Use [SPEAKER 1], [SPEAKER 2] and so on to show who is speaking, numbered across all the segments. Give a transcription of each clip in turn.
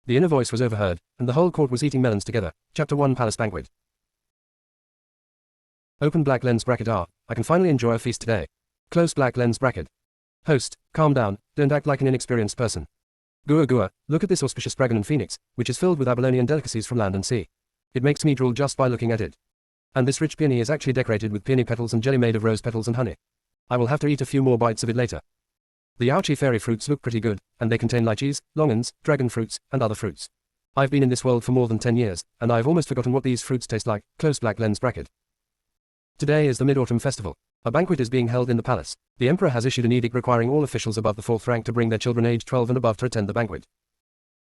[SPEAKER 1] The inner voice was overheard, and the whole court was eating melons together. Chapter 1 Palace Banquet. Open black lens bracket R. I can finally enjoy a feast today. Close black lens bracket. Host, calm down, don't act like an inexperienced person. Gua gua, look at this auspicious Dragon Phoenix, which is filled with Babylonian delicacies from land and sea. It makes me drool just by looking at it. And this rich peony is actually decorated with peony petals and jelly made of rose petals and honey. I will have to eat a few more bites of it later. The ouchy fairy fruits look pretty good, and they contain lychees, longans, dragon fruits, and other fruits. I've been in this world for more than 10 years, and I've almost forgotten what these fruits taste like. Close black lens bracket. Today is the Mid-Autumn Festival. A banquet is being held in the palace. The emperor has issued an edict requiring all officials above the 4th rank to bring their children aged 12 and above to attend the banquet.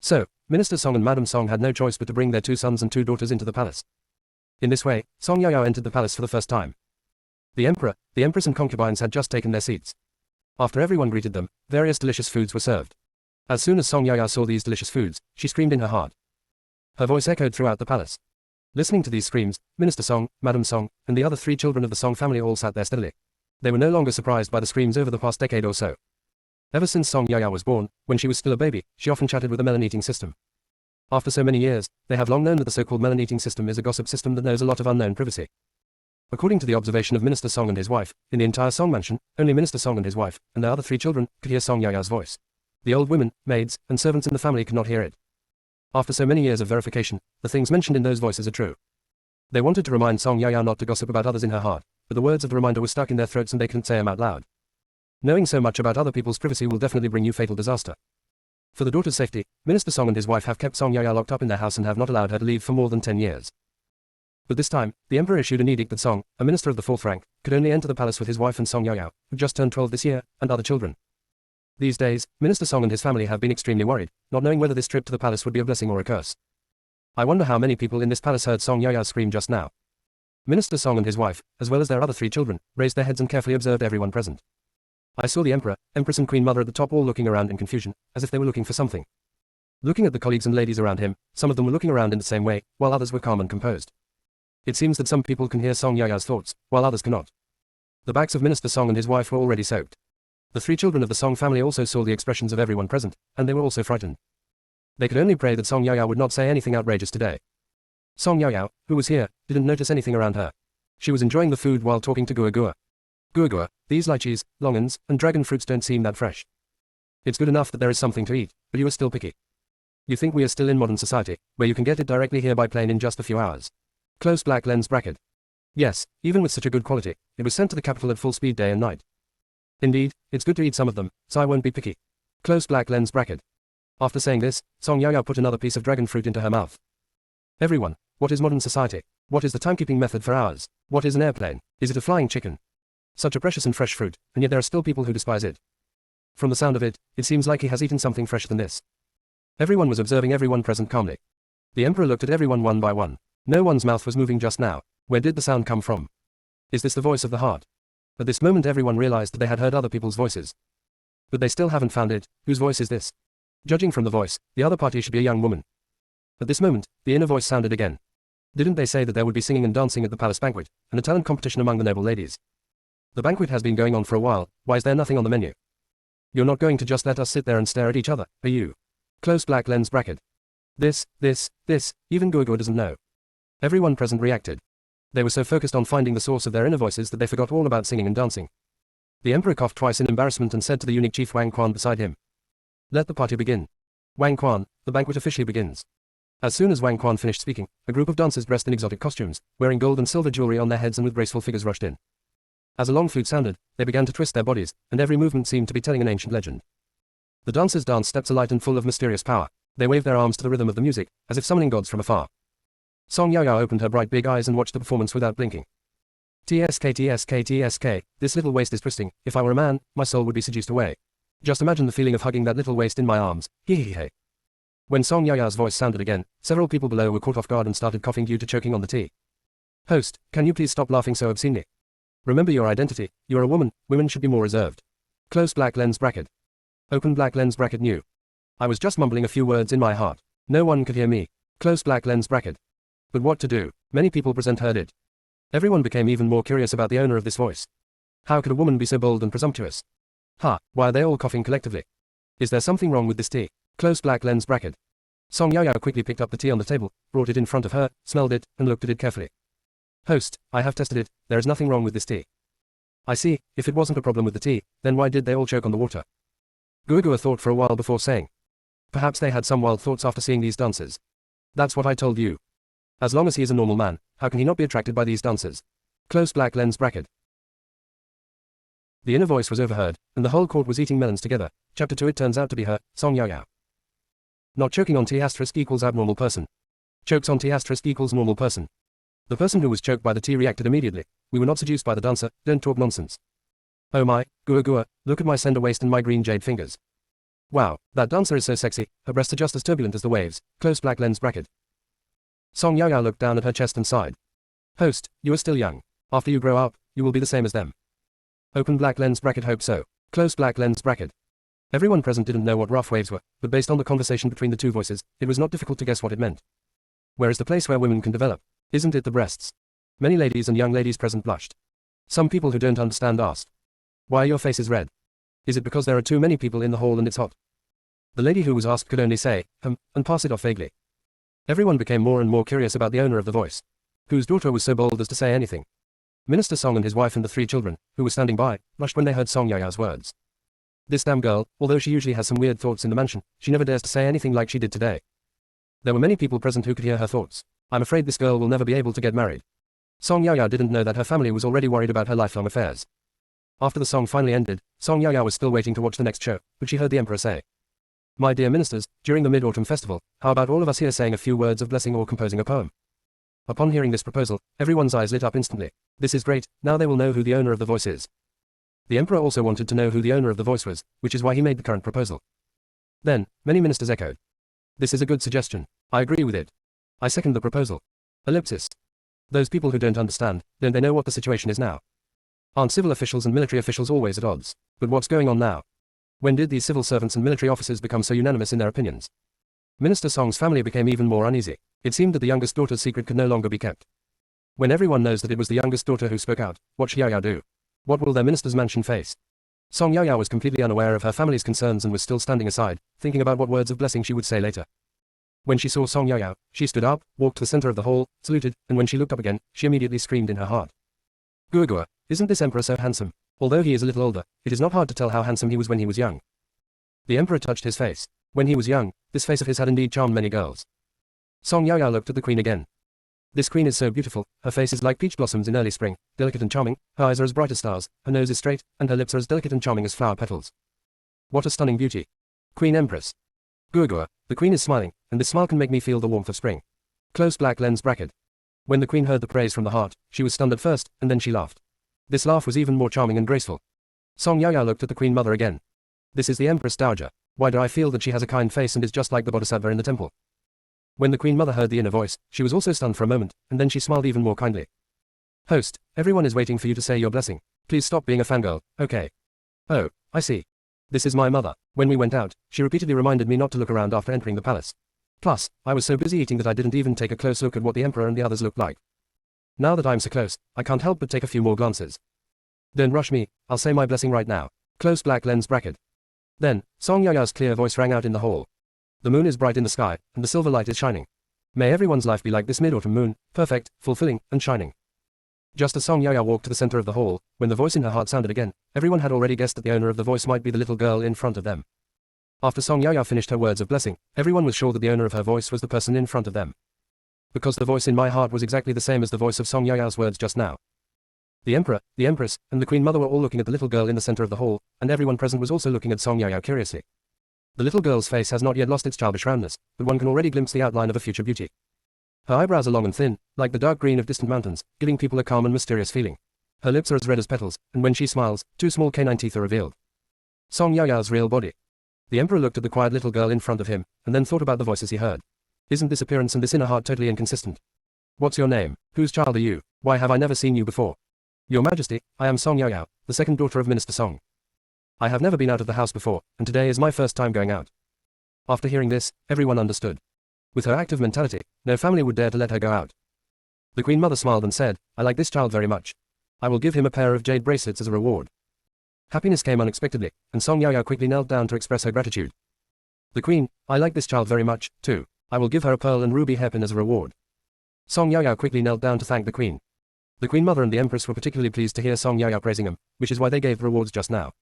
[SPEAKER 1] So, Minister Song and Madam Song had no choice but to bring their 2 sons and 2 daughters into the palace. In this way, Song Yaoyao entered the palace for the first time. The emperor, the empress and concubines had just taken their seats. After everyone greeted them, various delicious foods were served. As soon as Song Yaoyao saw these delicious foods, she screamed in her heart. Her voice echoed throughout the palace. Listening to these screams, Minister Song, Madam Song, and the other 3 children of the Song family all sat there steadily. They were no longer surprised by the screams over the past decade or so. Ever since Song Yaoyao was born, when she was still a baby, she often chatted with the melon-eating system. After so many years, they have long known that the so-called melon-eating system is a gossip system that knows a lot of unknown privacy. According to the observation of Minister Song and his wife, in the entire Song mansion, only Minister Song and his wife, and their other 3 children, could hear Song Yaoyao's voice. The old women, maids, and servants in the family could not hear it. After so many years of verification, the things mentioned in those voices are true. They wanted to remind Song Yaoyao not to gossip about others in her heart, but the words of the reminder were stuck in their throats and they couldn't say them out loud. Knowing so much about other people's privacy will definitely bring you fatal disaster. For the daughter's safety, Minister Song and his wife have kept Song Yaoyao locked up in their house and have not allowed her to leave for more than 10 years. But this time, the emperor issued an edict that Song, a minister of the 4th rank, could only enter the palace with his wife and Song Yaoyao, who just turned 12 this year, and other children. These days, Minister Song and his family have been extremely worried, not knowing whether this trip to the palace would be a blessing or a curse. I wonder how many people in this palace heard Song Yaoyao scream just now. Minister Song and his wife, as well as their other 3 children, raised their heads and carefully observed everyone present. I saw the emperor, empress and queen mother at the top all looking around in confusion, as if they were looking for something. Looking at the colleagues and ladies around him, some of them were looking around in the same way, while others were calm and composed. It seems that some people can hear Song Yaoyao's thoughts, while others cannot. The backs of Minister Song and his wife were already soaked. The 3 children of the Song family also saw the expressions of everyone present, and they were also frightened. They could only pray that Song Yaoyao would not say anything outrageous today. Song Yaoyao, who was here, didn't notice anything around her. She was enjoying the food while talking to Gua Gua. Gua Gua, these lychees, longans, and dragon fruits don't seem that fresh. It's good enough that there is something to eat, but you are still picky. You think we are still in modern society, where you can get it directly here by plane in just a few hours. Close black lens bracket. Yes, even with such a good quality, it was sent to the capital at full speed day and night. Indeed, it's good to eat some of them, so I won't be picky. Close black lens bracket. After saying this, Song Yaoyao put another piece of dragon fruit into her mouth. Everyone, what is modern society? What is the timekeeping method for hours? What is an airplane? Is it a flying chicken? Such a precious and fresh fruit, and yet there are still people who despise it. From the sound of it, it seems like he has eaten something fresher than this. Everyone was observing everyone present calmly. The emperor looked at everyone one by one. No one's mouth was moving just now. Where did the sound come from? Is this the voice of the heart? At this moment everyone realized that they had heard other people's voices. But they still haven't found it. Whose voice is this? Judging from the voice, the other party should be a young woman. At this moment, the inner voice sounded again. Didn't they say that there would be singing and dancing at the palace banquet, and a talent competition among the noble ladies? The banquet has been going on for a while, why is there nothing on the menu? You're not going to just let us sit there and stare at each other, are you? Close black lens bracket. This, even Gua Gua doesn't know. Everyone present reacted. They were so focused on finding the source of their inner voices that they forgot all about singing and dancing. The emperor coughed twice in embarrassment and said to the eunuch chief Wang Quan beside him, "Let the party begin." Wang Quan, the banquet officially begins. As soon as Wang Quan finished speaking, a group of dancers dressed in exotic costumes, wearing gold and silver jewelry on their heads and with graceful figures rushed in. As a long flute sounded, they began to twist their bodies, and every movement seemed to be telling an ancient legend. The dancers danced steps alight and full of mysterious power. They waved their arms to the rhythm of the music, as if summoning gods from afar. Song Yaoyao opened her bright big eyes and watched the performance without blinking. TSK, this little waist is twisting. If I were a man, my soul would be seduced away. Just imagine the feeling of hugging that little waist in my arms. Hee. When Song Yaoyao's voice sounded again, several people below were caught off guard and started coughing due to choking on the tea. Host, can you please stop laughing so obscenely? Remember your identity, you are a woman, women should be more reserved. Close black lens bracket. Open black lens bracket new. I was just mumbling a few words in my heart. No one could hear me. Close black lens bracket. But what to do? Many people present heard it. Everyone became even more curious about the owner of this voice. How could a woman be so bold and presumptuous? Why are they all coughing collectively? Is there something wrong with this tea? Close black lens bracket. Song Yaoyao quickly picked up the tea on the table, brought it in front of her, smelled it, and looked at it carefully. Host, I have tested it, there is nothing wrong with this tea. I see, if it wasn't a problem with the tea, then why did they all choke on the water? Gua thought for a while before saying. Perhaps they had some wild thoughts after seeing these dancers. That's what I told you. As long as he is a normal man, how can he not be attracted by these dancers? Close black lens bracket. The inner voice was overheard, and the whole court was eating melons together. Chapter 2. It turns out to be her, Song Yaoyao. Not choking on tea asterisk equals abnormal person. Chokes on tea asterisk equals normal person. The person who was choked by the tea reacted immediately. We were not seduced by the dancer, don't talk nonsense. Oh my, Gua, look at my slender waist and my green jade fingers. Wow, that dancer is so sexy, her breasts are just as turbulent as the waves. Close black lens bracket. Song Yaoyao looked down at her chest and sighed. Host, you are still young. After you grow up, you will be the same as them. Open black lens bracket. Hope so. Close black lens bracket. Everyone present didn't know what rough waves were, but based on the conversation between the two voices, it was not difficult to guess what it meant. Where is the place where women can develop? Isn't it the breasts? Many ladies and young ladies present blushed. Some people who don't understand asked. Why are your faces red? Is it because there are too many people in the hall and it's hot? The lady who was asked could only say, and pass it off vaguely. Everyone became more and more curious about the owner of the voice. Whose daughter was so bold as to say anything? Minister Song and his wife and the 3 children, who were standing by, blushed when they heard Song Yaoyao's words. This damn girl, although she usually has some weird thoughts in the mansion, she never dares to say anything like she did today. There were many people present who could hear her thoughts. I'm afraid this girl will never be able to get married. Song Yaoyao didn't know that her family was already worried about her lifelong affairs. After the song finally ended, Song Yaoyao was still waiting to watch the next show, but she heard the emperor say. My dear ministers, during the Mid-Autumn Festival, how about all of us here saying a few words of blessing or composing a poem? Upon hearing this proposal, everyone's eyes lit up instantly. This is great, now they will know who the owner of the voice is. The emperor also wanted to know who the owner of the voice was, which is why he made the current proposal. Then, many ministers echoed. This is a good suggestion. I agree with it. I second the proposal. Ellipsis. Those people who don't understand, don't they know what the situation is now? Aren't civil officials and military officials always at odds? But what's going on now? When did these civil servants and military officers become so unanimous in their opinions? Minister Song's family became even more uneasy. It seemed that the youngest daughter's secret could no longer be kept. When everyone knows that it was the youngest daughter who spoke out, what should Yaoyao do? What will their minister's mansion face? Song Yaoyao was completely unaware of her family's concerns and was still standing aside, thinking about what words of blessing she would say later. When she saw Song Yaoyao, she stood up, walked to the center of the hall, saluted, and when she looked up again, she immediately screamed in her heart. Gua, isn't this emperor so handsome? Although he is a little older, it is not hard to tell how handsome he was when he was young. The emperor touched his face. When he was young, this face of his had indeed charmed many girls. Song Yaoyao looked at the queen again. This queen is so beautiful, her face is like peach blossoms in early spring, delicate and charming, her eyes are as bright as stars, her nose is straight, and her lips are as delicate and charming as flower petals. What a stunning beauty. Queen Empress. Gua, the queen is smiling, and this smile can make me feel the warmth of spring. Close black lens bracket. When the queen heard the praise from the heart, she was stunned at first, and then she laughed. This laugh was even more charming and graceful. Song Yaoyao looked at the queen mother again. This is the Empress Dowager. Why do I feel that she has a kind face and is just like the Bodhisattva in the temple? When the queen mother heard the inner voice, she was also stunned for a moment, and then she smiled even more kindly. Host, everyone is waiting for you to say your blessing. Please stop being a fangirl, okay? Oh, I see. This is my mother. When we went out, she repeatedly reminded me not to look around after entering the palace. Plus, I was so busy eating that I didn't even take a close look at what the emperor and the others looked like. Now that I'm so close, I can't help but take a few more glances. Don't rush me, I'll say my blessing right now. Close black lens bracket. Then, Song Yaoyao's clear voice rang out in the hall. The moon is bright in the sky, and the silver light is shining. May everyone's life be like this mid-autumn moon, perfect, fulfilling, and shining. Just as Song Yaoyao walked to the center of the hall, when the voice in her heart sounded again, everyone had already guessed that the owner of the voice might be the little girl in front of them. After Song Yaoyao finished her words of blessing, everyone was sure that the owner of her voice was the person in front of them. Because the voice in my heart was exactly the same as the voice of Song Yaoyao's words just now. The emperor, the empress, and the queen mother were all looking at the little girl in the center of the hall, and everyone present was also looking at Song Yaoyao curiously. The little girl's face has not yet lost its childish roundness, but one can already glimpse the outline of a future beauty. Her eyebrows are long and thin, like the dark green of distant mountains, giving people a calm and mysterious feeling. Her lips are as red as petals, and when she smiles, 2 small canine teeth are revealed. Song Yaoyao's real body. The emperor looked at the quiet little girl in front of him, and then thought about the voices he heard. Isn't this appearance and this inner heart totally inconsistent? What's your name? Whose child are you? Why have I never seen you before? Your Majesty, I am Song Yaoyao, the second daughter of Minister Song. I have never been out of the house before, and today is my first time going out. After hearing this, everyone understood. With her active mentality, no family would dare to let her go out. The queen mother smiled and said, I like this child very much. I will give him a pair of jade bracelets as a reward. Happiness came unexpectedly, and Song Yaoyao quickly knelt down to express her gratitude. The queen, I like this child very much, too. I will give her a pearl and ruby hairpin as a reward. Song Yaoyao quickly knelt down to thank the queen. The queen mother and the empress were particularly pleased to hear Song Yaoyao praising him, which is why they gave the rewards just now.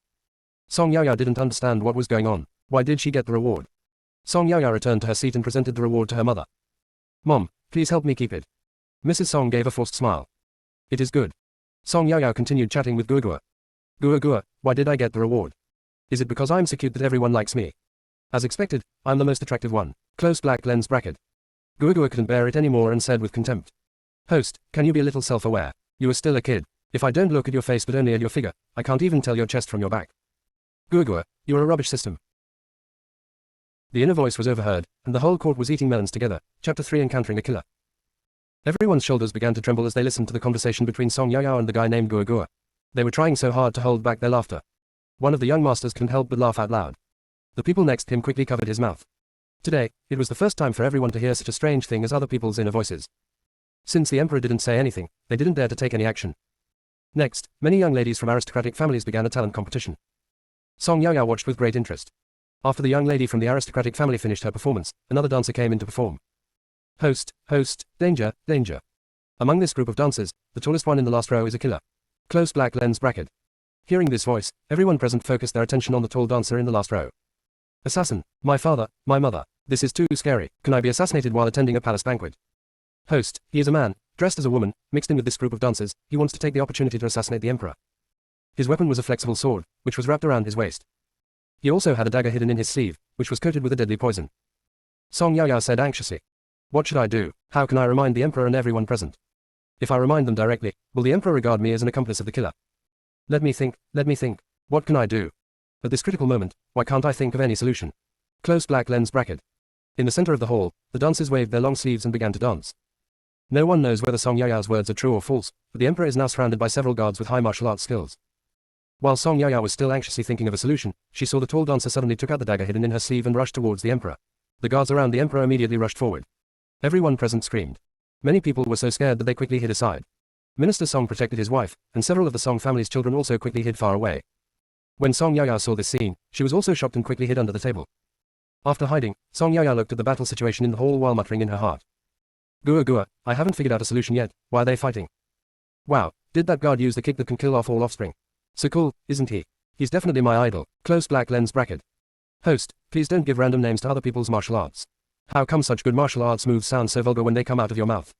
[SPEAKER 1] Song Yaoyao didn't understand what was going on. Why did she get the reward? Song Yaoyao returned to her seat and presented the reward to her mother. Mom, please help me keep it. Mrs. Song gave a forced smile. It is good. Song Yaoyao continued chatting with Guagua. Guagua, why did I get the reward? Is it because I'm so cute that everyone likes me? As expected, I'm the most attractive one. Close black lens bracket. Guagua couldn't bear it anymore and said with contempt. Host, can you be a little self-aware? You are still a kid. If I don't look at your face but only at your figure, I can't even tell your chest from your back. Guagua, you're a rubbish system. The inner voice was overheard, and the whole court was eating melons together. Chapter 3 Encountering a Killer. Everyone's shoulders began to tremble as they listened to the conversation between Song Yaoyao and the guy named Guagua. They were trying so hard to hold back their laughter. One of the young masters couldn't help but laugh out loud. The people next to him quickly covered his mouth. Today, it was the first time for everyone to hear such a strange thing as other people's inner voices. Since the emperor didn't say anything, they didn't dare to take any action. Next, many young ladies from aristocratic families began a talent competition. Song Yaoyao watched with great interest. After the young lady from the aristocratic family finished her performance, another dancer came in to perform. Host, danger, danger. Among this group of dancers, the tallest one in the last row is a killer. Close black lens bracket. Hearing this voice, everyone present focused their attention on the tall dancer in the last row. Assassin, my father, my mother. This is too scary. Can I be assassinated while attending a palace banquet? Host, he is a man, dressed as a woman, mixed in with this group of dancers. He wants to take the opportunity to assassinate the emperor. His weapon was a flexible sword, which was wrapped around his waist. He also had a dagger hidden in his sleeve, which was coated with a deadly poison. Song Yaoyao said anxiously. What should I do? How can I remind the emperor and everyone present? If I remind them directly, will the emperor regard me as an accomplice of the killer? Let me think. What can I do? At this critical moment, why can't I think of any solution? Close black lens bracket. In the center of the hall, the dancers waved their long sleeves and began to dance. No one knows whether Song Yaoyao's words are true or false, but the emperor is now surrounded by several guards with high martial arts skills. While Song Yaoyao was still anxiously thinking of a solution, she saw the tall dancer suddenly took out the dagger hidden in her sleeve and rushed towards the emperor. The guards around the emperor immediately rushed forward. Everyone present screamed. Many people were so scared that they quickly hid aside. Minister Song protected his wife, and several of the Song family's children also quickly hid far away. When Song Yaoyao saw this scene, she was also shocked and quickly hid under the table. After hiding, Song Yaoyao looked at the battle situation in the hall while muttering in her heart. Guagua, I haven't figured out a solution yet. Why are they fighting? Wow, did that guard use the kick that can kill off all offspring? So cool, isn't he? He's definitely my idol. Close black lens bracket. Host, please don't give random names to other people's martial arts. How come such good martial arts moves sound so vulgar when they come out of your mouth?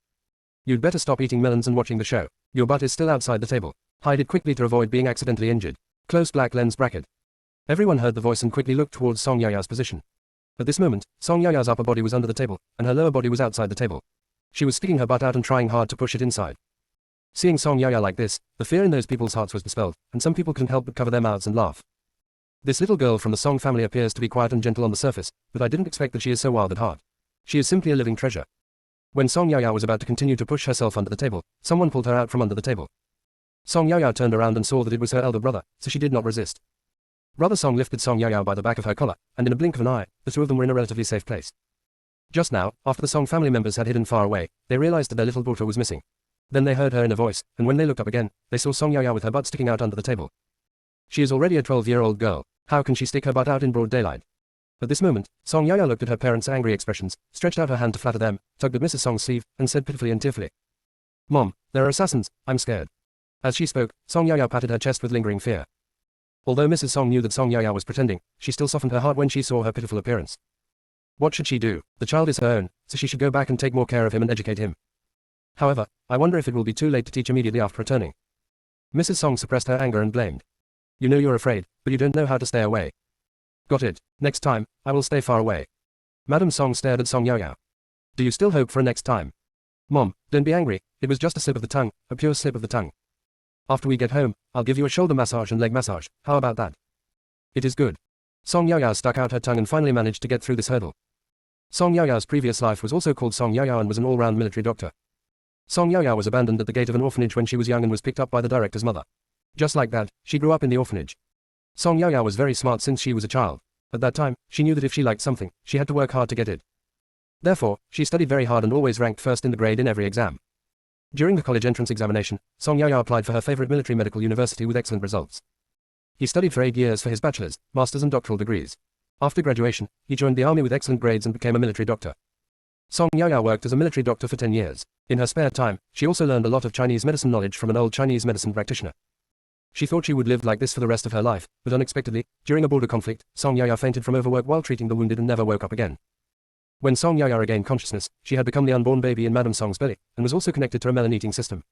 [SPEAKER 1] You'd better stop eating melons and watching the show. Your butt is still outside the table. Hide it quickly to avoid being accidentally injured. Close black lens bracket. Everyone heard the voice and quickly looked towards Song Yaoyao's position. At this moment, Song Yaoyao's upper body was under the table, and her lower body was outside the table. She was sticking her butt out and trying hard to push it inside. Seeing Song Yaoyao like this, the fear in those people's hearts was dispelled, and some people couldn't help but cover their mouths and laugh. This little girl from the Song family appears to be quiet and gentle on the surface, but I didn't expect that she is so wild at heart. She is simply a living treasure. When Song Yaoyao was about to continue to push herself under the table, someone pulled her out from under the table. Song Yaoyao turned around and saw that it was her elder brother, so she did not resist. Brother Song lifted Song Yaoyao by the back of her collar, and in a blink of an eye, the two of them were in a relatively safe place. Just now, after the Song family members had hidden far away, they realized that their little daughter was missing. Then they heard her inner voice, and when they looked up again, they saw Song Yaoyao with her butt sticking out under the table. She is already a 12-year-old girl. How can she stick her butt out in broad daylight? At this moment, Song Yaoyao looked at her parents' angry expressions, stretched out her hand to flatter them, tugged at Mrs. Song's sleeve, and said pitifully and tearfully, Mom, there are assassins, I'm scared. As she spoke, Song Yaoyao patted her chest with lingering fear. Although Mrs. Song knew that Song Yaoyao was pretending, she still softened her heart when she saw her pitiful appearance. What should she do? The child is her own, so she should go back and take more care of him and educate him. However, I wonder if it will be too late to teach immediately after returning. Mrs. Song suppressed her anger and blamed. You know you're afraid, but you don't know how to stay away. Got it. Next time, I will stay far away. Madam Song stared at Song Yaoyao. Do you still hope for a next time? Mom, don't be angry, it was just a slip of the tongue, a pure slip of the tongue. After we get home, I'll give you a shoulder massage and leg massage, how about that? It is good. Song Yaoyao stuck out her tongue and finally managed to get through this hurdle. Song Yaoyao's previous life was also called Song Yaoyao and was an all-round military doctor. Song Yaoyao was abandoned at the gate of an orphanage when she was young and was picked up by the director's mother. Just like that, she grew up in the orphanage. Song Yaoyao was very smart since she was a child. At that time, she knew that if she liked something, she had to work hard to get it. Therefore, she studied very hard and always ranked first in the grade in every exam. During the college entrance examination, Song Yaoyao applied for her favorite military medical university with excellent results. He studied for 8 years for his bachelor's, master's and doctoral degrees. After graduation, he joined the army with excellent grades and became a military doctor. Song Yaoyao worked as a military doctor for 10 years. In her spare time, she also learned a lot of Chinese medicine knowledge from an old Chinese medicine practitioner. She thought she would live like this for the rest of her life, but unexpectedly, during a border conflict, Song Yaoyao fainted from overwork while treating the wounded and never woke up again. When Song Yaoyao regained consciousness, she had become the unborn baby in Madame Song's belly, and was also connected to a melon-eating system.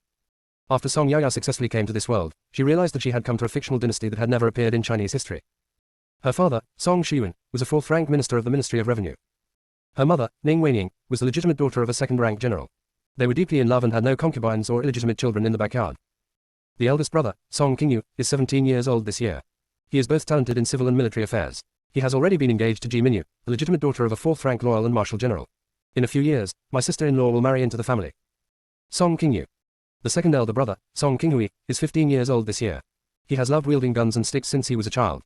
[SPEAKER 1] After Song Yaoyao successfully came to this world, she realized that she had come to a fictional dynasty that had never appeared in Chinese history. Her father, Song Shiyun, was a fourth-rank minister of the Ministry of Revenue. Her mother, Ning Weining, was the legitimate daughter of a second-rank general. They were deeply in love and had no concubines or illegitimate children in the backyard. The eldest brother, Song Qingyu, is 17 years old this year. He is both talented in civil and military affairs. He has already been engaged to Ji Minyu, the legitimate daughter of a fourth-rank loyal and martial general. In a few years, my sister-in-law will marry into the family. Song Qingyu. The second elder brother, Song Qinghui, is 15 years old this year. He has loved wielding guns and sticks since he was a child.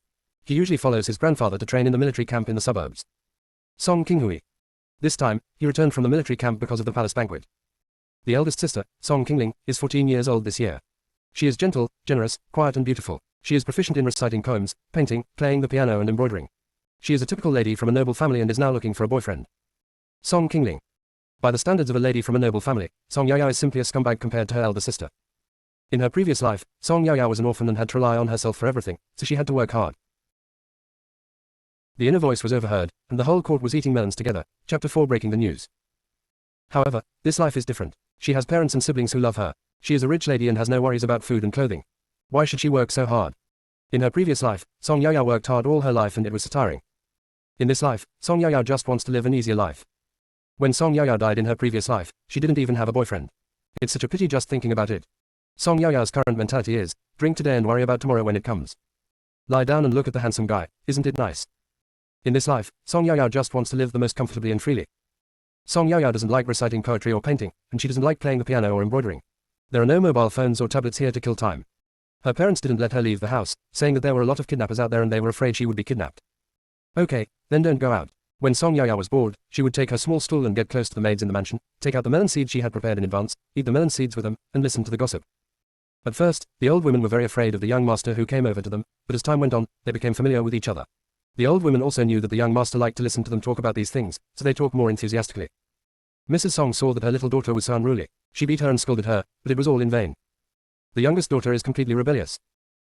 [SPEAKER 1] He usually follows his grandfather to train in the military camp in the suburbs. Song Qinghui. This time, he returned from the military camp because of the palace banquet. The eldest sister, Song Qingling, is 14 years old this year. She is gentle, generous, quiet and beautiful. She is proficient in reciting poems, painting, playing the piano and embroidering. She is a typical lady from a noble family and is now looking for a boyfriend. Song Qingling. By the standards of a lady from a noble family, Song Yaoyao is simply a scumbag compared to her elder sister. In her previous life, Song Yaoyao was an orphan and had to rely on herself for everything, so she had to work hard. The inner voice was overheard, and the whole court was eating melons together. Chapter 4 breaking the news. However, this life is different. She has parents and siblings who love her. She is a rich lady and has no worries about food and clothing. Why should she work so hard? In her previous life, Song Yaoyao worked hard all her life and it was tiring. In this life, Song Yaoyao just wants to live an easier life. When Song Yaoyao died in her previous life, she didn't even have a boyfriend. It's such a pity just thinking about it. Song Yaoyao's current mentality is, drink today and worry about tomorrow when it comes. Lie down and look at the handsome guy, isn't it nice? In this life, Song Yaoyao just wants to live the most comfortably and freely. Song Yaoyao doesn't like reciting poetry or painting, and she doesn't like playing the piano or embroidering. There are no mobile phones or tablets here to kill time. Her parents didn't let her leave the house, saying that there were a lot of kidnappers out there and they were afraid she would be kidnapped. Okay, then don't go out. When Song Yaoyao was bored, she would take her small stool and get close to the maids in the mansion, take out the melon seeds she had prepared in advance, eat the melon seeds with them, and listen to the gossip. At first, the old women were very afraid of the young master who came over to them, but as time went on, they became familiar with each other. The old women also knew that the young master liked to listen to them talk about these things, so they talked more enthusiastically. Mrs. Song saw that her little daughter was so unruly. She beat her and scolded her, but it was all in vain. The youngest daughter is completely rebellious.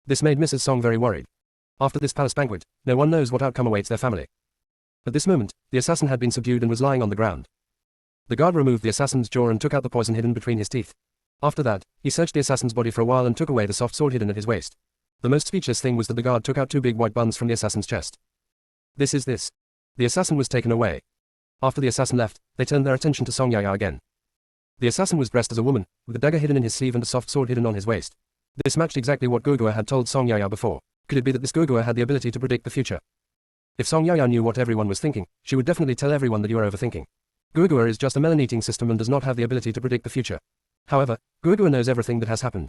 [SPEAKER 1] This made Mrs. Song very worried. After this palace banquet, no one knows what outcome awaits their family. At this moment, the assassin had been subdued and was lying on the ground. The guard removed the assassin's jaw and took out the poison hidden between his teeth. After that, he searched the assassin's body for a while and took away the soft sword hidden at his waist. The most speechless thing was that the guard took out 2 big white buns from the assassin's chest. This is this. The assassin was taken away. After the assassin left, they turned their attention to Song Yaoyao again. The assassin was dressed as a woman, with a dagger hidden in his sleeve and a soft sword hidden on his waist. This matched exactly what Guogua had told Song Yaoyao before. Could it be that this Guogua had the ability to predict the future? If Song Yaoyao knew what everyone was thinking, she would definitely tell everyone that you are overthinking. Guogua is just a melon-eating system and does not have the ability to predict the future. However, Guogua knows everything that has happened.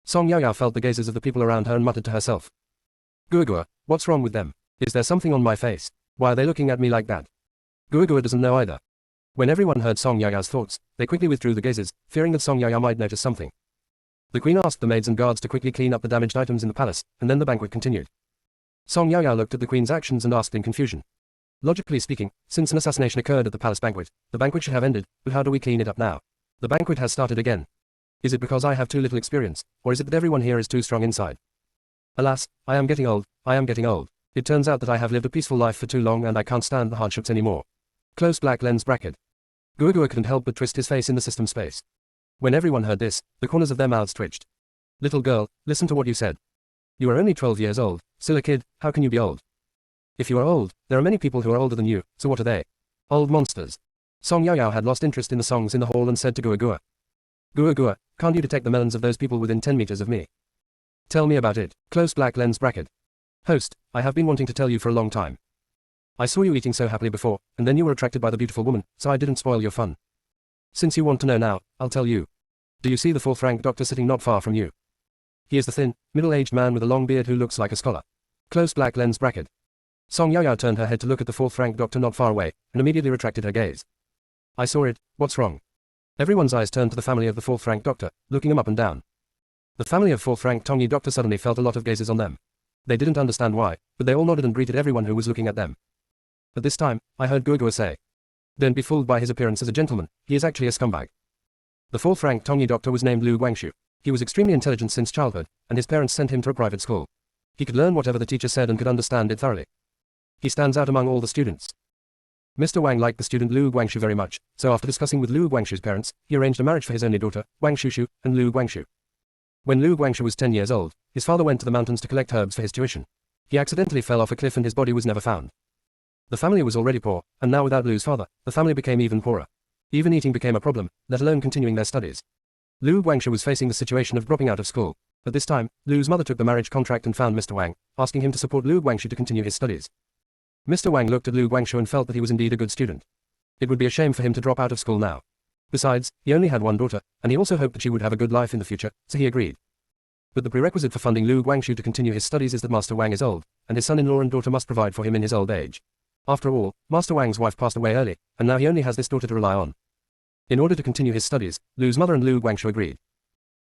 [SPEAKER 1] Song Yaoyao felt the gazes of the people around her and muttered to herself. Guogua, what's wrong with them? Is there something on my face? Why are they looking at me like that? Guogua doesn't know either. When everyone heard Song Yaoyao's thoughts, they quickly withdrew the gazes, fearing that Song Yaoyao might notice something. The queen asked the maids and guards to quickly clean up the damaged items in the palace, and then the banquet continued. Song Yaoyao looked at the queen's actions and asked in confusion. Logically speaking, since an assassination occurred at the palace banquet, the banquet should have ended, but how do we clean it up now? The banquet has started again. Is it because I have too little experience, or is it that everyone here is too strong inside? Alas, I am getting old, I am getting old. It turns out that I have lived a peaceful life for too long and I can't stand the hardships anymore. Close black lens bracket. Guogua couldn't help but twist his face in the system space. When everyone heard this, the corners of their mouths twitched. Little girl, listen to what you said. You are only 12 years old, still a kid, how can you be old? If you are old, there are many people who are older than you, so what are they? Old monsters. Song Yaoyao had lost interest in the songs in the hall and said to Guogua. Guogua, can't you detect the melons of those people within 10 meters of me? Tell me about it. Close black lens bracket. Host, I have been wanting to tell you for a long time. I saw you eating so happily before, and then you were attracted by the beautiful woman, so I didn't spoil your fun. Since you want to know now, I'll tell you. Do you see the fourth-rank doctor sitting not far from you? He is the thin, middle-aged man with a long beard who looks like a scholar. Close black lens bracket. Song Yaoyao turned her head to look at the fourth-rank doctor not far away, and immediately retracted her gaze. I saw it, what's wrong? Everyone's eyes turned to the family of the fourth-rank doctor, looking them up and down. The family of fourth-rank Tongyi doctor suddenly felt a lot of gazes on them. They didn't understand why, but they all nodded and greeted everyone who was looking at them. At this time, I heard Guogua say. Don't be fooled by his appearance as a gentleman, he is actually a scumbag. The fourth-ranked Tongyi doctor was named Lu Guangxu. He was extremely intelligent since childhood, and his parents sent him to a private school. He could learn whatever the teacher said and could understand it thoroughly. He stands out among all the students. Mr. Wang liked the student Lu Guangxu very much, so after discussing with Lu Guangxu's parents, he arranged a marriage for his only daughter, Wang Shushu, and Lu Guangxu. When Lu Guangxu was 10 years old, his father went to the mountains to collect herbs for his tuition. He accidentally fell off a cliff and his body was never found. The family was already poor, and now without Lu's father, the family became even poorer. Even eating became a problem, let alone continuing their studies. Lu Guangxu was facing the situation of dropping out of school. At this time, Lu's mother took the marriage contract and found Mr. Wang, asking him to support Lu Guangxu to continue his studies. Mr. Wang looked at Lu Guangxu and felt that he was indeed a good student. It would be a shame for him to drop out of school now. Besides, he only had one daughter, and he also hoped that she would have a good life in the future, so he agreed. But the prerequisite for funding Lu Guangxu to continue his studies is that Master Wang is old, and his son-in-law and daughter must provide for him in his old age. After all, Master Wang's wife passed away early, and now he only has this daughter to rely on. In order to continue his studies, Lu's mother and Lu Guangxu agreed.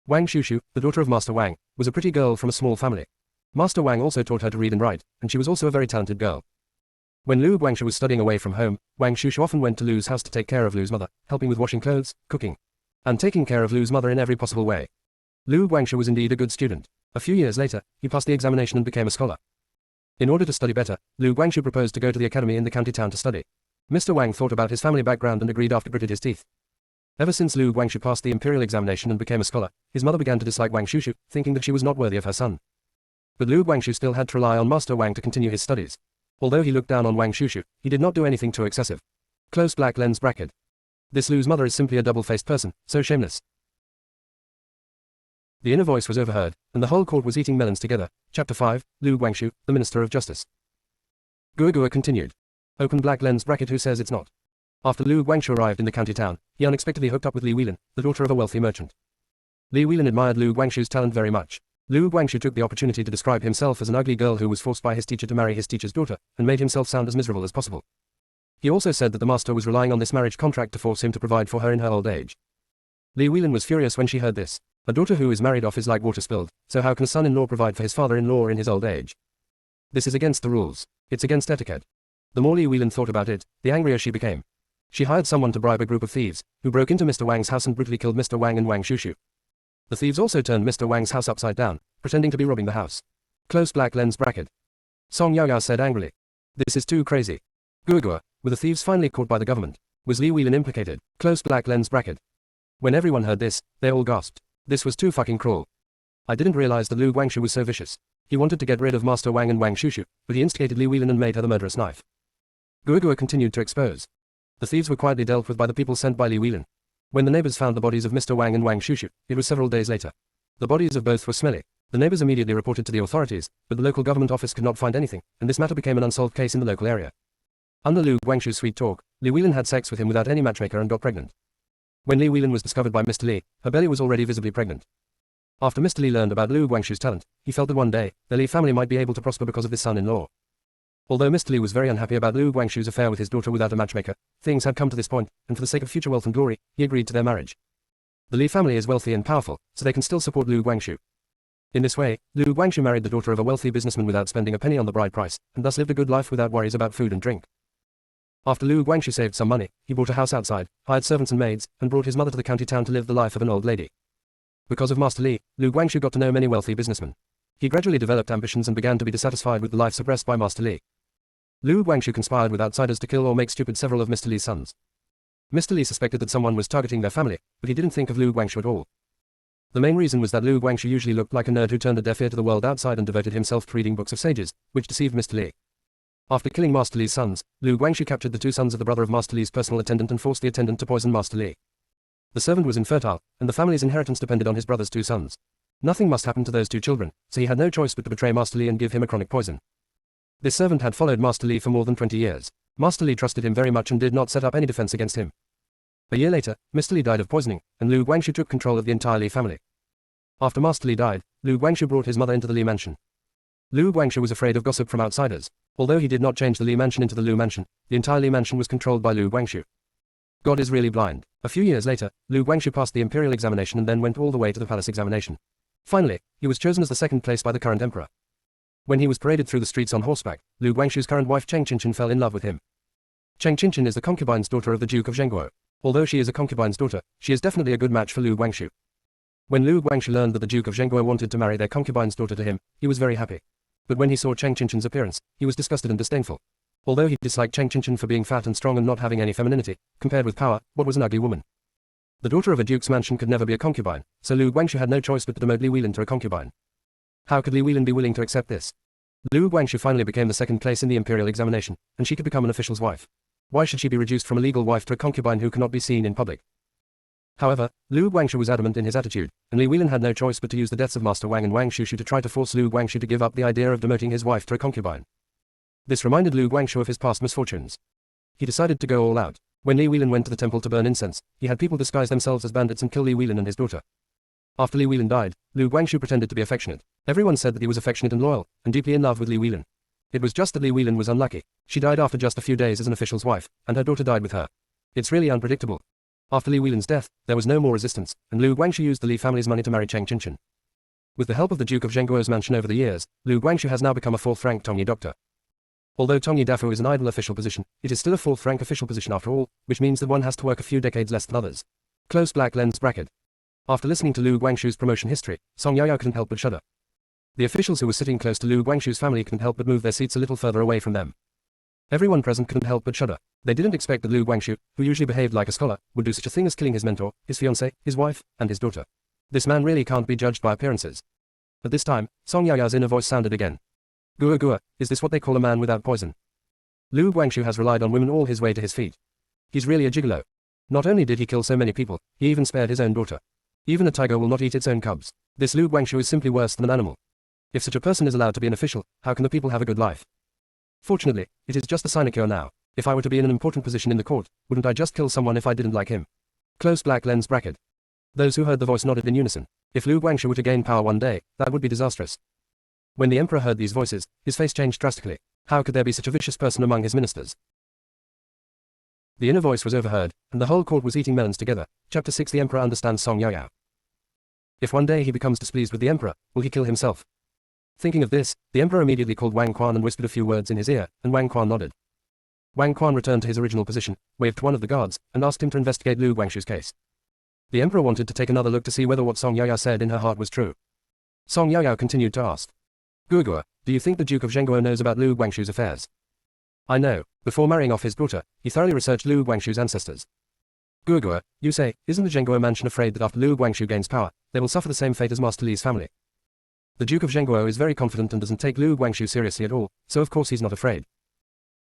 [SPEAKER 1] Wang Shushu, the daughter of Master Wang, was a pretty girl from a small family. Master Wang also taught her to read and write, and she was also a very talented girl. When Lu Guangxu was studying away from home, Wang Shushu often went to Lu's house to take care of Lu's mother, helping with washing clothes, cooking, and taking care of Lu's mother in every possible way. Lu Guangxu was indeed a good student. A few years later, he passed the examination and became a scholar. In order to study better, Lu Guangxu proposed to go to the academy in the county town to study. Mr. Wang thought about his family background and agreed after gritted his teeth. Ever since Lu Guangxu passed the imperial examination and became a scholar, his mother began to dislike Wang Shushu, thinking that she was not worthy of her son. But Lu Guangxu still had to rely on Master Wang to continue his studies. Although he looked down on Wang Shushu, he did not do anything too excessive. Close black lens bracket. This Lu's mother is simply a double-faced person, so shameless. The inner voice was overheard, and the whole court was eating melons together. Chapter 5, Lu Guangxu, the Minister of Justice. Gua continued. Open black lens bracket. Who says it's not? After Lu Guangxu arrived in the county town, he unexpectedly hooked up with Li Weilin, the daughter of a wealthy merchant. Li Weilin admired Lu Guangxu's talent very much. Lu Guangxu took the opportunity to describe himself as an ugly girl who was forced by his teacher to marry his teacher's daughter, and made himself sound as miserable as possible. He also said that the master was relying on this marriage contract to force him to provide for her in her old age. Li Weilin was furious when she heard this. A daughter who is married off is like water spilled, so how can a son-in-law provide for his father-in-law in his old age? This is against the rules. It's against etiquette. The more Li Weilin thought about it, the angrier she became. She hired someone to bribe a group of thieves, who broke into Mr. Wang's house and brutally killed Mr. Wang and Wang Shushu. The thieves also turned Mr. Wang's house upside down, pretending to be robbing the house. Close black lens bracket. Song Yaoyao said angrily. This is too crazy. Gua, were the thieves finally caught by the government? Was Li Weilin implicated? Close black lens bracket. When everyone heard this, they all gasped. This was too fucking cruel. I didn't realize that Lu Guangxu was so vicious. He wanted to get rid of Master Wang and Wang Shushu, but he instigated Li Weilin and made her the murderous knife. Gua continued to expose. The thieves were quietly dealt with by the people sent by Li Weilin. When the neighbors found the bodies of Mr. Wang and Wang Shushu, it was several days later. The bodies of both were smelly. The neighbors immediately reported to the authorities, but the local government office could not find anything, and this matter became an unsolved case in the local area. Under Lu Guangxu's sweet talk, Li Weilin had sex with him without any matchmaker and got pregnant. When Li Weilin was discovered by Mr. Li, her belly was already visibly pregnant. After Mr. Li learned about Lu Guangxu's talent, he felt that one day, the Li family might be able to prosper because of this son-in-law. Although Mr. Li was very unhappy about Lu Guangxu's affair with his daughter without a matchmaker, things had come to this point, and for the sake of future wealth and glory, he agreed to their marriage. The Li family is wealthy and powerful, so they can still support Lu Guangxu. In this way, Lu Guangxu married the daughter of a wealthy businessman without spending a penny on the bride price, and thus lived a good life without worries about food and drink. After Lu Guangxu saved some money, he bought a house outside, hired servants and maids, and brought his mother to the county town to live the life of an old lady. Because of Master Li, Lu Guangxu got to know many wealthy businessmen. He gradually developed ambitions and began to be dissatisfied with the life suppressed by Master Li. Lu Guangxu conspired with outsiders to kill or make stupid several of Mr. Li's sons. Mr. Li suspected that someone was targeting their family, but he didn't think of Lu Guangxu at all. The main reason was that Lu Guangxu usually looked like a nerd who turned a deaf ear to the world outside and devoted himself to reading books of sages, which deceived Mr. Li. After killing Master Li's sons, Lu Guangxu captured the two sons of the brother of Master Li's personal attendant and forced the attendant to poison Master Li. The servant was infertile, and the family's inheritance depended on his brother's two sons. Nothing must happen to those two children, so he had no choice but to betray Master Li and give him a chronic poison. This servant had followed Master Li for more than 20 years. Master Li trusted him very much and did not set up any defense against him. A year later, Mr. Li died of poisoning, and Lu Guangxu took control of the entire Li family. After Master Li died, Lu Guangxu brought his mother into the Li mansion. Lu Guangxu was afraid of gossip from outsiders. Although he did not change the Li mansion into the Lu mansion, the entire Li mansion was controlled by Lu Guangxu. God is really blind. A few years later, Lu Guangxu passed the imperial examination and then went all the way to the palace examination. Finally, he was chosen as the second place by the current emperor. When he was paraded through the streets on horseback, Lu Guangxu's current wife Cheng Qinchin fell in love with him. Cheng Qinchin is the concubine's daughter of the Duke of Zhengguo. Although she is a concubine's daughter, she is definitely a good match for Lu Guangxu. When Lu Guangxu learned that the Duke of Zhengguo wanted to marry their concubine's daughter to him, he was very happy. But when he saw Cheng Qinchin's appearance, he was disgusted and disdainful. Although he disliked Cheng Qinchin for being fat and strong and not having any femininity, compared with power, what was an ugly woman? The daughter of a duke's mansion could never be a concubine, so Lu Guangxu had no choice but to demote Li Weilin to a concubine. How could Li Weilin be willing to accept this? Lu Guangxu finally became the second place in the imperial examination, and she could become an official's wife. Why should she be reduced from a legal wife to a concubine who cannot be seen in public? However, Lu Guangxu was adamant in his attitude, and Li Weilin had no choice but to use the deaths of Master Wang and Wang Shushu to try to force Lu Guangxu to give up the idea of demoting his wife to a concubine. This reminded Lu Guangxu of his past misfortunes. He decided to go all out. When Li Weilin went to the temple to burn incense, he had people disguise themselves as bandits and kill Li Weilin and his daughter. After Li Weilin died, Lu Guangxu pretended to be affectionate. Everyone said that he was affectionate and loyal, and deeply in love with Li Weilin. It was just that Li Weilin was unlucky. She died after just a few days as an official's wife, and her daughter died with her. It's really unpredictable. After Li Weilin's death, there was no more resistance, and Lu Guangxu used the Li family's money to marry Cheng Qinchin. With the help of the Duke of Zhengguo's mansion over the years, Lu Guangxu has now become a fourth-rank Tongyi doctor. Although Tongyi Dafu is an idle official position, it is still a fourth-rank official position after all, which means that one has to work a few decades less than others. Close black lens bracket. After listening to Lu Guangxu's promotion history, Song Yaoyao couldn't help but shudder. The officials who were sitting close to Lu Guangxu's family couldn't help but move their seats a little further away from them. Everyone present couldn't help but shudder. They didn't expect that Lu Guangxu, who usually behaved like a scholar, would do such a thing as killing his mentor, his fiancée, his wife, and his daughter. This man really can't be judged by appearances. At this time, Song Yaoyao's inner voice sounded again. Gua Gua, is this what they call a man without poison? Lu Guangxu has relied on women all his way to his feet. He's really a gigolo. Not only did he kill so many people, he even spared his own daughter. Even a tiger will not eat its own cubs. This Lu Guangxu is simply worse than an animal. If such a person is allowed to be an official, how can the people have a good life? Fortunately, it is just a sinecure now. If I were to be in an important position in the court, wouldn't I just kill someone if I didn't like him? Close black lens bracket. Those who heard the voice nodded in unison. If Lu Guangxu were to gain power one day, that would be disastrous. When the emperor heard these voices, his face changed drastically. How could there be such a vicious person among his ministers? The inner voice was overheard, and the whole court was eating melons together. Chapter 6. The emperor understands Song Yaoyao. If one day he becomes displeased with the emperor, will he kill himself? Thinking of this, the emperor immediately called Wang Quan and whispered a few words in his ear, and Wang Quan nodded. Wang Quan returned to his original position, waved to one of the guards, and asked him to investigate Lu Guangxu's case. The emperor wanted to take another look to see whether what Song Yaoyao said in her heart was true. Song Yaoyao continued to ask. Gua, do you think the Duke of Zhengguo knows about Lu Guangxu's affairs? I know. Before marrying off his daughter, he thoroughly researched Lu Guangxu's ancestors. Gua, you say, isn't the Zhengguo mansion afraid that after Lu Guangxu gains power, they will suffer the same fate as Master Li's family? The Duke of Zhengguo is very confident and doesn't take Lu Guangxu seriously at all, so of course he's not afraid.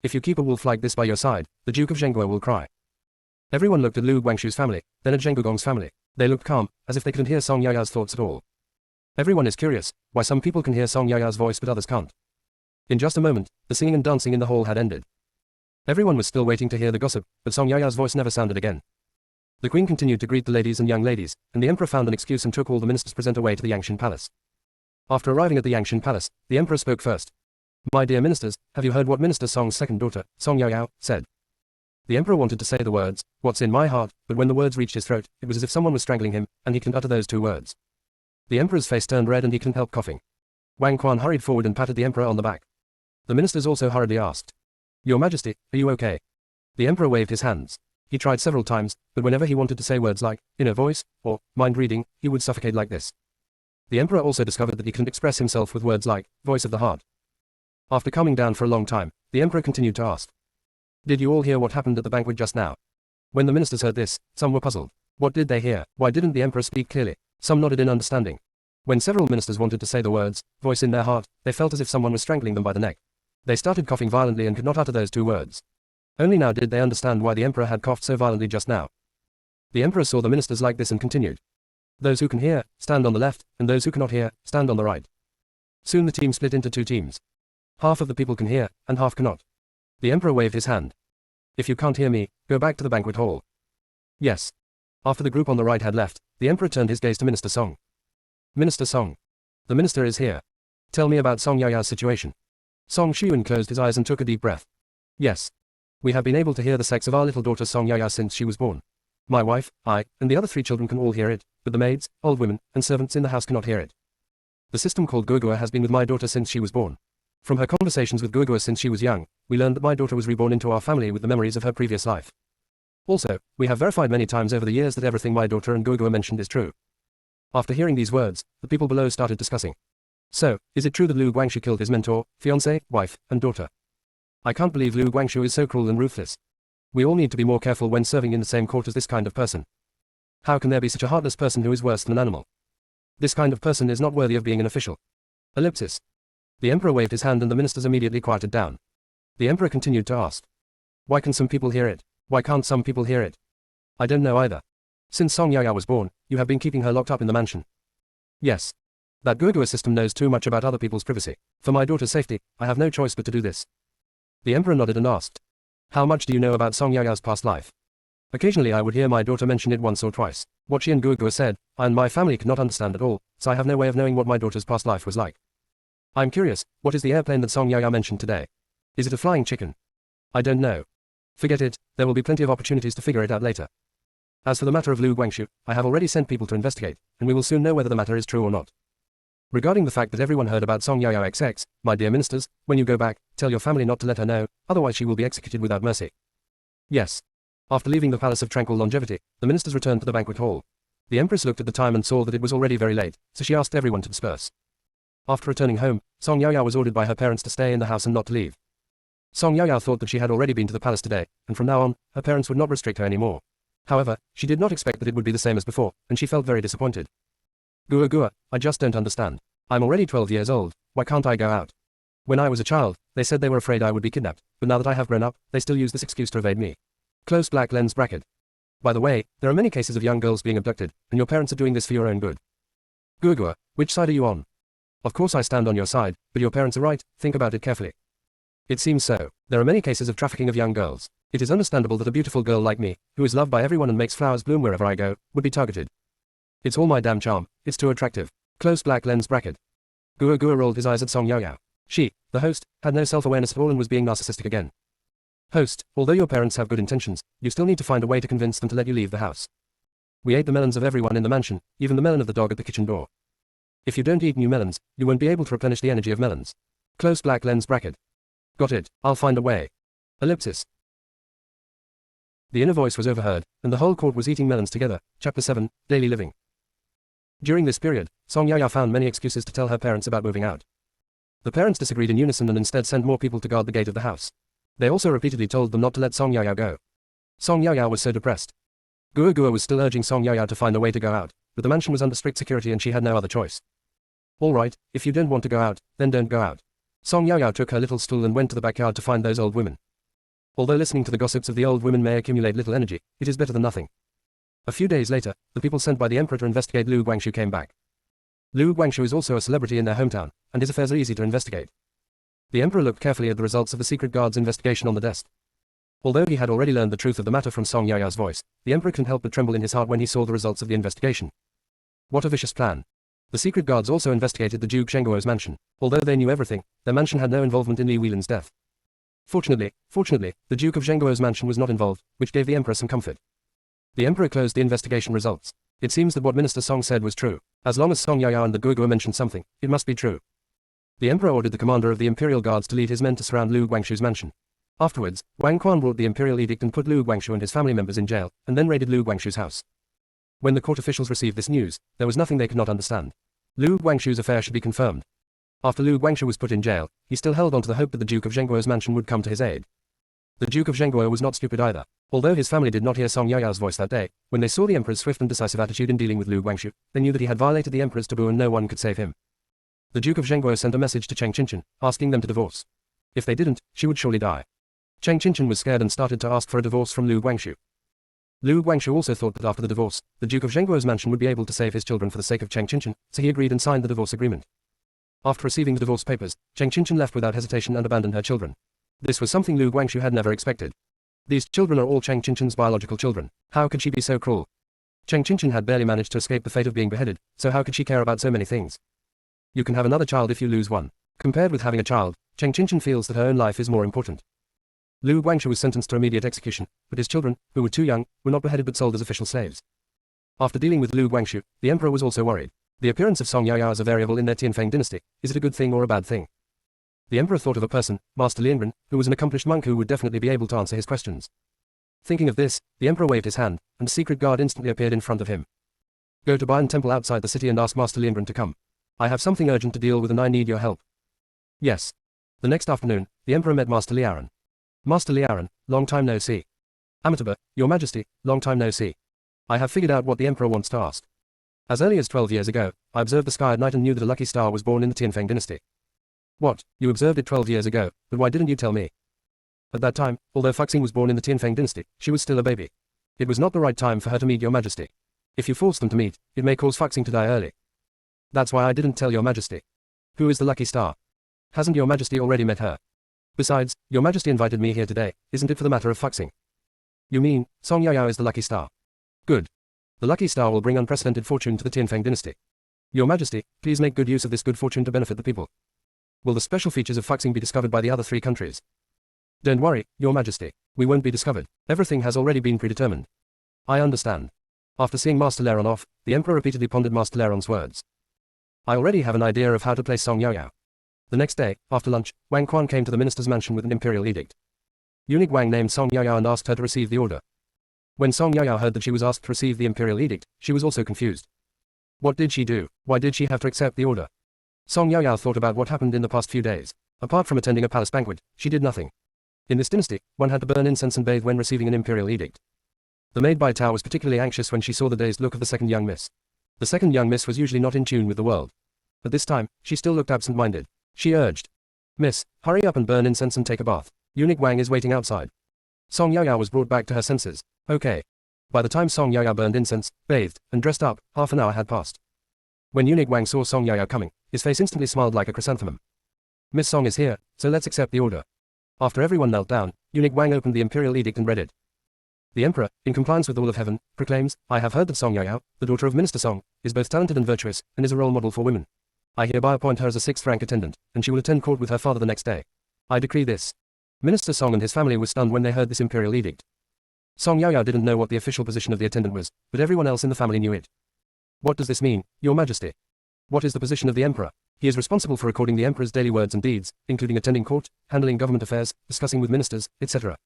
[SPEAKER 1] If you keep a wolf like this by your side, the Duke of Zhengguo will cry. Everyone looked at Lu Guangxu's family, then at Zheng Gugong's family. They looked calm, as if they couldn't hear Song Yaoyao's thoughts at all. Everyone is curious, why some people can hear Song Yaoyao's voice but others can't. In just a moment, the singing and dancing in the hall had ended. Everyone was still waiting to hear the gossip, but Song Yaoyao's voice never sounded again. The queen continued to greet the ladies and young ladies, and the emperor found an excuse and took all the ministers present away to the Yangshan Palace. After arriving at the Yangshan Palace, the emperor spoke first. My dear ministers, have you heard what Minister Song's second daughter, Song Yaoyao, said? The emperor wanted to say the words, what's in my heart, but when the words reached his throat, it was as if someone was strangling him, and he couldn't utter those two words. The emperor's face turned red and he couldn't help coughing. Wang Quan hurried forward and patted the emperor on the back. The ministers also hurriedly asked. Your Majesty, are you okay? The emperor waved his hands. He tried several times, but whenever he wanted to say words like, inner voice, or, mind reading, he would suffocate like this. The emperor also discovered that he couldn't express himself with words like, voice of the heart. After calming down for a long time, the emperor continued to ask. Did you all hear what happened at the banquet just now? When the ministers heard this, some were puzzled. What did they hear? Why didn't the emperor speak clearly? Some nodded in understanding. When several ministers wanted to say the words, voice in their heart, they felt as if someone was strangling them by the neck. They started coughing violently and could not utter those two words. Only now did they understand why the emperor had coughed so violently just now. The emperor saw the ministers like this and continued. Those who can hear, stand on the left, and those who cannot hear, stand on the right. Soon the team split into two teams. Half of the people can hear, and half cannot. The emperor waved his hand. If you can't hear me, go back to the banquet hall. Yes. After the group on the right had left, the emperor turned his gaze to Minister Song. Minister Song. The minister is here. Tell me about Song Yaoyao's situation. Song Shuyun closed his eyes and took a deep breath. Yes. We have been able to hear the sex of our little daughter Song Yaoyao since she was born. My wife, I, and the other 3 children can all hear it, but the maids, old women, and servants in the house cannot hear it. The system called Gua has been with my daughter since she was born. From her conversations with Gua since she was young, we learned that my daughter was reborn into our family with the memories of her previous life. Also, we have verified many times over the years that everything my daughter and Guagua mentioned is true. After hearing these words, the people below started discussing. So, is it true that Lu Guangxu killed his mentor, fiancé, wife, and daughter? I can't believe Lu Guangxu is so cruel and ruthless. We all need to be more careful when serving in the same court as this kind of person. How can there be such a heartless person who is worse than an animal? This kind of person is not worthy of being an official. Ellipsis. The emperor waved his hand and the ministers immediately quieted down. The emperor continued to ask. Why can some people hear it? Why can't some people hear it? I don't know either. Since Song Yaya was born, you have been keeping her locked up in the mansion. Yes. That Guagua system knows too much about other people's privacy. For my daughter's safety, I have no choice but to do this. The emperor nodded and asked. How much do you know about Song Yaya's past life? Occasionally I would hear my daughter mention it once or twice. What she and Guagua said, I and my family could not understand at all, so I have no way of knowing what my daughter's past life was like. I'm curious, what is the airplane that Song Yaya mentioned today? Is it a flying chicken? I don't know. Forget it, there will be plenty of opportunities to figure it out later. As for the matter of Lu Guangxu, I have already sent people to investigate, and we will soon know whether the matter is true or not. Regarding the fact that everyone heard about Song Yaya XX, my dear ministers, when you go back, tell your family not to let her know, otherwise she will be executed without mercy. Yes. After leaving the Palace of Tranquil Longevity, the ministers returned to the banquet hall. The empress looked at the time and saw that it was already very late, so she asked everyone to disperse. After returning home, Song Yaya was ordered by her parents to stay in the house and not to leave. Song Yaya thought that she had already been to the palace today, and from now on, her parents would not restrict her anymore. However, she did not expect that it would be the same as before, and she felt very disappointed. Guagua, I just don't understand. I'm already 12 years old, why can't I go out? When I was a child, they said they were afraid I would be kidnapped, but now that I have grown up, they still use this excuse to evade me. Close black lens bracket. By the way, there are many cases of young girls being abducted, and your parents are doing this for your own good. Guagua, which side are you on? Of course I stand on your side, but your parents are right, think about it carefully. It seems so. There are many cases of trafficking of young girls. It is understandable that a beautiful girl like me, who is loved by everyone and makes flowers bloom wherever I go, would be targeted. It's all my damn charm, it's too attractive. Close black lens bracket. Guagua rolled his eyes at Song Yaya. She, the host, had no self-awareness at all and was being narcissistic again. Host, although your parents have good intentions, you still need to find a way to convince them to let you leave the house. We ate the melons of everyone in the mansion, even the melon of the dog at the kitchen door. If you don't eat new melons, you won't be able to replenish the energy of melons. Close black lens bracket. Got it, I'll find a way. Ellipsis. The inner voice was overheard, and the whole court was eating melons together. Chapter 7, Daily Living. During this period, Song Yaya found many excuses to tell her parents about moving out. The parents disagreed in unison and instead sent more people to guard the gate of the house. They also repeatedly told them not to let Song Yaya go. Song Yaya was so depressed. Guagua was still urging Song Yaya to find a way to go out, but the mansion was under strict security and she had no other choice. Alright, if you don't want to go out, then don't go out. Song Yaya took her little stool and went to the backyard to find those old women. Although listening to the gossips of the old women may accumulate little energy, it is better than nothing. A few days later, the people sent by the emperor to investigate Lu Guangxu came back. Lu Guangxu is also a celebrity in their hometown, and his affairs are easy to investigate. The emperor looked carefully at the results of the secret guard's investigation on the desk. Although he had already learned the truth of the matter from Song Yaya's voice, the emperor couldn't help but tremble in his heart when he saw the results of the investigation. What a vicious plan. The secret guards also investigated the Duke Zhengguo's mansion. Although they knew everything, their mansion had no involvement in Li Weilin's death. Fortunately, the Duke of Zhengguo's mansion was not involved, which gave the emperor some comfort. The emperor closed the investigation results. It seems that what Minister Song said was true. As long as Song Yaya and the Guagua mentioned something, it must be true. The emperor ordered the commander of the imperial guards to lead his men to surround Lu Guangxu's mansion. Afterwards, Wang Quan brought the imperial edict and put Lu Guangxu and his family members in jail, and then raided Lu Guangxu's house. When the court officials received this news, there was nothing they could not understand. Lu Guangxu's affair should be confirmed. After Lu Guangxu was put in jail, he still held on to the hope that the Duke of Zhengguo's mansion would come to his aid. The Duke of Zhengguo was not stupid either. Although his family did not hear Song Yaya's voice that day, when they saw the emperor's swift and decisive attitude in dealing with Lu Guangxu, they knew that he had violated the emperor's taboo and no one could save him. The Duke of Zhengguo sent a message to Cheng Qinchin, asking them to divorce. If they didn't, she would surely die. Cheng Qinchin was scared and started to ask for a divorce from Lu Guangxu. Lu Guangxu also thought that after the divorce, the Duke of Zhengguo's mansion would be able to save his children for the sake of Cheng Qinchin, so he agreed and signed the divorce agreement. After receiving the divorce papers, Cheng Qinchin left without hesitation and abandoned her children. This was something Lu Guangxu had never expected. These children are all Cheng Qinchin's biological children. How could she be so cruel? Cheng Qinchin had barely managed to escape the fate of being beheaded, so how could she care about so many things? You can have another child if you lose one. Compared with having a child, Cheng Qinchin feels that her own life is more important. Lu Guangxu was sentenced to immediate execution, but his children, who were too young, were not beheaded but sold as official slaves. After dealing with Lu Guangxu, the emperor was also worried. The appearance of Song Yaya as a variable in their Tianfeng dynasty, is it a good thing or a bad thing? The emperor thought of a person, Master Liangren, who was an accomplished monk who would definitely be able to answer his questions. Thinking of this, the emperor waved his hand, and a secret guard instantly appeared in front of him. Go to Bayan Temple outside the city and ask Master Liangren to come. I have something urgent to deal with and I need your help. Yes. The next afternoon, the emperor met Master Liangren. Master Liangren, long time no see. Amitabha, Your Majesty, long time no see. I have figured out what the emperor wants to ask. As early as 12 years ago, I observed the sky at night and knew that a lucky star was born in the Tianfeng dynasty. What, you observed it 12 years ago, but why didn't you tell me? At that time, although Fuxing was born in the Tianfeng dynasty, she was still a baby. It was not the right time for her to meet Your Majesty. If you force them to meet, it may cause Fuxing to die early. That's why I didn't tell Your Majesty. Who is the lucky star? Hasn't Your Majesty already met her? Besides, Your Majesty invited me here today, isn't it for the matter of Fuxing? You mean, Song Yaoyao is the lucky star? Good. The lucky star will bring unprecedented fortune to the Tianfeng dynasty. Your Majesty, please make good use of this good fortune to benefit the people. Will the special features of Fuxing be discovered by the other 3 countries? Don't worry, Your Majesty. We won't be discovered. Everything has already been predetermined. I understand. After seeing Master Liangren off, the emperor repeatedly pondered Master Liangren's words. I already have an idea of how to place Song Yaoyao. The next day, after lunch, Wang Quan came to the minister's mansion with an imperial edict. Eunuch Wang named Song Yaoyao and asked her to receive the order. When Song Yaoyao heard that she was asked to receive the imperial edict, she was also confused. What did she do? Why did she have to accept the order? Song Yaoyao thought about what happened in the past few days. Apart from attending a palace banquet, she did nothing. In this dynasty, one had to burn incense and bathe when receiving an imperial edict. The maid Bai Tao was particularly anxious when she saw the dazed look of the second young miss. The second young miss was usually not in tune with the world. But this time, she still looked absent-minded. She urged, Miss, hurry up and burn incense and take a bath. Eunuch Wang is waiting outside. Song Yaoyao was brought back to her senses. Okay. By the time Song Yaoyao burned incense, bathed, and dressed up, half an hour had passed. When Eunuch Wang saw Song Yaoyao coming, his face instantly smiled like a chrysanthemum. Miss Song is here, so let's accept the order. After everyone knelt down, Eunuch Wang opened the imperial edict and read it. The emperor, in compliance with the will of heaven, proclaims, I have heard that Song Yaoyao, the daughter of Minister Song, is both talented and virtuous, and is a role model for women. I hereby appoint her as a 6th rank attendant, and she will attend court with her father the next day. I decree this. Minister Song and his family were stunned when they heard this imperial edict. Song Yaoyao didn't know what the official position of the attendant was, but everyone else in the family knew it. What does this mean, Your Majesty? What is the position of the emperor? He is responsible for recording the emperor's daily words and deeds, including attending court, handling government affairs, discussing with ministers, etc.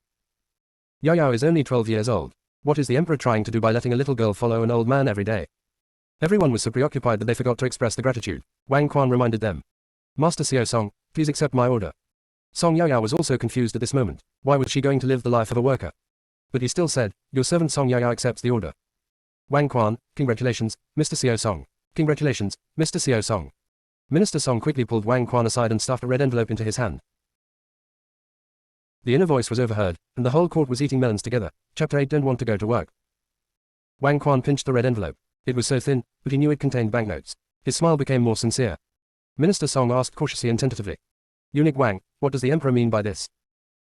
[SPEAKER 1] Yaoyao is only 12 years old. What is the emperor trying to do by letting a little girl follow an old man every day? Everyone was so preoccupied that they forgot to express the gratitude. Wang Quan reminded them. Master Xiao Song, please accept my order. Song Yaoyao was also confused at this moment. Why was she going to live the life of a worker? But he still said, your servant Song Yaoyao accepts the order. Wang Quan, congratulations, Mr. Xiao Song. Congratulations, Mr. Xiao Song. Minister Song quickly pulled Wang Quan aside and stuffed a red envelope into his hand. The inner voice was overheard, and the whole court was eating melons together. Chapter 8 Don't want to go to work. Wang Quan pinched the red envelope. It was so thin, but he knew it contained banknotes. His smile became more sincere. Minister Song asked cautiously and tentatively. Eunuch Wang, what does the emperor mean by this?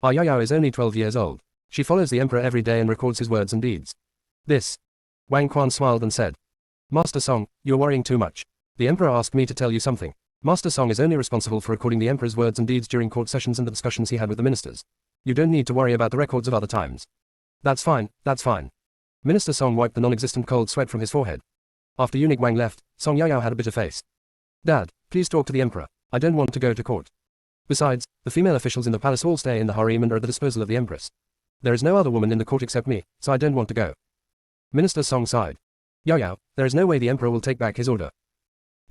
[SPEAKER 1] Our Yaoyao is only 12 years old. She follows the emperor every day and records his words and deeds. This. Wang Quan smiled and said. Master Song, you're worrying too much. The emperor asked me to tell you something. Master Song is only responsible for recording the emperor's words and deeds during court sessions and the discussions he had with the ministers. You don't need to worry about the records of other times. That's fine, that's fine. Minister Song wiped the non-existent cold sweat from his forehead. After Eunuch Wang left, Song Yaoyao had a bitter face. Dad, please talk to the emperor. I don't want to go to court. Besides, the female officials in the palace all stay in the harem and are at the disposal of the empress. There is no other woman in the court except me, so I don't want to go. Minister Song sighed. Yaoyao, there is no way the emperor will take back his order.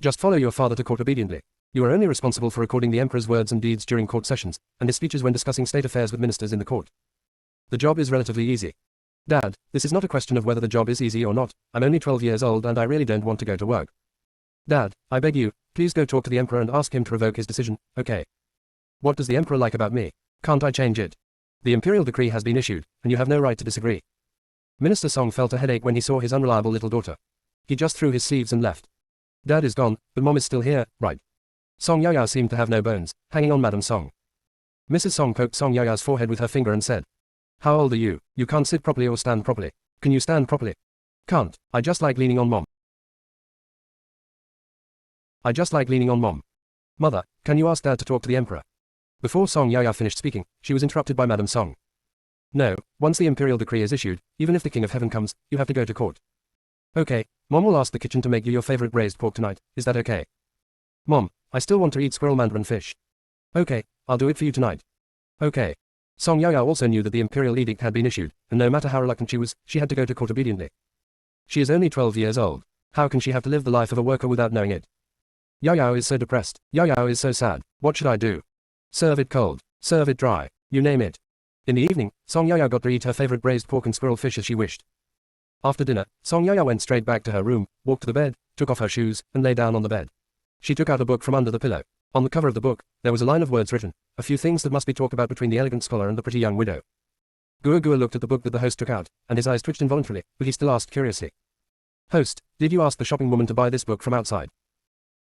[SPEAKER 1] Just follow your father to court obediently. You are only responsible for recording the emperor's words and deeds during court sessions, and his speeches when discussing state affairs with ministers in the court. The job is relatively easy. Dad, this is not a question of whether the job is easy or not. I'm only 12 years old and I really don't want to go to work. Dad, I beg you, please go talk to the emperor and ask him to revoke his decision, okay? What does the emperor like about me? Can't I change it? The imperial decree has been issued, and you have no right to disagree. Minister Song felt a headache when he saw his unreliable little daughter. He just threw his sleeves and left. Dad is gone, but Mom is still here, right? Song Yaoyao seemed to have no bones, hanging on Madam Song. Mrs. Song poked Song Yaoyao's forehead with her finger and said, how old are you? You can't sit properly or stand properly. Can you stand properly? Can't. I just like leaning on Mom. I just like leaning on Mom. Mother, can you ask Dad to talk to the emperor? Before Song Yaoyao finished speaking, she was interrupted by Madam Song. No, once the imperial decree is issued, even if the King of Heaven comes, you have to go to court. Okay, Mom will ask the kitchen to make you your favorite braised pork tonight, is that okay? Mom, I still want to eat squirrel mandarin fish. Okay, I'll do it for you tonight. Okay. Song Yaoyao also knew that the imperial edict had been issued, and no matter how reluctant she was, she had to go to court obediently. She is only 12 years old. How can she have to live the life of a worker without knowing it? Yaoyao is so depressed. Yaoyao is so sad. What should I do? Serve it cold. Serve it dry. You name it. In the evening, Song Yaoyao got to eat her favorite braised pork and squirrel fish as she wished. After dinner, Song Yaoyao went straight back to her room, walked to the bed, took off her shoes, and lay down on the bed. She took out a book from under the pillow. On the cover of the book, there was a line of words written, a few things that must be talked about between the elegant scholar and the pretty young widow. Gua Gua looked at the book that the host took out, and his eyes twitched involuntarily, but he still asked curiously. Host, did you ask the shopping woman to buy this book from outside?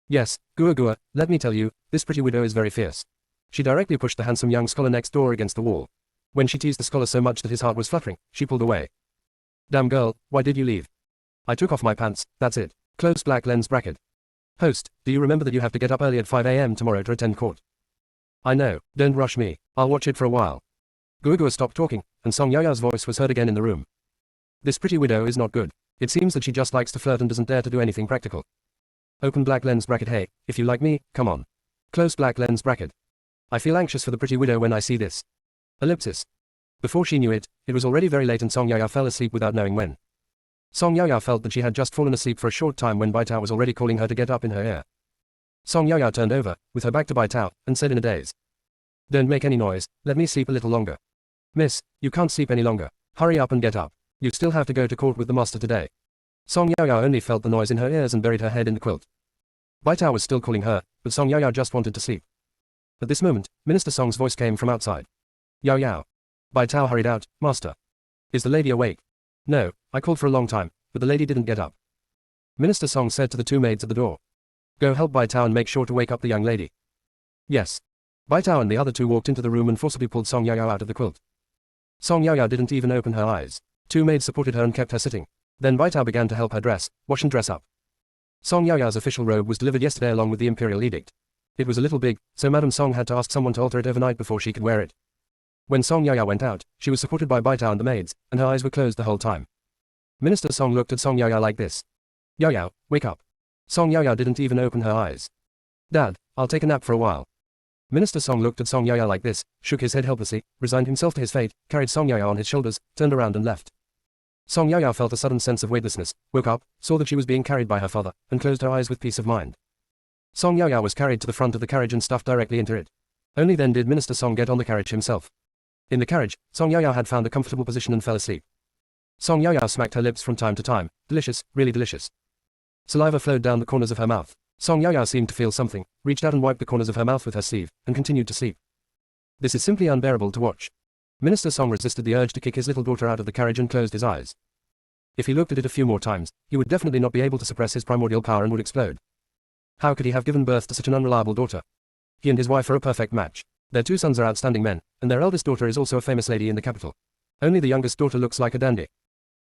[SPEAKER 1] Yes, Gua Gua, let me tell you, this pretty widow is very fierce. She directly pushed the handsome young scholar next door against the wall. When she teased the scholar so much that his heart was fluttering, she pulled away. Damn girl, why did you leave? I took off my pants, that's it. Close black lens bracket. Host, do you remember that you have to get up early at 5 a.m. tomorrow to attend court? I know, don't rush me, I'll watch it for a while. Gua Gua stopped talking, and Song Yaoyao's voice was heard again in the room. This pretty widow is not good. It seems that she just likes to flirt and doesn't dare to do anything practical. Open black lens bracket. Hey, if you like me, come on. Close black lens bracket. I feel anxious for the pretty widow when I see this. Ellipsis. Before she knew it, it was already very late and Song Yaoyao fell asleep without knowing when. Song Yaoyao felt that she had just fallen asleep for a short time when Bai Tao was already calling her to get up in her ear. Song Yaoyao turned over, with her back to Bai Tao, and said in a daze. Don't make any noise, let me sleep a little longer. Miss, you can't sleep any longer. Hurry up and get up. You still have to go to court with the master today. Song Yaoyao only felt the noise in her ears and buried her head in the quilt. Bai Tao was still calling her, but Song Yaoyao just wanted to sleep. At this moment, Minister Song's voice came from outside. Yaoyao. Bai Tao hurried out. Master. Is the lady awake? No, I called for a long time, but the lady didn't get up. Minister Song said to the two maids at the door. Go help Bai Tao and make sure to wake up the young lady. Yes. Bai Tao and the other two walked into the room and forcibly pulled Song Yaoyao out of the quilt. Song Yaoyao didn't even open her eyes. Two maids supported her and kept her sitting. Then Bai Tao began to help her dress, wash and dress up. Song Yaoyao's official robe was delivered yesterday along with the imperial edict. It was a little big, so Madame Song had to ask someone to alter it overnight before she could wear it. When Song Yaoyao went out, she was supported by Bai Tao and the maids, and her eyes were closed the whole time. Minister Song looked at Song Yaoyao like this. Yaoyao, wake up. Song Yaoyao didn't even open her eyes. Dad, I'll take a nap for a while. Minister Song looked at Song Yaoyao like this, shook his head helplessly, resigned himself to his fate, carried Song Yaoyao on his shoulders, turned around and left. Song Yaoyao felt a sudden sense of weightlessness, woke up, saw that she was being carried by her father, and closed her eyes with peace of mind. Song Yaoyao was carried to the front of the carriage and stuffed directly into it. Only then did Minister Song get on the carriage himself. In the carriage, Song Yaoyao had found a comfortable position and fell asleep. Song Yaoyao smacked her lips from time to time. Delicious, really delicious. Saliva flowed down the corners of her mouth. Song Yaoyao seemed to feel something, reached out and wiped the corners of her mouth with her sleeve, and continued to sleep. This is simply unbearable to watch. Minister Song resisted the urge to kick his little daughter out of the carriage and closed his eyes. If he looked at it a few more times, he would definitely not be able to suppress his primordial power and would explode. How could he have given birth to such an unreliable daughter? He and his wife are a perfect match. Their two sons are outstanding men, and their eldest daughter is also a famous lady in the capital. Only the youngest daughter looks like a dandy.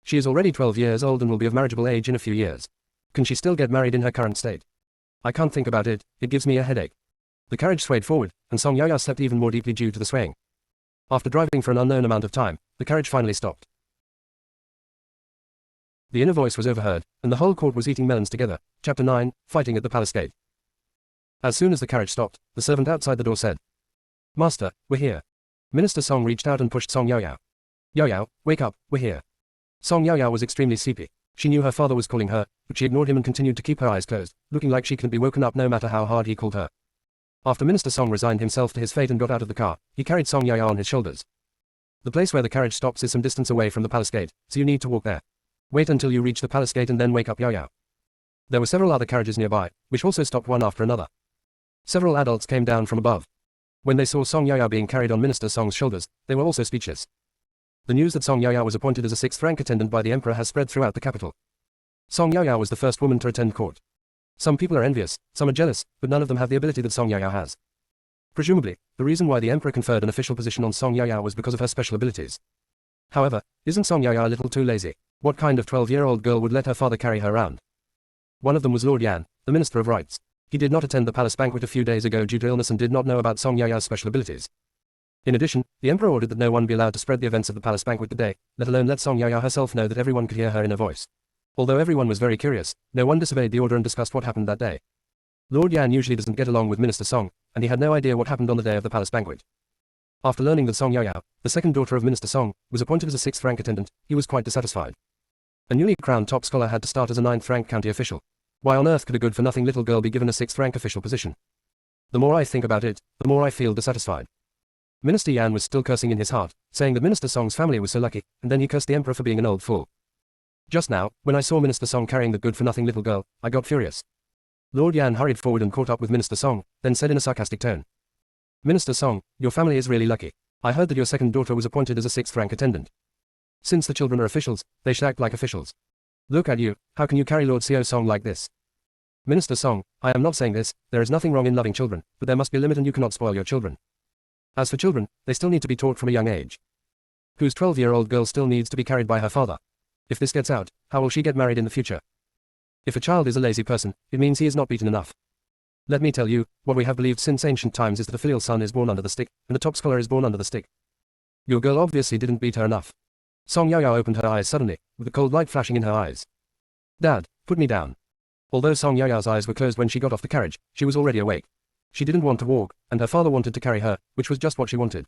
[SPEAKER 1] She is already 12 years old and will be of marriageable age in a few years. Can she still get married in her current state? I can't think about it, it gives me a headache. The carriage swayed forward, and Song Yaoyao slept even more deeply due to the swaying. After driving for an unknown amount of time, the carriage finally stopped. The inner voice was overheard, and the whole court was eating melons together. Chapter 9, Fighting at the Palace Gate. As soon as the carriage stopped, the servant outside the door said, Master, we're here. Minister Song reached out and pushed Song Yaoyao. Yaoyao, wake up, we're here. Song Yaoyao was extremely sleepy. She knew her father was calling her, but she ignored him and continued to keep her eyes closed, looking like she couldn't be woken up no matter how hard he called her. After Minister Song resigned himself to his fate and got out of the car, he carried Song Yaoyao on his shoulders. The place where the carriage stops is some distance away from the palace gate, so you need to walk there. Wait until you reach the palace gate and then wake up Yaoyao. There were several other carriages nearby, which also stopped one after another. Several adults came down from above. When they saw Song Yaoyao being carried on Minister Song's shoulders, they were also speechless. The news that Song Yaoyao was appointed as a sixth rank attendant by the emperor has spread throughout the capital. Song Yaoyao was the first woman to attend court. Some people are envious, some are jealous, but none of them have the ability that Song Yaoyao has. Presumably, the reason why the emperor conferred an official position on Song Yaoyao was because of her special abilities. However, isn't Song Yaoyao a little too lazy? What kind of 12-year-old girl would let her father carry her around? One of them was Lord Yan, the Minister of Rights. He did not attend the palace banquet a few days ago due to illness and did not know about Song Yaoyao's special abilities. In addition, the emperor ordered that no one be allowed to spread the events of the palace banquet today, let alone let Song Yaoyao herself know that everyone could hear her inner voice. Although everyone was very curious, no one disobeyed the order and discussed what happened that day. Lord Yan usually doesn't get along with Minister Song, and he had no idea what happened on the day of the palace banquet. After learning that Song Yaoyao, the second daughter of Minister Song, was appointed as a 6th rank attendant, he was quite dissatisfied. A newly crowned top scholar had to start as a 9th rank county official. Why on earth could a good-for-nothing little girl be given a 6th rank official position? The more I think about it, the more I feel dissatisfied. Minister Yan was still cursing in his heart, saying that Minister Song's family was so lucky, and then he cursed the emperor for being an old fool. Just now, when I saw Minister Song carrying the good-for-nothing little girl, I got furious. Lord Yan hurried forward and caught up with Minister Song, then said in a sarcastic tone. Minister Song, your family is really lucky. I heard that your second daughter was appointed as a 6th rank attendant. Since the children are officials, they should act like officials. Look at you, how can you carry Lord Seo Song like this? Minister Song, I am not saying this, there is nothing wrong in loving children, but there must be a limit and you cannot spoil your children. As for children, they still need to be taught from a young age. Whose 12-year-old girl still needs to be carried by her father? If this gets out, how will she get married in the future? If a child is a lazy person, it means he is not beaten enough. Let me tell you, what we have believed since ancient times is that a filial son is born under the stick, and a top scholar is born under the stick. Your girl obviously didn't beat her enough. Song Yaoyao opened her eyes suddenly, with the cold light flashing in her eyes. Dad, put me down. Although Song Yaoyao's eyes were closed when she got off the carriage, she was already awake. She didn't want to walk, and her father wanted to carry her, which was just what she wanted.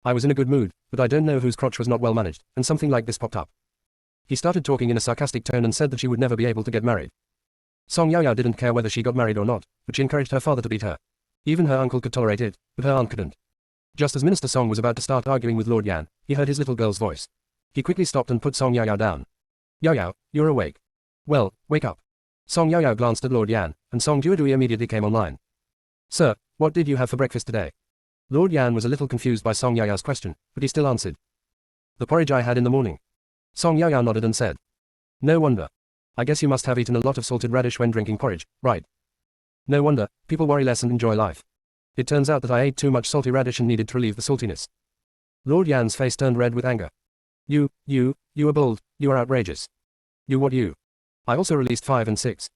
[SPEAKER 1] I was in a good mood, but I don't know whose crotch was not well managed, and something like this popped up. He started talking in a sarcastic tone and said that she would never be able to get married. Song Yaoyao didn't care whether she got married or not, but she encouraged her father to beat her. Even her uncle could tolerate it, but her aunt couldn't. Just as Minister Song was about to start arguing with Lord Yan, he heard his little girl's voice. He quickly stopped and put Song Yaoyao down. Yaoyao, you're awake. Well, wake up. Song Yaoyao glanced at Lord Yan, and Song Duodui immediately came online. Sir, what did you have for breakfast today? Lord Yan was a little confused by Song Yaoyao's question, but he still answered. The porridge I had in the morning. Song Yaoyao nodded and said. No wonder. I guess you must have eaten a lot of salted radish when drinking porridge, right? No wonder, people worry less and enjoy life. It turns out that I ate too much salty radish and needed to relieve the saltiness. Lord Yan's face turned red with anger. You are bold, you are outrageous. What you? I also released 5 and 6.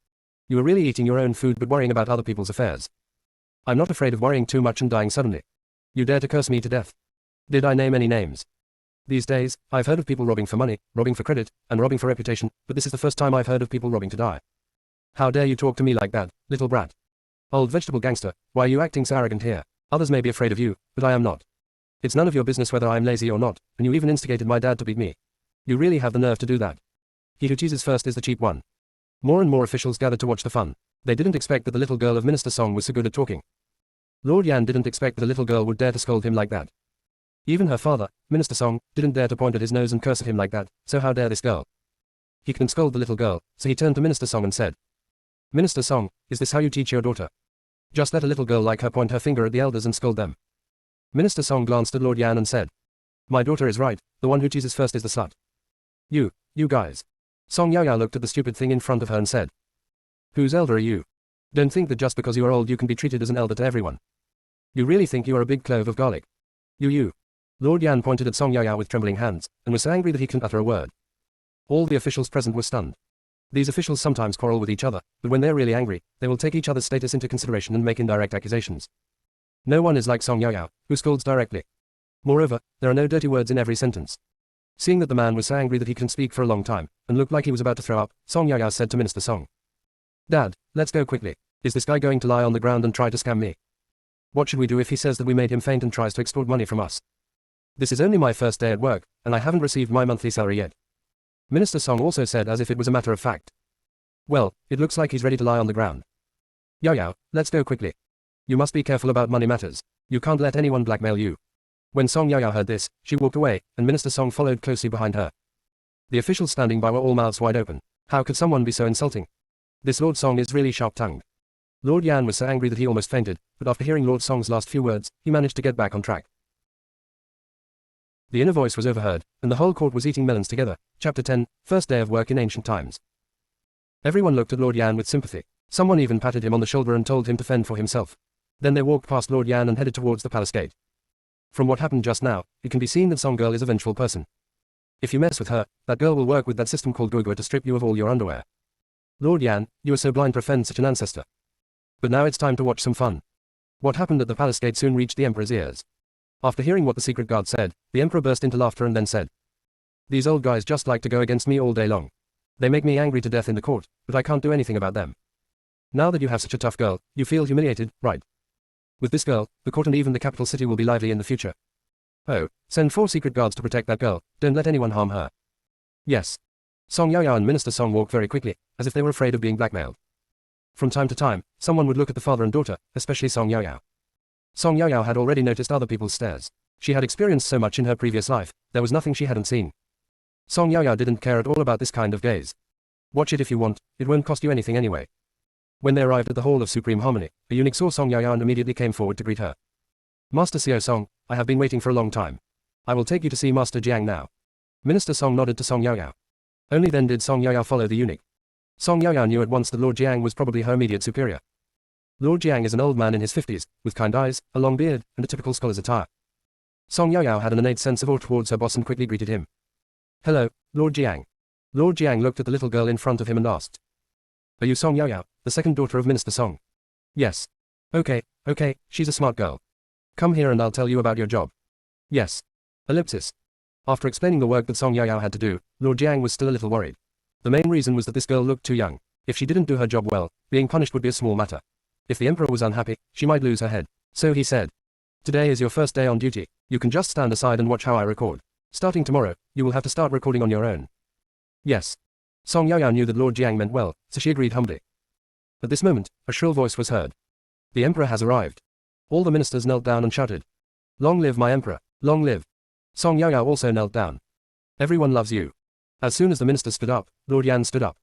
[SPEAKER 1] You are really eating your own food but worrying about other people's affairs. I'm not afraid of worrying too much and dying suddenly. You dare to curse me to death. Did I name any names? These days, I've heard of people robbing for money, robbing for credit, and robbing for reputation, but this is the first time I've heard of people robbing to die. How dare you talk to me like that, little brat? Old vegetable gangster, why are you acting so arrogant here? Others may be afraid of you, but I am not. It's none of your business whether I'm lazy or not, and you even instigated my dad to beat me. You really have the nerve to do that. He who cheeses first is the cheap one. More and more officials gathered to watch the fun. They didn't expect that the little girl of Minister Song was so good at talking. Lord Yan didn't expect that a little girl would dare to scold him like that. Even her father, Minister Song, didn't dare to point at his nose and curse at him like that, so how dare this girl? He couldn't scold the little girl, so he turned to Minister Song and said. Minister Song, is this how you teach your daughter? Just let a little girl like her point her finger at the elders and scold them. Minister Song glanced at Lord Yan and said. My daughter is right, the one who cheeses first is the slut. You guys. Song Yaoyao looked at the stupid thing in front of her and said. Whose elder are you? Don't think that just because you are old you can be treated as an elder to everyone. You really think you are a big clove of garlic? You. Lord Yan pointed at Song Yaoyao with trembling hands, and was so angry that he couldn't utter a word. All the officials present were stunned. These officials sometimes quarrel with each other, but when they're really angry, they will take each other's status into consideration and make indirect accusations. No one is like Song Yaoyao, who scolds directly. Moreover, there are no dirty words in every sentence. Seeing that the man was so angry that he couldn't speak for a long time, and looked like he was about to throw up, Song Yaoyao said to Minister Song. Dad, let's go quickly. Is this guy going to lie on the ground and try to scam me? What should we do if he says that we made him faint and tries to extort money from us? This is only my first day at work, and I haven't received my monthly salary yet. Minister Song also said as if it was a matter of fact. Well, it looks like he's ready to lie on the ground. Yaoyao, let's go quickly. You must be careful about money matters. You can't let anyone blackmail you. When Song Yaoyao heard this, she walked away, and Minister Song followed closely behind her. The officials standing by were all mouths wide open. How could someone be so insulting? This Lord Song is really sharp-tongued. Lord Yan was so angry that he almost fainted, but after hearing Lord Song's last few words, he managed to get back on track. The inner voice was overheard, and the whole court was eating melons together. Chapter 10, First Day of Work in Ancient Times. Everyone looked at Lord Yan with sympathy. Someone even patted him on the shoulder and told him to fend for himself. Then they walked past Lord Yan and headed towards the palace gate. From what happened just now, it can be seen that Song Girl is a vengeful person. If you mess with her, that girl will work with that system called Guogua to strip you of all your underwear. Lord Yan, you are so blind to offend such an ancestor. But now it's time to watch some fun. What happened at the palace gate soon reached the emperor's ears. After hearing what the secret guard said, the emperor burst into laughter and then said, These old guys just like to go against me all day long. They make me angry to death in the court, but I can't do anything about them. Now that you have such a tough girl, you feel humiliated, right? With this girl, the court and even the capital city will be lively in the future. Oh, send 4 secret guards to protect that girl, don't let anyone harm her. Yes. Song Yaoyao and Minister Song walked very quickly, as if they were afraid of being blackmailed. From time to time, someone would look at the father and daughter, especially Song Yaoyao. Song Yaoyao had already noticed other people's stares. She had experienced so much in her previous life, there was nothing she hadn't seen. Song Yaoyao didn't care at all about this kind of gaze. Watch it if you want, it won't cost you anything anyway. When they arrived at the Hall of Supreme Harmony, a eunuch saw Song Yaoyao and immediately came forward to greet her. Master Xiao Song, I have been waiting for a long time. I will take you to see Master Jiang now. Minister Song nodded to Song Yaoyao. Only then did Song Yaoyao follow the eunuch. Song Yaoyao knew at once that Lord Jiang was probably her immediate superior. Lord Jiang is an old man in his 50s, with kind eyes, a long beard, and a typical scholar's attire. Song Yaoyao had an innate sense of awe towards her boss and quickly greeted him. Hello, Lord Jiang. Lord Jiang looked at the little girl in front of him and asked. Are you Song Yaoyao, the second daughter of Minister Song? Yes. Okay, she's a smart girl. Come here and I'll tell you about your job. Yes. Ellipsis. After explaining the work that Song Yaoyao had to do, Lord Jiang was still a little worried. The main reason was that this girl looked too young. If she didn't do her job well, being punished would be a small matter. If the emperor was unhappy, she might lose her head. So he said. Today is your first day on duty. You can just stand aside and watch how I record. Starting tomorrow, you will have to start recording on your own. Yes. Song Yaoyao knew that Lord Jiang meant well, so she agreed humbly. At this moment, a shrill voice was heard. The emperor has arrived. All the ministers knelt down and shouted. Long live my emperor, long live. Song Yaoyao also knelt down. Everyone loves you. As soon as the minister stood up, Lord Yan stood up.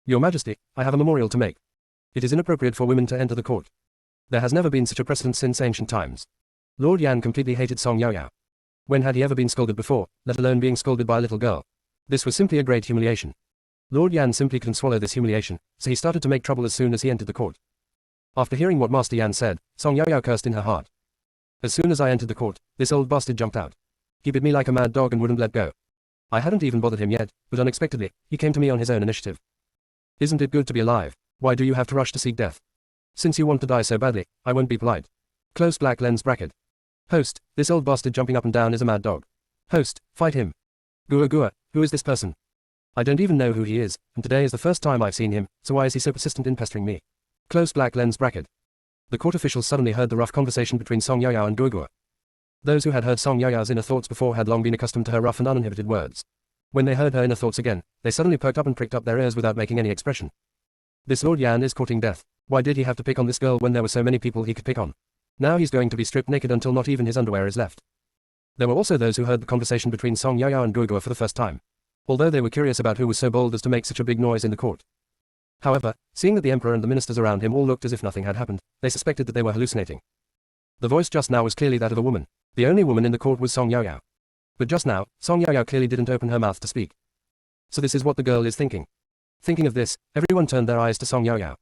[SPEAKER 1] Your Majesty, I have a memorial to make. It is inappropriate for women to enter the court. There has never been such a precedent since ancient times. Lord Yan completely hated Song Yaoyao. When had he ever been scolded before, let alone being scolded by a little girl? This was simply a great humiliation. Lord Yan simply couldn't swallow this humiliation, so he started to make trouble as soon as he entered the court. After hearing what Master Yan said, Song Yaoyao cursed in her heart. As soon as I entered the court, this old bastard jumped out. He bit me like a mad dog and wouldn't let go. I hadn't even bothered him yet, but unexpectedly, he came to me on his own initiative. Isn't it good to be alive? Why do you have to rush to seek death? Since you want to die so badly, I won't be polite. Close black lens bracket. Host, this old bastard jumping up and down is a mad dog. Host, fight him. Gua, who is this person? I don't even know who he is, and today is the first time I've seen him, so why is he so persistent in pestering me? Close black lens bracket. The court officials suddenly heard the rough conversation between Song Yaoyao and Gua. Those who had heard Song Yaoyao's inner thoughts before had long been accustomed to her rough and uninhibited words. When they heard her inner thoughts again, they suddenly perked up and pricked up their ears without making any expression. This Lord Yan is courting death. Why did he have to pick on this girl when there were so many people he could pick on? Now he's going to be stripped naked until not even his underwear is left. There were also those who heard the conversation between Song Yaoyao and Gua for the first time. Although they were curious about who was so bold as to make such a big noise in the court. However, seeing that the emperor and the ministers around him all looked as if nothing had happened, they suspected that they were hallucinating. The voice just now was clearly that of a woman. The only woman in the court was Song Yaoyao. But just now, Song Yaoyao clearly didn't open her mouth to speak. So this is what the girl is thinking. Thinking of this, everyone turned their eyes to Song Yaoyao.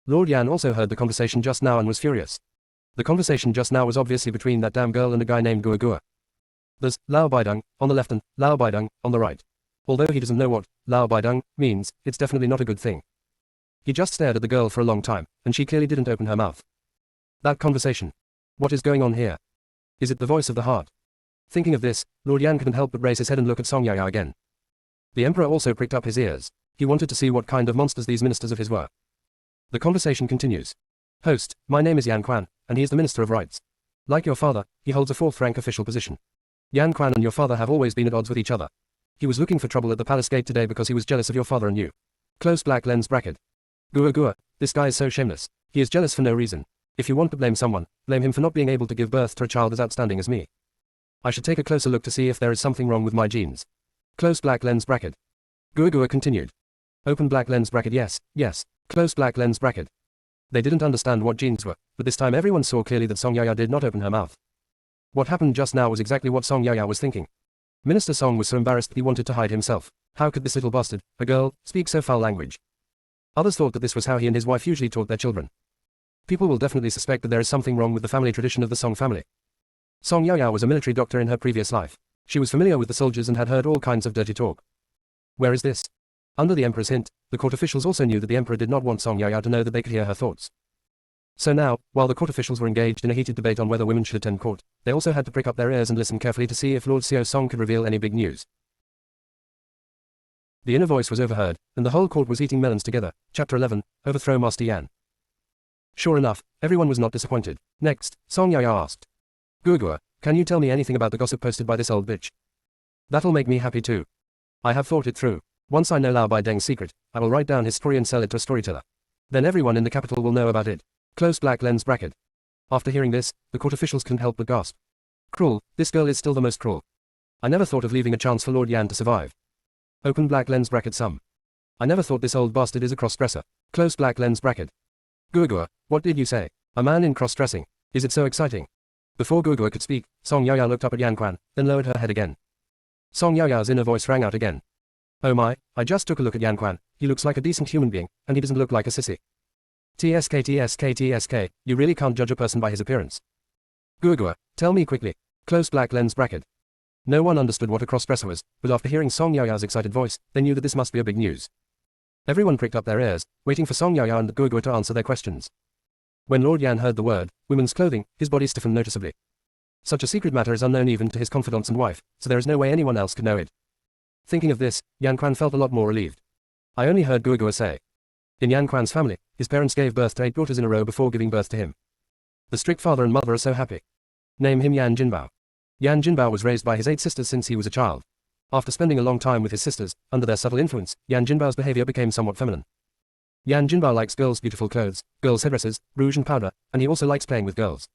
[SPEAKER 1] Lord Yan also heard the conversation just now and was furious. The conversation just now was obviously between that damn girl and a guy named Gua. There's Lao Baidong on the left and Lao Baidong on the right. Although he doesn't know what Lao Baidong means, it's definitely not a good thing. He just stared at the girl for a long time, and she clearly didn't open her mouth. That conversation. What is going on here? Is it the voice of the heart? Thinking of this, Lord Yan couldn't help but raise his head and look at Song Yaoyao again. The emperor also pricked up his ears. He wanted to see what kind of monsters these ministers of his were. The conversation continues. Host, my name is Yan Quan, and he is the Minister of Rights. Like your father, he holds a 4th rank official position. Yan Quan and your father have always been at odds with each other. He was looking for trouble at the palace gate today because he was jealous of your father and you. Close black lens bracket. Gua, this guy is so shameless. He is jealous for no reason. If you want to blame someone, blame him for not being able to give birth to a child as outstanding as me. I should take a closer look to see if there is something wrong with my genes. Close black lens bracket. Gua continued. Open black lens bracket yes. Close black lens bracket. They didn't understand what genes were, but this time everyone saw clearly that Song Yaoyao did not open her mouth. What happened just now was exactly what Song Yaoyao was thinking. Minister Song was so embarrassed that he wanted to hide himself. How could this little bastard, a girl, speak so foul language? Others thought that this was how he and his wife usually taught their children. People will definitely suspect that there is something wrong with the family tradition of the Song family. Song Yaoyao was a military doctor in her previous life. She was familiar with the soldiers and had heard all kinds of dirty talk. Where is this? Under the emperor's hint, the court officials also knew that the emperor did not want Song Yaoyao to know that they could hear her thoughts. So now, while the court officials were engaged in a heated debate on whether women should attend court, they also had to prick up their ears and listen carefully to see if Lord Xiao Song could reveal any big news. The inner voice was overheard, and the whole court was eating melons together. Chapter 11, Overthrow Master Yan. Sure enough, everyone was not disappointed. Next, Song Yaya asked. Gugua, can you tell me anything about the gossip posted by this old bitch? That'll make me happy too. I have thought it through. Once I know Lao Bai Deng's secret, I will write down his story and sell it to a storyteller. Then everyone in the capital will know about it. Close black lens bracket. After hearing this, the court officials couldn't help but gasp. Cruel, this girl is still the most cruel. I never thought of leaving a chance for Lord Yan to survive. Open black lens bracket sum. I never thought this old bastard is a cross-dresser. Close black lens bracket. Gugua, what did you say? A man in cross-dressing. Is it so exciting? Before Gugua could speak, Song Yaya looked up at Yan Quan, then lowered her head again. Song Yaya's inner voice rang out again. Oh my, I just took a look at Yan Quan, he looks like a decent human being, and he doesn't look like a sissy. TSK, you really can't judge a person by his appearance. Gugua, tell me quickly. Close black lens bracket. No one understood what a cross-dresser was, but after hearing Song Yaya's excited voice, they knew that this must be a big news. Everyone pricked up their ears, waiting for Song Yaya and Gugua to answer their questions. When Lord Yan heard the word, women's clothing, his body stiffened noticeably. Such a secret matter is unknown even to his confidants and wife, so there is no way anyone else could know it. Thinking of this, Yan Quan felt a lot more relieved. I only heard Gugua say. In Yan Quan's family, his parents gave birth to 8 daughters in a row before giving birth to him. The strict father and mother are so happy. Name him Yan Jinbao. Yan Jinbao was raised by his 8 sisters since he was a child. After spending a long time with his sisters, under their subtle influence, Yan Jinbao's behavior became somewhat feminine. Yan Jinbao likes girls' beautiful clothes, girls' headdresses, rouge and powder, and he also likes playing with girls.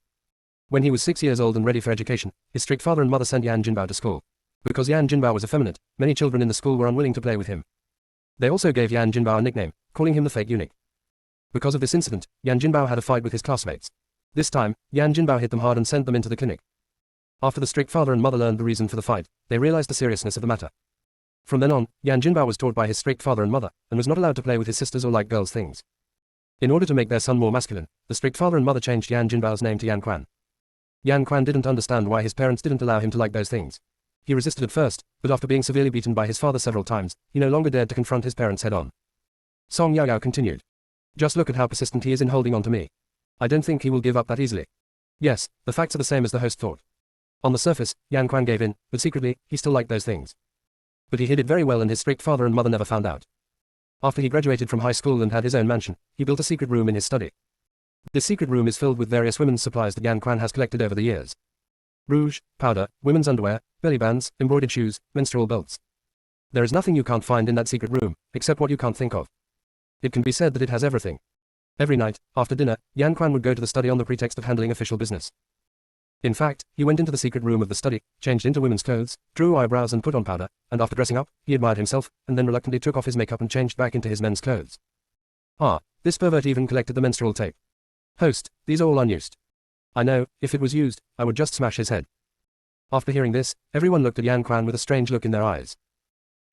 [SPEAKER 1] When he was 6 years old and ready for education, his strict father and mother sent Yan Jinbao to school. Because Yan Jinbao was effeminate, many children in the school were unwilling to play with him. They also gave Yan Jinbao a nickname, calling him the fake eunuch. Because of this incident, Yan Jinbao had a fight with his classmates. This time, Yan Jinbao hit them hard and sent them into the clinic. After the strict father and mother learned the reason for the fight, they realized the seriousness of the matter. From then on, Yan Jinbao was taught by his strict father and mother, and was not allowed to play with his sisters or like girls' things. In order to make their son more masculine, the strict father and mother changed Yan Jinbao's name to Yan Quan. Yan Quan didn't understand why his parents didn't allow him to like those things. He resisted at first, but after being severely beaten by his father several times, he no longer dared to confront his parents head-on. Song Yao continued. Just look at how persistent he is in holding on to me. I don't think he will give up that easily. Yes, the facts are the same as the host thought. On the surface, Yan Quan gave in, but secretly, he still liked those things. But he hid it very well and his strict father and mother never found out. After he graduated from high school and had his own mansion, he built a secret room in his study. This secret room is filled with various women's supplies that Yan Quan has collected over the years. Rouge, powder, women's underwear, belly bands, embroidered shoes, menstrual belts. There is nothing you can't find in that secret room, except what you can't think of. It can be said that it has everything. Every night, after dinner, Yan Quan would go to the study on the pretext of handling official business. In fact, he went into the secret room of the study, changed into women's clothes, drew eyebrows and put on powder, and after dressing up, he admired himself, and then reluctantly took off his makeup and changed back into his men's clothes. Ah, this pervert even collected the menstrual tape. Host, these are all unused. I know, if it was used, I would just smash his head. After hearing this, everyone looked at Yan Quan with a strange look in their eyes.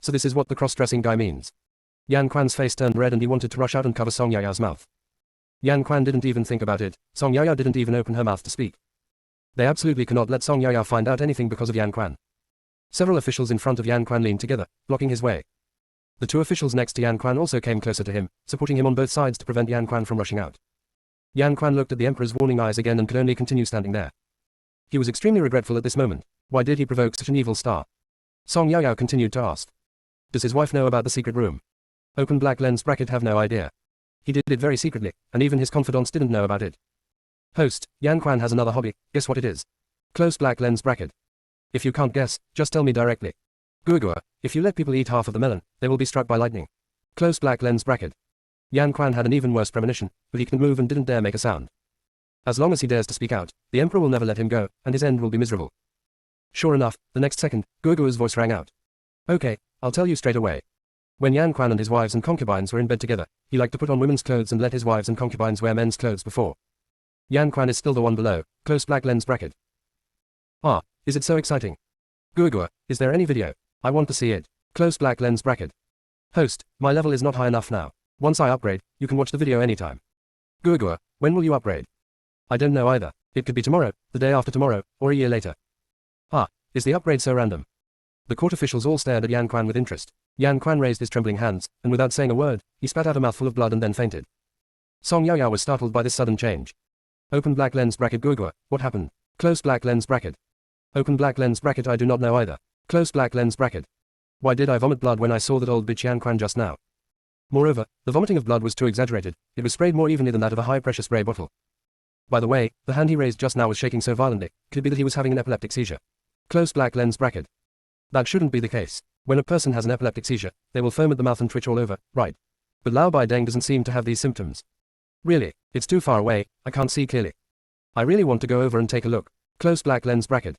[SPEAKER 1] So this is what the cross-dressing guy means. Yan Quan's face turned red and he wanted to rush out and cover Song Yaya's mouth. Yan Quan didn't even think about it, Song Yaya didn't even open her mouth to speak. They absolutely cannot let Song Yaya find out anything because of Yan Quan. Several officials in front of Yan Quan leaned together, blocking his way. The 2 officials next to Yan Quan also came closer to him, supporting him on both sides to prevent Yan Quan from rushing out. Yan Quan looked at the emperor's warning eyes again and could only continue standing there. He was extremely regretful at this moment. Why did he provoke such an evil star? Song Yao continued to ask. Does his wife know about the secret room? Open black lens bracket have no idea. He did it very secretly, and even his confidants didn't know about it. Host, Yan Quan has another hobby, guess what it is? Close black lens bracket. If you can't guess, just tell me directly. Gugua, if you let people eat half of the melon, they will be struck by lightning. Close black lens bracket. Yan Quan had an even worse premonition, but he couldn't move and didn't dare make a sound. As long as he dares to speak out, the emperor will never let him go, and his end will be miserable. Sure enough, the next second, Gugua's voice rang out. Okay, I'll tell you straight away. When Yan Quan and his wives and concubines were in bed together, he liked to put on women's clothes and let his wives and concubines wear men's clothes before. Yan Quan is still the one below, close black lens bracket. Ah, is it so exciting? Gugua, is there any video? I want to see it. Close black lens bracket. Host, my level is not high enough now. Once I upgrade, you can watch the video anytime. Gugua, when will you upgrade? I don't know either. It could be tomorrow, the day after tomorrow, or a year later. Ah, is the upgrade so random? The court officials all stared at Yan Quan with interest. Yan Quan raised his trembling hands, and without saying a word, he spat out a mouthful of blood and then fainted. Song Yao was startled by this sudden change. Open black lens bracket. Gugua, what happened? Close black lens bracket. Open black lens bracket. I do not know either. Close black lens bracket. Why did I vomit blood when I saw that old bitch Yan Quan just now? Moreover, the vomiting of blood was too exaggerated, it was sprayed more evenly than that of a high-pressure spray bottle. By the way, the hand he raised just now was shaking so violently, could it be that he was having an epileptic seizure? Close black lens bracket. That shouldn't be the case. When a person has an epileptic seizure, they will foam at the mouth and twitch all over, right? But Lao Bai Deng doesn't seem to have these symptoms. Really, it's too far away, I can't see clearly. I really want to go over and take a look. Close black lens bracket.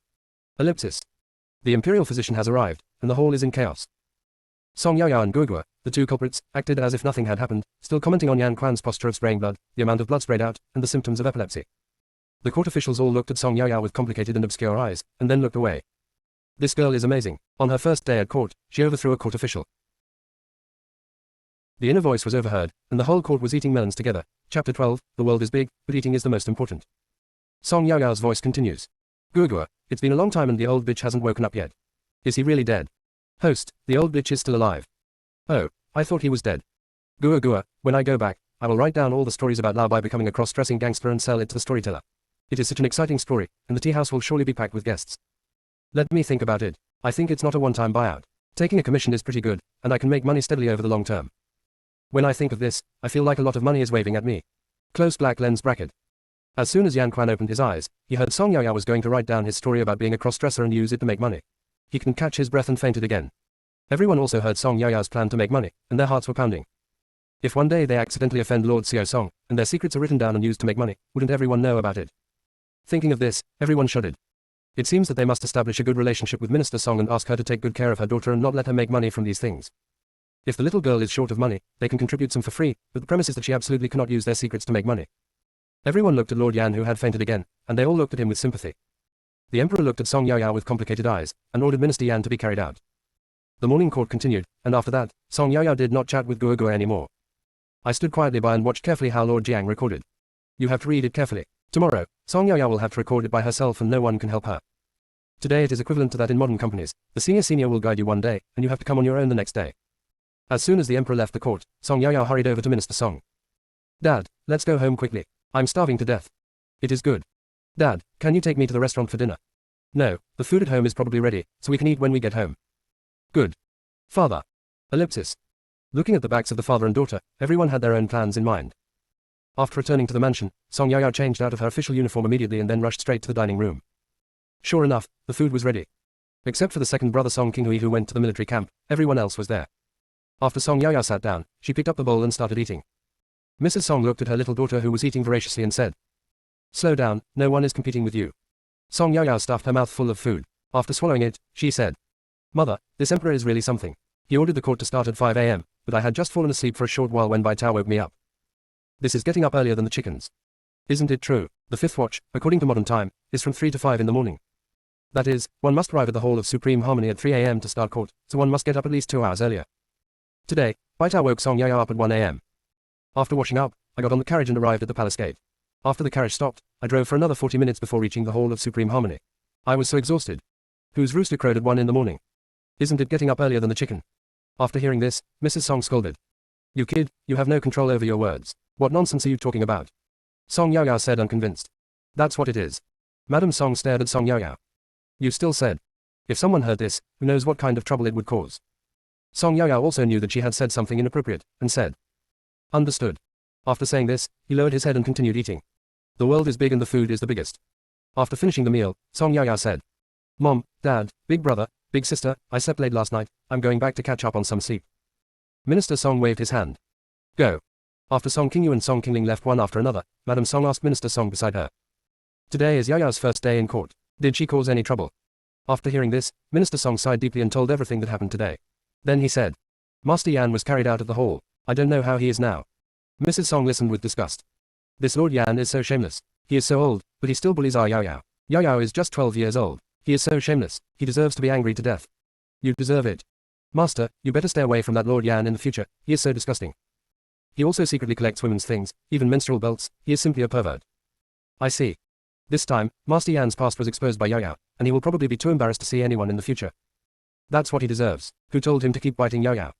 [SPEAKER 1] Ellipsis. The imperial physician has arrived, and the hall is in chaos. Song Yaoyao and Guogua, the two culprits, acted as if nothing had happened, still commenting on Yan Quan's posture of spraying blood, the amount of blood sprayed out, and the symptoms of epilepsy. The court officials all looked at Song Yaoyao with complicated and obscure eyes, and then looked away. This girl is amazing. On her first day at court, she overthrew a court official. The inner voice was overheard, and the whole court was eating melons together. Chapter 12, the world is big, but eating is the most important. Song Yaoyao's voice continues. Guogua, it's been a long time and the old bitch hasn't woken up yet. Is he really dead? Host, the old bitch is still alive. Oh, I thought he was dead. Guogua, when I go back, I will write down all the stories about Lao Bai becoming a cross-dressing gangster and sell it to the storyteller. It is such an exciting story, and the tea house will surely be packed with guests. Let me think about it. I think it's not a one-time buyout. Taking a commission is pretty good, and I can make money steadily over the long term. When I think of this, I feel like a lot of money is waving at me. Close black lens bracket. As soon as Yan Quan opened his eyes, he heard Song Yaoyao was going to write down his story about being a cross-dresser and use it to make money. He couldn't catch his breath and fainted again. Everyone also heard Song Yaoyao's plan to make money, and their hearts were pounding. If one day they accidentally offend Lord Xiao Song, and their secrets are written down and used to make money, wouldn't everyone know about it? Thinking of this, everyone shuddered. It seems that they must establish a good relationship with Minister Song and ask her to take good care of her daughter and not let her make money from these things. If the little girl is short of money, they can contribute some for free, but the premise is that she absolutely cannot use their secrets to make money. Everyone looked at Lord Yan who had fainted again, and they all looked at him with sympathy. The emperor looked at Song Yaoyao with complicated eyes, and ordered Minister Yan to be carried out. The morning court continued, and after that, Song Yaoyao did not chat with Guogua anymore. I stood quietly by and watched carefully how Lord Jiang recorded. You have to read it carefully. Tomorrow, Song Yaoyao will have to record it by herself and no one can help her. Today it is equivalent to that in modern companies. The senior will guide you one day, and you have to come on your own the next day. As soon as the emperor left the court, Song Yaoyao hurried over to Minister Song. Dad, let's go home quickly. I'm starving to death. It is good. Dad, can you take me to the restaurant for dinner? No, the food at home is probably ready, so we can eat when we get home. Good. Father. Ellipsis. Looking at the backs of the father and daughter, everyone had their own plans in mind. After returning to the mansion, Song Yaoyao changed out of her official uniform immediately and then rushed straight to the dining room. Sure enough, the food was ready. Except for the second brother Song Qinghui who went to the military camp, everyone else was there. After Song Yaoyao sat down, she picked up the bowl and started eating. Mrs. Song looked at her little daughter who was eating voraciously and said, "Slow down, no one is competing with you." Song Yaoyao stuffed her mouth full of food. After swallowing it, she said, "Mother, this emperor is really something. He ordered the court to start at 5 a.m., but I had just fallen asleep for a short while when Bai Tao woke me up. This is getting up earlier than the chickens. Isn't it true? The fifth watch, according to modern time, is from 3 to 5 in the morning. That is, one must arrive at the Hall of Supreme Harmony at 3 a.m. to start court, so one must get up at least 2 hours earlier. Today, Bai Tao woke Song Yaoyao up at 1 a.m. After washing up, I got on the carriage and arrived at the palace gate. After the carriage stopped, I drove for another 40 minutes before reaching the Hall of Supreme Harmony. I was so exhausted. Whose rooster crowed at 1 in the morning? Isn't it getting up earlier than the chicken?" After hearing this, Mrs. Song scolded. "You kid, you have no control over your words. What nonsense are you talking about?" Song Yaoyao said unconvinced. "That's what it is." Madam Song stared at Song Yaoyao. "You still said. If someone heard this, who knows what kind of trouble it would cause." Song Yaoyao also knew that she had said something inappropriate, and said, "Understood." After saying this, he lowered his head and continued eating. The world is big and the food is the biggest. After finishing the meal, Song Yaoyao said, "Mom, Dad, big brother, big sister, I slept late last night, I'm going back to catch up on some sleep." Minister Song waved his hand. "Go." After Song Qingyu and Song Qingling left one after another, Madam Song asked Minister Song beside her. "Today is Yaoyao's first day in court. Did she cause any trouble?" After hearing this, Minister Song sighed deeply and told everything that happened today. Then he said, "Master Yan was carried out of the hall. I don't know how he is now." Mrs. Song listened with disgust. "This Lord Yan is so shameless. He is so old, but he still bullies our Yaoyao. Yaoyao is just 12 years old. He is so shameless, he deserves to be angry to death. You deserve it. Master, you better stay away from that Lord Yan in the future, he is so disgusting. He also secretly collects women's things, even menstrual belts, he is simply a pervert." "I see. This time, Master Yan's past was exposed by Yaoyao, and he will probably be too embarrassed to see anyone in the future. That's what he deserves. Who told him to keep biting Yaoyao?"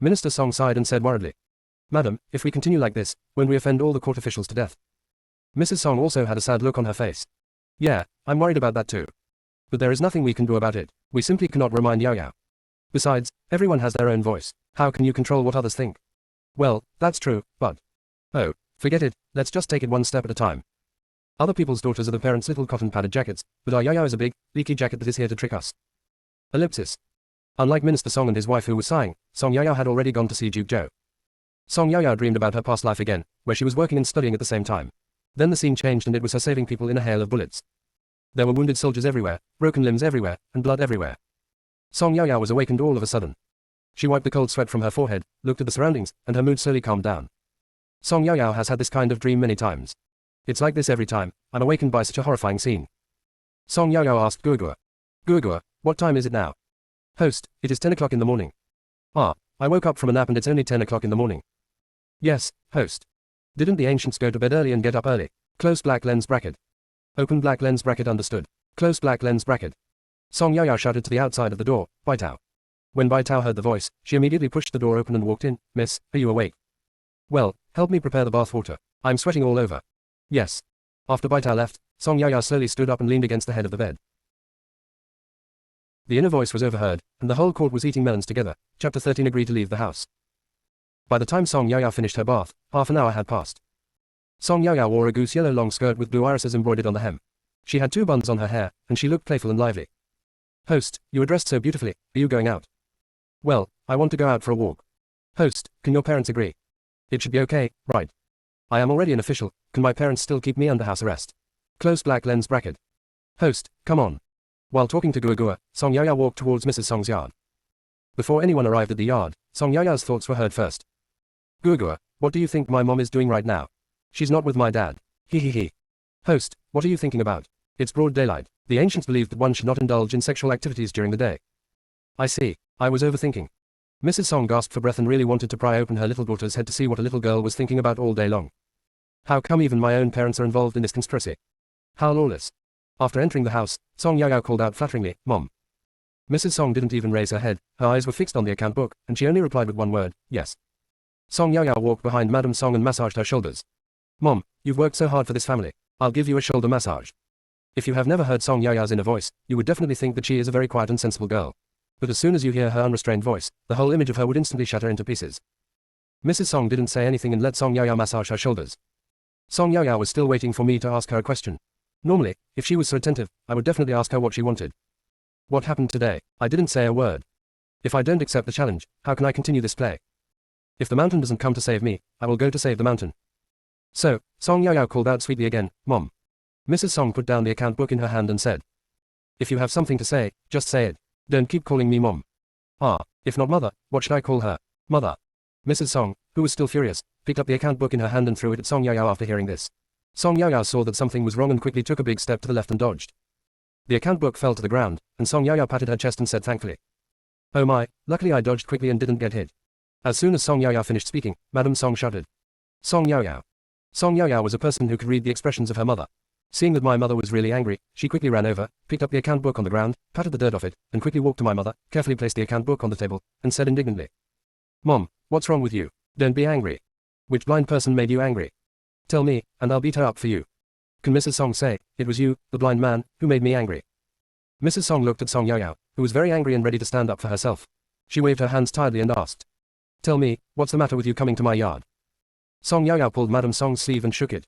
[SPEAKER 1] Minister Song sighed and said worriedly, "Madam, if we continue like this, won't we offend all the court officials to death?" Mrs. Song also had a sad look on her face. "Yeah, I'm worried about that too. But there is nothing we can do about it. We simply cannot remind Yaoyao. Besides, everyone has their own voice. How can you control what others think?" Well, that's true, but... Oh, forget it, let's just take it one step at a time. Other people's daughters are the parents' little cotton-padded jackets, but our Yaya is a big, leaky jacket that is here to trick us. Ellipsis. Unlike Minister Song and his wife who was sighing, Song Yaya had already gone to see Duke Joe. Song Yaya dreamed about her past life again, where she was working and studying at the same time. Then the scene changed and it was her saving people in a hail of bullets. There were wounded soldiers everywhere, broken limbs everywhere, and blood everywhere. Song Yaya was awakened all of a sudden. She wiped the cold sweat from her forehead, looked at the surroundings, and her mood slowly calmed down. Song Yaya has had this kind of dream many times. It's like this every time, I'm awakened by such a horrifying scene. Song Yaya asked Guagua. Guagua, what time is it now? Host, it is 10 o'clock in the morning. Ah, I woke up from a nap and it's only 10 o'clock in the morning. Yes, host. Didn't the ancients go to bed early and get up early? Close black lens bracket. Open black lens bracket understood. Close black lens bracket. Song Yaya shouted to the outside of the door, Bai Tao. When Bai Tao heard the voice, she immediately pushed the door open and walked in. Miss, are you awake? Well, help me prepare the bath water. I'm sweating all over. Yes. After Bai Tao left, Song Yaya slowly stood up and leaned against the head of the bed. The inner voice was overheard, and the whole court was eating melons together. Chapter 13 agreed to leave the house. By the time Song Yaya finished her bath, half an hour had passed. Song Yaya wore a goose yellow long skirt with blue irises embroidered on the hem. She had 2 buns on her hair, and she looked playful and lively. Host, you are dressed so beautifully, are you going out? Well, I want to go out for a walk. Host, can your parents agree? It should be okay, right? I am already an official, can my parents still keep me under house arrest? Close black lens bracket. Host, come on. While talking to Guagua, Song Yaya walked towards Mrs. Song's yard. Before anyone arrived at the yard, Song Yaya's thoughts were heard first. Guagua, what do you think my mom is doing right now? She's not with my dad. He. Host, what are you thinking about? It's broad daylight. The ancients believed that one should not indulge in sexual activities during the day. I see. I was overthinking. Mrs. Song gasped for breath and really wanted to pry open her little daughter's head to see what a little girl was thinking about all day long. How come even my own parents are involved in this conspiracy? How lawless. After entering the house, Song Yaya called out flatteringly, Mom. Mrs. Song didn't even raise her head, her eyes were fixed on the account book, and she only replied with one word, yes. Song Yaya walked behind Madam Song and massaged her shoulders. Mom, you've worked so hard for this family. I'll give you a shoulder massage. If you have never heard Song Yaya's inner voice, you would definitely think that she is a very quiet and sensible girl. But as soon as you hear her unrestrained voice, the whole image of her would instantly shatter into pieces. Mrs. Song didn't say anything and let Song Yaya massage her shoulders. Song Yaya was still waiting for me to ask her a question. Normally, if she was so attentive, I would definitely ask her what she wanted. What happened today? I didn't say a word. If I don't accept the challenge, how can I continue this play? If the mountain doesn't come to save me, I will go to save the mountain. So, Song Yaya called out sweetly again, Mom. Mrs. Song put down the account book in her hand and said, if you have something to say, just say it. Don't keep calling me Mom. Ah, if not Mother, what should I call her? Mother. Mrs. Song, who was still furious, picked up the account book in her hand and threw it at Song Yaya after hearing this. Song Yaya saw that something was wrong and quickly took a big step to the left and dodged. The account book fell to the ground, and Song Yaya patted her chest and said thankfully, oh my, luckily I dodged quickly and didn't get hit. As soon as Song Yaya finished speaking, Madam Song shouted. Song Yaya. Song Yaya was a person who could read the expressions of her mother. Seeing that my mother was really angry, she quickly ran over, picked up the account book on the ground, patted the dirt off it, and quickly walked to my mother, carefully placed the account book on the table, and said indignantly, Mom, what's wrong with you? Don't be angry. Which blind person made you angry? Tell me, and I'll beat her up for you. Can Mrs. Song say, it was you, the blind man, who made me angry? Mrs. Song looked at Song Yaya, who was very angry and ready to stand up for herself. She waved her hands tiredly and asked, tell me, what's the matter with you coming to my yard? Song Yaya pulled Madam Song's sleeve and shook it.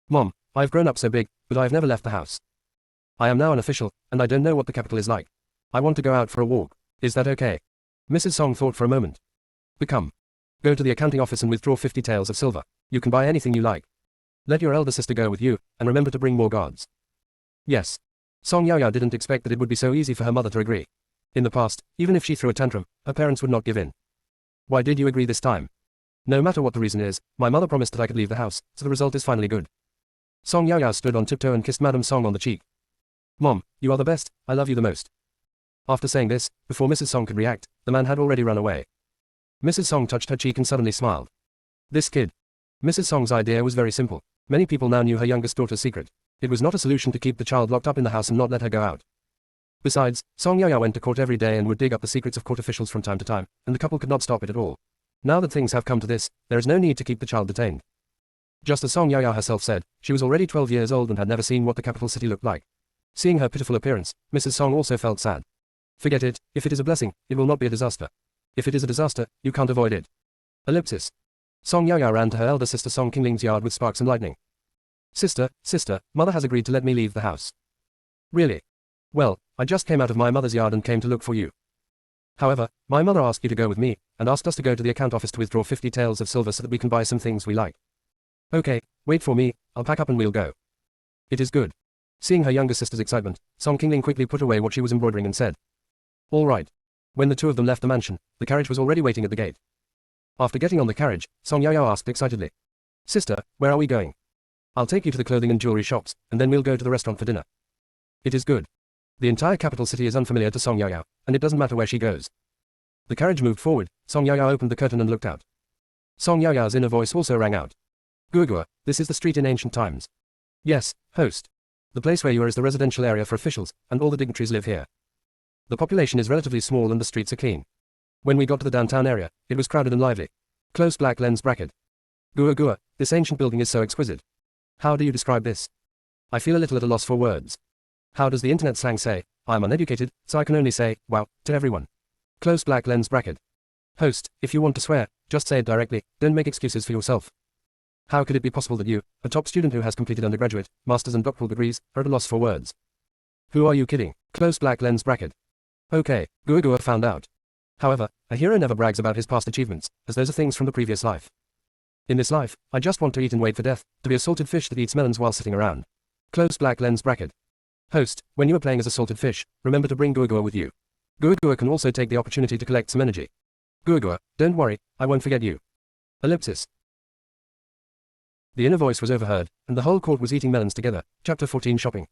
[SPEAKER 1] Mom, I've grown up so big, but I've never left the house. I am now an official, and I don't know what the capital is like. I want to go out for a walk. Is that okay? Mrs. Song thought for a moment. Become. Go to the accounting office and withdraw 50 taels of silver. You can buy anything you like. Let your elder sister go with you, and remember to bring more guards. Yes. Song Yaya didn't expect that it would be so easy for her mother to agree. In the past, even if she threw a tantrum, her parents would not give in. Why did you agree this time? No matter what the reason is, my mother promised that I could leave the house, so the result is finally good. Song Yaya stood on tiptoe and kissed Madam Song on the cheek. Mom, you are the best, I love you the most. After saying this, before Mrs. Song could react, the man had already run away. Mrs. Song touched her cheek and suddenly smiled. This kid. Mrs. Song's idea was very simple. Many people now knew her youngest daughter's secret. It was not a solution to keep the child locked up in the house and not let her go out. Besides, Song Yaya went to court every day and would dig up the secrets of court officials from time to time, and the couple could not stop it at all. Now that things have come to this, there is no need to keep the child detained. Just as Song Yaya herself said, she was already 12 years old and had never seen what the capital city looked like. Seeing her pitiful appearance, Mrs. Song also felt sad. Forget it, if it is a blessing, it will not be a disaster. If it is a disaster, you can't avoid it. Ellipsis. Song Yaoyao ran to her elder sister Song Qingling's yard with sparks and lightning. Sister, mother has agreed to let me leave the house. Really? Well, I just came out of my mother's yard and came to look for you. However, my mother asked you to go with me, and asked us to go to the account office to withdraw 50 taels of silver so that we can buy some things we like. Okay, wait for me, I'll pack up and we'll go. It is good. Seeing her younger sister's excitement, Song Qingling quickly put away what she was embroidering and said, all right. When the two of them left the mansion, the carriage was already waiting at the gate. After getting on the carriage, Song Yaoyao asked excitedly, Sister, where are we going? I'll take you to the clothing and jewelry shops, and then we'll go to the restaurant for dinner. It is good. The entire capital city is unfamiliar to Song Yaoyao, and it doesn't matter where she goes. The carriage moved forward, Song Yaoyao opened the curtain and looked out. Song Yaoyao's inner voice also rang out. Guogua, this is the street in ancient times. Yes, host. The place where you are is the residential area for officials, and all the dignitaries live here. The population is relatively small and the streets are clean. When we got to the downtown area, it was crowded and lively. Close black lens bracket. Guogua, this ancient building is so exquisite. How do you describe this? I feel a little at a loss for words. How does the internet slang say, I'm uneducated, so I can only say, wow, to everyone. Close black lens bracket. Host, if you want to swear, just say it directly, don't make excuses for yourself. How could it be possible that you, a top student who has completed undergraduate, master's and doctoral degrees, are at a loss for words? Who are you kidding? Close black lens bracket. Okay, Guogua found out. However, a hero never brags about his past achievements, as those are things from the previous life. In this life, I just want to eat and wait for death, to be a salted fish that eats melons while sitting around. Close black lens bracket. Host, when you are playing as a salted fish, remember to bring Guogua with you. Guogua can also take the opportunity to collect some energy. Guogua, don't worry, I won't forget you. Ellipsis. The inner voice was overheard, and the whole court was eating melons together. Chapter 14 Shopping.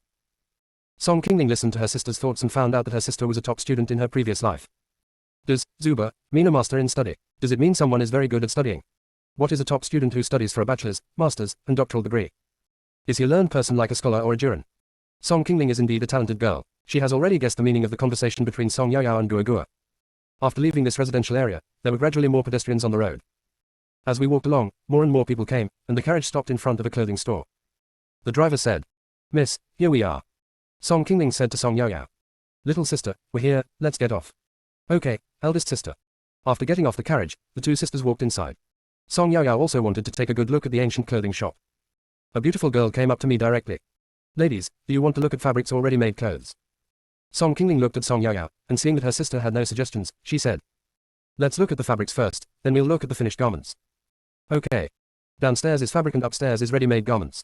[SPEAKER 1] Song Qingling listened to her sister's thoughts and found out that her sister was a top student in her previous life. Does Zuba mean a master in study? Does it mean someone is very good at studying? What is a top student who studies for a bachelor's, master's, and doctoral degree? Is he a learned person like a scholar or a Juran? Song Qingling is indeed a talented girl. She has already guessed the meaning of the conversation between Song Yaoyao and Guogua. After leaving this residential area, there were gradually more pedestrians on the road. As we walked along, more and more people came, and the carriage stopped in front of a clothing store. The driver said, Miss, here we are. Song Qingling said to Song Yaoyao, Little sister, we're here, let's get off. Okay, eldest sister. After getting off the carriage, the two sisters walked inside. Song Yaoyao also wanted to take a good look at the ancient clothing shop. A beautiful girl came up to me directly. Ladies, do you want to look at fabrics or ready-made clothes? Song Qingling looked at Song Yaoyao, and seeing that her sister had no suggestions, she said, Let's look at the fabrics first, then we'll look at the finished garments. Okay. Downstairs is fabric and upstairs is ready-made garments.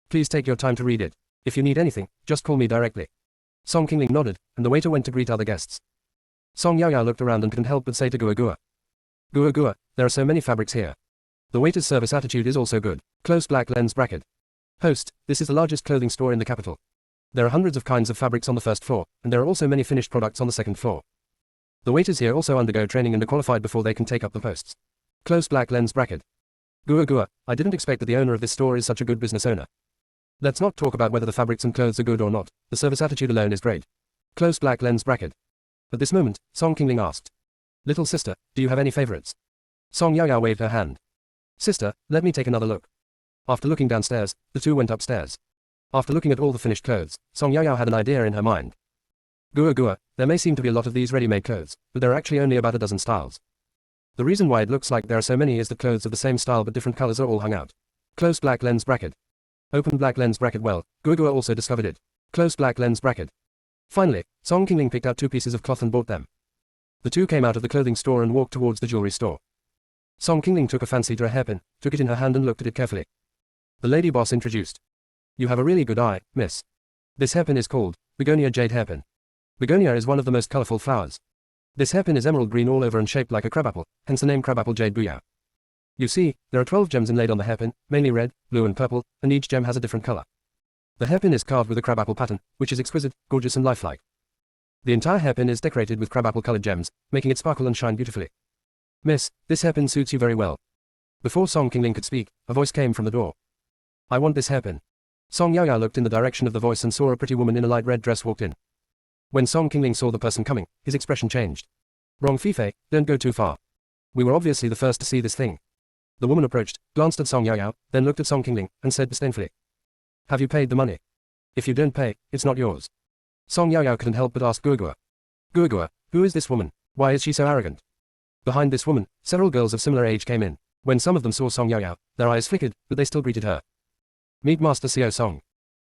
[SPEAKER 1] Please take your time to read it. If you need anything, just call me directly. Song Qingling nodded, and the waiter went to greet other guests. Song Yaoyao looked around and couldn't help but say to Guogua, Guogua, there are so many fabrics here. The waiter's service attitude is also good. Close black lens bracket. Host, this is the largest clothing store in the capital. There are hundreds of kinds of fabrics on the first floor, and there are also many finished products on the second floor. The waiters here also undergo training and are qualified before they can take up the posts. Close black lens bracket. Guogua, I didn't expect that the owner of this store is such a good business owner. Let's not talk about whether the fabrics and clothes are good or not, the service attitude alone is great. Close black lens bracket. At this moment, Song Qingling asked, Little sister, do you have any favorites? Song Yaoyao waved her hand. Sister, let me take another look. After looking downstairs, the two went upstairs. After looking at all the finished clothes, Song Yaoyao had an idea in her mind. Guogua, there may seem to be a lot of these ready-made clothes, but there are actually only about a dozen styles. The reason why it looks like there are so many is that clothes of the same style but different colors are all hung out. Close black lens bracket. Open black lens bracket. Well, Guogua also discovered it. Close black lens bracket. Finally, Song Qingling picked out 2 pieces of cloth and bought them. The two came out of the clothing store and walked towards the jewelry store. Song Qingling took a fancy to a hairpin, took it in her hand and looked at it carefully. The lady boss introduced. You have a really good eye, miss. This hairpin is called begonia jade hairpin. Begonia is one of the most colorful flowers. This hairpin is emerald green all over and shaped like a crabapple, hence the name crabapple jade buyao. You see, there are 12 gems inlaid on the hairpin, mainly red, blue and purple, and each gem has a different color. The hairpin is carved with a crabapple pattern, which is exquisite, gorgeous and lifelike. The entire hairpin is decorated with crabapple colored gems, making it sparkle and shine beautifully. Miss, this hairpin suits you very well. Before Song Qingling could speak, a voice came from the door. I want this hairpin. Song Yaoyao looked in the direction of the voice and saw a pretty woman in a light red dress walked in. When Song Qingling saw the person coming, his expression changed. Wrong Fifei, don't go too far. We were obviously the first to see this thing. The woman approached, glanced at Song Yaoyao, then looked at Song Qingling, and said disdainfully. Have you paid the money? If you don't pay, it's not yours. Song Yaoyao couldn't help but ask Guogua. Guogua, who is this woman? Why is she so arrogant? Behind this woman, several girls of similar age came in. When some of them saw Song Yaoyao, their eyes flickered, but they still greeted her. Meet Master Xiao Song.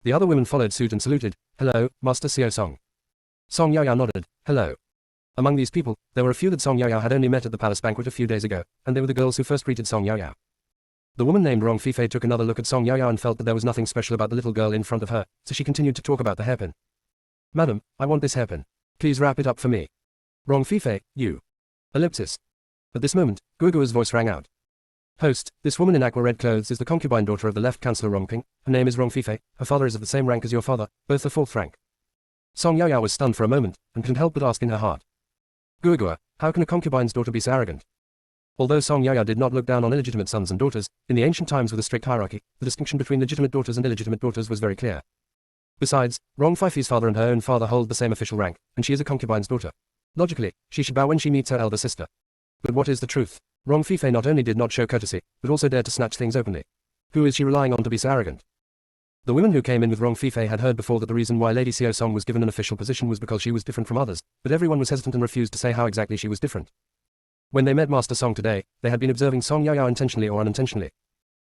[SPEAKER 1] The other women followed suit and saluted. Hello, Master Xiao Song. Song Yaoyao nodded. Hello. Among these people, there were a few that Song Yaoyao had only met at the palace banquet a few days ago, and they were the girls who first greeted Song Yaoyao. The woman named Rong Fifei took another look at Song Yaoyao and felt that there was nothing special about the little girl in front of her, so she continued to talk about the hairpin. Madam, I want this hairpin. Please wrap it up for me. Rong Fifei, you. Ellipsis. At this moment, Guoguo's voice rang out. Host, this woman in aqua red clothes is the concubine daughter of the left Councillor Rongping. Her name is Rong Fifei. Her father is of the same rank as your father, both the 4th rank. Song Yaoyao was stunned for a moment, and couldn't help but ask in her heart. Guoguo, how can a concubine's daughter be so arrogant? Although Song Yaoyao did not look down on illegitimate sons and daughters, in the ancient times with a strict hierarchy, the distinction between legitimate daughters and illegitimate daughters was very clear. Besides, Rong Fifei's father and her own father hold the same official rank, and she is a concubine's daughter. Logically, she should bow when she meets her elder sister. But what is the truth? Rong Fifei not only did not show courtesy, but also dared to snatch things openly. Who is she relying on to be so arrogant? The women who came in with Rong Fifei had heard before that the reason why Lady Xiao Song was given an official position was because she was different from others, but everyone was hesitant and refused to say how exactly she was different. When they met Master Song today, they had been observing Song Yaoyao intentionally or unintentionally.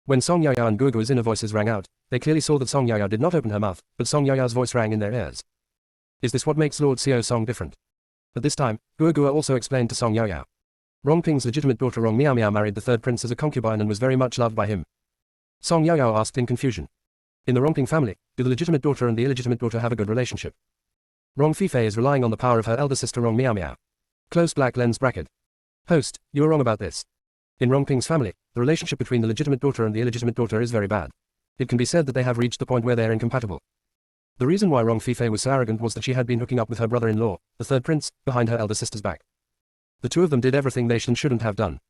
[SPEAKER 1] When Song Yaoyao and Guoguo's inner voices rang out, they clearly saw that Song Yaoyao did not open her mouth, but Song Yaoyao's voice rang in their ears. Is this what makes Lord Xiao Song different? At this time, Guoguo also explained to Song Yaoyao. Rongping's legitimate daughter Rong Miao Miao married the 3rd prince as a concubine and was very much loved by him. Song Yaoyao asked in confusion. In the Rongping family, do the legitimate daughter and the illegitimate daughter have a good relationship? Rong Fifei is relying on the power of her elder sister Rong Miao Miao. Close black lens bracket. Host, you are wrong about this. In Rongping's family, the relationship between the legitimate daughter and the illegitimate daughter is very bad. It can be said that they have reached the point where they are incompatible. The reason why Rong Fifei was so arrogant was that she had been hooking up with her brother-in-law, the 3rd prince, behind her elder sister's back. The two of them did everything they shouldn't have done.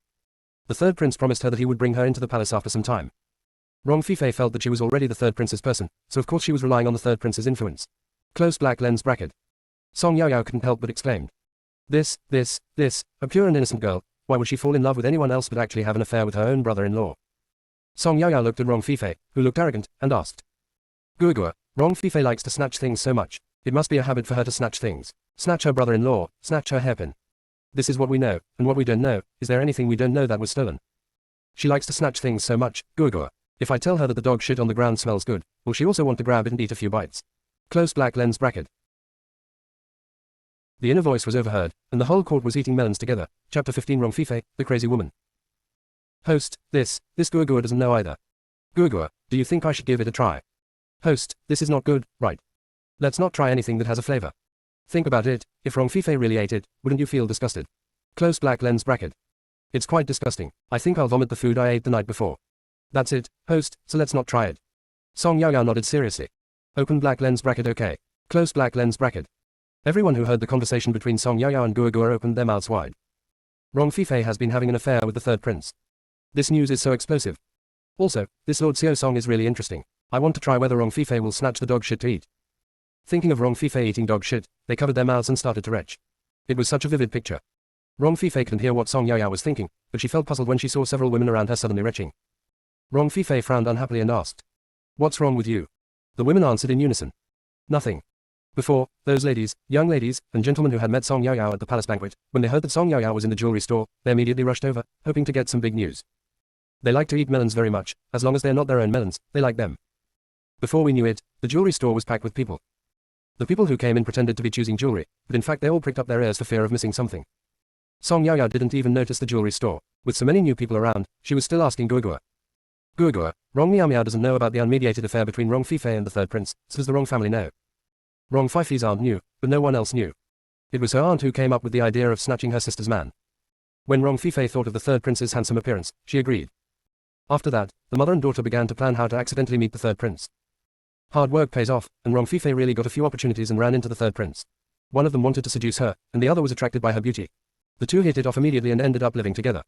[SPEAKER 1] The 3rd prince promised her that he would bring her into the palace after some time. Rong Fifei felt that she was already the 3rd prince's person, so of course she was relying on the 3rd prince's influence. Close black lens bracket. Song Yaoyao couldn't help but exclaimed. This, a pure and innocent girl, why would she fall in love with anyone else but actually have an affair with her own brother-in-law? Song Yaoyao looked at Rong Fifei, who looked arrogant, and asked. Guoguo, Rong Fifei likes to snatch things so much, it must be a habit for her to snatch things. Snatch her brother-in-law, snatch her hairpin. This is what we know, and what we don't know, is there anything we don't know that was stolen? She likes to snatch things so much, Guoguo. If I tell her that the dog shit on the ground smells good, will she also want to grab it and eat a few bites? Close black lens bracket. The inner voice was overheard, and the whole court was eating melons together. Chapter 15 Rong Fifei, the crazy woman. Host, this Guoguo doesn't know either. Guoguo, do you think I should give it a try? Host, this is not good, right? Let's not try anything that has a flavor. Think about it, if Rong Fifei really ate it, wouldn't you feel disgusted? Close black lens bracket. It's quite disgusting. I think I'll vomit the food I ate the night before. That's it, host, so let's not try it. Song Yaoyao nodded seriously. Open black lens bracket okay. Close black lens bracket. Everyone who heard the conversation between Song Yaoyao and Guoguo opened their mouths wide. Rong Fifei has been having an affair with the 3rd prince. This news is so explosive. Also, this Lord Xiao Song is really interesting. I want to try whether Rong Fifei will snatch the dog shit to eat. Thinking of Rong Fifei eating dog shit, they covered their mouths and started to retch. It was such a vivid picture. Rong Fifei couldn't hear what Song Yaoyao was thinking, but she felt puzzled when she saw several women around her suddenly retching. Rong Fifei frowned unhappily and asked. What's wrong with you? The women answered in unison. Nothing. Before, those ladies, young ladies, and gentlemen who had met Song Yaoyao at the palace banquet, when they heard that Song Yaoyao was in the jewelry store, they immediately rushed over, hoping to get some big news. They like to eat melons very much, as long as they're not their own melons, they like them. Before we knew it, the jewelry store was packed with people. The people who came in pretended to be choosing jewelry, but in fact they all pricked up their ears for fear of missing something. Song Yaoyao didn't even notice the jewelry store. With so many new people around, she was still asking Guoguo. Guoguo, Rong Miao Miao doesn't know about the unmediated affair between Rong Fifei and the 3rd prince, so does the Rong family know? Rong Fifei's aunt knew, but no one else knew. It was her aunt who came up with the idea of snatching her sister's man. When Rong Fifei thought of the 3rd prince's handsome appearance, she agreed. After that, the mother and daughter began to plan how to accidentally meet the 3rd prince. Hard work pays off, and Rong Fifei really got a few opportunities and ran into the 3rd prince. One of them wanted to seduce her, and the other was attracted by her beauty. The two hit it off immediately and ended up living together.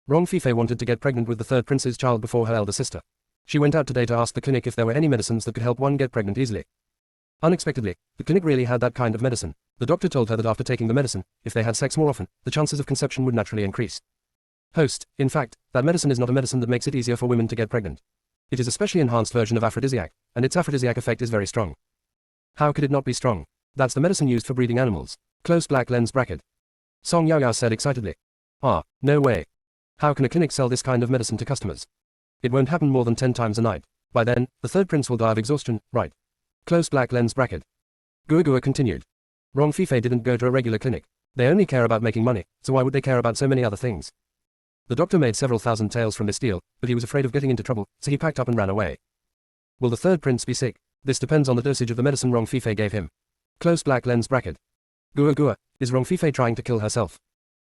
[SPEAKER 1] Rong Fifei wanted to get pregnant with the 3rd prince's child before her elder sister. She went out today to ask the clinic if there were any medicines that could help one get pregnant easily. Unexpectedly, the clinic really had that kind of medicine. The doctor told her that after taking the medicine, if they had sex more often, the chances of conception would naturally increase. Host, in fact, that medicine is not a medicine that makes it easier for women to get pregnant. It is a specially enhanced version of aphrodisiac, and its aphrodisiac effect is very strong. How could it not be strong? That's the medicine used for breeding animals. Close black lens bracket. Song Yaoyao said excitedly. Ah, no way. How can a clinic sell this kind of medicine to customers? It won't happen more than 10 times a night. By then, the third prince will die of exhaustion, right? Close black lens bracket. Gua continued. Rong Fifei didn't go to a regular clinic. They only care about making money, so why would they care about so many other things? The doctor made several thousand taels from this deal, but he was afraid of getting into trouble, so he packed up and ran away. Will the third prince be sick? This depends on the dosage of the medicine Rong Fifei gave him. Close black lens bracket. Gua, is Rong Fifei trying to kill herself?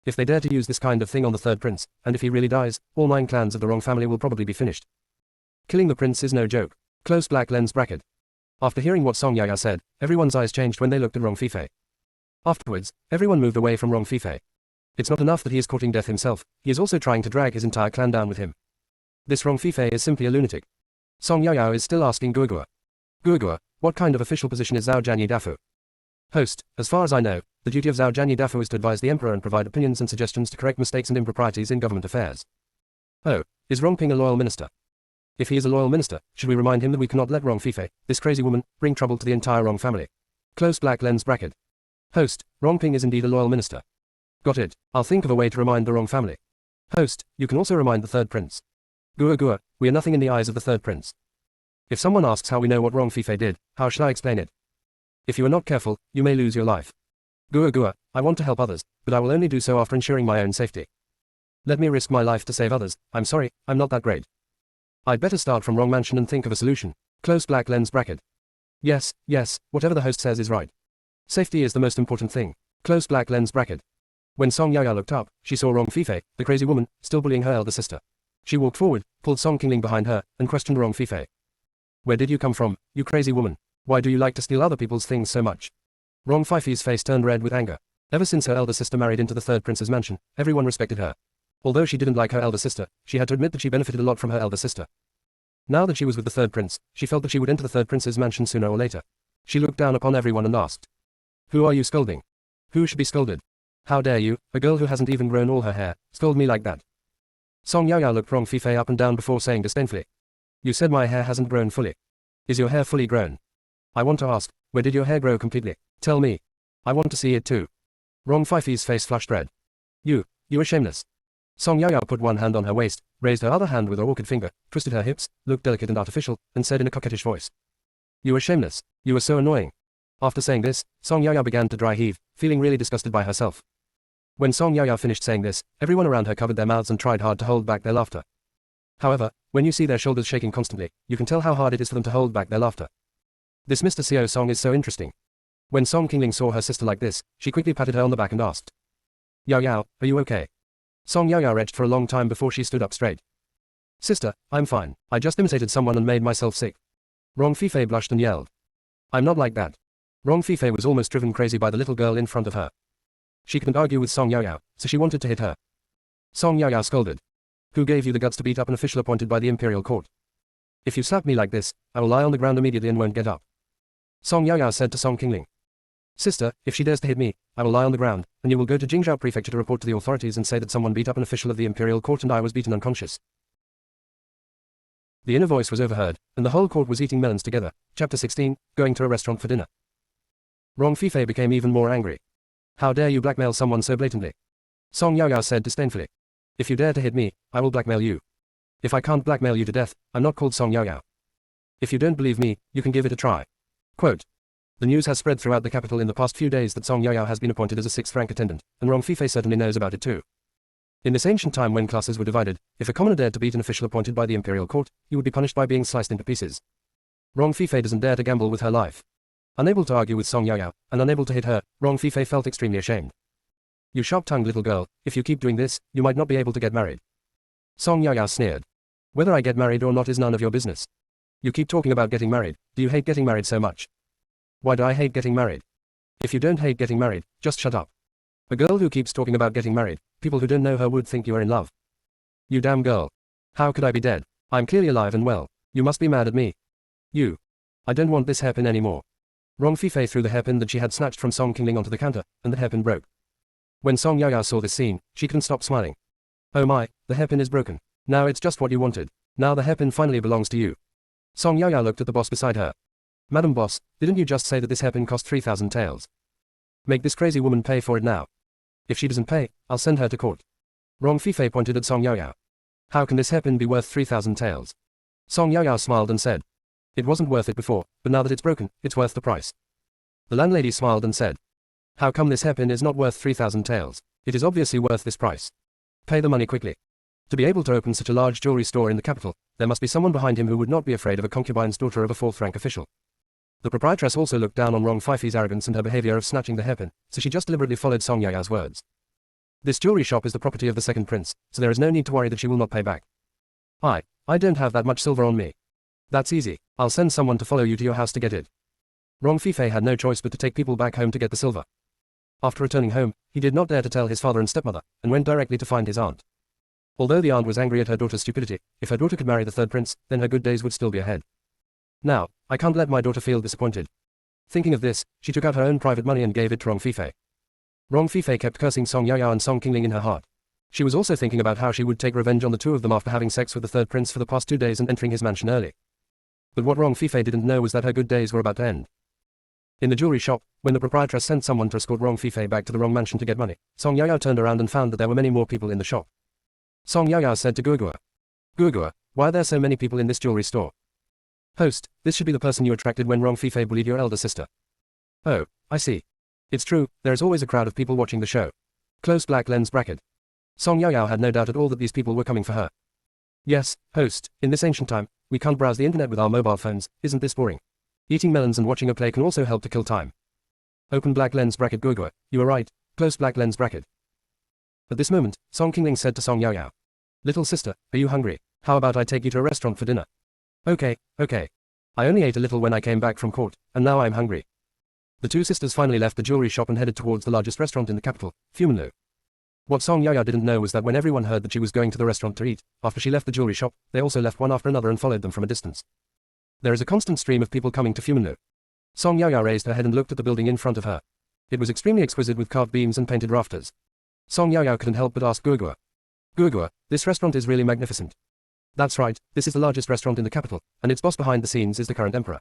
[SPEAKER 1] If they dare to use this kind of thing on the third prince, and if he really dies, all 9 clans of the Rong family will probably be finished. Killing the prince is no joke. Close black lens bracket. After hearing what Song Yaya said, everyone's eyes changed when they looked at Rong Fifei. Afterwards, everyone moved away from Rong Fifei. It's not enough that he is courting death himself, he is also trying to drag his entire clan down with him. This Rong Fifei is simply a lunatic. Song Yaya is still asking Gua, what kind of official position is Zhao Jianyi Dafu? Host, as far as I know, the duty of Zhao Jianyi Dafu is to advise the emperor and provide opinions and suggestions to correct mistakes and improprieties in government affairs. Oh, is Rong Ping a loyal minister? If he is a loyal minister, should we remind him that we cannot let Rong Fifei, this crazy woman, bring trouble to the entire Rong family? Close black lens bracket. Host, Rong Ping is indeed a loyal minister. Got it, I'll think of a way to remind the Rong family. Host, you can also remind the third prince. Gua, we are nothing in the eyes of the third prince. If someone asks how we know what Rong Fifei did, how shall I explain it? If you are not careful, you may lose your life. Gua, I want to help others, but I will only do so after ensuring my own safety. Let me risk my life to save others, I'm sorry, I'm not that great. I'd better start from Rong Mansion and think of a solution. Close black lens bracket. Yes, whatever the host says is right. Safety is the most important thing. Close black lens bracket. When Song Yaya looked up, she saw Rong Fifei, the crazy woman, still bullying her elder sister. She walked forward, pulled Song Qingling behind her, and questioned Rong Fifei. Where did you come from, you crazy woman? Why do you like to steal other people's things so much? Rong Fifei's face turned red with anger. Ever since her elder sister married into the third prince's mansion, everyone respected her. Although she didn't like her elder sister, she had to admit that she benefited a lot from her elder sister. Now that she was with the third prince, she felt that she would enter the third prince's mansion sooner or later. She looked down upon everyone and asked, who are you scolding? Who should be scolded? How dare you, a girl who hasn't even grown all her hair, scold me like that? Song Yaya looked Rong Fifei up and down before saying disdainfully, you said my hair hasn't grown fully. Is your hair fully grown? I want to ask, where did your hair grow completely? Tell me. I want to see it too. Rong Fifei's face flushed red. You are shameless. Song Yaya put one hand on her waist, raised her other hand with her orchid finger, twisted her hips, looked delicate and artificial, and said in a coquettish voice. You are shameless. You are so annoying. After saying this, Song Yaya began to dry heave, feeling really disgusted by herself. When Song Yaya finished saying this, everyone around her covered their mouths and tried hard to hold back their laughter. However, when you see their shoulders shaking constantly, you can tell how hard it is for them to hold back their laughter. This Mr. Xiao Song is so interesting. When Song Qingling saw her sister like this, she quickly patted her on the back and asked, Yao, are you okay? Song Yao retched for a long time before she stood up straight. Sister, I'm fine. I just imitated someone and made myself sick. Rong Fifei blushed and yelled. I'm not like that. Rong Fifei was almost driven crazy by the little girl in front of her. She couldn't argue with Song Yao, so she wanted to hit her. Song Yao scolded. Who gave you the guts to beat up an official appointed by the imperial court? If you slap me like this, I will lie on the ground immediately and won't get up. Song Yao said to Song Qingling. Sister, if she dares to hit me, I will lie on the ground, and you will go to Jingzhou Prefecture to report to the authorities and say that someone beat up an official of the imperial court and I was beaten unconscious. The inner voice was overheard, and the whole court was eating melons together. Chapter 16, going to a restaurant for dinner. Rong Fifei became even more angry. How dare you blackmail someone so blatantly? Song Yao said disdainfully. If you dare to hit me, I will blackmail you. If I can't blackmail you to death, I'm not called Song Yao. If you don't believe me, you can give it a try. Quote. The news has spread throughout the capital in the past few days that Song Yao has been appointed as a 6th rank attendant, and Rong Fifei certainly knows about it too. In this ancient time when classes were divided, if a commoner dared to beat an official appointed by the imperial court, he would be punished by being sliced into pieces. Rong Fifei doesn't dare to gamble with her life. Unable to argue with Song Yao, and unable to hit her, Rong Fifei felt extremely ashamed. You sharp-tongued little girl, if you keep doing this, you might not be able to get married. Song Yao sneered. Whether I get married or not is none of your business. You keep talking about getting married. Do you hate getting married so much? Why do I hate getting married? If you don't hate getting married, just shut up. A girl who keeps talking about getting married, people who don't know her would think you are in love. You damn girl. How could I be dead? I'm clearly alive and well. You must be mad at me. You. I don't want this hairpin anymore. Rong Fifei threw the hairpin that she had snatched from Song Qingling onto the counter, and the hairpin broke. When Song Yao saw this scene, she couldn't stop smiling. Oh my, the hairpin is broken. Now it's just what you wanted. Now the hairpin finally belongs to you. Song Yao looked at the boss beside her. Madam Boss, didn't you just say that this hairpin cost 3,000 taels? Make this crazy woman pay for it now. If she doesn't pay, I'll send her to court. Rong Fifei pointed at Song Yaoyao. How can this hairpin be worth 3,000 taels? Song Yaoyao smiled and said. It wasn't worth it before, but now that it's broken, it's worth the price. The landlady smiled and said. How come this hairpin is not worth 3,000 taels? It is obviously worth this price. Pay the money quickly. To be able to open such a large jewelry store in the capital, there must be someone behind him who would not be afraid of a concubine's daughter of a fourth-rank official. The proprietress also looked down on Rong Fifei's arrogance and her behavior of snatching the hairpin, so she just deliberately followed Song Yaoyao's words. This jewelry shop is the property of the second prince, so there is no need to worry that she will not pay back. I don't have that much silver on me. That's easy, I'll send someone to follow you to your house to get it. Rong Fifei had no choice but to take people back home to get the silver. After returning home, he did not dare to tell his father and stepmother, and went directly to find his aunt. Although the aunt was angry at her daughter's stupidity, if her daughter could marry the third prince, then her good days would still be ahead. Now, I can't let my daughter feel disappointed. Thinking of this, she took out her own private money and gave it to Rong Fifei. Rong Fifei kept cursing Song Yaoyao and Song Qingling in her heart. She was also thinking about how she would take revenge on the two of them after having sex with the third prince for the past 2 days and entering his mansion early. But what Rong Fifei didn't know was that her good days were about to end. In the jewelry shop, when the proprietress sent someone to escort Rong Fifei back to the wrong mansion to get money, Song Yaoyao turned around and found that there were many more people in the shop. Song Yaoyao said to Guogua. Guogua, why are there so many people in this jewelry store? Host, this should be the person you attracted when Rong Fifei bullied your elder sister. Oh, I see. It's true, there is always a crowd of people watching the show. Close black lens bracket. Song Yaoyao had no doubt at all that these people were coming for her. Yes, host, in this ancient time, we can't browse the internet with our mobile phones, isn't this boring? Eating melons and watching a play can also help to kill time. Open black lens bracket Guogua, you are right, close black lens bracket. At this moment, Song Qingling said to Song Yaoyao. Little sister, are you hungry? How about I take you to a restaurant for dinner? Okay. I only ate a little when I came back from court, and now I'm hungry. The two sisters finally left the jewelry shop and headed towards the largest restaurant in the capital, Fumanlu. What Song Yaoyao didn't know was that when everyone heard that she was going to the restaurant to eat, after she left the jewelry shop, they also left one after another and followed them from a distance. There is a constant stream of people coming to Fumanlu. Song Yaoyao raised her head and looked at the building in front of her. It was extremely exquisite with carved beams and painted rafters. Song Yaoyao couldn't help but ask Guogua. Guogua, this restaurant is really magnificent. That's right, this is the largest restaurant in the capital, and its boss behind the scenes is the current emperor.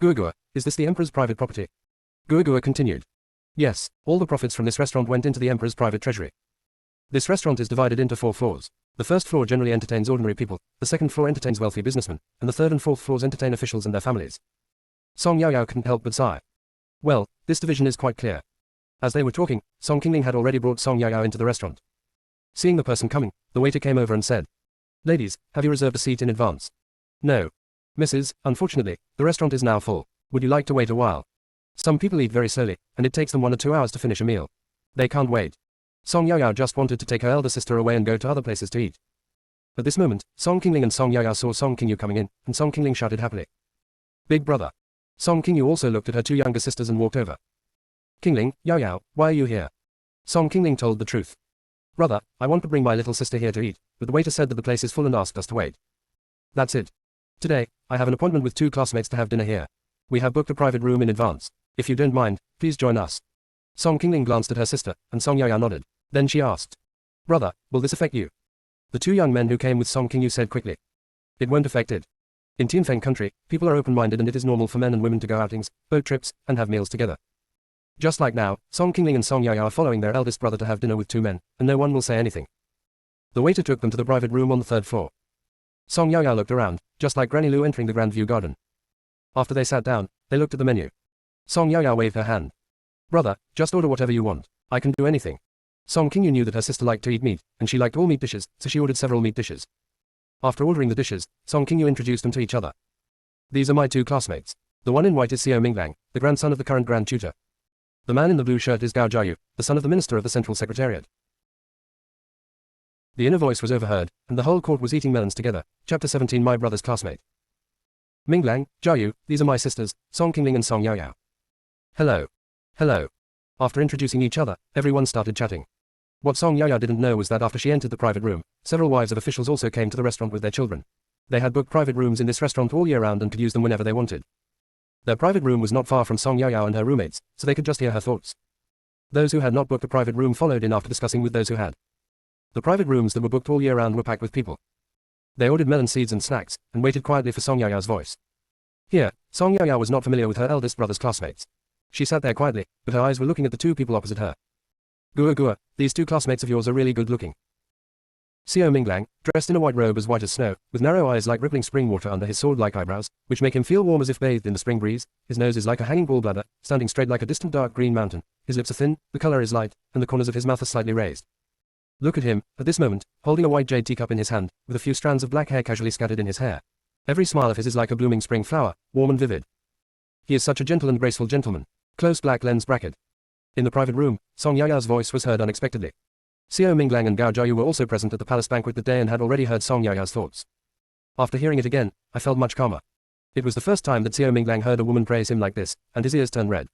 [SPEAKER 1] Guogua, is this the emperor's private property? Guogua continued. Yes, all the profits from this restaurant went into the emperor's private treasury. This restaurant is divided into 4 floors. The first floor generally entertains ordinary people, the second floor entertains wealthy businessmen, and the third and fourth floors entertain officials and their families. Song Yaoyao couldn't help but sigh. Well, this division is quite clear. As they were talking, Song Qingling had already brought Song Yaoyao into the restaurant. Seeing the person coming, the waiter came over and said, Ladies, have you reserved a seat in advance? No. Mrs., unfortunately, the restaurant is now full. Would you like to wait a while? Some people eat very slowly, and it takes them 1 or 2 hours to finish a meal. They can't wait. Song Yaoyao just wanted to take her elder sister away and go to other places to eat. At this moment, Song Qingling and Song Yaoyao saw Song Qingyu coming in, and Song Qingling shouted happily. Big brother. Song Qingyu also looked at her 2 younger sisters and walked over. Qingling, Yaoyao, why are you here? Song Qingling told the truth. Brother, I want to bring my little sister here to eat, but the waiter said that the place is full and asked us to wait. That's it. Today, I have an appointment with 2 classmates to have dinner here. We have booked a private room in advance. If you don't mind, please join us. Song Qingling glanced at her sister, and Song Yaoyao nodded. Then she asked. Brother, will this affect you? The 2 young men who came with Song Qingyu said quickly. It won't affect it. In Tianfeng country, people are open-minded and it is normal for men and women to go outings, boat trips, and have meals together. Just like now, Song Qingling and Song Yaoyao are following their eldest brother to have dinner with 2 men, and no one will say anything. The waiter took them to the private room on the 3rd floor. Song Yaoyao looked around, just like Granny Lu entering the Grand View Garden. After they sat down, they looked at the menu. Song Yaoyao waved her hand. Brother, just order whatever you want. I can do anything. Song Qingyu knew that her sister liked to eat meat, and she liked all meat dishes, so she ordered several meat dishes. After ordering the dishes, Song Qingyu introduced them to each other. These are my 2 classmates. The one in white is Xiao Minglang, the grandson of the current Grand Tutor. The man in the blue shirt is Gao Jiayu, the son of the minister of the Central Secretariat. The inner voice was overheard, and the whole court was eating melons together. Chapter 17 My brother's classmate. Minglang, Jiayu, these are my sisters, Song Qingling and Song Yaoyao. Hello. Hello. After introducing each other, everyone started chatting. What Song Yaoyao didn't know was that after she entered the private room, several wives of officials also came to the restaurant with their children. They had booked private rooms in this restaurant all year round and could use them whenever they wanted. Their private room was not far from Song Yaoyao and her roommates, so they could just hear her thoughts. Those who had not booked a private room followed in after discussing with those who had. The private rooms that were booked all year round were packed with people. They ordered melon seeds and snacks, and waited quietly for Song Yaoyao's voice. Here, Song Yaoyao was not familiar with her eldest brother's classmates. She sat there quietly, but her eyes were looking at the 2 people opposite her. Gua, these 2 classmates of yours are really good looking. Xiao Minglang, dressed in a white robe as white as snow, with narrow eyes like rippling spring water under his sword-like eyebrows, which make him feel warm as if bathed in the spring breeze. His nose is like a hanging gallbladder, standing straight like a distant dark green mountain. His lips are thin, the color is light, and the corners of his mouth are slightly raised. Look at him, at this moment, holding a white jade teacup in his hand, with a few strands of black hair casually scattered in his hair. Every smile of his is like a blooming spring flower, warm and vivid. He is such a gentle and graceful gentleman. Closed black lens bracket. In the private room, Song Yaya's voice was heard unexpectedly. Xiao Minglang and Gao Jiayu were also present at the palace banquet that day and had already heard Song Yaya's thoughts. After hearing it again, I felt much calmer. It was the first time that Xiao Minglang heard a woman praise him like this, and his ears turned red.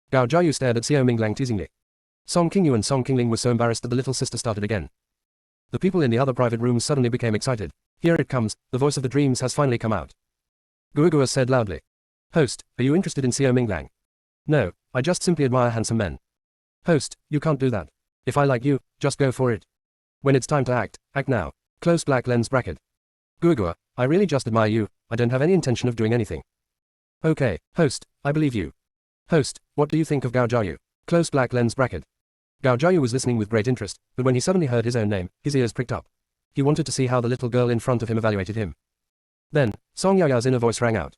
[SPEAKER 1] Gao Jiayu stared at Xiao Minglang teasingly. Song Qingyu and Song Qingling were so embarrassed that the little sister started again. The people in the other private rooms suddenly became excited. Here it comes, the voice of the dreams has finally come out. Guogua said loudly. Host, are you interested in Xiao Minglang? No, I just simply admire handsome men. Host, you can't do that. If I like you, just go for it. When it's time to act, act now. Closed black lens bracket. Guogua, I really just admire you, I don't have any intention of doing anything. Okay, host, I believe you. Host, what do you think of Gao Jiayu? Closed black lens bracket. Gao Jiayu was listening with great interest, but when he suddenly heard his own name, his ears pricked up. He wanted to see how the little girl in front of him evaluated him. Then, Song Yaya's inner voice rang out.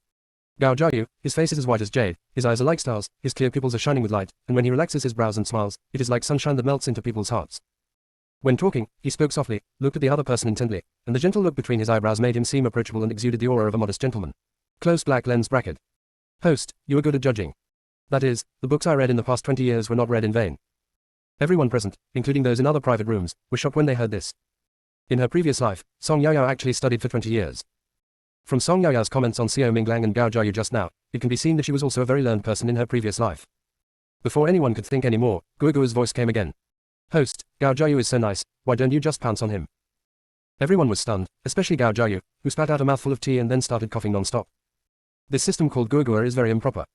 [SPEAKER 1] Gao Jiayu, his face is as white as jade, his eyes are like stars, his clear pupils are shining with light, and when he relaxes his brows and smiles, it is like sunshine that melts into people's hearts. When talking, he spoke softly, looked at the other person intently, and the gentle look between his eyebrows made him seem approachable and exuded the aura of a modest gentleman. Closed black lens bracket. Host, you are good at judging. That is, the books I read in the past 20 years were not read in vain. Everyone present, including those in other private rooms, were shocked when they heard this. In her previous life, Song Yaya actually studied for 20 years. From Song Yaya's comments on Xiao Minglang and Gao Jiayu just now, it can be seen that she was also a very learned person in her previous life. Before anyone could think any more, Guogua's voice came again. Host, Gao Jiayu is so nice, why don't you just pounce on him? Everyone was stunned, especially Gao Jiayu, who spat out a mouthful of tea and then started coughing non-stop. This system called Guogua is very improper.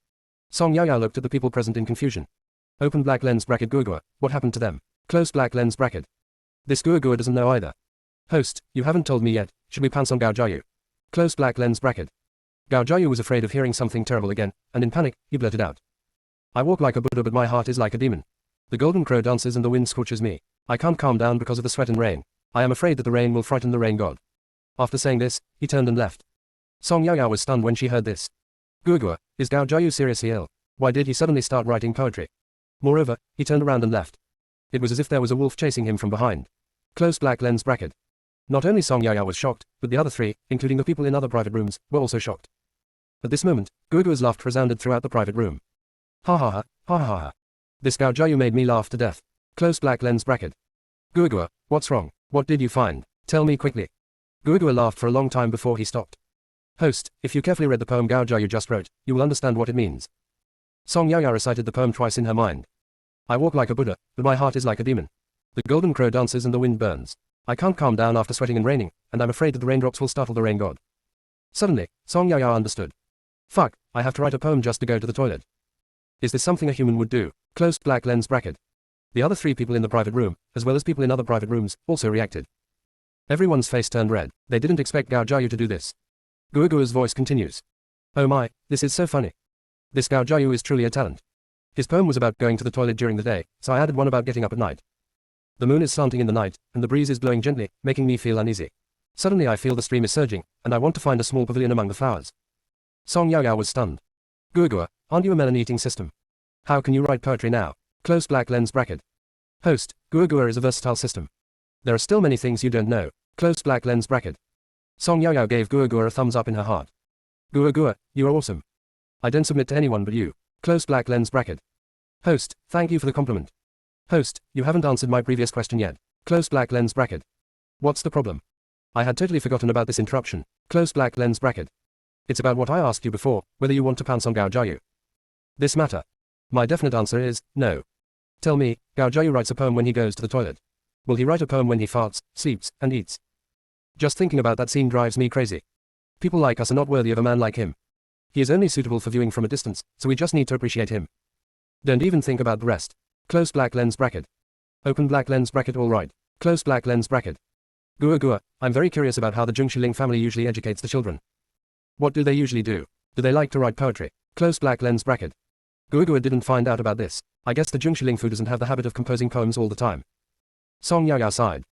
[SPEAKER 1] Song Yaya looked at the people present in confusion. Open black lens bracket Guogua, what happened to them? Closed black lens bracket. This Guogua doesn't know either. Host, you haven't told me yet, should we pounce on Gao Jiayu? Closed black lens bracket. Gao Jiayu was afraid of hearing something terrible again, and in panic, he blurted out. I walk like a Buddha but my heart is like a demon. The golden crow dances and the wind scorches me. I can't calm down because of the sweat and rain. I am afraid that the rain will frighten the rain god. After saying this, he turned and left. Song Yaya was stunned when she heard this. Guogua, is Gao Jiayu seriously ill? Why did he suddenly start writing poetry? Moreover, he turned around and left. It was as if there was a wolf chasing him from behind. Closed black lens bracket. Not only Song Yaya was shocked, but the other three, including the people in other private rooms, were also shocked. At this moment, Guogua's laughter resounded throughout the private room. Ha ha ha, ha ha ha. This Gao Jiayu made me laugh to death. Closed black lens bracket. Guogua, what's wrong? What did you find? Tell me quickly. Guogua laughed for a long time before he stopped. Host, if you carefully read the poem Gao Jiayu just wrote, you will understand what it means. Song Yaya recited the poem twice in her mind. I walk like a Buddha, but my heart is like a demon. The golden crow dances and the wind burns. I can't calm down after sweating and raining, and I'm afraid that the raindrops will startle the rain god. Suddenly, Song Yaya understood. Fuck, I have to write a poem just to go to the toilet. Is this something a human would do? Closed black lens bracket. The other three people in the private room, as well as people in other private rooms, also reacted. Everyone's face turned red. They didn't expect Gao Jiayu to do this. Guogua's voice continues. Oh my, this is so funny. This Gao Jiayu is truly a talent. His poem was about going to the toilet during the day, so I added one about getting up at night. The moon is slanting in the night, and the breeze is blowing gently, making me feel uneasy. Suddenly I feel the stream is surging, and I want to find a small pavilion among the flowers. Song Yaya was stunned. Guogua, aren't you a melon-eating system? How can you write poetry now? Closed black lens bracket. Host, Guogua is a versatile system. There are still many things you don't know. Closed black lens bracket. Song Yaya gave Guogua a thumbs up in her heart. Guogua, you are awesome. I don't submit to anyone but you. Closed black lens bracket. Host, thank you for the compliment. Host, you haven't answered my previous question yet. Closed black lens bracket. What's the problem? I had totally forgotten about this interruption. Closed black lens bracket. It's about what I asked you before, whether you want to pounce on Gao Jiayu. This matter. My definite answer is, no. Tell me, Gao Jiayu writes a poem when he goes to the toilet. Will he write a poem when he farts, sleeps, and eats? Just thinking about that scene drives me crazy. People like us are not worthy of a man like him. He is only suitable for viewing from a distance, so we just need to appreciate him. Don't even think about the rest. Closed black lens bracket. Open black lens bracket all right. Closed black lens bracket. Guogua, I'm very curious about how the Zhengxiling family usually educates the children. What do they usually do? Do they like to write poetry? Closed black lens bracket. Guogua didn't find out about this. I guess the Zhengxiling fu doesn't have the habit of composing poems all the time. Song Yaya sighed.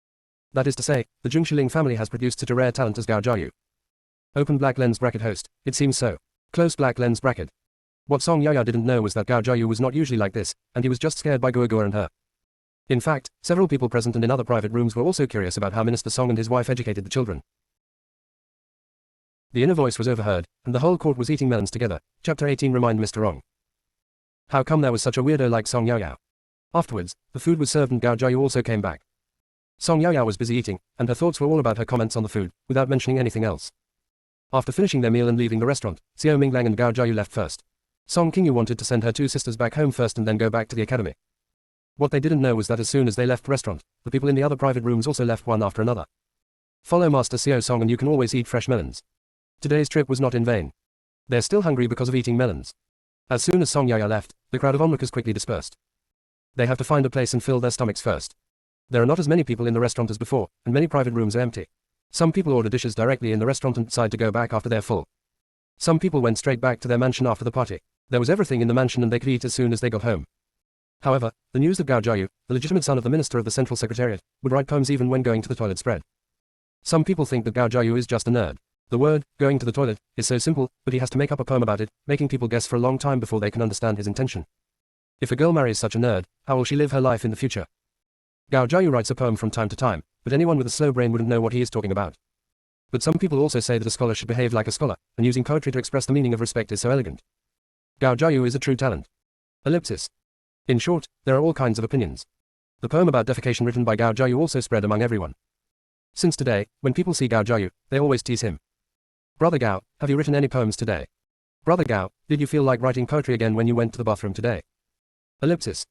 [SPEAKER 1] That is to say, the Zheng Shiling family has produced such a rare talent as Gao Jiayu. Open black lens bracket host, it seems so. Close black lens bracket. What Song Yaya didn't know was that Gao Jiayu was not usually like this, and he was just scared by Gua and her. In fact, several people present and in other private rooms were also curious about how Minister Song and his wife educated the children. The inner voice was overheard, and the whole court was eating melons together. Chapter 18 reminded Mr. Rong. How come there was such a weirdo like Song Yao? Afterwards, the food was served and Gao Jiayu also came back. Song Yao was busy eating, and her thoughts were all about her comments on the food, without mentioning anything else. After finishing their meal and leaving the restaurant, Xiao Minglang and Gao Jiayu left first. Song Qingyu wanted to send her two sisters back home first and then go back to the academy. What they didn't know was that as soon as they left the restaurant, the people in the other private rooms also left one after another. Follow Master Xiao Song and you can always eat fresh melons. Today's trip was not in vain. They're still hungry because of eating melons. As soon as Song Yaya left, the crowd of onlookers quickly dispersed. They have to find a place and fill their stomachs first. There are not as many people in the restaurant as before, and many private rooms are empty. Some people order dishes directly in the restaurant and decide to go back after they're full. Some people went straight back to their mansion after the party. There was everything in the mansion and they could eat as soon as they got home. However, the news that Gao Jiayu, the legitimate son of the minister of the Central Secretariat, would write poems even when going to the toilet spread. Some people think that Gao Jiayu is just a nerd. The word, going to the toilet, is so simple, but he has to make up a poem about it, making people guess for a long time before they can understand his intention. If a girl marries such a nerd, how will she live her life in the future? Gao Jiayu writes a poem from time to time, but anyone with a slow brain wouldn't know what he is talking about. But some people also say that a scholar should behave like a scholar, and using poetry to express the meaning of respect is so elegant. Gao Jiayu is a true talent. Ellipsis. In short, there are all kinds of opinions. The poem about defecation written by Gao Jiayu also spread among everyone. Since today, when people see Gao Jiayu, they always tease him. Brother Gao, have you written any poems today? Brother Gao, did you feel like writing poetry again when you went to the bathroom today? Ellipsis.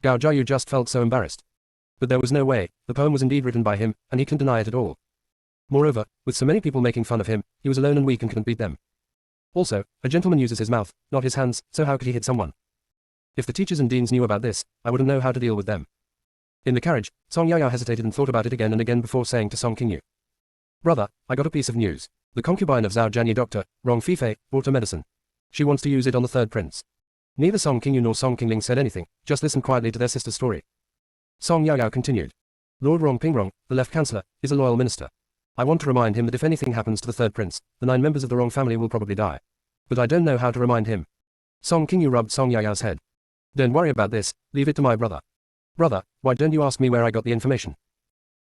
[SPEAKER 1] Gao Jiayu just felt so embarrassed. But there was no way, the poem was indeed written by him, and he couldn't deny it at all. Moreover, with so many people making fun of him, he was alone and weak and couldn't beat them. Also, a gentleman uses his mouth, not his hands, so how could he hit someone? If the teachers and deans knew about this, I wouldn't know how to deal with them. In the carriage, Song Yaya hesitated and thought about it again and again before saying to Song Qingyu. Brother, I got a piece of news. The concubine of Zhao Jianyi Dr. Rong Fifei bought a medicine. She wants to use it on the third prince. Neither Song Qingyu nor Song Qingling said anything, just listened quietly to their sister's story. Song Yao continued. Lord Rong Pingrong, the left chancellor, is a loyal minister. I want to remind him that if anything happens to the third prince, the 9 members of the Rong family will probably die. But I don't know how to remind him. Song Qingyu rubbed Song Yaya's head. Don't worry about this, leave it to my brother. Brother, why don't you ask me where I got the information?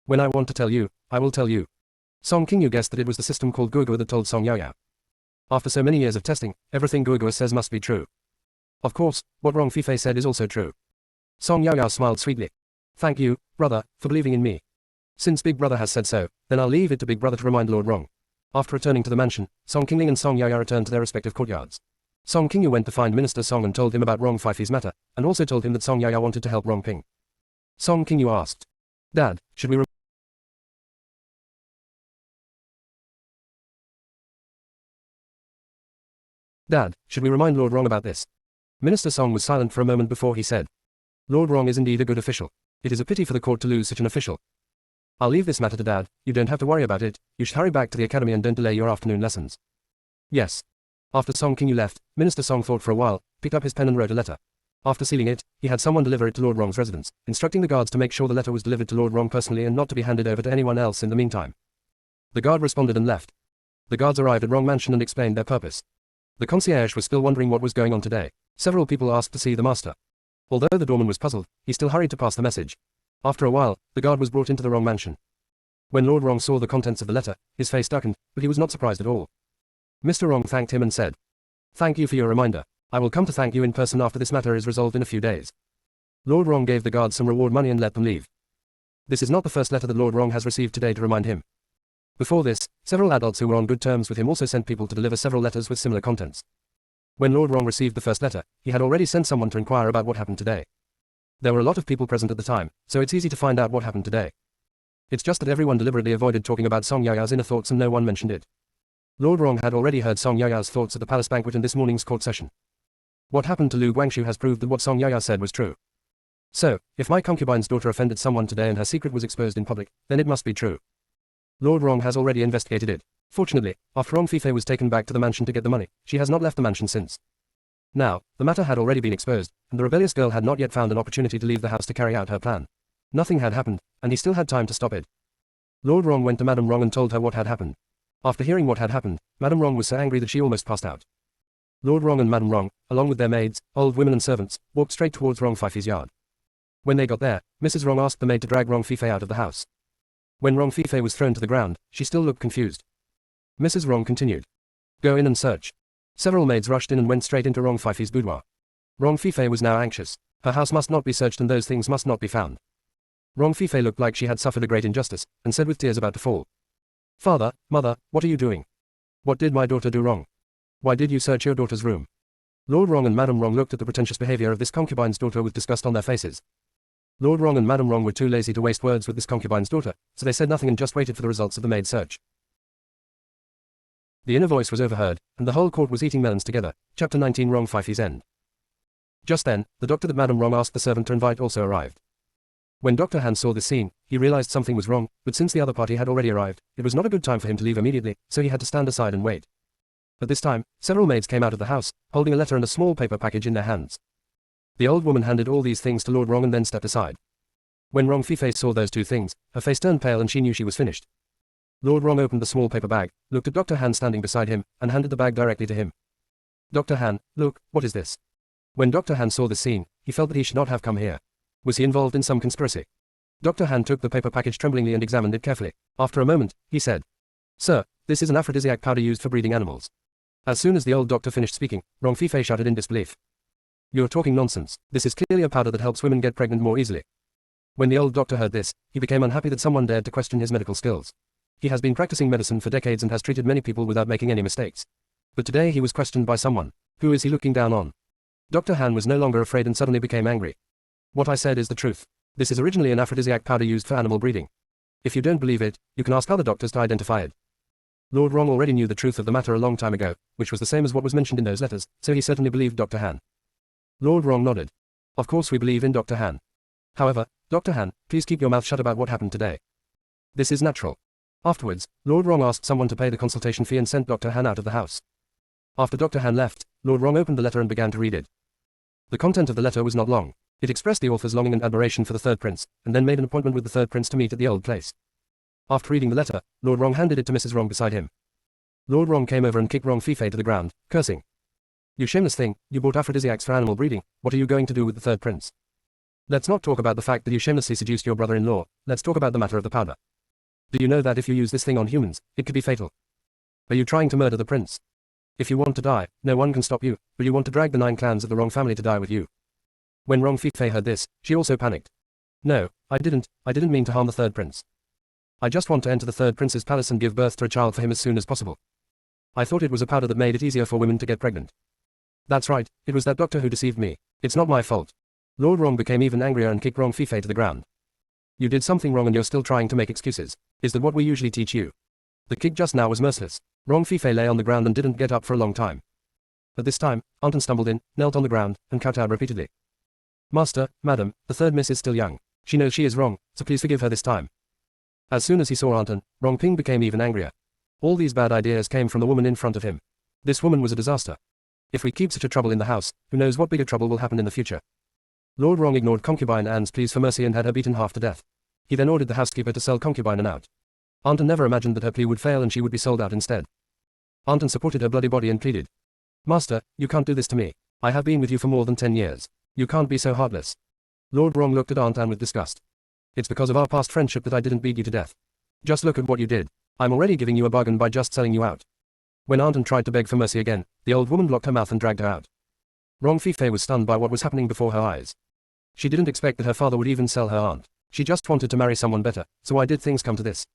[SPEAKER 1] When I want to tell you, I will tell you. Song Qingyu guessed that it was the system called Gua that told Song Yao. After so many years of testing, everything Gua says must be true. Of course, what Rong Fifei said is also true. Song Yao smiled sweetly. Thank you, brother, for believing in me. Since Big Brother has said so, then I'll leave it to Big Brother to remind Lord Rong. After returning to the mansion, Song Qingling and Song Yao returned to their respective courtyards. Song Qingyu went to find Minister Song and told him about Rong Fifei's matter, and also told him that Song Yao wanted to help Rong Ping. Song Qingyu asked. Dad, should we remind Lord Rong about this? Minister Song was silent for a moment before he said. Lord Rong is indeed a good official. It is a pity for the court to lose such an official. I'll leave this matter to Dad, you don't have to worry about it, you should hurry back to the academy and don't delay your afternoon lessons. Yes. After Song Qingyu left, Minister Song thought for a while, picked up his pen and wrote a letter. After sealing it, he had someone deliver it to Lord Rong's residence, instructing the guards to make sure the letter was delivered to Lord Rong personally and not to be handed over to anyone else in the meantime. The guard responded and left. The guards arrived at Rong Mansion and explained their purpose. The concierge was still wondering what was going on today. Several people asked to see the master. Although the doorman was puzzled, he still hurried to pass the message. After a while, the guard was brought into the Rong Mansion. When Lord Rong saw the contents of the letter, his face darkened, but he was not surprised at all. Mr. Rong thanked him and said, Thank you for your reminder. I will come to thank you in person after this matter is resolved in a few days. Lord Rong gave the guards some reward money and let them leave. This is not the first letter that Lord Rong has received today to remind him. Before this, several adults who were on good terms with him also sent people to deliver several letters with similar contents. When Lord Rong received the first letter, he had already sent someone to inquire about what happened today. There were a lot of people present at the time, so it's easy to find out what happened today. It's just that everyone deliberately avoided talking about Song Yao's inner thoughts and no one mentioned it. Lord Rong had already heard Song Yao's thoughts at the palace banquet and this morning's court session. What happened to Lu Guangxu has proved that what Song Yao said was true. So, if my concubine's daughter offended someone today and her secret was exposed in public, then it must be true. Lord Rong has already investigated it. Fortunately, after Rong Fifei was taken back to the mansion to get the money, she has not left the mansion since. Now, the matter had already been exposed, and the rebellious girl had not yet found an opportunity to leave the house to carry out her plan. Nothing had happened, and he still had time to stop it. Lord Wrong went to Madame Wrong and told her what had happened. After hearing what had happened, Madame Wrong was so angry that she almost passed out. Lord Wrong and Madame Wrong, along with their maids, old women and servants, walked straight towards Wrong Fifey's yard. When they got there, Mrs. Wrong asked the maid to drag Wrong Fifey out of the house. When Wrong Fifey was thrown to the ground, she still looked confused. Mrs. Wrong continued. Go in and search. Several maids rushed in and went straight into Wrong Fifey's boudoir. Wrong Fifey was now anxious. Her house must not be searched and those things must not be found. Wrong Fifey looked like she had suffered a great injustice, and said with tears about to fall. Father, mother, what are you doing? What did my daughter do wrong? Why did you search your daughter's room? Lord Wrong and Madame Wrong looked at the pretentious behavior of this concubine's daughter with disgust on their faces. Lord Wrong and Madame Wrong were too lazy to waste words with this concubine's daughter, so they said nothing and just waited for the results of the maid's search. The inner voice was overheard, and the whole court was eating melons together. Chapter 19 Wrong Fifey's End. Just then, the doctor that Madame Wrong asked the servant to invite also arrived. When Dr. Han saw this scene, he realized something was wrong, but since the other party had already arrived, it was not a good time for him to leave immediately, so he had to stand aside and wait. At this time, several maids came out of the house, holding a letter and a small paper package in their hands. The old woman handed all these things to Lord Wrong and then stepped aside. When Wrong Fifey saw those two things, her face turned pale and she knew she was finished. Lord Wrong opened the small paper bag, looked at Dr. Han standing beside him, and handed the bag directly to him. Dr. Han, look, what is this? When Dr. Han saw this scene, he felt that he should not have come here. Was he involved in some conspiracy? Dr. Han took the paper package tremblingly and examined it carefully. After a moment, he said, Sir, this is an aphrodisiac powder used for breeding animals. As soon as the old doctor finished speaking, Wrong Fifey shouted in disbelief. You're talking nonsense. This is clearly a powder that helps women get pregnant more easily. When the old doctor heard this, he became unhappy that someone dared to question his medical skills. He has been practicing medicine for decades and has treated many people without making any mistakes. But today he was questioned by someone. Who is he looking down on? Dr. Han was no longer afraid and suddenly became angry. What I said is the truth. This is originally an aphrodisiac powder used for animal breeding. If you don't believe it, you can ask other doctors to identify it. Lord Wrong already knew the truth of the matter a long time ago, which was the same as what was mentioned in those letters, so he certainly believed Dr. Han. Lord Wrong nodded. Of course we believe in Dr. Han. However, Dr. Han, please keep your mouth shut about what happened today. This is natural. Afterwards, Lord Wrong asked someone to pay the consultation fee and sent Dr. Han out of the house. After Dr. Han left, Lord Wrong opened the letter and began to read it. The content of the letter was not long. It expressed the author's longing and admiration for the third prince, and then made an appointment with the third prince to meet at the old place. After reading the letter, Lord Wrong handed it to Mrs. Wrong beside him. Lord Wrong came over and kicked Wrong Fifey to the ground, cursing. You shameless thing, you bought aphrodisiacs for animal breeding, what are you going to do with the third prince? Let's not talk about the fact that you shamelessly seduced your brother-in-law, let's talk about the matter of the powder. Do you know that if you use this thing on humans, it could be fatal? Are you trying to murder the prince? If you want to die, no one can stop you, but you want to drag the 9 clans of the Wrong family to die with you. When Wrong Fifey heard this, she also panicked. No, I didn't mean to harm the third prince. I just want to enter the third prince's palace and give birth to a child for him as soon as possible. I thought it was a powder that made it easier for women to get pregnant. That's right, it was that doctor who deceived me. It's not my fault. Lord Wrong became even angrier and kicked Wrong Fifey to the ground. You did something wrong and you're still trying to make excuses. Is that what we usually teach you? The kick just now was merciless. Wrong Fifey lay on the ground and didn't get up for a long time. At this time, Anton stumbled in, knelt on the ground, and kowtowed repeatedly. Master, madam, the third miss is still young. She knows she is wrong, so please forgive her this time. As soon as he saw Anton, Wrong Ping became even angrier. All these bad ideas came from the woman in front of him. This woman was a disaster. If we keep such a trouble in the house, who knows what bigger trouble will happen in the future. Lord Wrong ignored concubine Anne's pleas for mercy and had her beaten half to death. He then ordered the housekeeper to sell concubine Anne out. Anton never imagined that her plea would fail and she would be sold out instead. Anton supported her bloody body and pleaded. Master, you can't do this to me. I have been with you for more than 10 years. You can't be so heartless. Lord Wrong looked at Aunt Anne with disgust. It's because of our past friendship that I didn't beat you to death. Just look at what you did. I'm already giving you a bargain by just selling you out. When Anton tried to beg for mercy again, the old woman blocked her mouth and dragged her out. Wrong Fifey was stunned by what was happening before her eyes. She didn't expect that her father would even sell her aunt. She just wanted to marry someone better, so why did things come to this?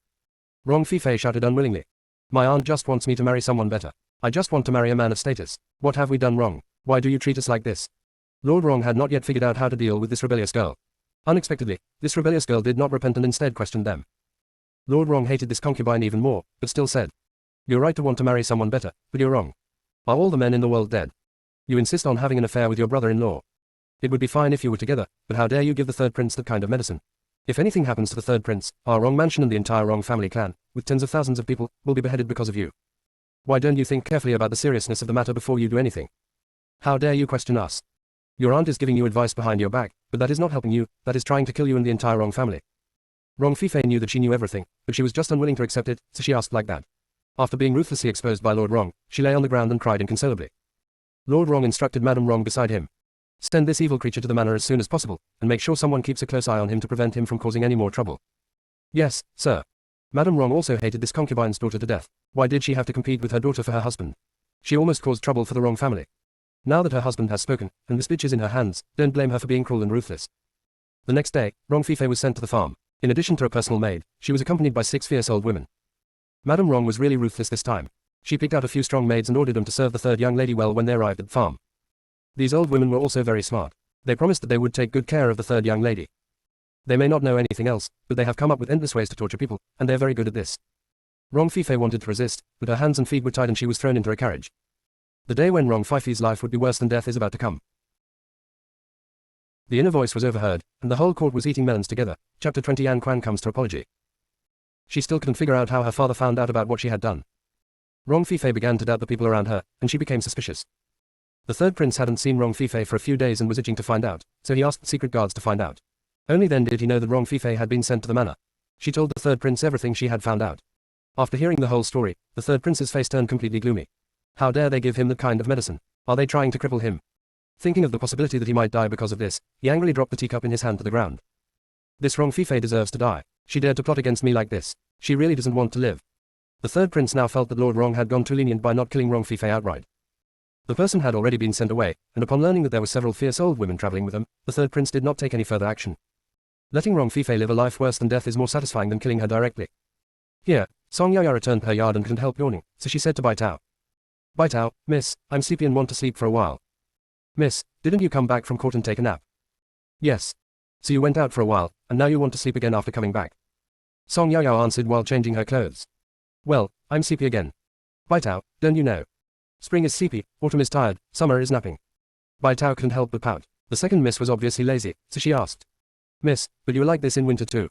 [SPEAKER 1] Wrong Fifey shouted unwillingly. My aunt just wants me to marry someone better. I just want to marry a man of status. What have we done wrong? Why do you treat us like this? Lord Wrong had not yet figured out how to deal with this rebellious girl. Unexpectedly, this rebellious girl did not repent and instead questioned them. Lord Wrong hated this concubine even more, but still said. You're right to want to marry someone better, but you're wrong. Are all the men in the world dead? You insist on having an affair with your brother-in-law. It would be fine if you were together, but how dare you give the third prince that kind of medicine? If anything happens to the third prince, our Wrong mansion and the entire Wrong family clan, with tens of thousands of people, will be beheaded because of you. Why don't you think carefully about the seriousness of the matter before you do anything? How dare you question us? Your aunt is giving you advice behind your back, but that is not helping you, that is trying to kill you and the entire Wrong family. Rong Fifei knew that she knew everything, but she was just unwilling to accept it, so she asked like that. After being ruthlessly exposed by Lord Rong, she lay on the ground and cried inconsolably. Lord Rong instructed Madame Rong beside him. Send this evil creature to the manor as soon as possible, and make sure someone keeps a close eye on him to prevent him from causing any more trouble. Yes, sir. Madame Rong also hated this concubine's daughter to death. Why did she have to compete with her daughter for her husband? She almost caused trouble for the Rong family. Now that her husband has spoken, and this bitch is in her hands, don't blame her for being cruel and ruthless. The next day, Rong Fifei was sent to the farm. In addition to a personal maid, she was accompanied by 6 fierce old women. Madame Rong was really ruthless this time. She picked out a few strong maids and ordered them to serve the third young lady well when they arrived at the farm. These old women were also very smart. They promised that they would take good care of the third young lady. They may not know anything else, but they have come up with endless ways to torture people, and they are very good at this. Rong Fifei wanted to resist, but her hands and feet were tied and she was thrown into a carriage. The day when Rong Fifei's life would be worse than death is about to come. The inner voice was overheard, and the whole court was eating melons together. Chapter 20. Yan Quan comes to apology. She still couldn't figure out how her father found out about what she had done. Rong Fifei began to doubt the people around her, and she became suspicious. The third prince hadn't seen Rong Fifei for a few days and was itching to find out, so he asked the secret guards to find out. Only then did he know that Rong Fifei had been sent to the manor. She told the third prince everything she had found out. After hearing the whole story, the third prince's face turned completely gloomy. How dare they give him that kind of medicine? Are they trying to cripple him? Thinking of the possibility that he might die because of this, he angrily dropped the teacup in his hand to the ground. This Rong Fifei deserves to die. She dared to plot against me like this. She really doesn't want to live. The third prince now felt that Lord Rong had gone too lenient by not killing Rong Fifei outright. The person had already been sent away, and upon learning that there were several fierce old women traveling with them, the third prince did not take any further action. Letting Rong Fifei live a life worse than death is more satisfying than killing her directly. Here, Song Yaya returned to her yard and couldn't help yawning, so she said to Bai Tao. Bai Tao, miss, I'm sleepy and want to sleep for a while. Miss, didn't you come back from court and take a nap? Yes. So you went out for a while, and now you want to sleep again after coming back? Song Yaya answered while changing her clothes. Well, I'm sleepy again. Bai Tao, don't you know? Spring is sleepy, autumn is tired, summer is napping. Bai Tao couldn't help but pout. The second miss was obviously lazy, so she asked. Miss, but you are like this in winter too.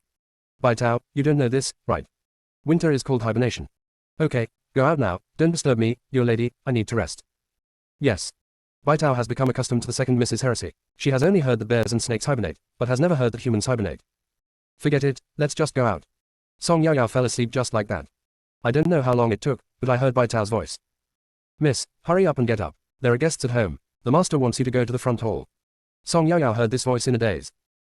[SPEAKER 1] Bai Tao, you don't know this, right? Winter is called hibernation. Okay, go out now, don't disturb me, your lady, I need to rest. Yes. Bai Tao has become accustomed to the second miss's heresy. She has only heard that bears and snakes hibernate, but has never heard that humans hibernate. Forget it, let's just go out. Song Yao fell asleep just like that. I don't know how long it took, but I heard Bai Tao's voice. Miss, hurry up and get up. There are guests at home. The master wants you to go to the front hall. Song Yao heard this voice in a daze.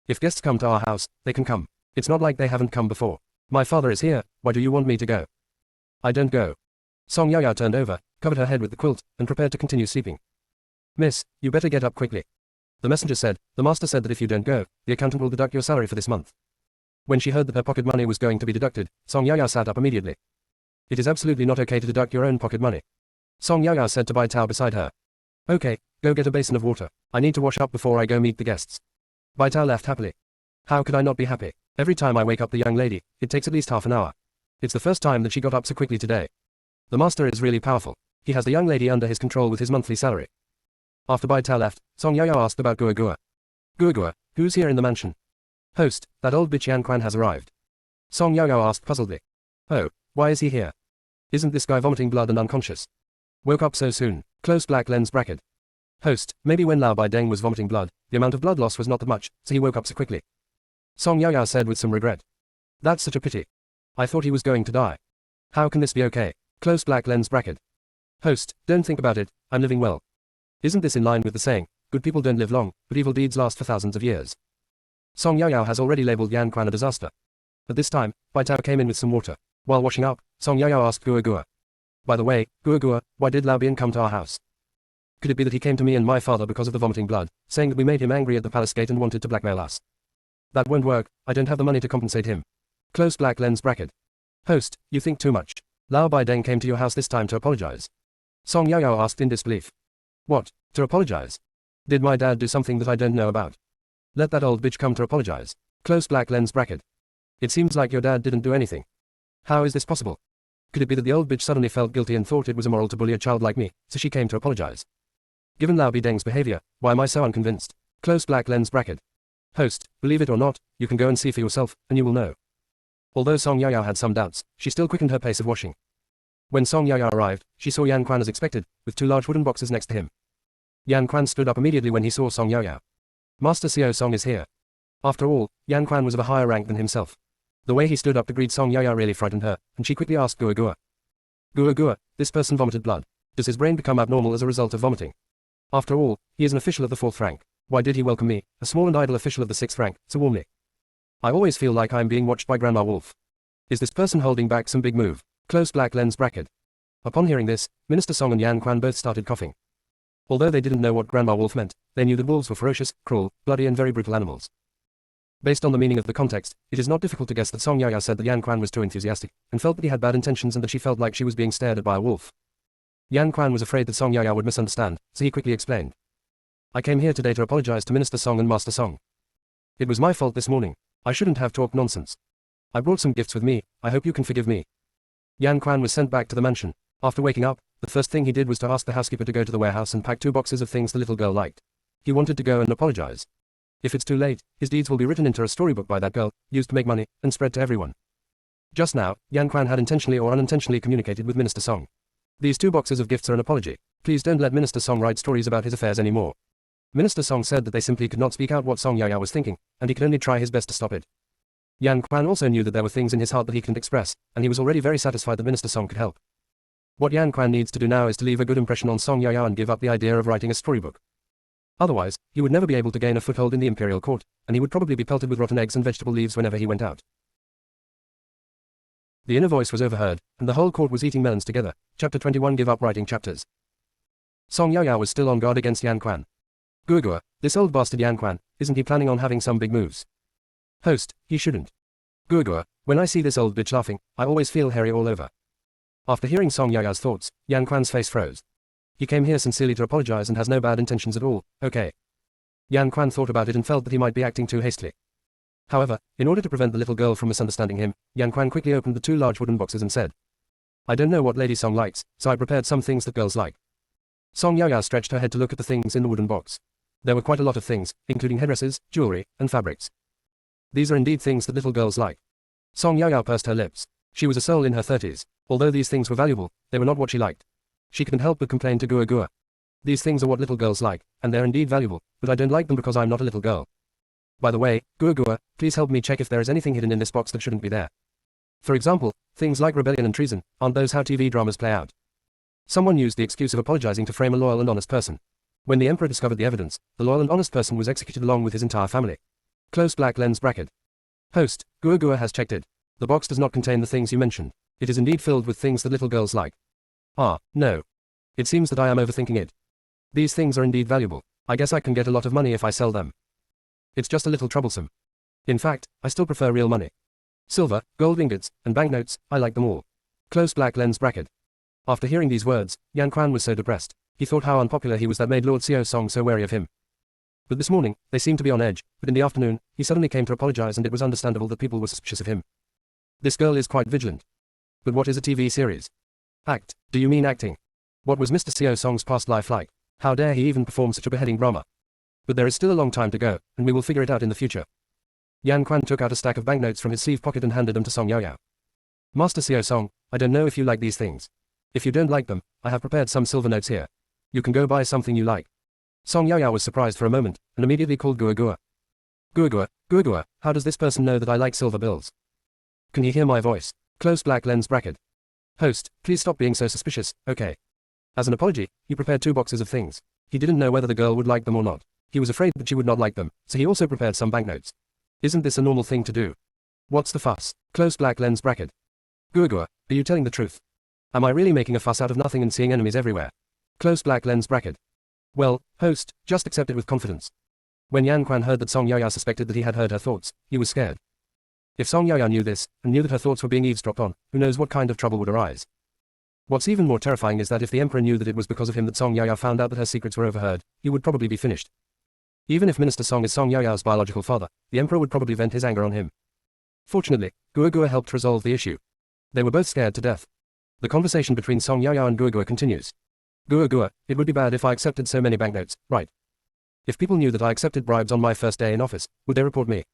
[SPEAKER 1] If guests come to our house, they can come. It's not like they haven't come before. My father is here, why do you want me to go? I don't go. Song Yao turned over, covered her head with the quilt, and prepared to continue sleeping. Miss, you better get up quickly. The messenger said, the master said that if you don't go, the accountant will deduct your salary for this month. When she heard that her pocket money was going to be deducted, Song Yao sat up immediately. It is absolutely not okay to deduct your own pocket money. Song Yao said to Bai Tao beside her. Okay, go get a basin of water. I need to wash up before I go meet the guests. Bai Tao laughed happily. How could I not be happy? Every time I wake up the young lady, it takes at least half an hour. It's the first time that she got up so quickly today. The master is really powerful. He has the young lady under his control with his monthly salary. After Bai Tao left, Song Yao asked about Gua Gua. Gua Gua, who's here in the mansion? Host, that old bitch Yan Quan has arrived. Song Yao asked puzzledly. Oh, why is he here? Isn't this guy vomiting blood and unconscious? Woke up so soon. Close black lens bracket. Host, maybe when Lao Bai Deng was vomiting blood, the amount of blood loss was not that much, so he woke up so quickly. Song Yao said with some regret. That's such a pity. I thought he was going to die. How can this be okay? Close black lens bracket. Host, don't think about it, I'm living well. Isn't this in line with the saying, good people don't live long, but evil deeds last for thousands of years? Song Yao has already labeled Yan Quan a disaster. At this time, Bai Tao came in with some water. While washing up, Song Yao asked Gua Gua. By the way, Gua Gua, why did Lao Bian come to our house? Could it be that he came to me and my father because of the vomiting blood, saying that we made him angry at the palace gate and wanted to blackmail us? That won't work, I don't have the money to compensate him. Close black lens bracket. Host, you think too much. Lao Bai Deng came to your house this time to apologize. Song Yao asked in disbelief. What, to apologize? Did my dad do something that I don't know about? Let that old bitch come to apologize. Close black lens bracket. It seems like your dad didn't do anything. How is this possible? Could it be that the old bitch suddenly felt guilty and thought it was immoral to bully a child like me, so she came to apologize? Given Lao Bai Deng's behavior, why am I so unconvinced? Close black lens bracket. Host, believe it or not, you can go and see for yourself, and you will know. Although Song Yao had some doubts, she still quickened her pace of washing. When Song Yao arrived, she saw Yan Quan as expected, with 2 large wooden boxes next to him. Yan Quan stood up immediately when he saw Song Yao. Master Xiao Song is here. After all, Yan Quan was of a higher rank than himself. The way he stood up to greet Song Yaya really frightened her, and she quickly asked Gua Gua. Gua Gua, this person vomited blood. Does his brain become abnormal as a result of vomiting? After all, he is an official of the 4th rank. Why did he welcome me, a small and idle official of the 6th rank, so warmly? I always feel like I am being watched by Grandma Wolf. Is this person holding back some big move? Close black lens bracket. Upon hearing this, Minister Song and Yan Quan both started coughing. Although they didn't know what Grandma Wolf meant, they knew that wolves were ferocious, cruel, bloody and very brutal animals. Based on the meaning of the context, it is not difficult to guess that Song Yaya said that Yan Quan was too enthusiastic, and felt that he had bad intentions and that she felt like she was being stared at by a wolf. Yan Quan was afraid that Song Yaya would misunderstand, so he quickly explained. I came here today to apologize to Minister Song and Master Song. It was my fault this morning. I shouldn't have talked nonsense. I brought some gifts with me, I hope you can forgive me. Yan Quan was sent back to the mansion. After waking up, the first thing he did was to ask the housekeeper to go to the warehouse and pack 2 boxes of things the little girl liked. He wanted to go and apologize. If it's too late, his deeds will be written into a storybook by that girl, used to make money, and spread to everyone. Just now, Yan Quan had intentionally or unintentionally communicated with Minister Song. These 2 boxes of gifts are an apology. Please don't let Minister Song write stories about his affairs anymore. Minister Song said that they simply could not speak out what Song Yaya was thinking, and he could only try his best to stop it. Yan Quan also knew that there were things in his heart that he couldn't express, and he was already very satisfied that Minister Song could help. What Yan Quan needs to do now is to leave a good impression on Song Yaya and give up the idea of writing a storybook. Otherwise, he would never be able to gain a foothold in the imperial court, and he would probably be pelted with rotten eggs and vegetable leaves whenever he went out. The inner voice was overheard, and the whole court was eating melons together. Chapter 21. Give up writing chapters. Song Yaya was still on guard against Yan Quan. Gua Gua, this old bastard Yan Quan, isn't he planning on having some big moves? Host, he shouldn't. Gua Gua, when I see this old bitch laughing, I always feel hairy all over. After hearing Song Yaya's thoughts, Yan Quan's face froze. He came here sincerely to apologize and has no bad intentions at all, okay. Yan Quan thought about it and felt that he might be acting too hastily. However, in order to prevent the little girl from misunderstanding him, Yan Quan quickly opened the 2 large wooden boxes and said, I don't know what Lady Song likes, so I prepared some things that girls like. Song Yaya stretched her head to look at the things in the wooden box. There were quite a lot of things, including headdresses, jewelry, and fabrics. These are indeed things that little girls like. Song Yaya pursed her lips. She was a soul in her 30s. Although these things were valuable, they were not what she liked. She couldn't help but complain to Gua Gua. These things are what little girls like, and they're indeed valuable, but I don't like them because I'm not a little girl. By the way, Gua Gua, please help me check if there is anything hidden in this box that shouldn't be there. For example, things like rebellion and treason, aren't those how TV dramas play out? Someone used the excuse of apologizing to frame a loyal and honest person. When the emperor discovered the evidence, the loyal and honest person was executed along with his entire family. Close black lens bracket. Host, Gua Gua has checked it. The box does not contain the things you mentioned. It is indeed filled with things that little girls like. Ah, no. It seems that I am overthinking it. These things are indeed valuable. I guess I can get a lot of money if I sell them. It's just a little troublesome. In fact, I still prefer real money. Silver, gold ingots, and banknotes, I like them all. Close black lens bracket. After hearing these words, Yan Quan was so depressed. He thought how unpopular he was that made Lord Xiao Song so wary of him. But this morning, they seemed to be on edge, but in the afternoon, he suddenly came to apologize and it was understandable that people were suspicious of him. This girl is quite vigilant. But what is a TV series? Act, do you mean acting? What was Mr. Xiao Song's past life like? How dare he even perform such a beheading drama? But there is still a long time to go, and we will figure it out in the future. Yan Quan took out a stack of banknotes from his sleeve pocket and handed them to Song Yaya. Master Xiao Song, I don't know if you like these things. If you don't like them, I have prepared some silver notes here. You can go buy something you like. Song Yaya was surprised for a moment, and immediately called Gua Gua. Gua Gua, Gua Gua, how does this person know that I like silver bills? Can he hear my voice? Close black lens bracket. Host, please stop being so suspicious, okay. As an apology, he prepared 2 boxes of things. He didn't know whether the girl would like them or not. He was afraid that she would not like them, so he also prepared some banknotes. Isn't this a normal thing to do? What's the fuss? Close black lens bracket. Gua Gua, are you telling the truth? Am I really making a fuss out of nothing and seeing enemies everywhere? Close black lens bracket. Well, host, just accept it with confidence. When Yan Quan heard that Song Yaya suspected that he had heard her thoughts, he was scared. If Song Yaya knew this, and knew that her thoughts were being eavesdropped on, who knows what kind of trouble would arise. What's even more terrifying is that if the emperor knew that it was because of him that Song Yaya found out that her secrets were overheard, he would probably be finished. Even if Minister Song is Song Yaya's biological father, the emperor would probably vent his anger on him. Fortunately, Gua Gua helped resolve the issue. They were both scared to death. The conversation between Song Yaya and Gua Gua continues. Gua Gua, it would be bad if I accepted so many banknotes, right? If people knew that I accepted bribes on my first day in office, would they report me?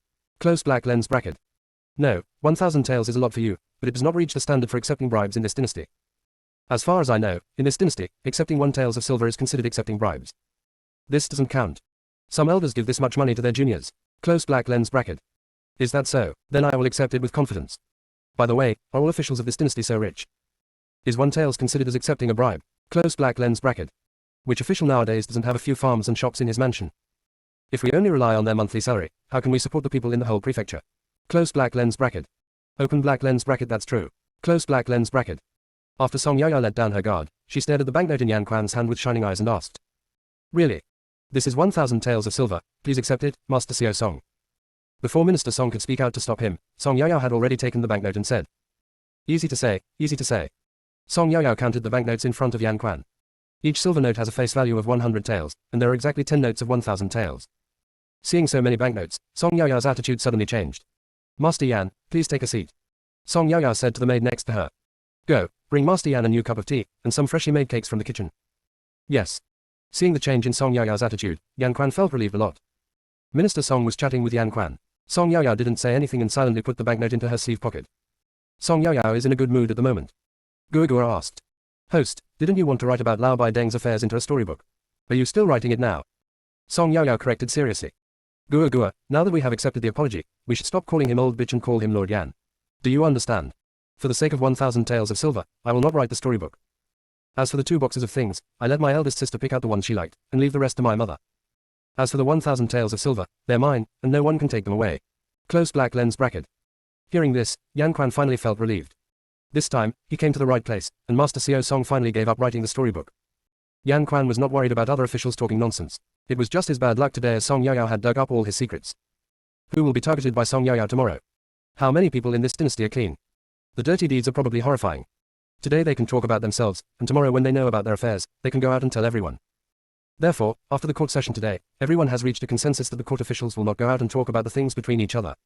[SPEAKER 1] Close black lens bracket. No, 1,000 taels is a lot for you, but it does not reach the standard for accepting bribes in this dynasty. As far as I know, in this dynasty, accepting 1 taels of silver is considered accepting bribes. This doesn't count. Some elders give this much money to their juniors. Close black lens bracket. Is that so? Then I will accept it with confidence. By the way, are all officials of this dynasty so rich? Is one tails considered as accepting a bribe? Close black lens bracket. Which official nowadays doesn't have a few farms and shops in his mansion? If we only rely on their monthly salary, how can we support the people in the whole prefecture? Close black lens bracket. Open black lens bracket. That's true. Close black lens bracket. After Song Yaya let down her guard, she stared at the banknote in Yan Quan's hand with shining eyes and asked. Really? This is 1,000 taels of silver, please accept it, Master Xiao Song. Before Minister Song could speak out to stop him, Song Yaya had already taken the banknote and said. Easy to say, easy to say. Song Yaya counted the banknotes in front of Yan Quan. Each silver note has a face value of 100 taels, and there are exactly 10 notes of 1,000 taels. Seeing so many banknotes, Song Yaya's attitude suddenly changed. Master Yan, please take a seat. Song Yaya said to the maid next to her. Go, bring Master Yan a new cup of tea, and some freshly made cakes from the kitchen. Yes. Seeing the change in Song Yaya's attitude, Yan Quan felt relieved a lot. Minister Song was chatting with Yan Quan. Song Yaya didn't say anything and silently put the banknote into her sleeve pocket. Song Yaya is in a good mood at the moment. Gua Gua asked. Host, didn't you want to write about Lao Bai Deng's affairs into a storybook? Are you still writing it now? Song Yaya corrected seriously. Gua Gua, now that we have accepted the apology, we should stop calling him old bitch and call him Lord Yan. Do you understand? For the sake of 1,000 taels of silver, I will not write the storybook. As for the 2 boxes of things, I let my eldest sister pick out the ones she liked, and leave the rest to my mother. As for the 1,000 taels of silver, they're mine, and no one can take them away. Close black lens bracket. Hearing this, Yan Quan finally felt relieved. This time, he came to the right place, and Master Xiao Song finally gave up writing the storybook. Yan Quan was not worried about other officials talking nonsense. It was just his bad luck today as Song Yao had dug up all his secrets. Who will be targeted by Song Yao tomorrow? How many people in this dynasty are clean? The dirty deeds are probably horrifying. Today they can talk about themselves, and tomorrow when they know about their affairs, they can go out and tell everyone. Therefore, after the court session today, everyone has reached a consensus that the court officials will not go out and talk about the things between each other.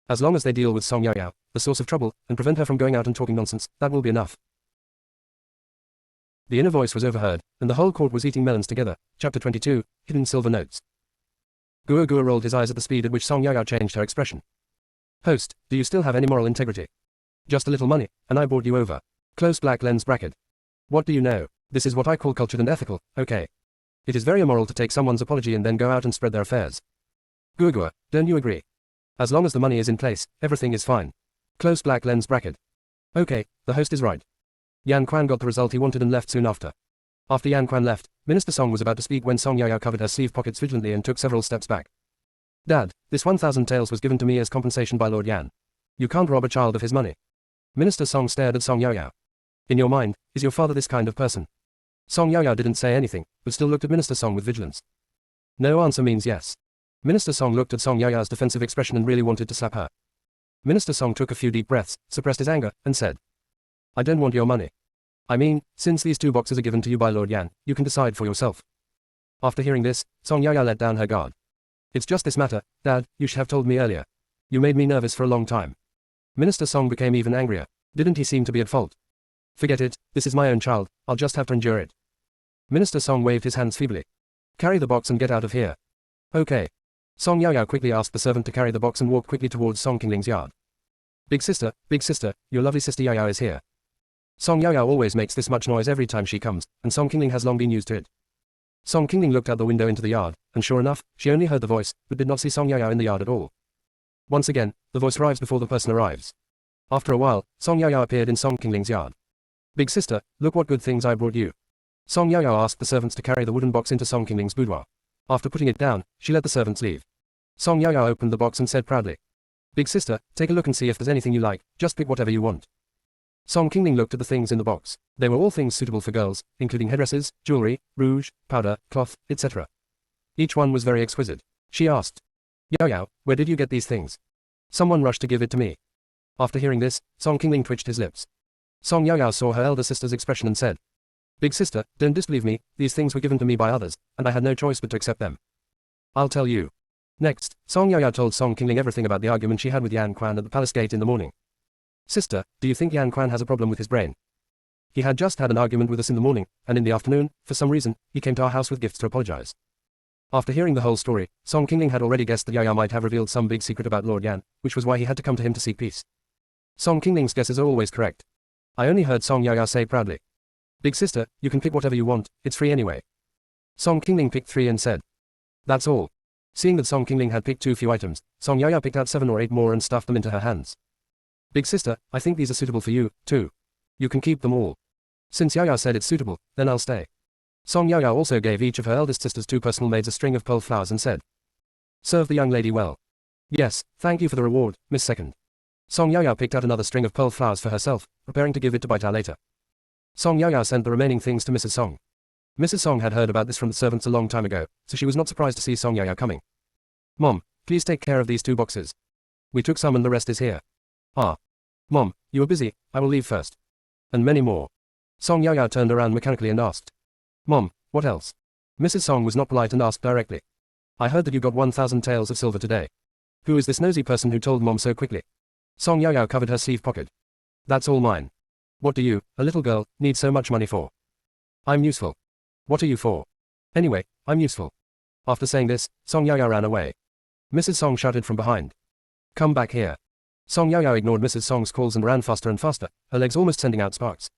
[SPEAKER 1] As long as they deal with Song Yao, the source of trouble, and prevent her from going out and talking nonsense, that will be enough. The inner voice was overheard, and the whole court was eating melons together. Chapter 22, Hidden Silver Notes. Gua Gua rolled his eyes at the speed at which Song Yao changed her expression. Host, do you still have any moral integrity? Just a little money, and I brought you over. Close black lens bracket. What do you know? This is what I call cultured and ethical, okay. It is very immoral to take someone's apology and then go out and spread their affairs. Gua Gua, don't you agree? As long as the money is in place, everything is fine. Close black lens bracket. Okay, the host is right. Yan Quan got the result he wanted and left soon after. After Yan Quan left, Minister Song was about to speak when Song Yao covered her sleeve pockets vigilantly and took several steps back. Dad, this 1,000 taels was given to me as compensation by Lord Yan. You can't rob a child of his money. Minister Song stared at Song Yao. In your mind, is your father this kind of person? Song Yao didn't say anything, but still looked at Minister Song with vigilance. No answer means yes. Minister Song looked at Song Yao's defensive expression and really wanted to slap her. Minister Song took a few deep breaths, suppressed his anger, and said, I don't want your money. I mean, since these 2 boxes are given to you by Lord Yan, you can decide for yourself. After hearing this, Song Yao let down her guard. It's just this matter, Dad, you should have told me earlier. You made me nervous for a long time. Minister Song became even angrier. Didn't he seem to be at fault? Forget it, this is my own child, I'll just have to endure it. Minister Song waved his hands feebly. Carry the box and get out of here. Okay. Song Yao quickly asked the servant to carry the box and walked quickly towards Song Qingling's yard. Big sister, your lovely sister Yao is here. Song Yao always makes this much noise every time she comes, and Song Qingling has long been used to it. Song Qingling looked out the window into the yard, and sure enough, she only heard the voice, but did not see Song Yao in the yard at all. Once again, the voice arrives before the person arrives. After a while, Song Yao appeared in Song Qingling's yard. Big sister, look what good things I brought you. Song Yao asked the servants to carry the wooden box into Song Qingling's boudoir. After putting it down, she let the servants leave. Song Yao opened the box and said proudly, Big sister, take a look and see if there's anything you like, just pick whatever you want. Song Qingling looked at the things in the box. They were all things suitable for girls, including headdresses, jewelry, rouge, powder, cloth, etc. Each one was very exquisite. She asked, Yao, where did you get these things? Someone rushed to give it to me. After hearing this, Song Qingling twitched his lips. Song Yao saw her elder sister's expression and said, Big sister, don't disbelieve me, these things were given to me by others, and I had no choice but to accept them. I'll tell you. Next, Song Yao told Song Qingling everything about the argument she had with Yan Quan at the palace gate in the morning. Sister, do you think Yan Quan has a problem with his brain? He had just had an argument with us in the morning, and in the afternoon, for some reason, he came to our house with gifts to apologize. After hearing the whole story, Song Qingling had already guessed that Yao might have revealed some big secret about Lord Yan, which was why he had to come to him to seek peace. Song Qingling's guesses are always correct. I only heard Song Yao say proudly, Big sister, you can pick whatever you want, it's free anyway. Song Qingling picked 3 and said, That's all. Seeing that Song Qingling had picked too few items, Song Yaoyao picked out 7 or 8 more and stuffed them into her hands. Big sister, I think these are suitable for you, too. You can keep them all. Since Yaoyao said it's suitable, then I'll stay. Song Yaoyao also gave each of her eldest sisters 2 personal maids a string of pearl flowers and said, "Serve the young lady well." "Yes, thank you for the reward, Miss Second." Song Yaoyao picked out another string of pearl flowers for herself, preparing to give it to Baitao later. Song Yaoyao sent the remaining things to Mrs. Song. Mrs. Song had heard about this from the servants a long time ago, so she was not surprised to see Song Yaoyao coming. "Mom, please take care of these 2 boxes. We took some and the rest is here." "Ah. Mom, you are busy, I will leave first." And many more. Song Yaoyao turned around mechanically and asked, "Mom, what else?" Mrs. Song was not polite and asked directly, "I heard that you got 1,000 taels of silver today. Who is this nosy person who told Mom so quickly?" Song Yaoyao covered her sleeve pocket. "That's all mine. What do you, a little girl, need so much money for?" "I'm useful." "What are you for?" "Anyway, I'm useful." After saying this, Song Yaoyao ran away. Mrs. Song shouted from behind, "Come back here." Song Yaoyao ignored Mrs. Song's calls and ran faster and faster, her legs almost sending out sparks.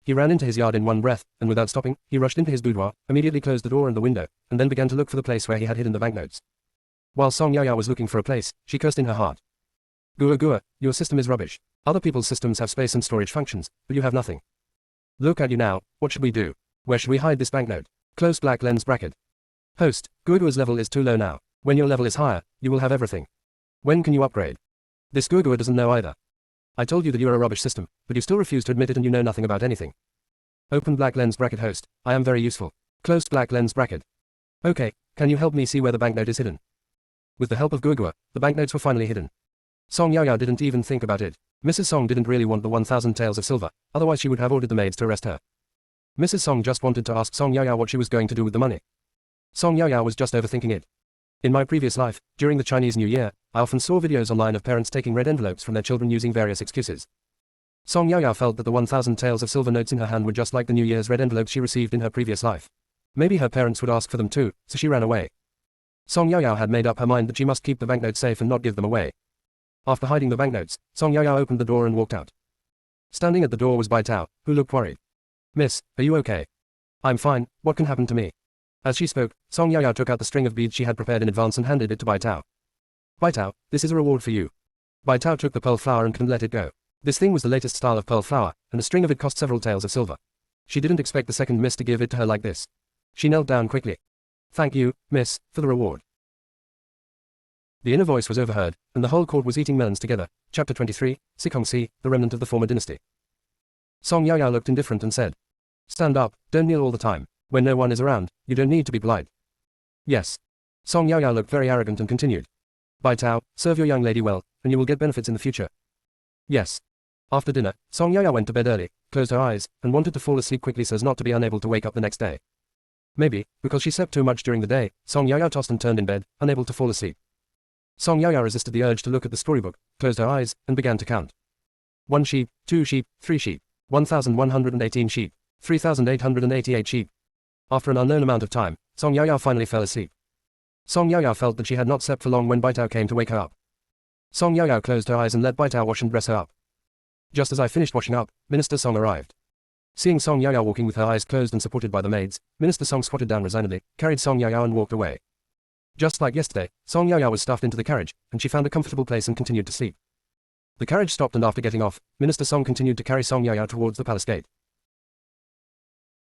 [SPEAKER 1] He ran into his yard in one breath, and without stopping, he rushed into his boudoir, immediately closed the door and the window, and then began to look for the place where he had hidden the banknotes. While Song Yaoyao was looking for a place, she cursed in her heart. "Gua Gua, your system is rubbish. Other people's systems have space and storage functions, but you have nothing. Look at you now, what should we do? Where should we hide this banknote?" Close black lens bracket. Host, Gua Gua's level is too low now. When your level is higher, you will have everything. When can you upgrade? This Gua Gua doesn't know either. I told you that you're a rubbish system, but you still refuse to admit it and you know nothing about anything. Open black lens bracket. Host, I am very useful. Closed black lens bracket. Okay, can you help me see where the banknote is hidden? With the help of Gua Gua, the banknotes were finally hidden. Song Yaoyao didn't even think about it. Mrs. Song didn't really want the 1,000 taels of silver, otherwise she would have ordered the maids to arrest her. Mrs. Song just wanted to ask Song Yaoyao what she was going to do with the money. Song Yaoyao was just overthinking it. In my previous life, during the Chinese New Year, I often saw videos online of parents taking red envelopes from their children using various excuses. Song Yaoyao felt that the 1,000 taels of silver notes in her hand were just like the New Year's red envelopes she received in her previous life. Maybe her parents would ask for them too, so she ran away. Song Yaoyao had made up her mind that she must keep the banknotes safe and not give them away. After hiding the banknotes, Song Yaoyao opened the door and walked out. Standing at the door was Bai Tao, who looked worried. "Miss, are you okay?" "I'm fine, what can happen to me?" As she spoke, Song Yaoyao took out the string of beads she had prepared in advance and handed it to Bai Tao. "Bai Tao, this is a reward for you." Bai Tao took the pearl flower and couldn't let it go. This thing was the latest style of pearl flower, and a string of it cost several taels of silver. She didn't expect the second miss to give it to her like this. She knelt down quickly. "Thank you, miss, for the reward." The inner voice was overheard, and the whole court was eating melons together. Chapter 23, Sikongsi, the remnant of the former dynasty. Song Yaoyao looked indifferent and said, "Stand up, don't kneel all the time. When no one is around, you don't need to be polite." "Yes." Song Yaoyao looked very arrogant and continued. "Bai Tao, serve your young lady well, and you will get benefits in the future." "Yes." After dinner, Song Yaoyao went to bed early, closed her eyes, and wanted to fall asleep quickly so as not to be unable to wake up the next day. Maybe, because she slept too much during the day, Song Yaoyao tossed and turned in bed, unable to fall asleep. Song Yaoyao resisted the urge to look at the storybook, closed her eyes, and began to count. 1 sheep, 2 sheep, 3 sheep, 1,118 sheep, 3,888 sheep. After an unknown amount of time, Song Yaoyao finally fell asleep. Song Yaoyao felt that she had not slept for long when Bai Tao came to wake her up. Song Yaoyao closed her eyes and let Bai Tao wash and dress her up. Just as I finished washing up, Minister Song arrived. Seeing Song Yaoyao walking with her eyes closed and supported by the maids, Minister Song squatted down resignedly, carried Song Yaoyao and walked away. Just like yesterday, Song Yaoyao was stuffed into the carriage, and she found a comfortable place and continued to sleep. The carriage stopped and after getting off, Minister Song continued to carry Song Yaoyao towards the palace gate.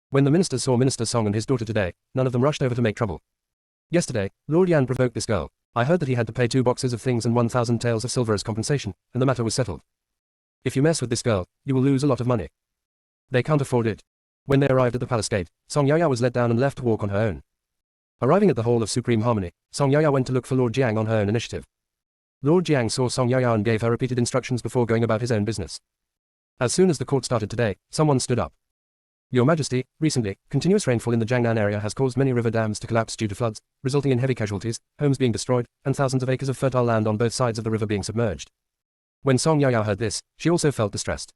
[SPEAKER 1] When the ministers saw Minister Song and his daughter today, none of them rushed over to make trouble. Yesterday, Lord Yan provoked this girl. I heard that he had to pay 2 boxes of things and 1,000 taels of silver as compensation, and the matter was settled. If you mess with this girl, you will lose a lot of money. They can't afford it. When they arrived at the palace gate, Song Yaoyao was let down and left to walk on her own. Arriving at the Hall of Supreme Harmony, Song Yaoyao went to look for Lord Jiang on her own initiative. Lord Jiang saw Song Yaoyao and gave her repeated instructions before going about his own business. As soon as the court started today, someone stood up. Your Majesty, recently, continuous rainfall in the Jiangnan area has caused many river dams to collapse due to floods, resulting in heavy casualties, homes being destroyed, and thousands of acres of fertile land on both sides of the river being submerged. When Song Yaoyao heard this, she also felt distressed.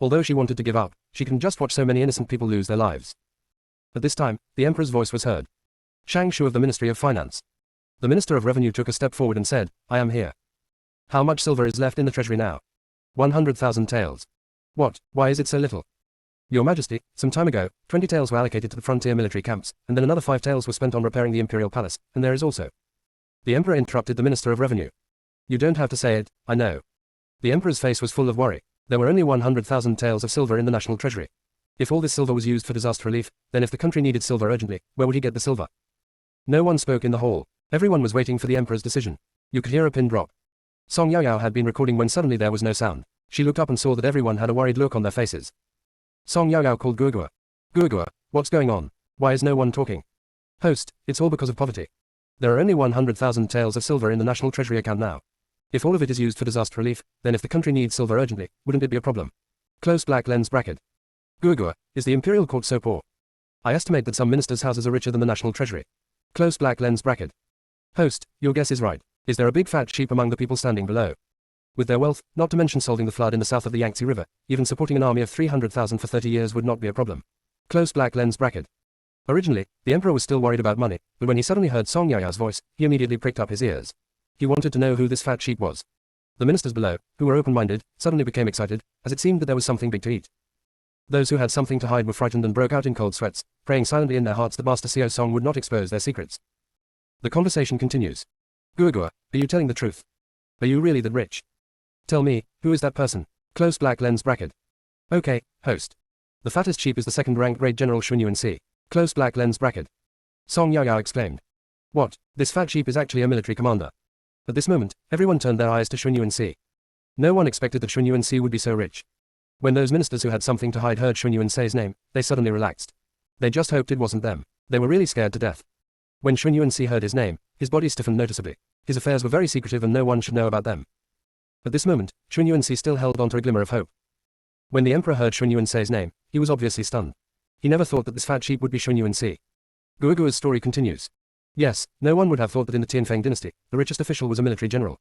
[SPEAKER 1] Although she wanted to give up, she couldn't just watch so many innocent people lose their lives. At this time, the Emperor's voice was heard. Shang Shu of the Ministry of Finance. The Minister of Revenue took a step forward and said, I am here. How much silver is left in the treasury now? 100,000 taels. What, why is it so little? Your Majesty, some time ago, 20 taels were allocated to the frontier military camps, and then another 5 taels were spent on repairing the imperial palace, and there is also The emperor interrupted the Minister of Revenue. You don't have to say it, I know. The emperor's face was full of worry. There were only 100,000 taels of silver in the national treasury. If all this silver was used for disaster relief, then if the country needed silver urgently, where would he get the silver? No one spoke in the hall. Everyone was waiting for the emperor's decision. You could hear a pin drop. Song Yaoyao had been recording when suddenly there was no sound. She looked up and saw that everyone had a worried look on their faces. Song Yaoyao called Guogua. Guogua, what's going on? Why is no one talking? Host, it's all because of poverty. There are only 100,000 taels of silver in the national treasury account now. If all of it is used for disaster relief, then if the country needs silver urgently, wouldn't it be a problem? Close black lens bracket. Guogua, is the imperial court so poor? I estimate that some ministers' houses are richer than the national treasury. Close black lens bracket. Host, your guess is right. Is there a big fat sheep among the people standing below? With their wealth, not to mention solving the flood in the south of the Yangtze River, even supporting an army of 300,000 for 30 years would not be a problem. Close black lens bracket. Originally, the emperor was still worried about money, but when he suddenly heard Song Yaoyao's voice, he immediately pricked up his ears. He wanted to know who this fat sheep was. The ministers below, who were open-minded, suddenly became excited, as it seemed that there was something big to eat. Those who had something to hide were frightened and broke out in cold sweats, praying silently in their hearts that Master Xiao Song would not expose their secrets. The conversation continues. Guogua, are you telling the truth? Are you really that rich? Tell me, who is that person? Close black lens bracket. Okay, host. The fattest sheep is the second-ranked Great General Xun Yuanxi. Close black lens bracket. Song Yaoyao exclaimed. What, this fat sheep is actually a military commander? At this moment, everyone turned their eyes to Xun Yuanxi. No one expected that Xun Yuanxi would be so rich. When those ministers who had something to hide heard Xun Yuanxi's name, they suddenly relaxed. They just hoped it wasn't them. They were really scared to death. When Xun Yuanxi heard his name, his body stiffened noticeably. His affairs were very secretive and no one should know about them. At this moment, Xun Yuanxi still held on to a glimmer of hope. When the emperor heard Xun Yuanxi's name, he was obviously stunned. He never thought that this fat sheep would be Xun Yuanxi. Guogua's story continues. Yes, no one would have thought that in the Tianfeng dynasty, the richest official was a military general.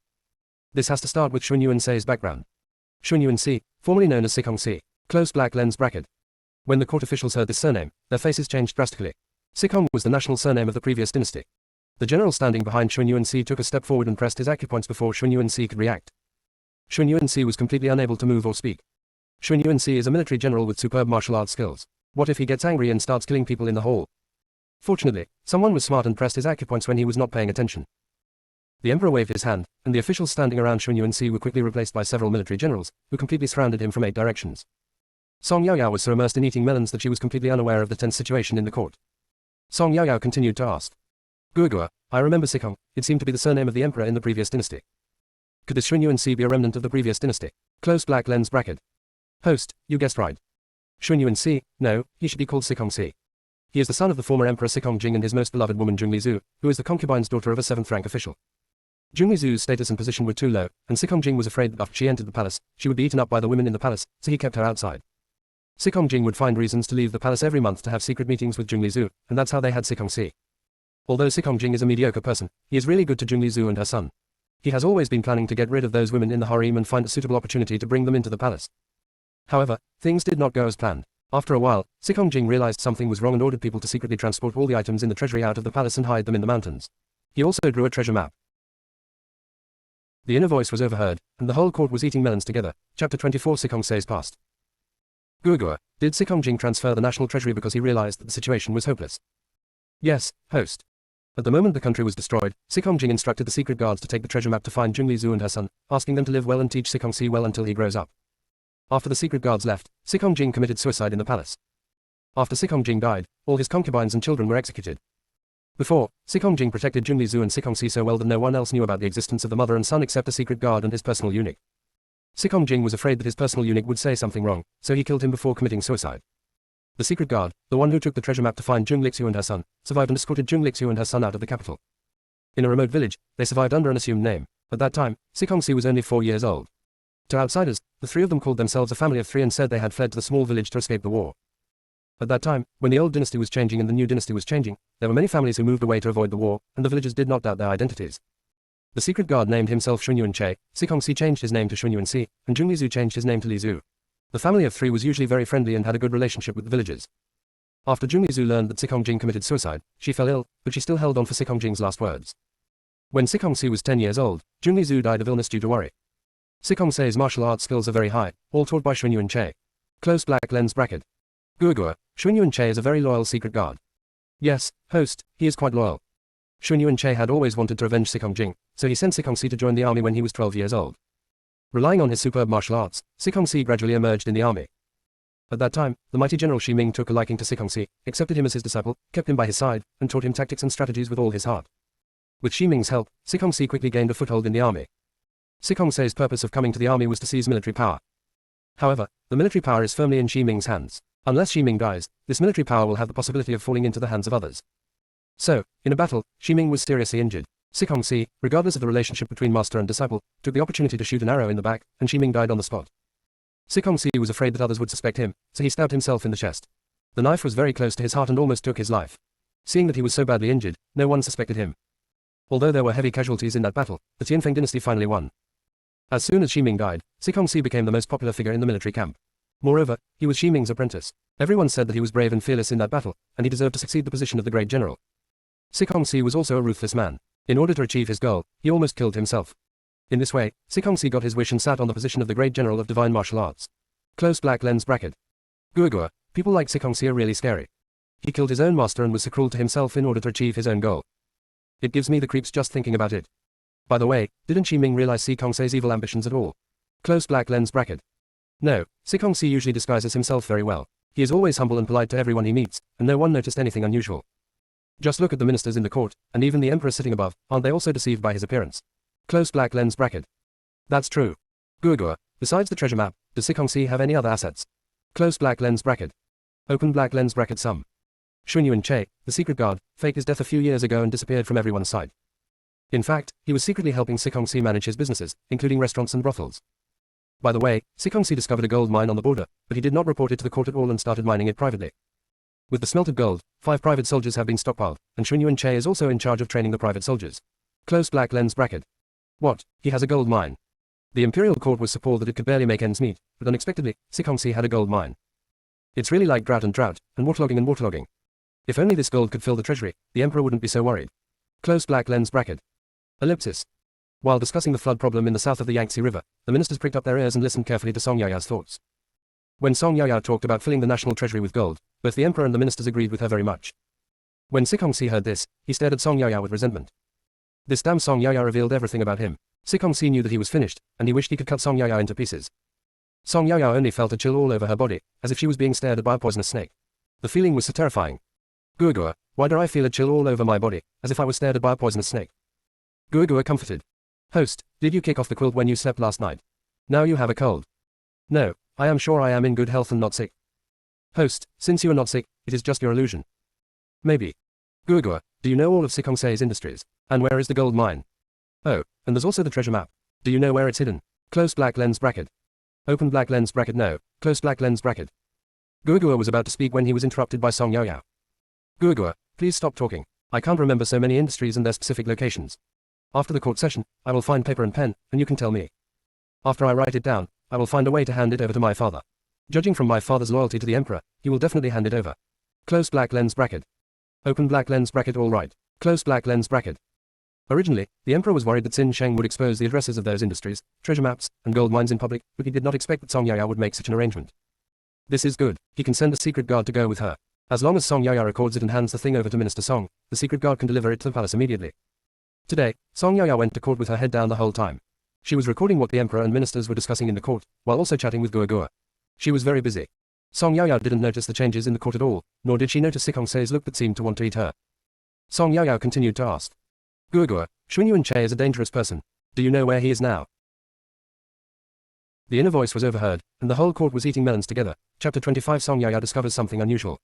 [SPEAKER 1] This has to start with Xun Yuanxi's background. Xun Yuanxi, formerly known as Sikongxi. Close black lens bracket. When the court officials heard this surname, their faces changed drastically. Sikong was the national surname of the previous dynasty. The general standing behind Xun Yuanxi took a step forward and pressed his acupoints before Xun Yuanxi could react. Xun Yuanxi was completely unable to move or speak. Xun Yuanxi is a military general with superb martial arts skills. What if he gets angry and starts killing people in the hall? Fortunately, someone was smart and pressed his acupoints when he was not paying attention. The emperor waved his hand, and the officials standing around Xun Yuanxi were quickly replaced by several military generals, who completely surrounded him from 8 directions. Song Yaoyao was so immersed in eating melons that she was completely unaware of the tense situation in the court. Song Yaoyao continued to ask. Guogua, I remember Sikong, it seemed to be the surname of the emperor in the previous dynasty. Could this Xun Yuanxi be a remnant of the previous dynasty? Close black lens bracket. Host, you guessed right. Xun Yuanxi, no, he should be called Sikongxi. He is the son of the former emperor Sikong Jing and his most beloved woman Zhongli Zhu, who is the concubine's daughter of a 7th-rank official. Zhongli Zhu's status and position were too low, and Sikong Jing was afraid that after she entered the palace, she would be eaten up by the women in the palace, so he kept her outside. Sikong Jing would find reasons to leave the palace every month to have secret meetings with Zhongli Zhu, and that's how they had Sikongxi. Although Sikong Jing is a mediocre person, he is really good to Zhongli Zhu and her son. He has always been planning to get rid of those women in the harem and find a suitable opportunity to bring them into the palace. However, things did not go as planned. After a while, Sikong Jing realized something was wrong and ordered people to secretly transport all the items in the treasury out of the palace and hide them in the mountains. He also drew a treasure map. The inner voice was overheard, and the whole court was eating melons together. Chapter 24 Sikong says past. Guogua, did Sikong Jing transfer the national treasury because he realized that the situation was hopeless? Yes, host. At the moment the country was destroyed, Sikong Jing instructed the secret guards to take the treasure map to find Zhongli Zhu and her son, asking them to live well and teach Sikongxi well until he grows up. After the secret guards left, Sikong Jing committed suicide in the palace. After Sikong Jing died, all his concubines and children were executed. Before, Sikong Jing protected Zhongli Zhu and Sikongxi so well that no one else knew about the existence of the mother and son except a secret guard and his personal eunuch. Sikong Jing was afraid that his personal eunuch would say something wrong, so he killed him before committing suicide. The secret guard, the one who took the treasure map to find Zhong Lixiu and her son, survived and escorted Zhong Lixiu and her son out of the capital. In a remote village, they survived under an assumed name. At that time, Sikongxi was only 4 years old. To outsiders, the 3 of them called themselves a family of 3 and said they had fled to the small village to escape the war. At that time, when the old dynasty was changing and the new dynasty was changing, there were many families who moved away to avoid the war, and the villagers did not doubt their identities. The secret guard named himself Xun Yuanche, Sikongxi changed his name to Xun Yuanxi, and Zhongli Zhu changed his name to Li Zhu. The family of 3 was usually very friendly and had a good relationship with the villagers. After Zhongli Zhu learned that Sikong Jing committed suicide, she fell ill, but she still held on for Sikong Jing's last words. When Sikongxi was 10 years old, Zhongli Zhu died of illness due to worry. Sikongxi's martial arts skills are very high, all taught by Xun Yuanche. Close black lens bracket. Guogua, Xun Yuanche is a very loyal secret guard. Yes, host, he is quite loyal. Shun Yuan-che had always wanted to revenge Sikong Jing, so he sent Sikong Si to join the army when he was 12 years old. Relying on his superb martial arts, Sikong Si gradually emerged in the army. At that time, the mighty General Shi Ming took a liking to Sikong Si, accepted him as his disciple, kept him by his side, and taught him tactics and strategies with all his heart. With Shi Ming's help, Sikong Si quickly gained a foothold in the army. Sikong Se's purpose of coming to the army was to seize military power. However, the military power is firmly in Shi Ming's hands. Unless Shi Ming dies, this military power will have the possibility of falling into the hands of others. So, in a battle, Shi Ming was seriously injured. Sikong Si, regardless of the relationship between master and disciple, took the opportunity to shoot an arrow in the back, and Shi Ming died on the spot. Sikong Si was afraid that others would suspect him, so he stabbed himself in the chest. The knife was very close to his heart and almost took his life. Seeing that he was so badly injured, no one suspected him. Although there were heavy casualties in that battle, the Tianfeng dynasty finally won. As soon as Shi Ming died, Sikong Si became the most popular figure in the military camp. Moreover, he was Shi Ming's apprentice. Everyone said that he was brave and fearless in that battle, and he deserved to succeed the position of the great general. Sikong Si was also a ruthless man. In order to achieve his goal, he almost killed himself. In this way, Sikong Si got his wish and sat on the position of the great general of divine martial arts. Close black lens bracket. Gua, people like Sikong Si are really scary. He killed his own master and was so cruel to himself in order to achieve his own goal. It gives me the creeps just thinking about it. By the way, didn't Shi Ming realize Sikong Se's evil ambitions at all? Close black lens bracket. No, Sikong Si usually disguises himself very well. He is always humble and polite to everyone he meets, and no one noticed anything unusual. Just look at the ministers in the court, and even the emperor sitting above, aren't they also deceived by his appearance? Close black lens bracket. That's true. Gua, besides the treasure map, does Sikong Si have any other assets? Close black lens bracket. Open black lens bracket sum. Shun Yuan-che, the secret guard, faked his death a few years ago and disappeared from everyone's sight. In fact, he was secretly helping Sikong Si manage his businesses, including restaurants and brothels. By the way, Sikong Si discovered a gold mine on the border, but he did not report it to the court at all and started mining it privately. With the smelted gold, 5 private soldiers have been stockpiled, and Shun Yuan-che is also in charge of training the private soldiers. Close black lens bracket. What, he has a gold mine? The imperial court was so poor that it could barely make ends meet, but unexpectedly, Sikong Si had a gold mine. It's really like drought and waterlogging. If only this gold could fill the treasury, the emperor wouldn't be so worried. Close black lens bracket. Ellipsis. While discussing the flood problem in the south of the Yangtze River, the ministers pricked up their ears and listened carefully to Song Yaya's thoughts. When Song Yaya talked about filling the national treasury with gold, both the emperor and the ministers agreed with her very much. When Sikong Si heard this, he stared at Song Yaya with resentment. This damn Song Yaya revealed everything about him. Sikong Si knew that he was finished, and he wished he could cut Song Yaya into pieces. Song Yaya only felt a chill all over her body, as if she was being stared at by a poisonous snake. The feeling was so terrifying. Gua, why do I feel a chill all over my body, as if I was stared at by a poisonous snake? Gua comforted. Host, did you kick off the quilt when you slept last night? Now you have a cold. No, I am sure I am in good health and not sick. Host, since you are not sick, it is just your illusion. Maybe. Gua, do you know all of Sikong Se's industries? And where is the gold mine? Oh, and there's also the treasure map. Do you know where it's hidden? Close black lens bracket. Open black lens bracket no, close black lens bracket. Gua was about to speak when he was interrupted by Song Yaya. Gua, please stop talking. I can't remember so many industries and their specific locations. After the court session, I will find paper and pen, and you can tell me. After I write it down, I will find a way to hand it over to my father. Judging from my father's loyalty to the emperor, he will definitely hand it over. Close black lens bracket. Open black lens bracket all right. Close black lens bracket. Originally, the emperor was worried that Xin Sheng would expose the addresses of those industries, treasure maps, and gold mines in public, but he did not expect that Song Yaya would make such an arrangement. This is good. He can send a secret guard to go with her. As long as Song Yaya records it and hands the thing over to Minister Song, the secret guard can deliver it to the palace immediately. Today, Song Yaya went to court with her head down the whole time. She was recording what the emperor and ministers were discussing in the court, while also chatting with Gua. She was very busy. Song Yaya didn't notice the changes in the court at all, nor did she notice Sikong Se's look that seemed to want to eat her. Song Yaya continued to ask. Gua, Shun Yuan-che is a dangerous person. Do you know where he is now? The inner voice was overheard, and the whole court was eating melons together. Chapter 25 Song Yaya discovers something unusual.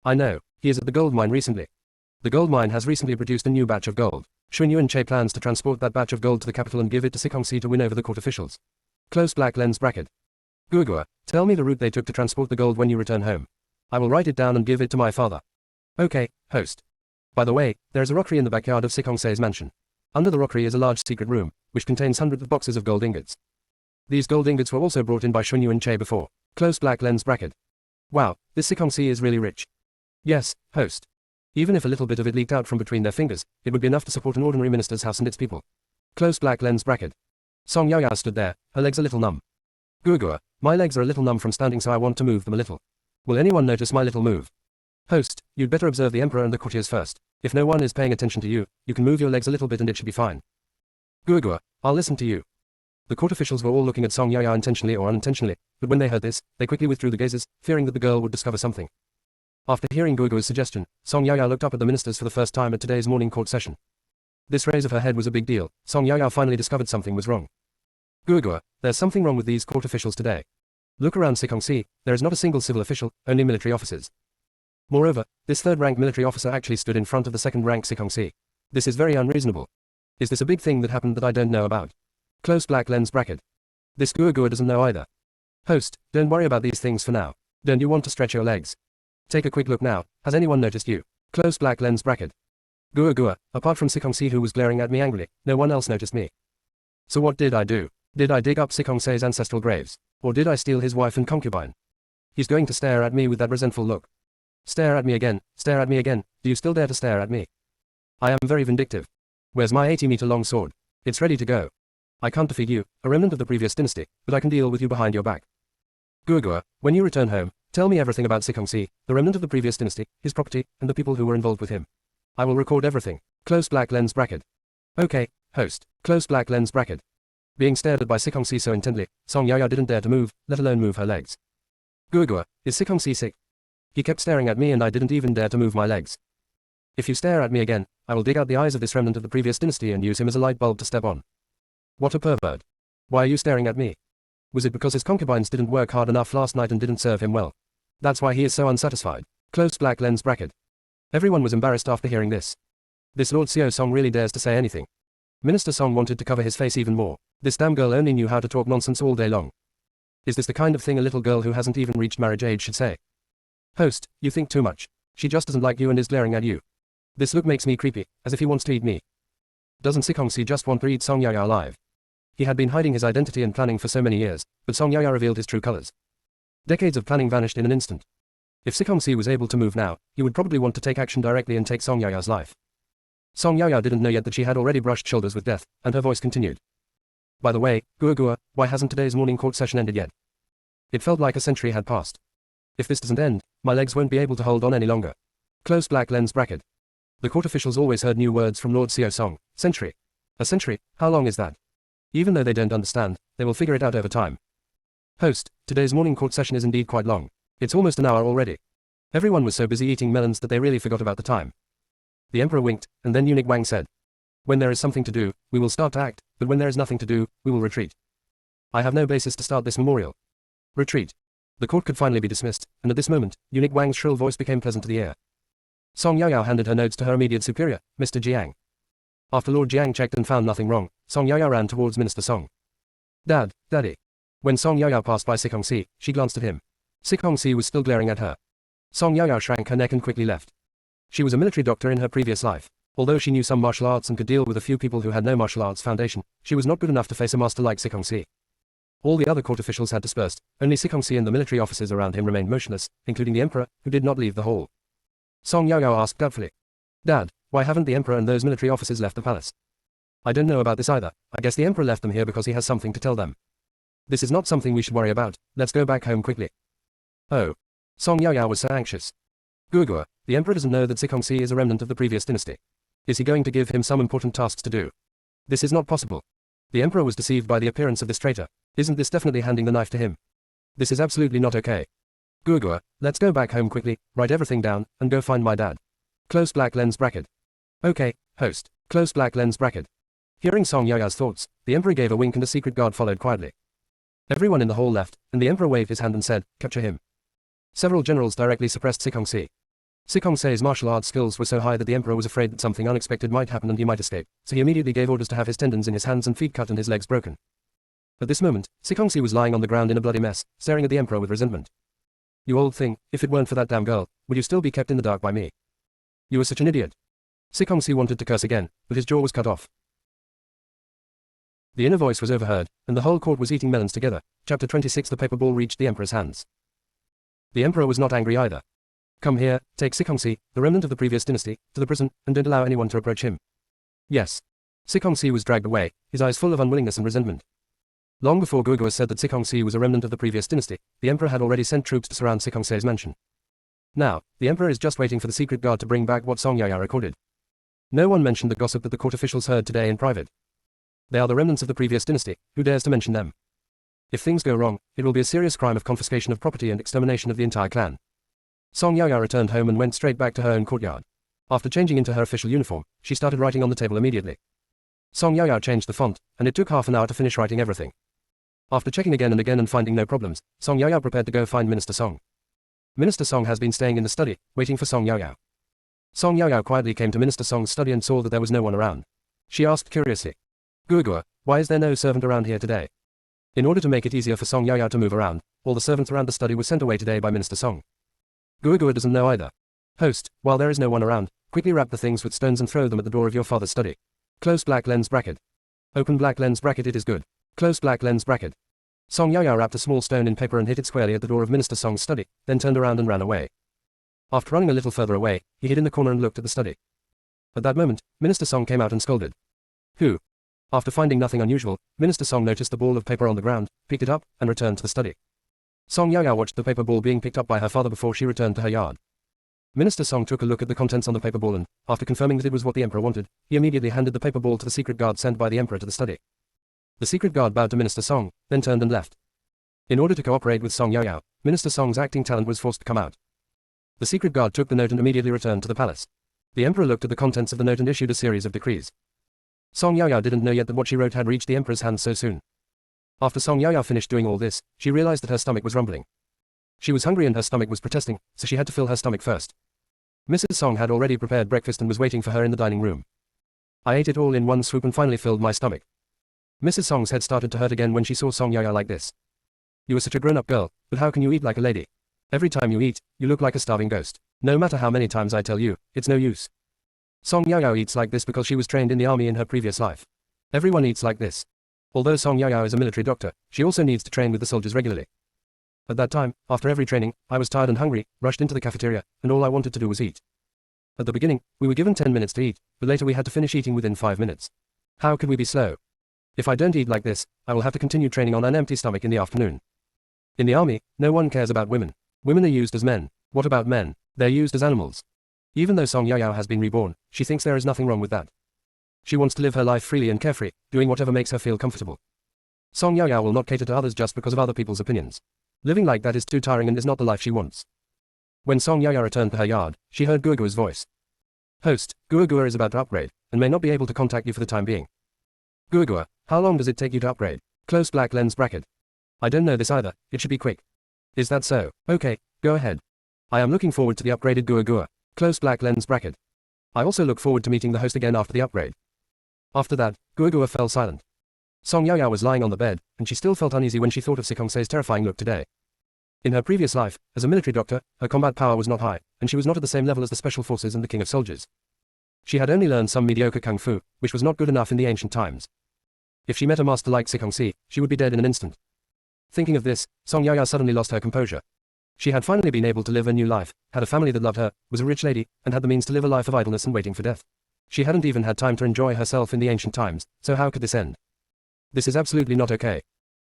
[SPEAKER 1] I know, he is at the gold mine recently. The gold mine has recently produced a new batch of gold. Shun Yuan-che plans to transport that batch of gold to the capital and give it to Sikong Si to win over the court officials. Close black lens bracket. Gua, tell me the route they took to transport the gold when you return home. I will write it down and give it to my father. Okay, host. By the way, there is a rockery in the backyard of Sikong Se's mansion. Under the rockery is a large secret room, which contains hundreds of boxes of gold ingots. These gold ingots were also brought in by Shun Yuan-che before. Close black lens bracket. Wow, this Sikong Si is really rich. Yes, host. Even if a little bit of it leaked out from between their fingers, it would be enough to support an ordinary minister's house and its people. Close black lens bracket. Song Yaya stood there, her legs a little numb. Gua, my legs are a little numb from standing, so I want to move them a little. Will anyone notice my little move? Host, you'd better observe the emperor and the courtiers first. If no one is paying attention to you, you can move your legs a little bit and it should be fine. Gua, I'll listen to you. The court officials were all looking at Song Yaya intentionally or unintentionally, but when they heard this, they quickly withdrew the gazes, fearing that the girl would discover something. After hearing Gua's suggestion, Song Yaya looked up at the ministers for the first time at today's morning court session. This raise of her head was a big deal. Song Yaya finally discovered something was wrong. Gua, there's something wrong with these court officials today. Look around Sikongsi, there is not a single civil official, only military officers. Moreover, this third-rank military officer actually stood in front of the second-rank Sikongsi. This is very unreasonable. Is this a big thing that happened that I don't know about? Close black lens bracket. This Gua doesn't know either. Host, don't worry about these things for now. Don't you want to stretch your legs? Take a quick look now, has anyone noticed you? Close black lens bracket. Gua, apart from Sikongsi who was glaring at me angrily, no one else noticed me. So what did I do? Did I dig up Sikongse's ancestral graves? Or did I steal his wife and concubine? He's going to stare at me with that resentful look. Stare at me again, do you still dare to stare at me? I am very vindictive. Where's my 80-meter long sword? It's ready to go. I can't defeat you, a remnant of the previous dynasty, but I can deal with you behind your back. Gua, when you return home, tell me everything about Sikongsi, the remnant of the previous dynasty, his property, and the people who were involved with him. I will record everything. Close black lens bracket. Okay, host. Close black lens bracket. Being stared at by Sikongsi so intently, Song Yaya didn't dare to move, let alone move her legs. Gua, is Sikongsi sick? He kept staring at me and I didn't even dare to move my legs. If you stare at me again, I will dig out the eyes of this remnant of the previous dynasty and use him as a light bulb to step on. What a pervert. Why are you staring at me? Was it because his concubines didn't work hard enough last night and didn't serve him well? That's why he is so unsatisfied. Close black lens bracket. Everyone was embarrassed after hearing this. This Lord Xiao Song really dares to say anything. Minister Song wanted to cover his face even more. This damn girl only knew how to talk nonsense all day long. Is this the kind of thing a little girl who hasn't even reached marriage age should say? Host, you think too much. She just doesn't like you and is glaring at you. This look makes me creepy, as if he wants to eat me. Doesn't Sikongsi just want to eat Song Yaya alive? He had been hiding his identity and planning for so many years, but Song Yaya revealed his true colors. Decades of planning vanished in an instant. If Sikongsi was able to move now, he would probably want to take action directly and take Song Yaya's life. Song Yaya didn't know yet that she had already brushed shoulders with death, and her voice continued. By the way, Gua, why hasn't today's morning court session ended yet? It felt like a century had passed. If this doesn't end, my legs won't be able to hold on any longer. Close black lens bracket. The court officials always heard new words from Lord Xiao Song. Century. A century, how long is that? Even though they don't understand, they will figure it out over time. Host, today's morning court session is indeed quite long. It's almost an hour already. Everyone was so busy eating melons that they really forgot about the time. The emperor winked, and then eunuch Wang said, when there is something to do, we will start to act, but when there is nothing to do, we will retreat. I have no basis to start this memorial. Retreat. The court could finally be dismissed, and at this moment, eunuch Wang's shrill voice became pleasant to the ear. Song Yaya handed her notes to her immediate superior, Mr. Jiang. After Lord Jiang checked and found nothing wrong, Song Yaya ran towards Minister Song. Daddy. When Song Yaya passed by Sikongsi, she glanced at him. Sikongsi was still glaring at her. Song Yaya shrank her neck and quickly left. She was a military doctor in her previous life. Although she knew some martial arts and could deal with a few people who had no martial arts foundation, she was not good enough to face a master like Sikongsi. All the other court officials had dispersed, only Sikongsi and the military officers around him remained motionless, including the emperor, who did not leave the hall. Song Yaya asked doubtfully. Dad, why haven't the emperor and those military officers left the palace? I don't know about this either. I guess the emperor left them here because he has something to tell them. This is not something we should worry about. Let's go back home quickly. Oh. Song Yaya was so anxious. Gua, the emperor doesn't know that Sikongsi is a remnant of the previous dynasty. Is he going to give him some important tasks to do? This is not possible. The emperor was deceived by the appearance of this traitor. Isn't this definitely handing the knife to him? This is absolutely not okay. Gua, let's go back home quickly, write everything down, and go find my dad. Close black lens bracket. Okay, host. Close black lens bracket. Hearing Song Yaya's thoughts, the emperor gave a wink and a secret guard followed quietly. Everyone in the hall left, and the emperor waved his hand and said, capture him. Several generals directly suppressed Sikongsi. Sikongse's martial arts skills were so high that the emperor was afraid that something unexpected might happen and he might escape, so he immediately gave orders to have his tendons in his hands and feet cut and his legs broken. At this moment, Sikongsi was lying on the ground in a bloody mess, staring at the emperor with resentment. You old thing, if it weren't for that damn girl, would you still be kept in the dark by me? You were such an idiot. Sikongsi wanted to curse again, but his jaw was cut off. The inner voice was overheard, and the whole court was eating melons together. Chapter 26. The paper ball reached the emperor's hands. The emperor was not angry either. Come here, take Sikongsi, the remnant of the previous dynasty, to the prison, and don't allow anyone to approach him. Yes. Sikongsi was dragged away, his eyes full of unwillingness and resentment. Long before Gua said that Sikongsi was a remnant of the previous dynasty, the emperor had already sent troops to surround Sikongse's mansion. Now, the emperor is just waiting for the secret guard to bring back what Song Yaya recorded. No one mentioned the gossip that the court officials heard today in private. They are the remnants of the previous dynasty, who dares to mention them? If things go wrong, it will be a serious crime of confiscation of property and extermination of the entire clan. Song Yaya returned home and went straight back to her own courtyard. After changing into her official uniform, she started writing on the table immediately. Song Yaya changed the font, and it took half an hour to finish writing everything. After checking again and finding no problems, Song Yaya prepared to go find Minister Song. Minister Song has been staying in the study, waiting for Song Yaya. Song Yaya quietly came to Minister Song's study and saw that there was no one around. She asked curiously, "Guogua, why is there no servant around here today?" In order to make it easier for Song Yaya to move around, all the servants around the study were sent away today by Minister Song. Guogua doesn't know either. Host, while there is no one around, quickly wrap the things with stones and throw them at the door of your father's study. Close black lens bracket. Open black lens bracket, it is good. Close black lens bracket. Song Yaya wrapped a small stone in paper and hit it squarely at the door of Minister Song's study, then turned around and ran away. After running a little further away, he hid in the corner and looked at the study. At that moment, Minister Song came out and scolded. "Who?" After finding nothing unusual, Minister Song noticed the ball of paper on the ground, picked it up, and returned to the study. Song Yaya watched the paper ball being picked up by her father before she returned to her yard. Minister Song took a look at the contents on the paper ball and, after confirming that it was what the emperor wanted, he immediately handed the paper ball to the secret guard sent by the emperor to the study. The secret guard bowed to Minister Song, then turned and left. In order to cooperate with Song Yaya, Minister Song's acting talent was forced to come out. The secret guard took the note and immediately returned to the palace. The emperor looked at the contents of the note and issued a series of decrees. Song Yaya didn't know yet that what she wrote had reached the emperor's hands so soon. After Song Yaya finished doing all this, she realized that her stomach was rumbling. She was hungry and her stomach was protesting, so she had to fill her stomach first. Mrs. Song had already prepared breakfast and was waiting for her in the dining room. "I ate it all in one swoop and finally filled my stomach." Mrs. Song's head started to hurt again when she saw Song Yaya like this. "You are such a grown-up girl, but how can you eat like a lady? Every time you eat, you look like a starving ghost. No matter how many times I tell you, it's no use." Song Yaya eats like this because she was trained in the army in her previous life. Everyone eats like this. Although Song Yaya is a military doctor, she also needs to train with the soldiers regularly. At that time, after every training, I was tired and hungry, rushed into the cafeteria, and all I wanted to do was eat. At the beginning, we were given 10 minutes to eat, but later we had to finish eating within 5 minutes. How could we be slow? If I don't eat like this, I will have to continue training on an empty stomach in the afternoon. In the army, no one cares about women. Women are used as men. What about men? They're used as animals. Even though Song Yaya has been reborn, she thinks there is nothing wrong with that. She wants to live her life freely and carefree, doing whatever makes her feel comfortable. Song Yaya will not cater to others just because of other people's opinions. Living like that is too tiring and is not the life she wants. When Song Yaya returned to her yard, she heard Guogua's voice. "Host, Guogua is about to upgrade, and may not be able to contact you for the time being." "Guogua, how long does it take you to upgrade?" Close black lens bracket. "I don't know this either, it should be quick." "Is that so? Okay, go ahead. I am looking forward to the upgraded Guogua." Close black lens bracket. "I also look forward to meeting the host again after the upgrade." After that, Guogua fell silent. Song Yaya was lying on the bed, and she still felt uneasy when she thought of Sikongse's terrifying look today. In her previous life, as a military doctor, her combat power was not high, and she was not at the same level as the special forces and the king of soldiers. She had only learned some mediocre kung fu, which was not good enough in the ancient times. If she met a master like Sikongse, she would be dead in an instant. Thinking of this, Song Yaya suddenly lost her composure. She had finally been able to live a new life, had a family that loved her, was a rich lady, and had the means to live a life of idleness and waiting for death. She hadn't even had time to enjoy herself in the ancient times, so how could this end? This is absolutely not okay.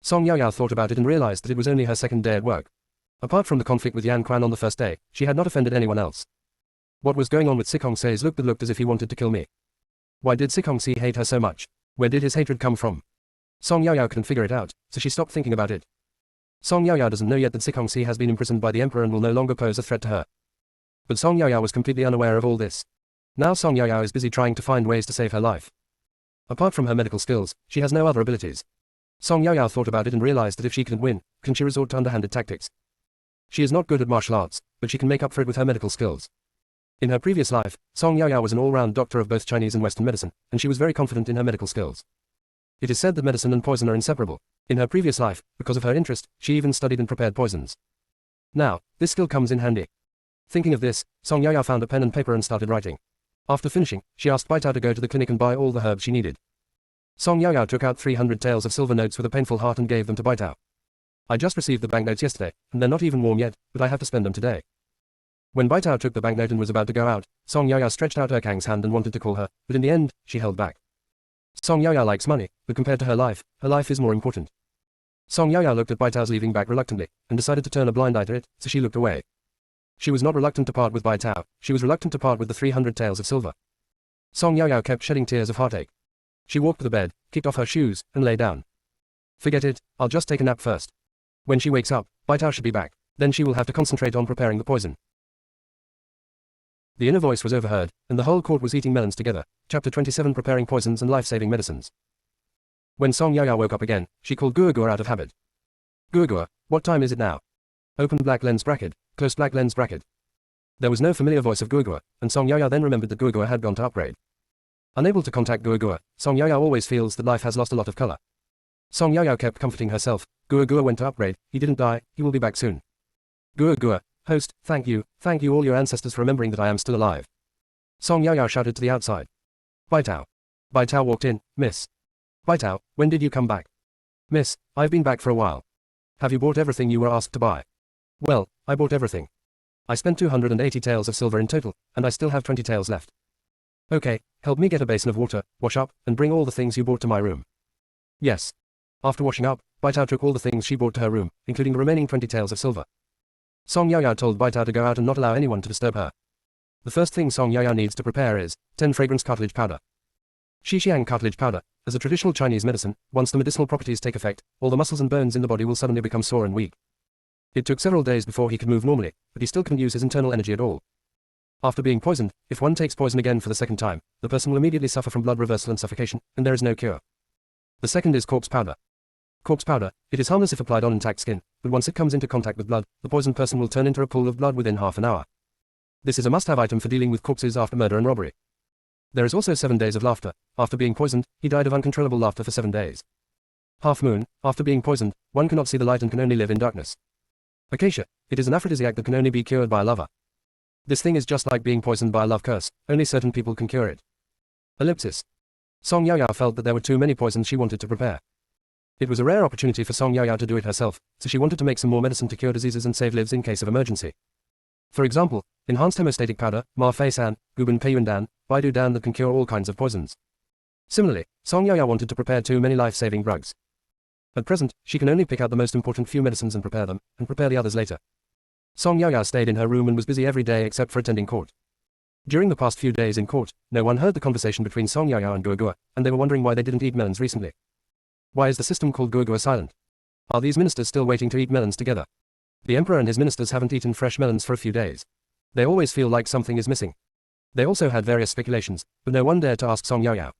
[SPEAKER 1] Song Yaya thought about it and realized that it was only her second day at work. Apart from the conflict with Yan Quan on the first day, she had not offended anyone else. What was going on with Sikongse's look that looked as if he wanted to kill me? Why did Sikongse hate her so much? Where did his hatred come from? Song Yaya couldn't figure it out, so she stopped thinking about it. Song Yaya doesn't know yet that Sikongse has been imprisoned by the emperor and will no longer pose a threat to her. But Song Yaya was completely unaware of all this. Now Song Yaya is busy trying to find ways to save her life. Apart from her medical skills, she has no other abilities. Song Yaya thought about it and realized that if she couldn't win, can she resort to underhanded tactics? She is not good at martial arts, but she can make up for it with her medical skills. In her previous life, Song Yaya was an all-round doctor of both Chinese and Western medicine, and she was very confident in her medical skills. It is said that medicine and poison are inseparable. In her previous life, because of her interest, she even studied and prepared poisons. Now, this skill comes in handy. Thinking of this, Song Yaya found a pen and paper and started writing. After finishing, she asked Baitao to go to the clinic and buy all the herbs she needed. Song Yaya took out 300 taels of silver notes with a painful heart and gave them to Baitao. "I just received the banknotes yesterday, and they're not even warm yet, but I have to spend them today." When Baitao took the banknote and was about to go out, Song Yaya stretched out Kang's hand and wanted to call her, but in the end, she held back. Song Yaya likes money, but compared to her life is more important. Song Yaya looked at Baitao's leaving back reluctantly, and decided to turn a blind eye to it, so she looked away. She was not reluctant to part with Bai Tao, she was reluctant to part with the 300 taels of silver. Song Yaoyao kept shedding tears of heartache. She walked to the bed, kicked off her shoes, and lay down. Forget it, I'll just take a nap first. When she wakes up, Bai Tao should be back, then she will have to concentrate on preparing the poison. The inner voice was overheard, and the whole court was eating melons together. Chapter 27 Preparing Poisons and Life-Saving Medicines. When Song Yaoyao woke up again, she called Gua out of habit. Gua, what time is it now? Open black lens bracket, close black lens bracket. There was no familiar voice of Gua, and Song Yaoyao then remembered that Gua had gone to upgrade. Unable to contact Gua, Song Yaoyao always feels that life has lost a lot of color. Song Yaoyao kept comforting herself. Gua went to upgrade, he didn't die, he will be back soon. Gua, host, thank you all your ancestors for remembering that I am still alive. Song Yaoyao shouted to the outside. Bai Tao. Bai Tao walked in. Miss. Bai Tao, when did you come back? Miss, I've been back for a while. Have you bought everything you were asked to buy? Well, I bought everything. I spent 280 taels of silver in total, and I still have 20 taels left. Okay, help me get a basin of water, wash up, and bring all the things you brought to my room. Yes. After washing up, Bai Tao took all the things she brought to her room, including the remaining 20 taels of silver. Song Yaoyao told Bai Tao to go out and not allow anyone to disturb her. The first thing Song Yaoyao needs to prepare is 10 fragrance cartilage powder. Shixiang cartilage powder, as a traditional Chinese medicine, once the medicinal properties take effect, all the muscles and bones in the body will suddenly become sore and weak. It took several days before he could move normally, but he still couldn't use his internal energy at all. After being poisoned, if one takes poison again for the second time, the person will immediately suffer from blood reversal and suffocation, and there is no cure. The second is corpse powder. Corpse powder, it is harmless if applied on intact skin, but once it comes into contact with blood, the poisoned person will turn into a pool of blood within half an hour. This is a must-have item for dealing with corpses after murder and robbery. There is also 7 days of laughter. After being poisoned, he died of uncontrollable laughter for 7 days. Half moon, after being poisoned, one cannot see the light and can only live in darkness. Acacia, it is an aphrodisiac that can only be cured by a lover. This thing is just like being poisoned by a love curse, only certain people can cure it. Ellipsis. Song Yaoyao felt that there were too many poisons she wanted to prepare. It was a rare opportunity for Song Yaoyao to do it herself, so she wanted to make some more medicine to cure diseases and save lives in case of emergency. For example, enhanced hemostatic powder, Ma Fei San, Guban Peiyuan Dan, Baidu Dan that can cure all kinds of poisons. Similarly, Song Yaoyao wanted to prepare too many life-saving drugs. At present, she can only pick out the most important few medicines and prepare them, and prepare the others later. Song Yaoyao stayed in her room and was busy every day except for attending court. During the past few days in court, no one heard the conversation between Song Yaoyao and Gua, and they were wondering why they didn't eat melons recently. Why is the system called Gua silent? Are these ministers still waiting to eat melons together? The emperor and his ministers haven't eaten fresh melons for a few days. They always feel like something is missing. They also had various speculations, but no one dared to ask Song Yaoyao.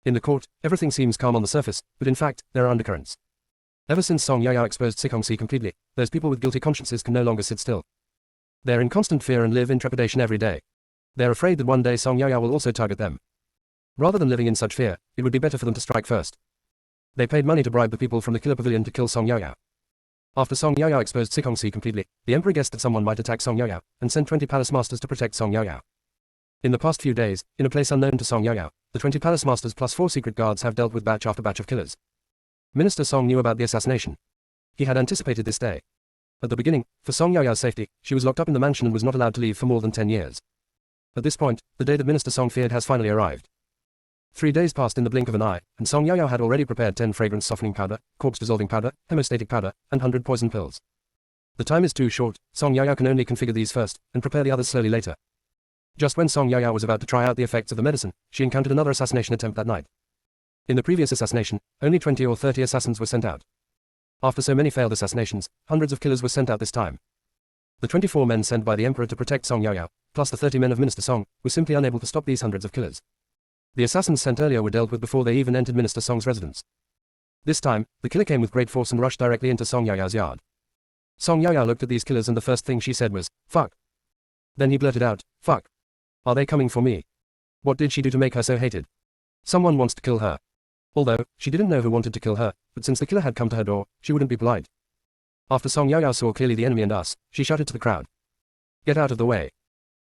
[SPEAKER 1] In the court, everything seems calm on the surface, but in fact, there are undercurrents. Ever since Song Yaoyao exposed Sikongsi completely, those people with guilty consciences can no longer sit still. They are in constant fear and live in trepidation every day. They are afraid that one day Song Yaoyao will also target them. Rather than living in such fear, it would be better for them to strike first. They paid money to bribe the people from the killer pavilion to kill Song Yaoyao. After Song Yaoyao exposed Sikongsi completely, the emperor guessed that someone might attack Song Yaoyao, and sent 20 palace masters to protect Song Yaoyao. In the past few days, in a place unknown to Song Yaoyao, the 20 palace masters plus 4 secret guards have dealt with batch after batch of killers. Minister Song knew about the assassination. He had anticipated this day. At the beginning, for Song Yaoyao's safety, she was locked up in the mansion and was not allowed to leave for more than 10 years. At this point, the day that Minister Song feared has finally arrived. 3 days passed in the blink of an eye, and Song Yaoyao had already prepared 10 fragrance softening powder, corpse dissolving powder, hemostatic powder, and 100 poison pills. The time is too short, Song Yaoyao can only configure these first, and prepare the others slowly later. Just when Song Yaoyao was about to try out the effects of the medicine, she encountered another assassination attempt that night. In the previous assassination, only 20 or 30 assassins were sent out. After so many failed assassinations, hundreds of killers were sent out this time. The 24 men sent by the emperor to protect Song Yaoyao, plus the 30 men of Minister Song, were simply unable to stop these hundreds of killers. The assassins sent earlier were dealt with before they even entered Minister Song's residence. This time, the killer came with great force and rushed directly into Song Yaoyao's yard. Song Yaoyao looked at these killers and the first thing she said was, "Fuck." Then he blurted out, "Fuck. Are they coming for me? What did she do to make her so hated? Someone wants to kill her." Although, she didn't know who wanted to kill her, but since the killer had come to her door, she wouldn't be polite. After Song Yaoyao saw clearly the enemy and us, she shouted to the crowd, "Get out of the way."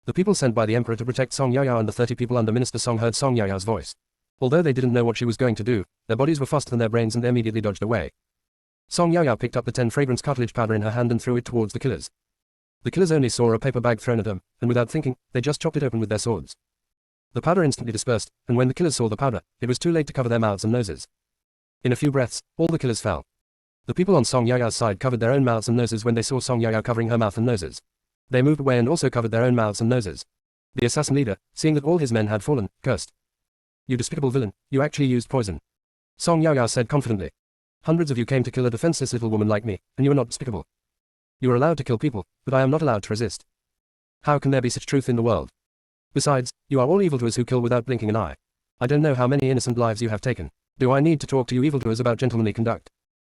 [SPEAKER 1] The people sent by the emperor to protect Song Yaoyao and the 30 people under Minister Song heard Song Yaoyao's voice. Although they didn't know what she was going to do, their bodies were faster than their brains and they immediately dodged away. Song Yaoyao picked up the 10 fragrance cartilage powder in her hand and threw it towards the killers. The killers only saw a paper bag thrown at them, and without thinking, they just chopped it open with their swords. The powder instantly dispersed, and when the killers saw the powder, it was too late to cover their mouths and noses. In a few breaths, all the killers fell. The people on Song Yaoyao's side covered their own mouths and noses when they saw Song Yaoyao covering her mouth and noses. They moved away and also covered their own mouths and noses. The assassin leader, seeing that all his men had fallen, cursed. You despicable villain, you actually used poison. Song Yaoyao said confidently. Hundreds of you came to kill a defenseless little woman like me, and you are not despicable. You are allowed to kill people, but I am not allowed to resist. How can there be such truth in the world? Besides, you are all evildoers who kill without blinking an eye. I don't know how many innocent lives you have taken. Do I need to talk to you evildoers about gentlemanly conduct?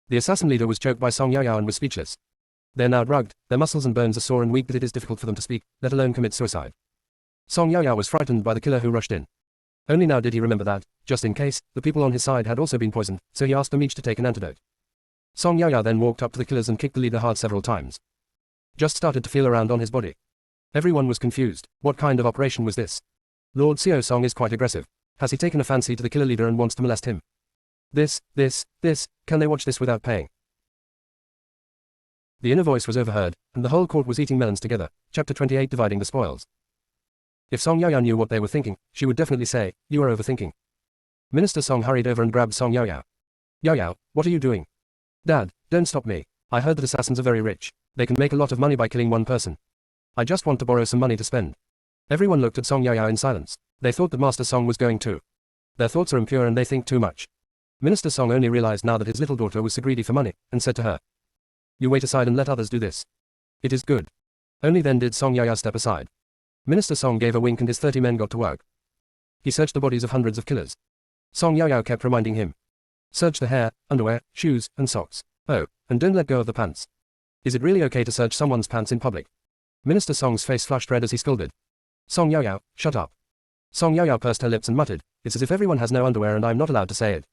[SPEAKER 1] The assassin leader was choked by Song Yaoyao and was speechless. They are now drugged, their muscles and bones are sore and weak, but it is difficult for them to speak, let alone commit suicide. Song Yaoyao was frightened by the killer who rushed in. Only now did he remember that, just in case, the people on his side had also been poisoned, so he asked them each to take an antidote. Song Yaoyao then walked up to the killers and kicked the leader hard several times. Just started to feel around on his body. Everyone was confused. What kind of operation was this? Lord Xiao Song is quite aggressive. Has he taken a fancy to the killer leader and wants to molest him? This, can they watch this without paying? The inner voice was overheard, and the whole court was eating melons together. Chapter 28, Dividing the Spoils. If Song Yaoyao knew what they were thinking, she would definitely say, you are overthinking. Minister Song hurried over and grabbed Song Yaoyao. Yaoyao, what are you doing? Dad, don't stop me. I heard that assassins are very rich. They can make a lot of money by killing one person. I just want to borrow some money to spend. Everyone looked at Song Yaoyao in silence. They thought that Master Song was going too. Their thoughts are impure and they think too much. Minister Song only realized now that his little daughter was so greedy for money, and said to her, you wait aside and let others do this. It is good. Only then did Song Yaoyao step aside. Minister Song gave a wink and his 30 men got to work. He searched the bodies of hundreds of killers. Song Yaoyao kept reminding him. Search the hair, underwear, shoes, and socks. Oh, and don't let go of the pants. Is it really okay to search someone's pants in public? Minister Song's face flushed red as he scolded. Song Yaoyao, shut up. Song Yaoyao pursed her lips and muttered, it's as if everyone has no underwear and I'm not allowed to say it.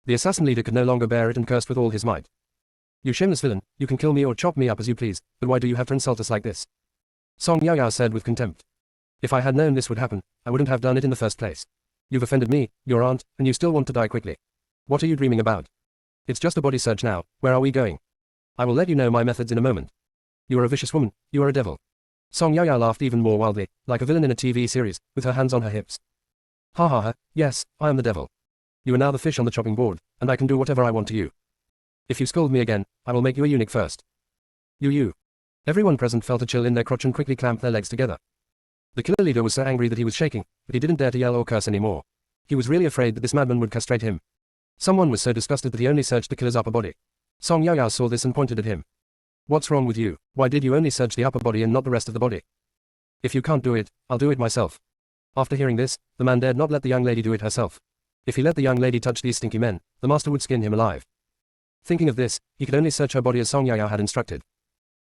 [SPEAKER 1] The assassin leader could no longer bear it and cursed with all his might. You shameless villain, you can kill me or chop me up as you please, but why do you have to insult us like this? Song Yaoyao said with contempt. If I had known this would happen, I wouldn't have done it in the first place. You've offended me, your aunt, and you still want to die quickly. What are you dreaming about? It's just a body search now, where are we going? I will let you know my methods in a moment. You are a vicious woman, you are a devil. Song Yaoyao laughed even more wildly, like a villain in a TV series, with her hands on her hips. Ha ha ha, yes, I am the devil. You are now the fish on the chopping board, and I can do whatever I want to you. If you scold me again, I will make you a eunuch first. You. Everyone present felt a chill in their crotch and quickly clamped their legs together. The killer leader was so angry that he was shaking, but he didn't dare to yell or curse anymore. He was really afraid that this madman would castrate him. Someone was so disgusted that he only searched the killer's upper body. Song Yaoyao saw this and pointed at him. What's wrong with you? Why did you only search the upper body and not the rest of the body? If you can't do it, I'll do it myself. After hearing this, the man dared not let the young lady do it herself. If he let the young lady touch these stinky men, the master would skin him alive. Thinking of this, he could only search her body as Song Yaoyao had instructed.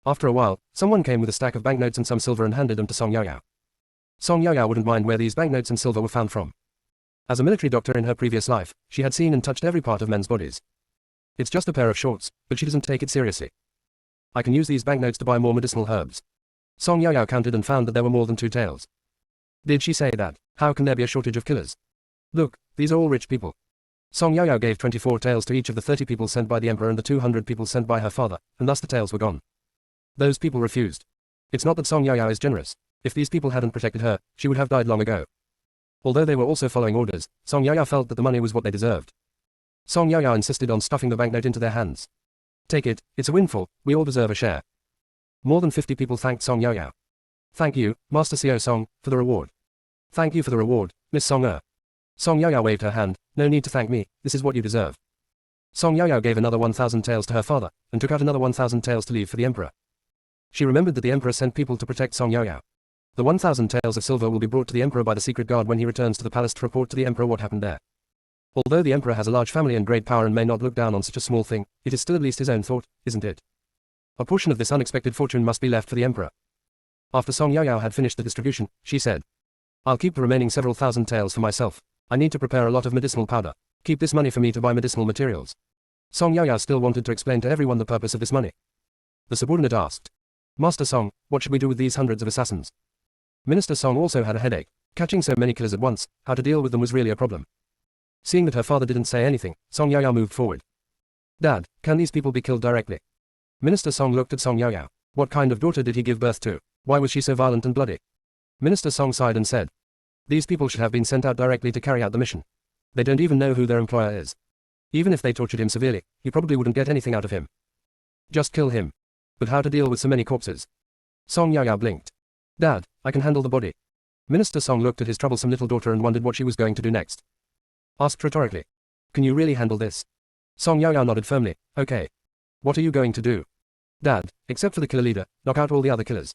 [SPEAKER 1] After a while, someone came with a stack of banknotes and some silver and handed them to Song Yaoyao. Song Yaoyao wouldn't mind where these banknotes and silver were found from. As a military doctor in her previous life, she had seen and touched every part of men's bodies. It's just a pair of shorts, but she doesn't take it seriously. I can use these banknotes to buy more medicinal herbs. Song Yaoyao counted and found that there were more than 2 taels. Did she say that? How can there be a shortage of killers? Look, these are all rich people. Song Yaoyao gave 24 taels to each of the 30 people sent by the emperor and the 200 people sent by her father, and thus the taels were gone. Those people refused. It's not that Song Yaoyao is generous. If these people hadn't protected her, she would have died long ago. Although they were also following orders, Song Yaoyao felt that the money was what they deserved. Song Yaoyao insisted on stuffing the banknote into their hands. Take it, it's a windfall, we all deserve a share. More than 50 people thanked Song Yaoyao. Thank you, Master Xiao Song, for the reward. Thank you for the reward, Miss Song. Song Yaoyao waved her hand, no need to thank me, this is what you deserve. Song Yaoyao gave another 1,000 taels to her father, and took out another 1,000 taels to leave for the emperor. She remembered that the emperor sent people to protect Song Yaoyao. The 1,000 taels of silver will be brought to the emperor by the secret guard when he returns to the palace to report to the emperor what happened there. Although the emperor has a large family and great power and may not look down on such a small thing, it is still at least his own thought, isn't it? A portion of this unexpected fortune must be left for the emperor. After Song Yaoyao had finished the distribution, she said, I'll keep the remaining several thousand taels for myself. I need to prepare a lot of medicinal powder. Keep this money for me to buy medicinal materials. Song Yaoyao still wanted to explain to everyone the purpose of this money. The subordinate asked, Master Song, what should we do with these hundreds of assassins? Minister Song also had a headache. Catching so many killers at once, how to deal with them was really a problem. Seeing that her father didn't say anything, Song Yaoyao moved forward. Dad, can these people be killed directly? Minister Song looked at Song Yaoyao. What kind of daughter did he give birth to? Why was she so violent and bloody? Minister Song sighed and said, these people should have been sent out directly to carry out the mission. They don't even know who their employer is. Even if they tortured him severely, he probably wouldn't get anything out of him. Just kill him. But how to deal with so many corpses? Song Yao blinked. Dad, I can handle the body. Minister Song looked at his troublesome little daughter and wondered what she was going to do next. Asked rhetorically. Can you really handle this? Song Yao nodded firmly. Okay. What are you going to do? Dad, except for the killer leader, knock out all the other killers.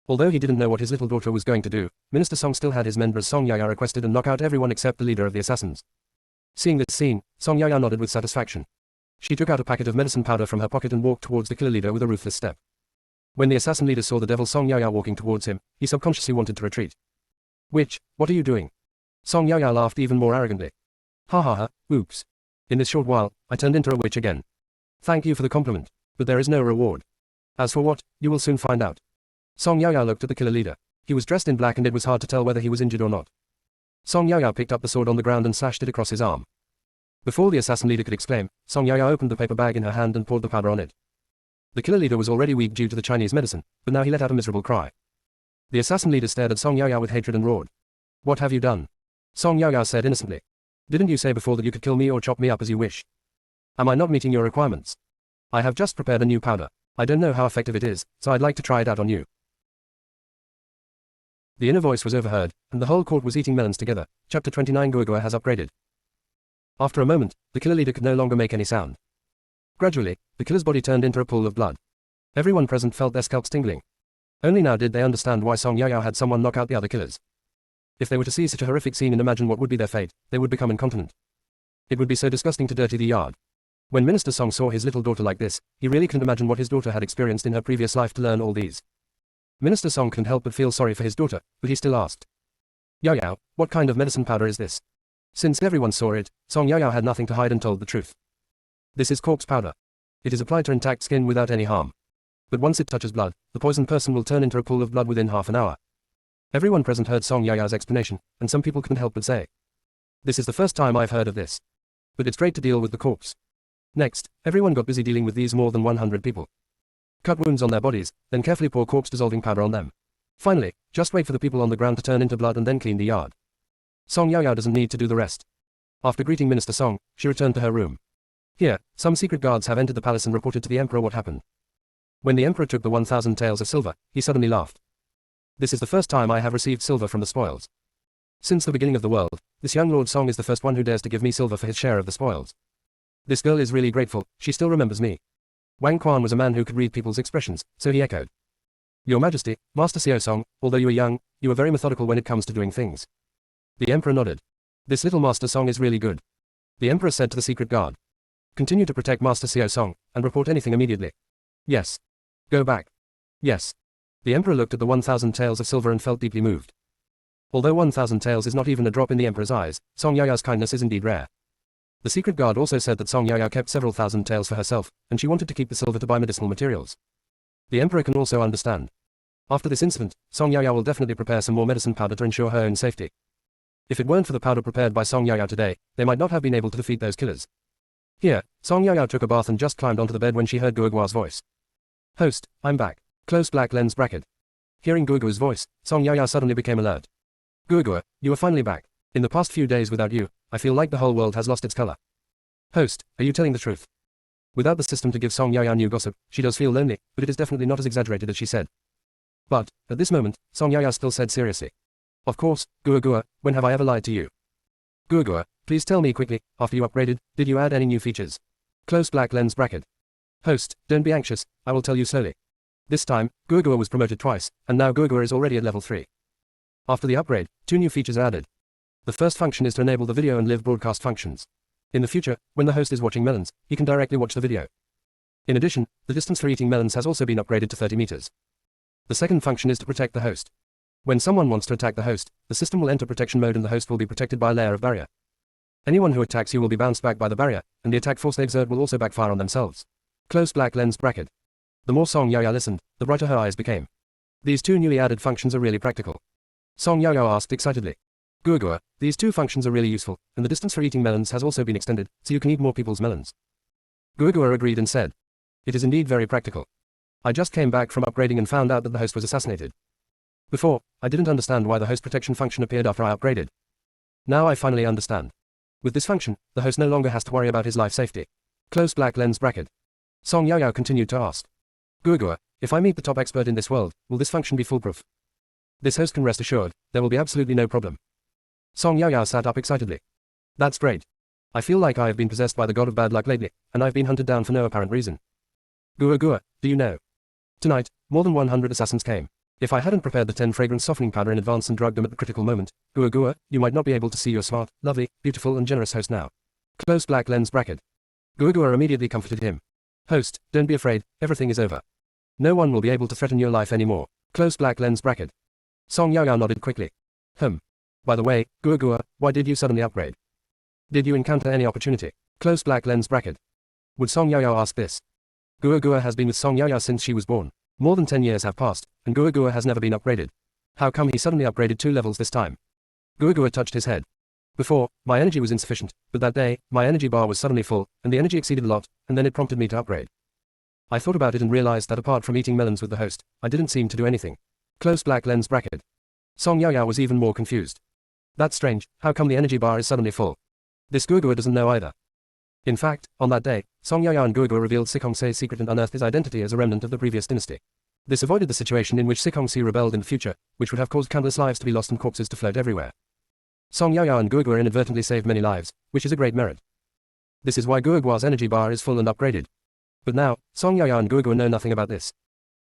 [SPEAKER 1] Although he didn't know what his little daughter was going to do, Minister Song still had his men as Song Yao requested and knock out everyone except the leader of the assassins. Seeing this scene, Song Yao nodded with satisfaction. She took out a packet of medicine powder from her pocket and walked towards the killer leader with a ruthless step. When the assassin leader saw the devil Song Yao walking towards him, he subconsciously wanted to retreat. Witch, what are you doing? Song Yao laughed even more arrogantly. Ha ha ha, oops. In this short while, I turned into a witch again. Thank you for the compliment, but there is no reward. As for what, you will soon find out. Song Yao looked at the killer leader. He was dressed in black and it was hard to tell whether he was injured or not. Song Yao picked up the sword on the ground and slashed it across his arm. Before the assassin leader could exclaim, Song Yao opened the paper bag in her hand and poured the powder on it. The killer leader was already weak due to the Chinese medicine, but now he let out a miserable cry. The assassin leader stared at Song Yao with hatred and roared. What have you done? Song Yao said innocently. Didn't you say before that you could kill me or chop me up as you wish? Am I not meeting your requirements? I have just prepared a new powder. I don't know how effective it is, so I'd like to try it out on you. The inner voice was overheard, and the whole court was eating melons together. Chapter 29 Gua has upgraded. After a moment, the killer leader could no longer make any sound. Gradually, the killer's body turned into a pool of blood. Everyone present felt their scalps tingling. Only now did they understand why Song Yao had someone knock out the other killers. If they were to see such a horrific scene and imagine what would be their fate, they would become incontinent. It would be so disgusting to dirty the yard. When Minister Song saw his little daughter like this, he really couldn't imagine what his daughter had experienced in her previous life to learn all these. Minister Song couldn't help but feel sorry for his daughter, but he still asked. Yao, what kind of medicine powder is this? Since everyone saw it, Song Yao had nothing to hide and told the truth. This is corpse powder. It is applied to intact skin without any harm. But once it touches blood, the poisoned person will turn into a pool of blood within half an hour. Everyone present heard Song Yao's explanation, and some people couldn't help but say. This is the first time I've heard of this. But it's great to deal with the corpse. Next, everyone got busy dealing with these more than 100 people. Cut wounds on their bodies, then carefully pour corpse dissolving powder on them. Finally, just wait for the people on the ground to turn into blood and then clean the yard. Song Yao doesn't need to do the rest. After greeting Minister Song, she returned to her room. Here, some secret guards have entered the palace and reported to the emperor what happened. When the emperor took the 1,000 taels of silver, he suddenly laughed. This is the first time I have received silver from the spoils. Since the beginning of the world, this young Lord Song is the first one who dares to give me silver for his share of the spoils. This girl is really grateful, she still remembers me. Wang Quan was a man who could read people's expressions, so he echoed. Your Majesty, Master Xiao Song, although you are young, you are very methodical when it comes to doing things. The emperor nodded. This little Master Song is really good. The emperor said to the secret guard. Continue to protect Master Xiao Song, and report anything immediately. Yes. Go back. Yes. The emperor looked at the 1,000 taels of silver and felt deeply moved. Although 1,000 taels is not even a drop in the emperor's eyes, Song Yao's kindness is indeed rare. The secret guard also said that Song Yao kept several thousand taels for herself, and she wanted to keep the silver to buy medicinal materials. The emperor can also understand. After this incident, Song Yao will definitely prepare some more medicine powder to ensure her own safety. If it weren't for the powder prepared by Song Yao today, they might not have been able to defeat those killers. Here, Song Yao took a bath and just climbed onto the bed when she heard Guogua's voice. Host, I'm back. Close black lens bracket. Hearing Guogua's voice, Song Yao suddenly became alert. Guogua, you are finally back. In the past few days without you, I feel like the whole world has lost its color. Host, are you telling the truth? Without the system to give Song Yao new gossip, she does feel lonely, but it is definitely not as exaggerated as she said. But, at this moment, Song Yao still said seriously. Of course, Guogua, when have I ever lied to you? Guogua, please tell me quickly, after you upgraded, did you add any new features? Close black lens bracket. Host, don't be anxious, I will tell you slowly. This time, Guogua was promoted twice, and now Guogua is already at level 3. After the upgrade, 2 new features are added. The first function is to enable the video and live broadcast functions. In the future, when the host is watching Melons, he can directly watch the video. In addition, the distance for eating melons has also been upgraded to 30 meters. The second function is to protect the host. When someone wants to attack the host, the system will enter protection mode and the host will be protected by a layer of barrier. Anyone who attacks you will be bounced back by the barrier, and the attack force they exert will also backfire on themselves. Close black lens bracket. The more Song Yao listened, the brighter her eyes became. These 2 newly added functions are really practical. Song Yao asked excitedly. Guogua, these 2 functions are really useful, and the distance for eating melons has also been extended, so you can eat more people's melons. Guogua agreed and said. It is indeed very practical. I just came back from upgrading and found out that the host was assassinated. Before, I didn't understand why the host protection function appeared after I upgraded. Now I finally understand. With this function, the host no longer has to worry about his life safety. Close black lens bracket. Song Yao continued to ask. Guogua, If I meet the top expert in this world, will this function be foolproof? This host can rest assured, there will be absolutely no problem. Song Yaoyao sat up excitedly. That's great. I feel like I have been possessed by the god of bad luck lately, and I've been hunted down for no apparent reason. Gua Gua, do you know? Tonight, more than 100 assassins came. If I hadn't prepared the 10 fragrance softening powder in advance and drugged them at the critical moment, Gua Gua, you might not be able to see your smart, lovely, beautiful and generous host now. Close black lens bracket. Gua Gua immediately comforted him. Host, don't be afraid, everything is over. No one will be able to threaten your life anymore. Close black lens bracket. Song Yaoyao nodded quickly. By the way, Gua Gua, why did you suddenly upgrade? Did you encounter any opportunity? Close black lens bracket. Would Song Yaoyao ask this? Gua Gua has been with Song Yaoyao since she was born. More than 10 years have passed, and Gua Gua has never been upgraded. How come he suddenly upgraded 2 levels this time? Gua Gua touched his head. Before, my energy was insufficient, but that day, my energy bar was suddenly full, and the energy exceeded a lot, and then it prompted me to upgrade. I thought about it and realized that apart from eating melons with the host, I didn't seem to do anything. Close black lens bracket. Song Yaoyao was even more confused. That's strange, how come the energy bar is suddenly full? This Gua Gua doesn't know either. In fact, on that day, Song Yaoyao and Gua Gua revealed Sikongse's secret and unearthed his identity as a remnant of the previous dynasty. This avoided the situation in which Sikongse rebelled in the future, which would have caused countless lives to be lost and corpses to float everywhere. Song Yaoyao and Gua Gua inadvertently saved many lives, which is a great merit. This is why Gua Gua's energy bar is full and upgraded. But now, Song Yaoyao and Gua Gua know nothing about this.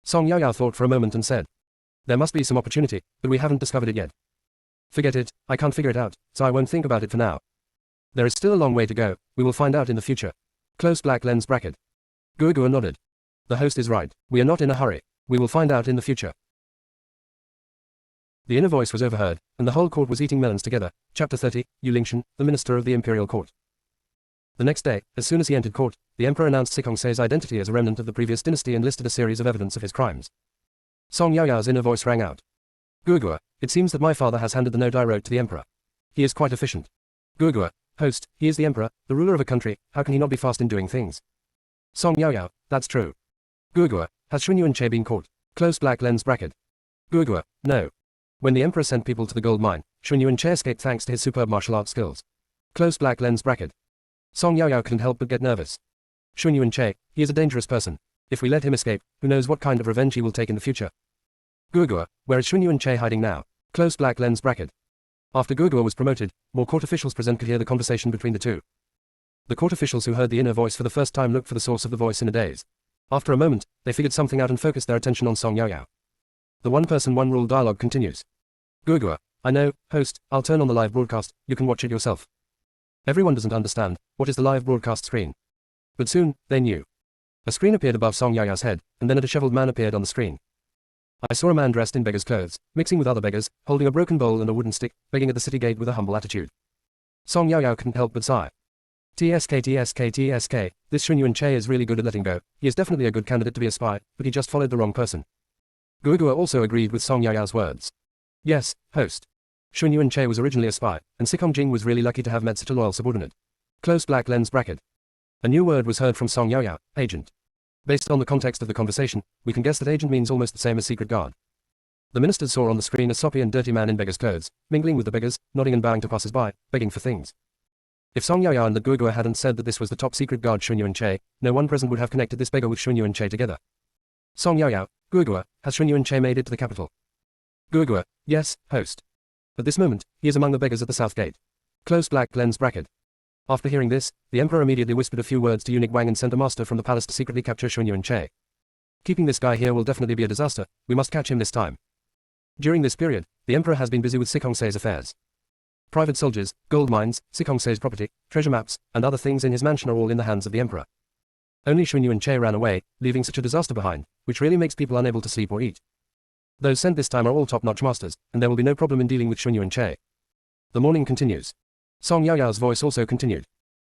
[SPEAKER 1] Song Yaoyao thought for a moment and said, there must be some opportunity, but we haven't discovered it yet. Forget it, I can't figure it out, so I won't think about it for now. There is still a long way to go, we will find out in the future. Close black lens bracket. Gua Gua nodded. The host is right, we are not in a hurry, we will find out in the future. The inner voice was overheard, and the whole court was eating melons together. Chapter 30, Yu Lingshan, the minister of the imperial court. The next day, as soon as he entered court, the emperor announced Sikongse's identity as a remnant of the previous dynasty and listed a series of evidence of his crimes. Song Yaoyao's inner voice rang out. Gua Gua, it seems that my father has handed the node I wrote to the emperor. He is quite efficient. Gua Gua, host, he is the emperor, the ruler of a country, how can he not be fast in doing things? Song Yaoyao, that's true. Gua Gua, has Shun Yuan Che been caught? Close black lens bracket. Gua Gua, no. When the emperor sent people to the gold mine, Shun Yuan Che escaped thanks to his superb martial arts skills. Close black lens bracket. Song Yaoyao couldn't help but get nervous. Shun Yuan Che, he is a dangerous person. If we let him escape, who knows what kind of revenge he will take in the future. Gua Gua, where is Shun Yuan Che hiding now? Close black lens bracket. After Gua Gua was promoted, more court officials present could hear the conversation between the two. The court officials who heard the inner voice for the first time looked for the source of the voice in a daze. After a moment, they figured something out and focused their attention on Song Yaoyao. The one person one rule dialogue continues. Gua Gua, I know, host, I'll turn on the live broadcast, you can watch it yourself. Everyone doesn't understand, what is the live broadcast screen? But soon, they knew. A screen appeared above Song Yaoyao's head, and then a disheveled man appeared on the screen. I saw a man dressed in beggar's clothes, mixing with other beggars, holding a broken bowl and a wooden stick, begging at the city gate with a humble attitude. Song Yaoyao couldn't help but sigh. TSK, this Shun Yuan Che is really good at letting go, he is definitely a good candidate to be a spy, but he just followed the wrong person. Gua Gua also agreed with Song Yaoyao's words. Yes, host. Shun Yuan Che was originally a spy, and Sikong Jing was really lucky to have met such a loyal subordinate. Close black lens bracket. A new word was heard from Song Yaoyao, agent. Based on the context of the conversation, we can guess that agent means almost the same as secret guard. The ministers saw on the screen a soppy and dirty man in beggar's clothes, mingling with the beggars, nodding and bowing to passers-by, begging for things. If Song Yaoyao and the Gua Gua hadn't said that this was the top secret guard Shun Yuan Che, no one present would have connected this beggar with Shun Yuan Che together. Song Yaoyao, Gua Gua, has Shun Yuan Che made it to the capital? Gua Gua, yes, host. At this moment, he is among the beggars at the south gate. Close black lens bracket. After hearing this, the emperor immediately whispered a few words to Eunuch Wang and sent a master from the palace to secretly capture Shun Yuan Che. Keeping this guy here will definitely be a disaster, we must catch him this time. During this period, the emperor has been busy with Sikongse's affairs. Private soldiers, gold mines, Sikongse's property, treasure maps, and other things in his mansion are all in the hands of the emperor. Only Shun Yuan Che ran away, leaving such a disaster behind, which really makes people unable to sleep or eat. Those sent this time are all top-notch masters, and there will be no problem in dealing with Shun Yuan Che. The morning continues. Song Yaoyao's voice also continued.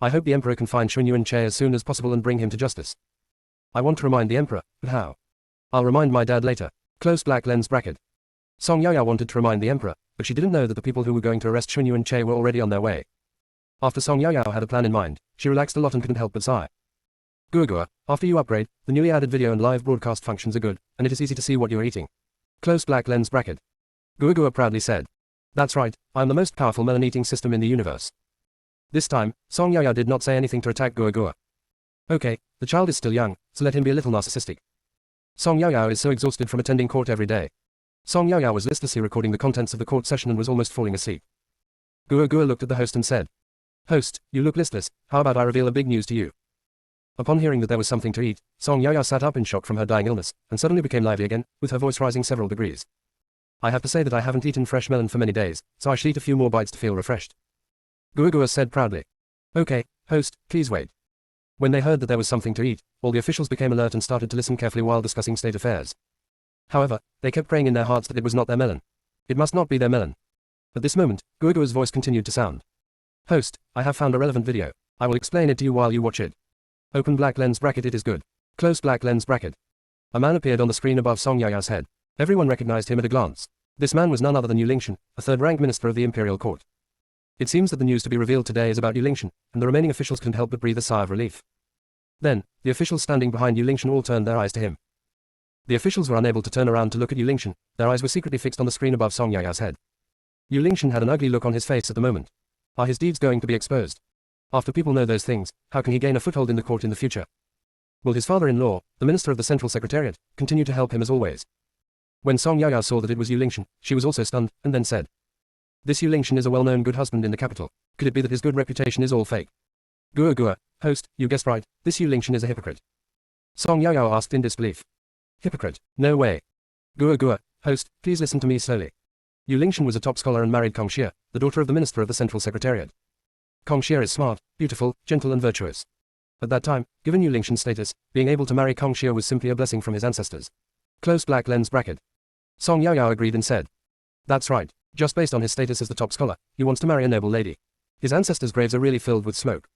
[SPEAKER 1] I hope the emperor can find Shun Yuan Che as soon as possible and bring him to justice. I want to remind the emperor, but how? I'll remind my dad later. Close black lens bracket. Song Yaoyao wanted to remind the emperor, but she didn't know that the people who were going to arrest Shun Yuan Che were already on their way. After Song Yaoyao had a plan in mind, she relaxed a lot and couldn't help but sigh. Gua Gua, after you upgrade, the newly added video and live broadcast functions are good, and it is easy to see what you are eating. Close black lens bracket. Gua Gua proudly said. That's right, I am the most powerful melon-eating system in the universe. This time, Song Yaoyao did not say anything to attack Gua Gua. Okay, the child is still young, so let him be a little narcissistic. Song Yaoyao is so exhausted from attending court every day. Song Yaoyao was listlessly recording the contents of the court session and was almost falling asleep. Gua Gua looked at the host and said, "Host, you look listless, how about I reveal a big news to you?" Upon hearing that there was something to eat, Song Yaoyao sat up in shock from her dying illness, and suddenly became lively again, with her voice rising several degrees. "I have to say that I haven't eaten fresh melon for many days, so I should eat a few more bites to feel refreshed." Gua Gua said proudly. "Okay, host, please wait." When they heard that there was something to eat, all the officials became alert and started to listen carefully while discussing state affairs. However, they kept praying in their hearts that it was not their melon. It must not be their melon. At this moment, Gua Gua's voice continued to sound. "Host, I have found a relevant video. I will explain it to you while you watch it. Open black lens bracket, it is good. Close black lens bracket." A man appeared on the screen above Song Yaoyao's head. Everyone recognized him at a glance. This man was none other than Yu Lingshan, a third-rank minister of the imperial court. It seems that the news to be revealed today is about Yu Lingshan, and the remaining officials couldn't help but breathe a sigh of relief. Then, the officials standing behind Yu Lingshan all turned their eyes to him. The officials were unable to turn around to look at Yu Lingshan, their eyes were secretly fixed on the screen above Song Yaoyao's head. Yu Lingshan had an ugly look on his face at the moment. Are his deeds going to be exposed? After people know those things, how can he gain a foothold in the court in the future? Will his father-in-law, the minister of the Central Secretariat, continue to help him as always? When Song Yaoyao saw that it was Yu Lingshan, she was also stunned, and then said, "This Yu Lingshan is a well-known good husband in the capital. Could it be that his good reputation is all fake?" Gua Gua, host, you guessed right, this Yu Lingshan is a hypocrite. Song Yaoyao asked in disbelief. "Hypocrite? No way." Gua Gua, host, please listen to me slowly. Yu Lingshan was a top scholar and married Kong Xie, the daughter of the minister of the Central Secretariat. Kong Xie is smart, beautiful, gentle and virtuous. At that time, given Yu Lingshan's status, being able to marry Kong Xie was simply a blessing from his ancestors. Close black lens bracket. Song Yaoyao agreed and said, "That's right, just based on his status as the top scholar, he wants to marry a noble lady. His ancestors' graves are really filled with smoke."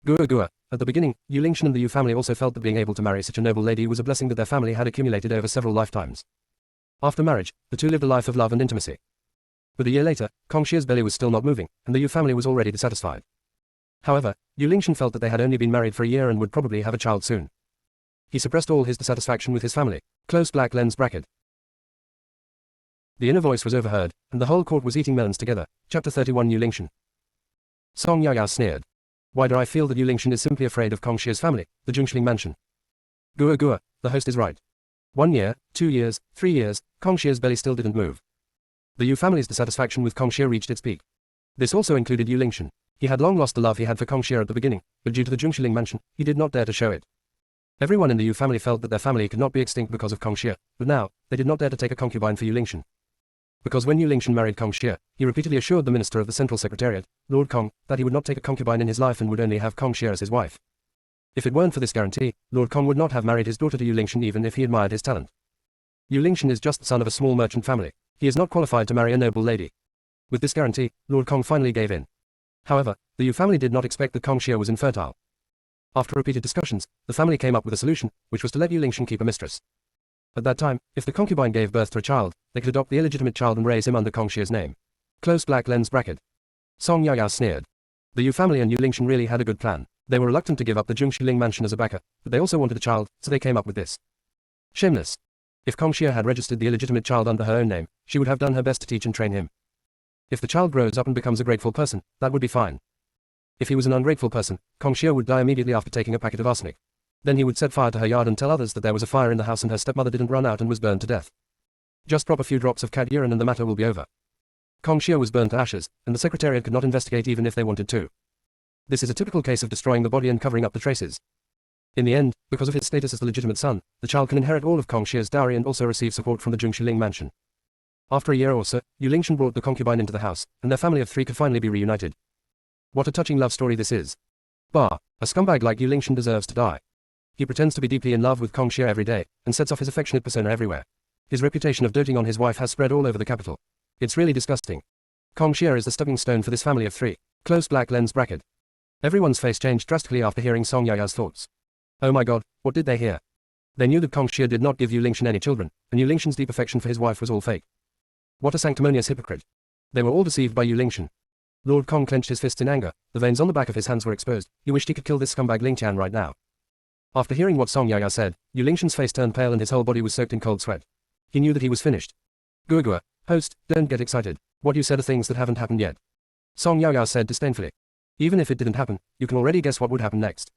[SPEAKER 1] Gua Gua, at the beginning, Yu Lingshan and the Yu family also felt that being able to marry such a noble lady was a blessing that their family had accumulated over several lifetimes. After marriage, the two lived a life of love and intimacy. But a year later, Kong Xie's belly was still not moving, and the Yu family was already dissatisfied. However, Yu Lingshan felt that they had only been married for a year and would probably have a child soon. He suppressed all his dissatisfaction with his family. Close black lens bracket. The inner voice was overheard, and the whole court was eating melons together. Chapter 31 Yu Lingshan. Song Yaoyao sneered. "Why do I feel that Yu Lingshan is simply afraid of Kong Xie's family, the Zhongxiling mansion?" Gua Gua, the host is right. 1 year, 2 years, 3 years, Kong Xie's belly still didn't move. The Yu family's dissatisfaction with Kong Xie reached its peak. This also included Yu Lingshan. He had long lost the love he had for Kong Xie at the beginning, but due to the Zhongxiling mansion, he did not dare to show it. Everyone in the Yu family felt that their family could not be extinct because of Kong Xie, but now, they did not dare to take a concubine for Yu Lingshan. Because when Yu Lingshan married Kong Xie, he repeatedly assured the minister of the Central Secretariat, Lord Kong, that he would not take a concubine in his life and would only have Kong Xie as his wife. If it weren't for this guarantee, Lord Kong would not have married his daughter to Yu Lingshan even if he admired his talent. Yu Lingshan is just the son of a small merchant family. He is not qualified to marry a noble lady. With this guarantee, Lord Kong finally gave in. However, the Yu family did not expect that Kong Xie was infertile. After repeated discussions, the family came up with a solution, which was to let Yu Lingshan keep a mistress. At that time, if the concubine gave birth to a child, they could adopt the illegitimate child and raise him under Kong Xie's name. Close black lens bracket. Song Yaoyao sneered. The Yu family and Yu Lingshan really had a good plan. They were reluctant to give up the Zhongxiling mansion as a backer, but they also wanted a child, so they came up with this. Shameless. If Kong Xie had registered the illegitimate child under her own name, she would have done her best to teach and train him. If the child grows up and becomes a grateful person, that would be fine. If he was an ungrateful person, Kong Xie would die immediately after taking a packet of arsenic. Then he would set fire to her yard and tell others that there was a fire in the house and her stepmother didn't run out and was burned to death. Just drop a few drops of cat urine and the matter will be over. Kong Xie was burned to ashes, and the Secretariat could not investigate even if they wanted to. This is a typical case of destroying the body and covering up the traces. In the end, because of his status as the legitimate son, the child can inherit all of Kong Xie's dowry and also receive support from the Zhongxiling mansion. After a year or so, Yu Lingshan brought the concubine into the house, and their family of 3 could finally be reunited. What a touching love story this is. Bah, a scumbag like Yu Lingshan deserves to die. He pretends to be deeply in love with Kong Xie every day, and sets off his affectionate persona everywhere. His reputation of doting on his wife has spread all over the capital. It's really disgusting. Kong Xie is the stepping stone for this family of 3. Close black lens bracket. Everyone's face changed drastically after hearing Song Yaoyao's thoughts. Oh my god, what did they hear? They knew that Kong Xie did not give Yu Lingshan any children, and Yu Lingshan's deep affection for his wife was all fake. What a sanctimonious hypocrite. They were all deceived by Yu Lingshan. Lord Kong clenched his fists in anger, the veins on the back of his hands were exposed. He wished he could kill this scumbag Ling Tian right now. After hearing what Song Yaoyao said, Yu Lingshan's face turned pale and his whole body was soaked in cold sweat. He knew that he was finished. Gua Gua, host, don't get excited. What you said are things that haven't happened yet. Song Yaoyao said disdainfully. Even if it didn't happen, you can already guess what would happen next.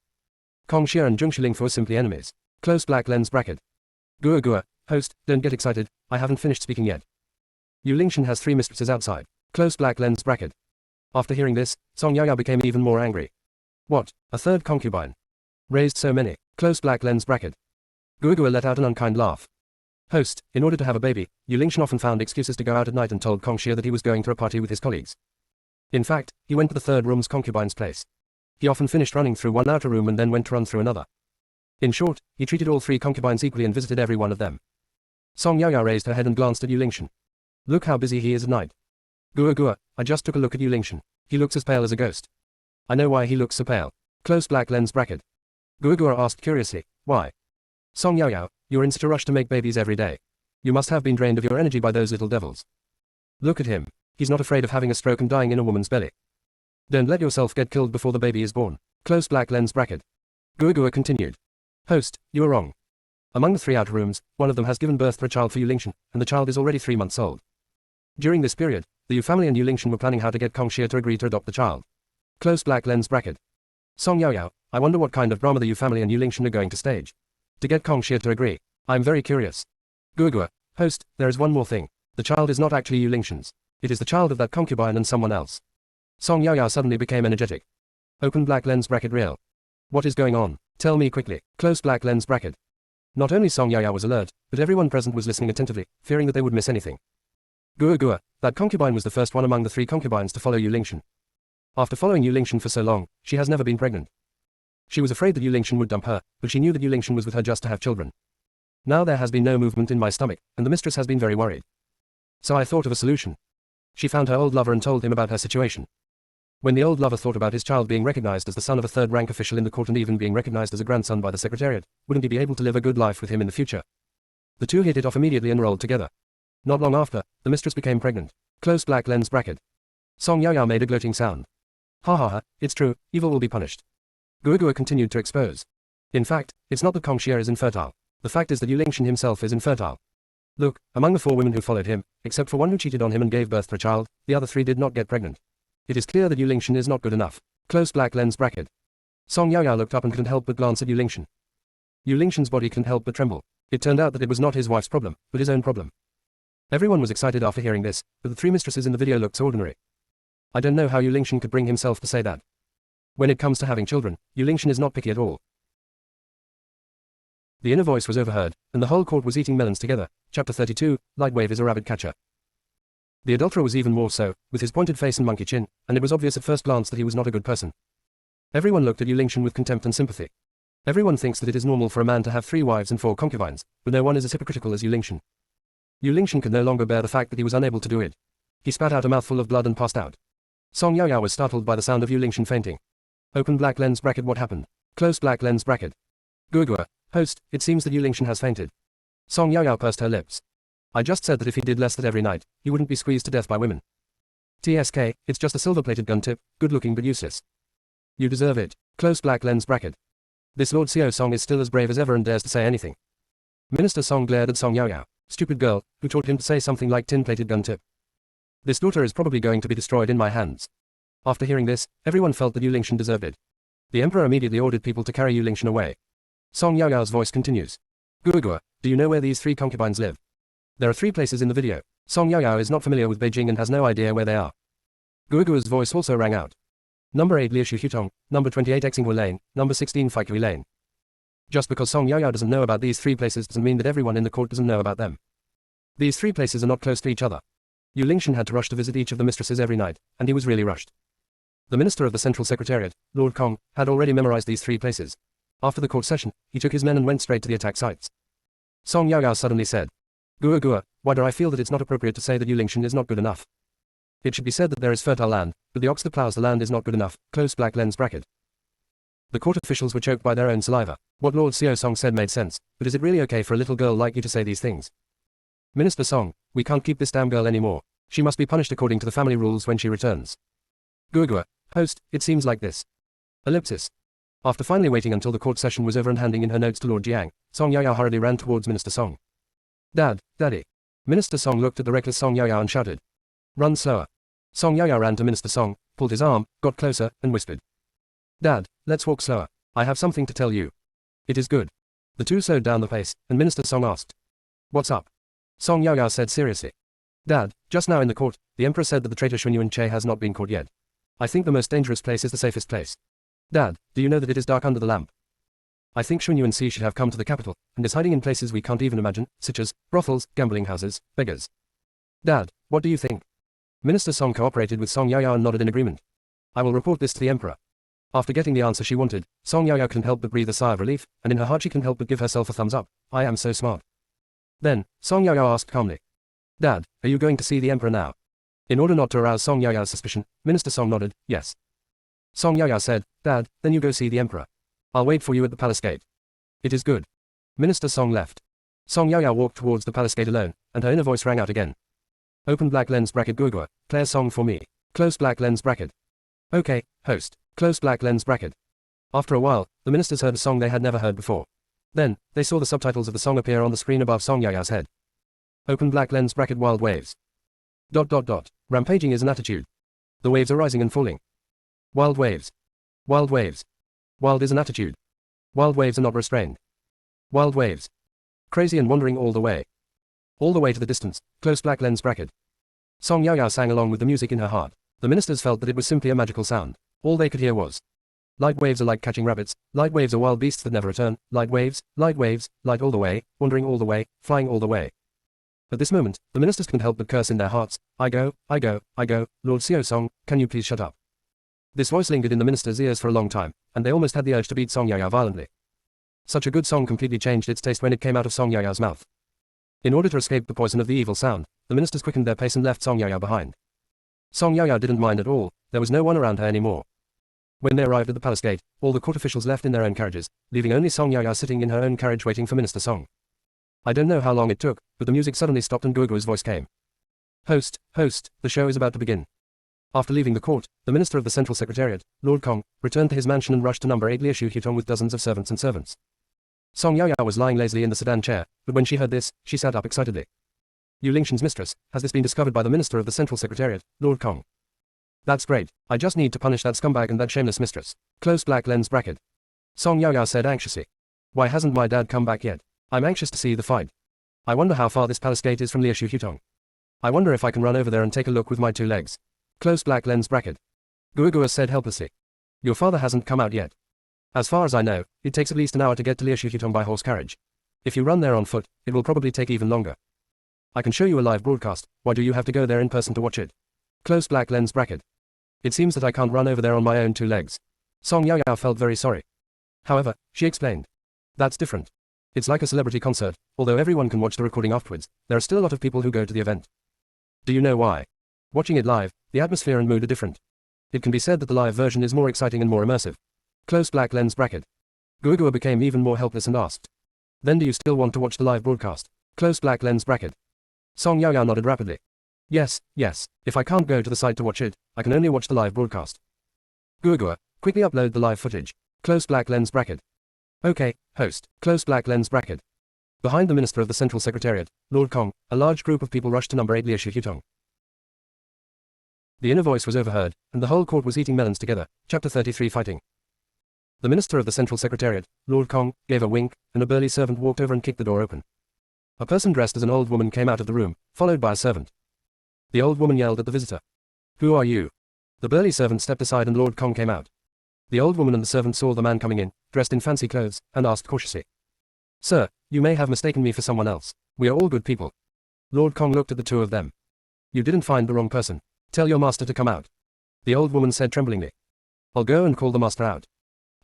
[SPEAKER 1] Kong Xie and Zhongxiling were simply enemies. Close black lens bracket. Gua Gua, host, don't get excited, I haven't finished speaking yet. Yu Lingshan has 3 mistresses outside. Close black lens bracket. After hearing this, Song Yaoyao became even more angry. What? A third concubine? Raised so many. Close black lens bracket. Gua Gua let out an unkind laugh. Host, in order to have a baby, Yu Lingshan often found excuses to go out at night and told Kong Xia that he was going to a party with his colleagues. In fact, he went to the third room's concubine's place. He often finished running through one outer room and then went to run through another. In short, he treated all 3 concubines equally and visited every one of them. Song Yaoyao raised her head and glanced at Yu Lingshan. Look how busy he is at night. Gua Gua, I just took a look at Yu Lingshan. He looks as pale as a ghost. I know why he looks so pale. Close black lens bracket. Gua Gua asked curiously, why? Song Yaoyao, you're in such a rush to make babies every day. You must have been drained of your energy by those little devils. Look at him. He's not afraid of having a stroke and dying in a woman's belly. Don't let yourself get killed before the baby is born. Close black lens bracket. Gua Gua continued. Host, you are wrong. Among the 3 outer rooms, one of them has given birth to a child for Yu Lingshan, and the child is already 3 months old. During this period, the Yu family and Yu Lingshan were planning how to get Kong Xia to agree to adopt the child. Close black lens bracket. Song Yaoyao, I wonder what kind of drama the Yu family and Yu Lingshan are going to stage. To get Kong Xia to agree. I'm very curious. Gua Gua, host, there is one more thing. The child is not actually Yu Lingshan's. It is the child of that concubine and someone else. Song Yaoyao suddenly became energetic. Open black lens bracket real. What is going on? Tell me quickly. Close black lens bracket. Not only Song Yaoyao was alert, but everyone present was listening attentively, fearing that they would miss anything. Gua Gua, that concubine was the first one among the 3 concubines to follow Yu Lingshan. After following Yu Lingshan for so long, she has never been pregnant. She was afraid that Yu Lingshan would dump her, but she knew that Yu Lingshan was with her just to have children. Now there has been no movement in my stomach, and the mistress has been very worried. So I thought of a solution. She found her old lover and told him about her situation. When the old lover thought about his child being recognized as the son of a third-rank official in the court and even being recognized as a grandson by the secretariat, wouldn't he be able to live a good life with him in the future? The two hit it off immediately and rolled together. Not long after, the mistress became pregnant. Close black lens bracket. Song Yaoyao made a gloating sound. Ha ha ha, it's true, evil will be punished. Gua Gua continued to expose. In fact, it's not that Kong Xia is infertile. The fact is that Yu Lingshan himself is infertile. Look, among the 4 women who followed him, except for one who cheated on him and gave birth to a child, the other 3 did not get pregnant. It is clear that Yu Lingshan is not good enough. Close black lens bracket. Song Yaoyao looked up and couldn't help but glance at Yu Lingshan. Yu Lingshan's body couldn't help but tremble. It turned out that it was not his wife's problem, but his own problem. Everyone was excited after hearing this, but the 3 mistresses in the video looked so ordinary. I don't know how Yu Lingshan could bring himself to say that. When it comes to having children, Yu Lingshan is not picky at all. The inner voice was overheard, and the whole court was eating melons together. Chapter 32, Lightwave is a rabbit catcher. The adulterer was even more so, with his pointed face and monkey chin, and it was obvious at first glance that he was not a good person. Everyone looked at Yu Lingshan with contempt and sympathy. Everyone thinks that it is normal for a man to have 3 wives and 4 concubines, but no one is as hypocritical as Yu Lingshan. Yu Lingshan could no longer bear the fact that he was unable to do it. He spat out a mouthful of blood and passed out. Song Yaoyao was startled by the sound of Yu Lingshan fainting. Open black lens bracket. What happened? Close black lens bracket. Gua Gua, host, it seems that Yu Lingshan has fainted. Song Yaoyao pursed her lips. I just said that if he did less that every night, he wouldn't be squeezed to death by women. TSK, it's just a silver-plated gun tip, good-looking but useless. You deserve it. Close black lens bracket. This Lord Xiao Song is still as brave as ever and dares to say anything. Minister Song glared at Song Yaoyao. Stupid girl, who taught him to say something like tin-plated gun tip. This daughter is probably going to be destroyed in my hands. After hearing this, everyone felt that Yu Lingshan deserved it. The emperor immediately ordered people to carry Yu Lingshan away. Song Yaoyao's voice continues. Gua Gua, do you know where these 3 concubines live? There are 3 places in the video. Song Yaoyao is not familiar with Beijing and has no idea where they are. Gua Gua's voice also rang out. Number 8 Liushu Hutong, number 28 Xinghua Lane, number 16 Faikui Lane. Just because Song Yaoyao doesn't know about these 3 places doesn't mean that everyone in the court doesn't know about them. These 3 places are not close to each other. Yu Lingshan had to rush to visit each of the mistresses every night, and he was really rushed. The minister of the Central Secretariat, Lord Kong, had already memorized these 3 places. After the court session, he took his men and went straight to the attack sites. Song Yaoyao suddenly said, Gua Gua, why do I feel that it's not appropriate to say that Yu Lingshan is not good enough? It should be said that there is fertile land, but the ox that plows the land is not good enough. Close black lens bracket. The court officials were choked by their own saliva. What Lord Xiao Song said made sense, but is it really okay for a little girl like you to say these things? Minister Song, we can't keep this damn girl anymore. She must be punished according to the family rules when she returns. Gua Gua, host, it seems like this. Ellipsis. After finally waiting until the court session was over and handing in her notes to Lord Jiang, Song Yaoyao hurriedly ran towards Minister Song. Daddy. Minister Song looked at the reckless Song Yaoyao and shouted. Run slower. Song Yaoyao ran to Minister Song, pulled his arm, got closer, and whispered. Dad, let's walk slower. I have something to tell you. It is good. The two slowed down the pace, and Minister Song asked, "What's up?" Song Yaoyao said seriously, "Dad, just now in the court, the emperor said that the traitor Xuanyuan Che has not been caught yet. I think the most dangerous place is the safest place. Dad, do you know that it is dark under the lamp? I think Xuanyuan Si should have come to the capital, and is hiding in places we can't even imagine, such as brothels, gambling houses, beggars. Dad, what do you think?" Minister Song cooperated with Song Yaoyao and nodded in agreement. "I will report this to the emperor." After getting the answer she wanted, Song Yaoyao couldn't help but breathe a sigh of relief, and in her heart she couldn't help but give herself a thumbs up. "I am so smart." Then, Song Yaoyao asked calmly, "Dad, are you going to see the emperor now?" In order not to arouse Song Yaoyao's suspicion, Minister Song nodded, "Yes." Song Yaoyao said, "Dad, then you go see the emperor. I'll wait for you at the palace gate." "It is good." Minister Song left. Song Yaoyao walked towards the palace gate alone, and her inner voice rang out again. "Open black lens bracket Guogua, play a song for me. Close black lens bracket." "Okay, host. Close black lens bracket." After a while, the ministers heard a song they had never heard before. Then, they saw the subtitles of the song appear on the screen above Song Yaoyao's head. Open black lens bracket wild waves. ... Rampaging is an attitude. The waves are rising and falling. Wild waves. Wild waves. Wild is an attitude. Wild waves are not restrained. Wild waves. Crazy and wandering all the way. All the way to the distance, close black lens bracket. Song Yaoyao sang along with the music in her heart. The ministers felt that it was simply a magical sound. All they could hear was, "Light waves are like catching rabbits, light waves are wild beasts that never return, light waves, light all the way, wandering all the way, flying all the way." At this moment, the ministers couldn't help but curse in their hearts, I go, Lord Seo Song, can you please shut up?" This voice lingered in the ministers' ears for a long time, and they almost had the urge to beat Song Yaoyao violently. Such a good song completely changed its taste when it came out of Song Yaoyao's mouth. In order to escape the poison of the evil sound, the ministers quickened their pace and left Song Yaoyao behind. Song Yaoyao didn't mind at all, there was no one around her anymore. When they arrived at the palace gate, all the court officials left in their own carriages, leaving only Song Yaoyao sitting in her own carriage waiting for Minister Song. I don't know how long it took, but the music suddenly stopped and Guogua's voice came. Host, the show is about to begin." After leaving the court, the minister of the Central Secretariat, Lord Kong, returned to his mansion and rushed to number 8 Liushu Hutong with dozens of servants and servants. Song Yaoyao was lying lazily in the sedan chair, but when she heard this, she sat up excitedly. "Yu Lingshan's mistress, has this been discovered by the minister of the Central Secretariat, Lord Kong?" "That's great. I just need to punish that scumbag and that shameless mistress." Close black lens bracket. Song Yaoyao said anxiously. "Why hasn't my dad come back yet? I'm anxious to see the fight. I wonder how far this palace gate is from Liushu Hutong. I wonder if I can run over there and take a look with my 2 legs." Close black lens bracket. Guogua said helplessly. "Your father hasn't come out yet. As far as I know, it takes at least an hour to get to Liushu Hutong by horse carriage. If you run there on foot, it will probably take even longer. I can show you a live broadcast, why do you have to go there in person to watch it?" Close black lens bracket. "It seems that I can't run over there on my own 2 legs. Song Yaoyao felt very sorry. However, she explained. "That's different. It's like a celebrity concert, although everyone can watch the recording afterwards, there are still a lot of people who go to the event. Do you know why? Watching it live, the atmosphere and mood are different. It can be said that the live version is more exciting and more immersive." Close black lens bracket. Guogua became even more helpless and asked, "Then do you still want to watch the live broadcast?" Close black lens bracket. Song Yaoyao nodded rapidly. Yes. If I can't go to the site to watch it, I can only watch the live broadcast." Guogua, quickly upload the live footage. Close black lens bracket. "Okay, host." Close black lens bracket. Behind the minister of the Central Secretariat, Lord Kong, a large group of people rushed to number 8 Liushu Hutong. The inner voice was overheard, and the whole court was eating melons together. Chapter 33 Fighting. The minister of the Central Secretariat, Lord Kong, gave a wink, and a burly servant walked over and kicked the door open. A person dressed as an old woman came out of the room, followed by a servant. The old woman yelled at the visitor. "Who are you?" The burly servant stepped aside and Lord Kong came out. The old woman and the servant saw the man coming in, dressed in fancy clothes, and asked cautiously, "Sir, you may have mistaken me for someone else. We are all good people." Lord Kong looked at the 2 of them. "You didn't find the wrong person. Tell your master to come out." The old woman said tremblingly. "I'll go and call the master out."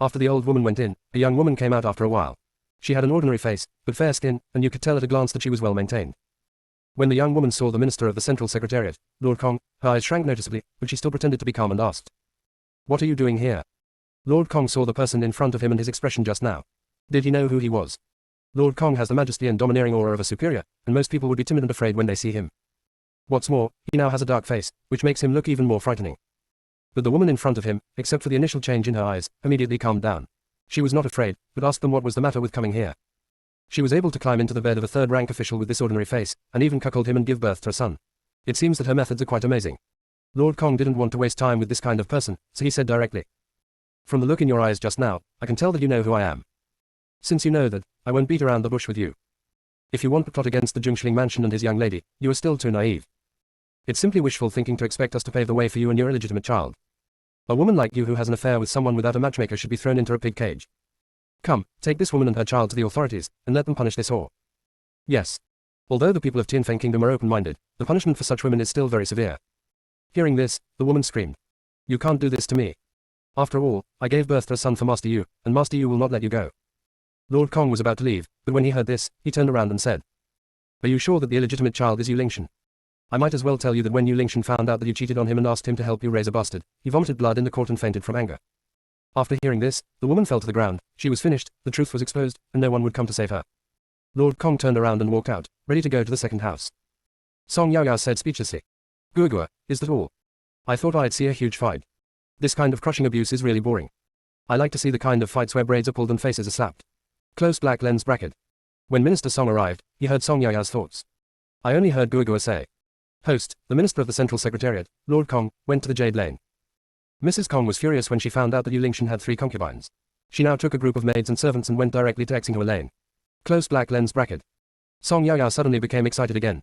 [SPEAKER 1] After the old woman went in, a young woman came out after a while. She had an ordinary face, but fair skin, and you could tell at a glance that she was well maintained. When the young woman saw the minister of the Central Secretariat, Lord Kong, her eyes shrank noticeably, but she still pretended to be calm and asked, "What are you doing here?" Lord Kong saw the person in front of him and his expression just now. Did he know who he was? Lord Kong has the majesty and domineering aura of a superior, and most people would be timid and afraid when they see him. What's more, he now has a dark face, which makes him look even more frightening. But the woman in front of him, except for the initial change in her eyes, immediately calmed down. She was not afraid, but asked them what was the matter with coming here. She was able to climb into the bed of a third-rank official with this ordinary face, and even cuckold him and give birth to a son. It seems that her methods are quite amazing. Lord Kong didn't want to waste time with this kind of person, so he said directly, "From the look in your eyes just now, I can tell that you know who I am." Since you know that, I won't beat around the bush with you. If you want to plot against the Jungschling mansion and his young lady, you are still too naive. It's simply wishful thinking to expect us to pave the way for you and your illegitimate child. A woman like you who has an affair with someone without a matchmaker should be thrown into a pig cage. Come, take this woman and her child to the authorities, and let them punish this whore. Yes. Although the people of Tianfeng Kingdom are open-minded, the punishment for such women is still very severe. Hearing this, the woman screamed. You can't do this to me. After all, I gave birth to a son for Master Yu, and Master Yu will not let you go. Lord Kong was about to leave, but when he heard this, he turned around and said. Are you sure that the illegitimate child is Yu Lingshan? I might as well tell you that when Yu Lingshan found out that you cheated on him and asked him to help you raise a bastard, he vomited blood in the court and fainted from anger. After hearing this, the woman fell to the ground, she was finished, the truth was exposed, and no one would come to save her. Lord Kong turned around and walked out, ready to go to the second house. Song Yaoyao said speechlessly. Guogua, is that all? I thought I'd see a huge fight. This kind of crushing abuse is really boring. I like to see the kind of fights where braids are pulled and faces are slapped. Close black lens bracket. When Minister Song arrived, he heard Song Yaoyao's thoughts. I only heard Guogua say. Host, the Minister of the Central Secretariat, Lord Kong, went to the Jade Lane. Mrs. Kong was furious when she found out that Yu Lingshan had 3 concubines. She now took a group of maids and servants and went directly to Xinghua Lane. Close black lens bracket. Song Yaoyao suddenly became excited again.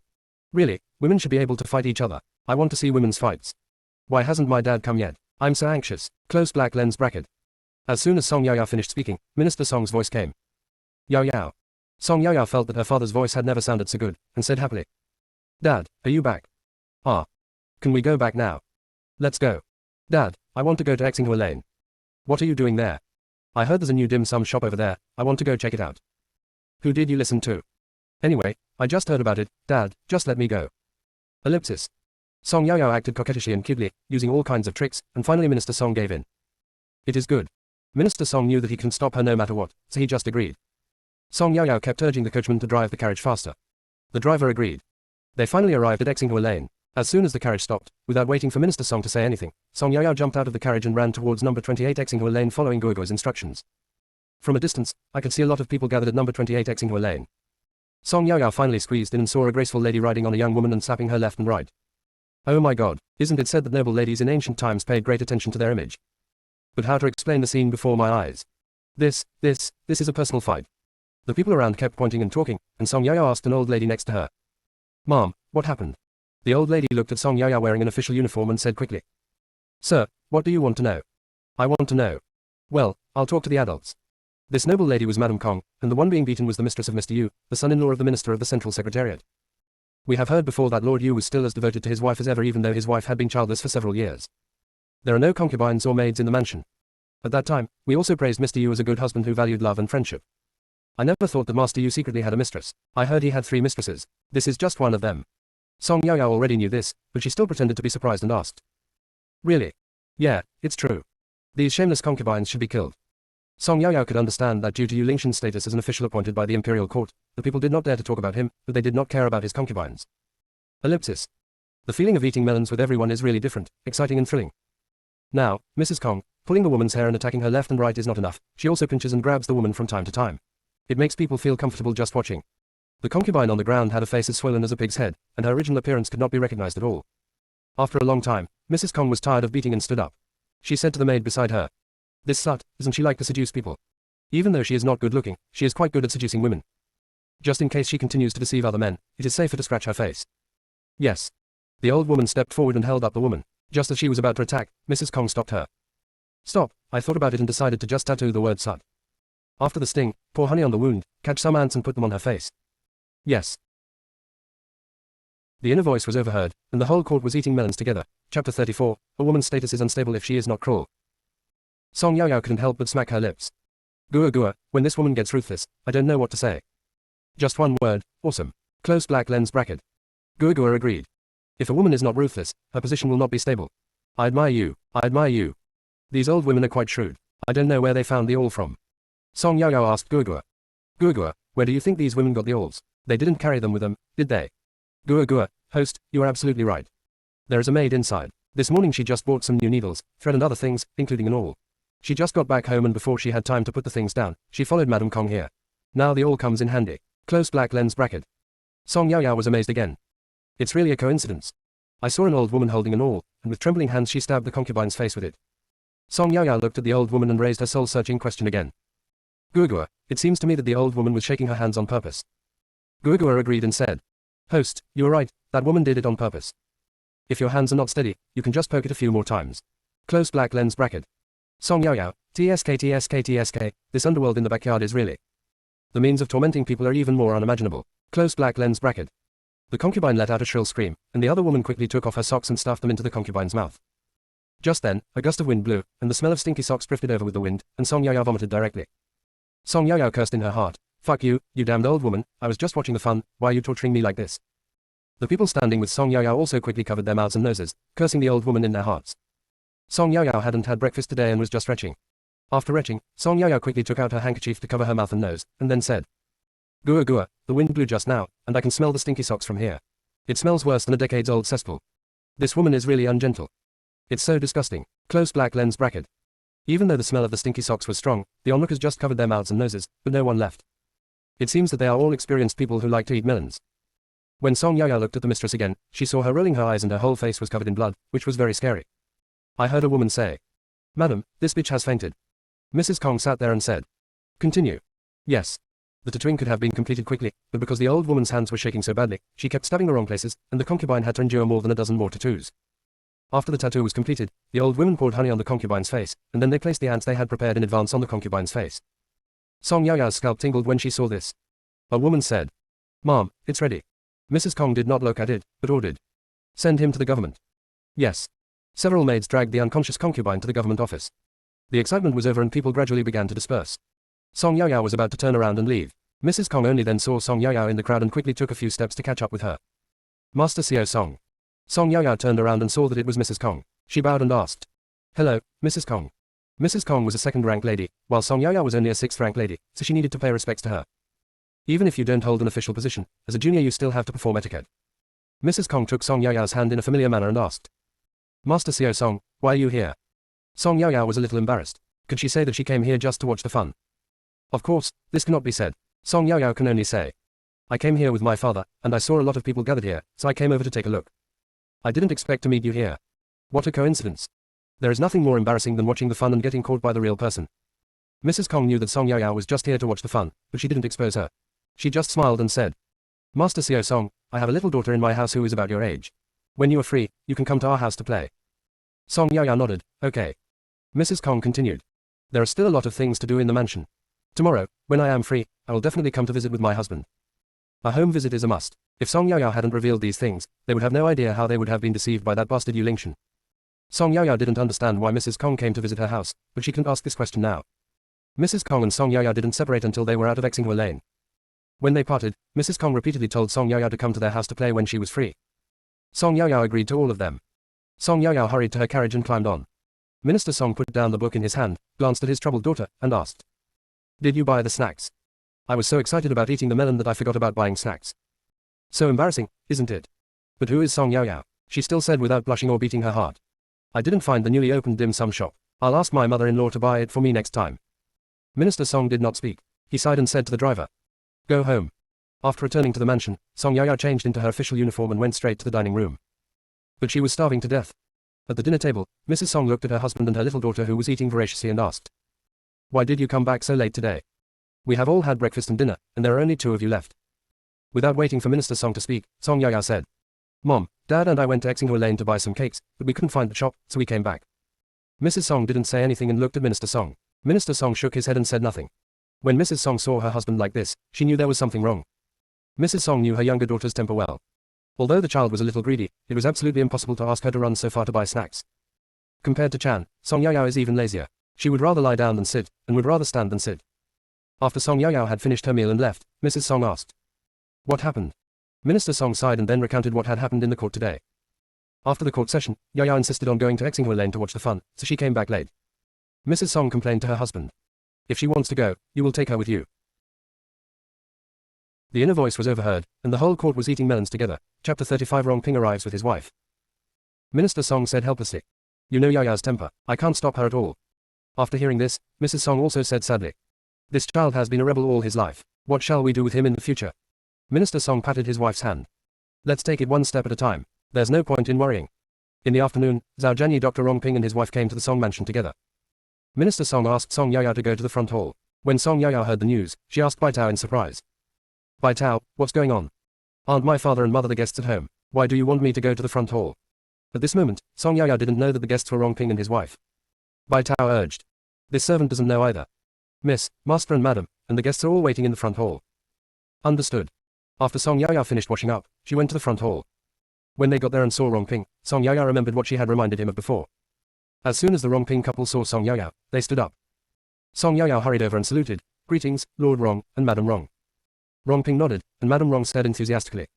[SPEAKER 1] Really, women should be able to fight each other. I want to see women's fights. Why hasn't my dad come yet? I'm so anxious. Close black lens bracket. As soon as Song Yaoyao finished speaking, Minister Song's voice came. Yaoyao. Song Yaoyao felt that her father's voice had never sounded so good, and said happily. Dad, are you back? Ah. Can we go back now? Let's go. Dad, I want to go to Xinghua Lane. What are you doing there? I heard there's a new dim sum shop over there, I want to go check it out. Who did you listen to? Anyway, I just heard about it, Dad, just let me go. Ellipsis. Song Yaoyao acted coquettishly and cutely, using all kinds of tricks, and finally Minister Song gave in. It is good. Minister Song knew that he couldn't stop her no matter what, so he just agreed. Song Yaoyao kept urging the coachman to drive the carriage faster. The driver agreed. They finally arrived at Xinghua Lane. As soon as the carriage stopped, without waiting for Minister Song to say anything, Song Yaoyao jumped out of the carriage and ran towards number 28 Xinghua Lane following Guoguo's instructions. From a distance, I could see a lot of people gathered at number 28 Xinghua Lane. Song Yaoyao finally squeezed in and saw a graceful lady riding on a young woman and slapping her left and right. Oh my god, isn't it said that noble ladies in ancient times paid great attention to their image? But how to explain the scene before my eyes? This is a personal fight. The people around kept pointing and talking, and Song Yaoyao asked an old lady next to her. Mom, what happened? The old lady looked at Song Yaoyao wearing an official uniform and said quickly. Sir, what do you want to know? I want to know. Well, I'll talk to the adults. This noble lady was Madame Kong, and the one being beaten was the mistress of Mr. Yu, the son-in-law of the Minister of the Central Secretariat. We have heard before that Lord Yu was still as devoted to his wife as ever even though his wife had been childless for several years. There are no concubines or maids in the mansion. At that time, we also praised Mr. Yu as a good husband who valued love and friendship. I never thought that Master Yu secretly had a mistress. I heard he had 3 mistresses. This is just one of them. Song Yaoyao already knew this, but she still pretended to be surprised and asked. Really? Yeah, it's true. These shameless concubines should be killed. Song Yaoyao could understand that due to Yu Lingshan's status as an official appointed by the imperial court, the people did not dare to talk about him, but they did not care about his concubines. Ellipsis. The feeling of eating melons with everyone is really different, exciting and thrilling. Now, Mrs. Kong, pulling the woman's hair and attacking her left and right is not enough, she also pinches and grabs the woman from time to time. It makes people feel comfortable just watching. The concubine on the ground had a face as swollen as a pig's head, and her original appearance could not be recognized at all. After a long time, Mrs. Kong was tired of beating and stood up. She said to the maid beside her. This slut, isn't she like to seduce people? Even though she is not good looking, she is quite good at seducing women. Just in case she continues to deceive other men, it is safer to scratch her face. Yes. The old woman stepped forward and held up the woman. Just as she was about to attack, Mrs. Kong stopped her. Stop, I thought about it and decided to just tattoo the word slut. After the sting, pour honey on the wound, catch some ants and put them on her face. Yes. The inner voice was overheard, and the whole court was eating melons together. Chapter 34, A woman's status is unstable if she is not cruel. Song Yaoyao couldn't help but smack her lips. Gua, when this woman gets ruthless, I don't know what to say. Just one word, awesome. Close black lens bracket. Gua agreed. If a woman is not ruthless, her position will not be stable. I admire you, I admire you. These old women are quite shrewd. I don't know where they found the awl from. Song Yaoyao asked Gua, where do you think these women got the awls? They didn't carry them with them, did they? Gua, host, you are absolutely right. There is a maid inside. This morning she just bought some new needles, thread and other things, including an awl. She just got back home and before she had time to put the things down, she followed Madame Kong here. Now the awl comes in handy. Close black lens bracket. Song Yaoyao was amazed again. It's really a coincidence. I saw an old woman holding an awl, and with trembling hands she stabbed the concubine's face with it. Song Yaoyao looked at the old woman and raised her soul-searching question again. Gua, it seems to me that the old woman was shaking her hands on purpose. Gua agreed and said, Host, you are right, that woman did it on purpose. If your hands are not steady, you can just poke it a few more times. Close black lens bracket. Song Yao Yao, TSK, this underworld in the backyard is really. The means of tormenting people are even more unimaginable. Close black lens bracket. The concubine let out a shrill scream, and the other woman quickly took off her socks and stuffed them into the concubine's mouth. Just then, a gust of wind blew, and the smell of stinky socks drifted over with the wind, and Song Yao Yao vomited directly. Song Yao Yao cursed in her heart. Fuck you, you damned old woman, I was just watching the fun, why are you torturing me like this? The people standing with Song Yao Yao also quickly covered their mouths and noses, cursing the old woman in their hearts. Song Yao Yao hadn't had breakfast today and was just retching. After retching, Song Yao Yao quickly took out her handkerchief to cover her mouth and nose, and then said, Gua, the wind blew just now, and I can smell the stinky socks from here. It smells worse than a decades-old cesspool. This woman is really ungentle. It's so disgusting. Close black lens bracket. Even though the smell of the stinky socks was strong, the onlookers just covered their mouths and noses, but no one left. It seems that they are all experienced people who like to eat melons. When Song Yao Yao looked at the mistress again, she saw her rolling her eyes and her whole face was covered in blood, which was very scary. I heard a woman say, Madam, this bitch has fainted. Mrs. Kong sat there and said, Continue. Yes. The tattooing could have been completed quickly, but because the old woman's hands were shaking so badly, she kept stabbing the wrong places, and the concubine had to endure more than a dozen more tattoos. After the tattoo was completed, the old women poured honey on the concubine's face, and then they placed the ants they had prepared in advance on the concubine's face. Song Yao Yao's scalp tingled when she saw this. A woman said, Mom, it's ready. Mrs. Kong did not look at it, but ordered, Send him to the government. Yes. Several maids dragged the unconscious concubine to the government office. The excitement was over and people gradually began to disperse. Song Yao Yao was about to turn around and leave. Mrs. Kong only then saw Song Yao Yao in the crowd and quickly took a few steps to catch up with her. Master Xiao Song. Song Yao Yao turned around and saw that it was Mrs. Kong. She bowed and asked, Hello, Mrs. Kong. Mrs. Kong was a second-rank lady, while Song Yao Yao was only a sixth-rank lady, so she needed to pay respects to her. Even if you don't hold an official position, as a junior you still have to perform etiquette. Mrs. Kong took Song Yao Yao's hand in a familiar manner and asked, Master Xiao Song, why are you here? Song Yao Yao was a little embarrassed. Could she say that she came here just to watch the fun? Of course, this cannot be said. Song Yao Yao can only say, I came here with my father, and I saw a lot of people gathered here, so I came over to take a look. I didn't expect to meet you here. What a coincidence. There is nothing more embarrassing than watching the fun and getting caught by the real person. Mrs. Kong knew that Song Yao Yao was just here to watch the fun, but she didn't expose her. She just smiled and said, Master Xiao Song, I have a little daughter in my house who is about your age. When you are free, you can come to our house to play. Song Yao Yao nodded, okay. Mrs. Kong continued. There are still a lot of things to do in the mansion. Tomorrow, when I am free, I will definitely come to visit with my husband. A home visit is a must. If Song Yao Yao hadn't revealed these things, they would have no idea how they would have been deceived by that bastard Yu Lingshan. Song Yao Yao didn't understand why Mrs. Kong came to visit her house, but she couldn't ask this question now. Mrs. Kong and Song Yao Yao didn't separate until they were out of Xinghua Lane. When they parted, Mrs. Kong repeatedly told Song Yao Yao to come to their house to play when she was free. Song Yao Yao agreed to all of them. Song Yao Yao hurried to her carriage and climbed on. Minister Song put down the book in his hand, glanced at his troubled daughter, and asked, Did you buy the snacks? I was so excited about eating the melon that I forgot about buying snacks. So embarrassing, isn't it? But who is Song Yao Yao? She still said without blushing or beating her heart. I didn't find the newly opened dim sum shop. I'll ask my mother-in-law to buy it for me next time. Minister Song did not speak. He sighed and said to the driver, Go home. After returning to the mansion, Song Yao Yao changed into her official uniform and went straight to the dining room. But she was starving to death. At the dinner table, Mrs. Song looked at her husband and her little daughter who was eating voraciously and asked, Why did you come back so late today? We have all had breakfast and dinner, and there are only 2 of you left. Without waiting for Minister Song to speak, Song Yao Yao said, Mom, Dad and I went to Xinghua Lane to buy some cakes, but we couldn't find the shop, so we came back. Mrs. Song didn't say anything and looked at Minister Song. Minister Song shook his head and said nothing. When Mrs. Song saw her husband like this, she knew there was something wrong. Mrs. Song knew her younger daughter's temper well. Although the child was a little greedy, it was absolutely impossible to ask her to run so far to buy snacks. Compared to Chan, Song Yao Yao is even lazier. She would rather lie down than sit, and would rather stand than sit. After Song Yao Yao had finished her meal and left, Mrs. Song asked, What happened? Minister Song sighed and then recounted what had happened in the court today. After the court session, Yao Yao insisted on going to Xinghua Lane to watch the fun, so she came back late. Mrs. Song complained to her husband. If she wants to go, you will take her with you. The inner voice was overheard, and the whole court was eating melons together. Chapter 35 Rong Ping arrives with his wife. Minister Song said helplessly, You know Yao Yao's temper, I can't stop her at all. After hearing this, Mrs. Song also said sadly, This child has been a rebel all his life. What shall we do with him in the future? Minister Song patted his wife's hand. Let's take it one step at a time. There's no point in worrying. In the afternoon, Zhao Jianyi Dr. Rong Ping and his wife came to the Song mansion together. Minister Song asked Song Yao Yao to go to the front hall. When Song Yaoyao heard the news, she asked Bai Tao in surprise. Bai Tao, what's going on? Aren't my father and mother the guests at home? Why do you want me to go to the front hall? At this moment, Song Yaoyao didn't know that the guests were Rongping and his wife. Bai Tao urged. This servant doesn't know either. Miss, master and madam, and the guests are all waiting in the front hall. Understood. After Song Yaoyao finished washing up, she went to the front hall. When they got there and saw Rongping, Song Yaoyao remembered what she had reminded him of before. As soon as the Rongping couple saw Song Yaoyao, they stood up. Song Yaoyao hurried over and saluted. Greetings, Lord Rong, and Madam Rong. Rongping nodded, and Madam Rong said enthusiastically.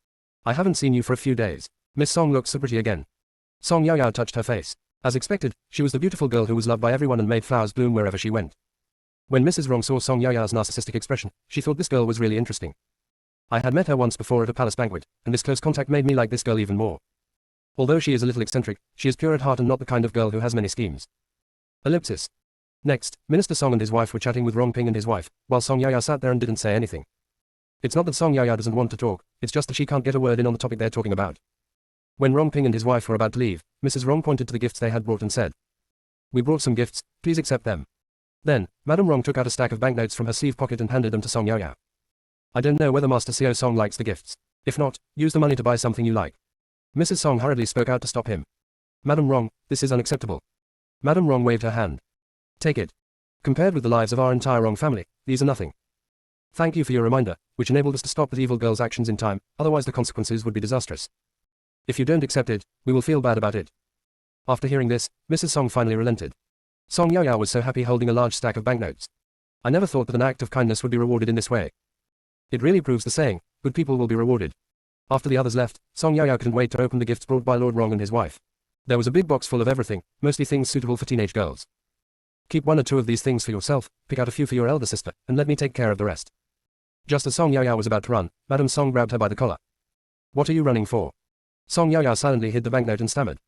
[SPEAKER 1] I haven't seen you for a few days. Miss Song looks so pretty again. Song Yaoyao touched her face. As expected, she was the beautiful girl who was loved by everyone and made flowers bloom wherever she went. When Mrs. Rong saw Song Yaoyao's narcissistic expression, she thought this girl was really interesting. I had met her once before at a palace banquet, and this close contact made me like this girl even more. Although she is a little eccentric, she is pure at heart and not the kind of girl who has many schemes. Ellipsis. Next, Minister Song and his wife were chatting with Rongping and his wife, while Song Yaoyao sat there and didn't say anything. It's not that Song Yaoyao doesn't want to talk, it's just that she can't get a word in on the topic they're talking about. When Rongping and his wife were about to leave, Mrs. Rong pointed to the gifts they had brought and said. We brought some gifts, please accept them. Then, Madam Rong took out a stack of banknotes from her sleeve pocket and handed them to Song Yaoyao. I don't know whether Master Xiao Song likes the gifts. If not, use the money to buy something you like. Mrs. Song hurriedly spoke out to stop him. Madam Rong, this is unacceptable. Madam Rong waved her hand. Take it. Compared with the lives of our entire Rong family, these are nothing. Thank you for your reminder, which enabled us to stop that evil girl's actions in time, otherwise the consequences would be disastrous. If you don't accept it, we will feel bad about it. After hearing this, Mrs. Song finally relented. Song Yaoyao was so happy holding a large stack of banknotes. I never thought that an act of kindness would be rewarded in this way. It really proves the saying, good people will be rewarded. After the others left, Song Yaoyao couldn't wait to open the gifts brought by Lord Rong and his wife. There was a big box full of everything, mostly things suitable for teenage girls. Keep one or two of these things for yourself, pick out a few for your elder sister, and let me take care of the rest. Just as Song Yaoyao was about to run, Madam Song grabbed her by the collar. What are you running for? Song Yaoyao silently hid the banknote and stammered.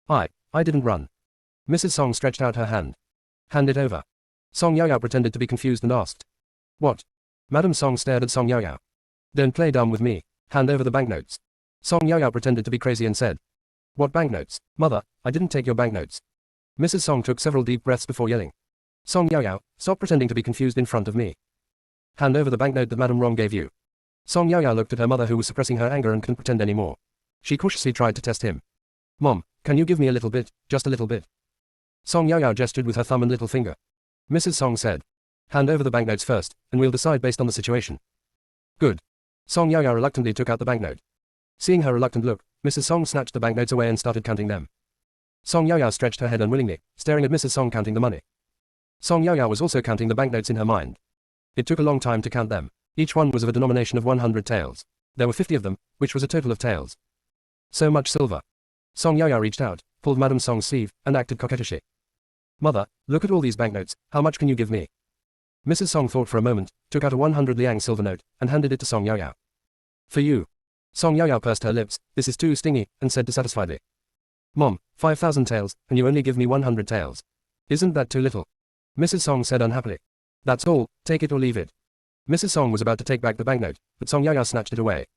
[SPEAKER 1] I didn't run. Mrs. Song stretched out her hand. Hand it over. Song Yaoyao pretended to be confused and asked. What? Madam Song stared at Song Yaoyao. Don't play dumb with me. Hand over the banknotes. Song Yaoyao pretended to be crazy and said. What banknotes? Mother, I didn't take your banknotes. Mrs. Song took several deep breaths before yelling. Song Yaoyao, stop pretending to be confused in front of me. Hand over the banknote that Madam Rong gave you. Song Yaoyao looked at her mother who was suppressing her anger and couldn't pretend anymore. She cautiously tried to test him. Mom, can you give me a little bit, just a little bit? Song Yaoyao gestured with her thumb and little finger. Mrs. Song said. Hand over the banknotes first, and we'll decide based on the situation. Good. Song Yaoyao reluctantly took out the banknote. Seeing her reluctant look, Mrs. Song snatched the banknotes away and started counting them. Song Yaoyao stretched her head unwillingly, staring at Mrs. Song counting the money. Song Yaoyao was also counting the banknotes in her mind. It took a long time to count them. Each one was of a denomination of 100 taels. There were 50 of them, which was a total of taels. So much silver. Song Yaoyao reached out, pulled Madam Song's sleeve, and acted coquettishly. Mother, look at all these banknotes, how much can you give me? Mrs. Song thought for a moment, took out a 100 liang silver note, and handed it to Song Yaoyao. For you. Song Yaoyao pursed her lips, this is too stingy, and said dissatisfiedly. Mom, 5,000 taels, and you only give me 100 taels. Isn't that too little? Mrs. Song said unhappily. That's all, take it or leave it. Mrs. Song was about to take back the banknote, but Song Yaoyao snatched it away.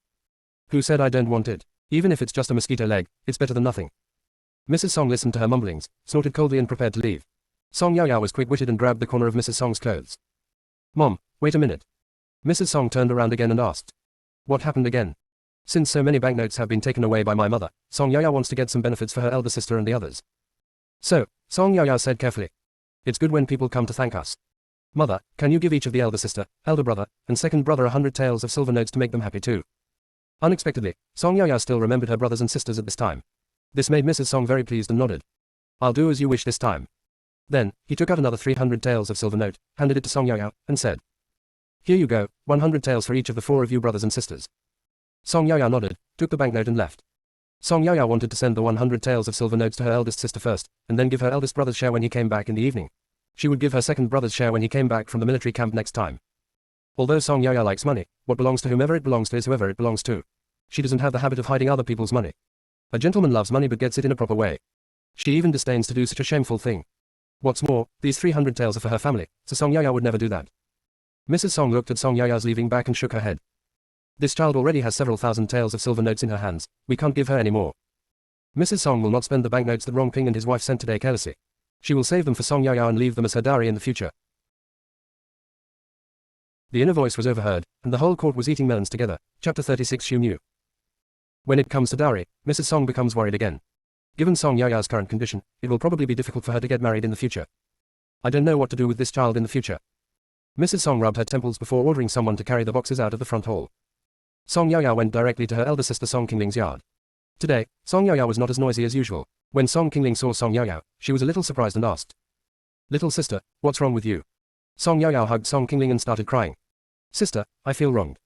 [SPEAKER 1] Who said I don't want it? Even if it's just a mosquito leg, it's better than nothing. Mrs. Song listened to her mumblings, snorted coldly and prepared to leave. Song Yaoyao was quick-witted and grabbed the corner of Mrs. Song's clothes. Mom, wait a minute. Mrs. Song turned around again and asked. What happened again? Since so many banknotes have been taken away by my mother, Song Yaoyao wants to get some benefits for her elder sister and the others. So, Song Yaoyao said carefully. It's good when people come to thank us. Mother, can you give each of the elder sister, elder brother, and second brother 100 taels of silver notes to make them happy too? Unexpectedly, Song Yaoyao still remembered her brothers and sisters at this time. This made Mrs. Song very pleased and nodded. I'll do as you wish this time. Then, he took out another 300 taels of silver note, handed it to Song Yaoyao, and said. Here you go, 100 taels for each of the 4 of you brothers and sisters. Song Yaoyao nodded, took the banknote and left. Song Yaoyao wanted to send the 100 taels of silver notes to her eldest sister first, and then give her eldest brother's share when he came back in the evening. She would give her second brother's share when he came back from the military camp next time. Although Song Yaoyao likes money, what belongs to whomever it belongs to is whoever it belongs to. She doesn't have the habit of hiding other people's money. A gentleman loves money but gets it in a proper way. She even disdains to do such a shameful thing. What's more, these 300 taels are for her family, so Song Yaoyao would never do that. Mrs. Song looked at Song Yaoyao's leaving back and shook her head. This child already has several thousand taels of silver notes in her hands, we can't give her any more. Mrs. Song will not spend the banknotes that Rongping and his wife sent today carelessly. She will save them for Song Yaoyao and leave them as her dowry in the future. The inner voice was overheard, and the whole court was eating melons together. Chapter 36 Xiu Mu. When it comes to dowry, Mrs. Song becomes worried again. Given Song Yaoyao's current condition, it will probably be difficult for her to get married in the future. I don't know what to do with this child in the future. Mrs. Song rubbed her temples before ordering someone to carry the boxes out of the front hall. Song Yaoyao went directly to her elder sister Song Qingling's yard. Today, Song Yaoyao was not as noisy as usual. When Song Qingling saw Song Yaoyao, she was a little surprised and asked, "Little sister, what's wrong with you?" Song Yaoyao hugged Song Qingling and started crying. "Sister, I feel wronged.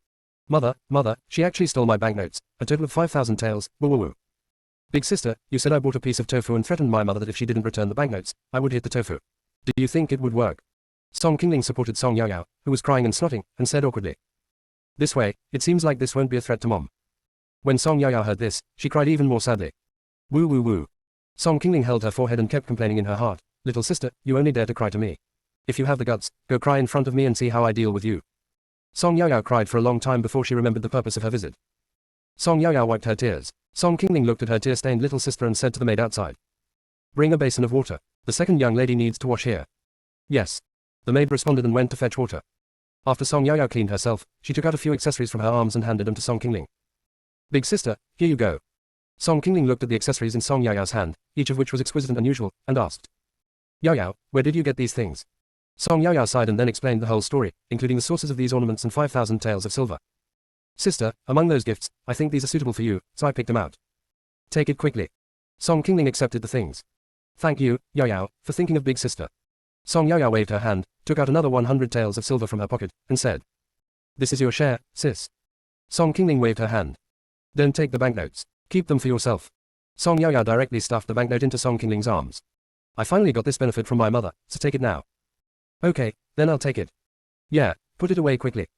[SPEAKER 1] Mother, she actually stole my banknotes, a total of 5,000 taels, woo woo woo. Big sister, you said I bought a piece of tofu and threatened my mother that if she didn't return the banknotes, I would hit the tofu. Do you think it would work?" Song Qingling supported Song Yaoyao, who was crying and snotting, and said awkwardly, "This way, it seems like this won't be a threat to Mom." When Song Yaoyao heard this, she cried even more sadly. Woo woo woo. Song Qingling held her forehead and kept complaining in her heart, "Little sister, you only dare to cry to me. If you have the guts, go cry in front of me and see how I deal with you." Song Yaoyao cried for a long time before she remembered the purpose of her visit. Song Yaoyao wiped her tears. Song Qingling looked at her tear-stained little sister and said to the maid outside, "Bring a basin of water. The second young lady needs to wash here." "Yes." The maid responded and went to fetch water. After Song Yaoyao cleaned herself, she took out a few accessories from her arms and handed them to Song Qingling. "Big sister, here you go." Song Qingling looked at the accessories in Song Yaoyao's hand, each of which was exquisite and unusual, and asked, "Yaoyao, where did you get these things?" Song Yaoyao sighed and then explained the whole story, including the sources of these ornaments and 5,000 taels of silver. "Sister, among those gifts, I think these are suitable for you, so I picked them out. Take it quickly." Song Qingling accepted the things. "Thank you, Yaoyao, for thinking of big sister." Song Yaoyao waved her hand, took out another 100 taels of silver from her pocket, and said, "This is your share, sis." Song Qingling waved her hand. "Don't take the banknotes. Keep them for yourself." Song Yaoyao directly stuffed the banknote into Song Qingling's arms. "I finally got this benefit from my mother, so take it now." "Okay, then I'll take it." "Yeah, put it away quickly."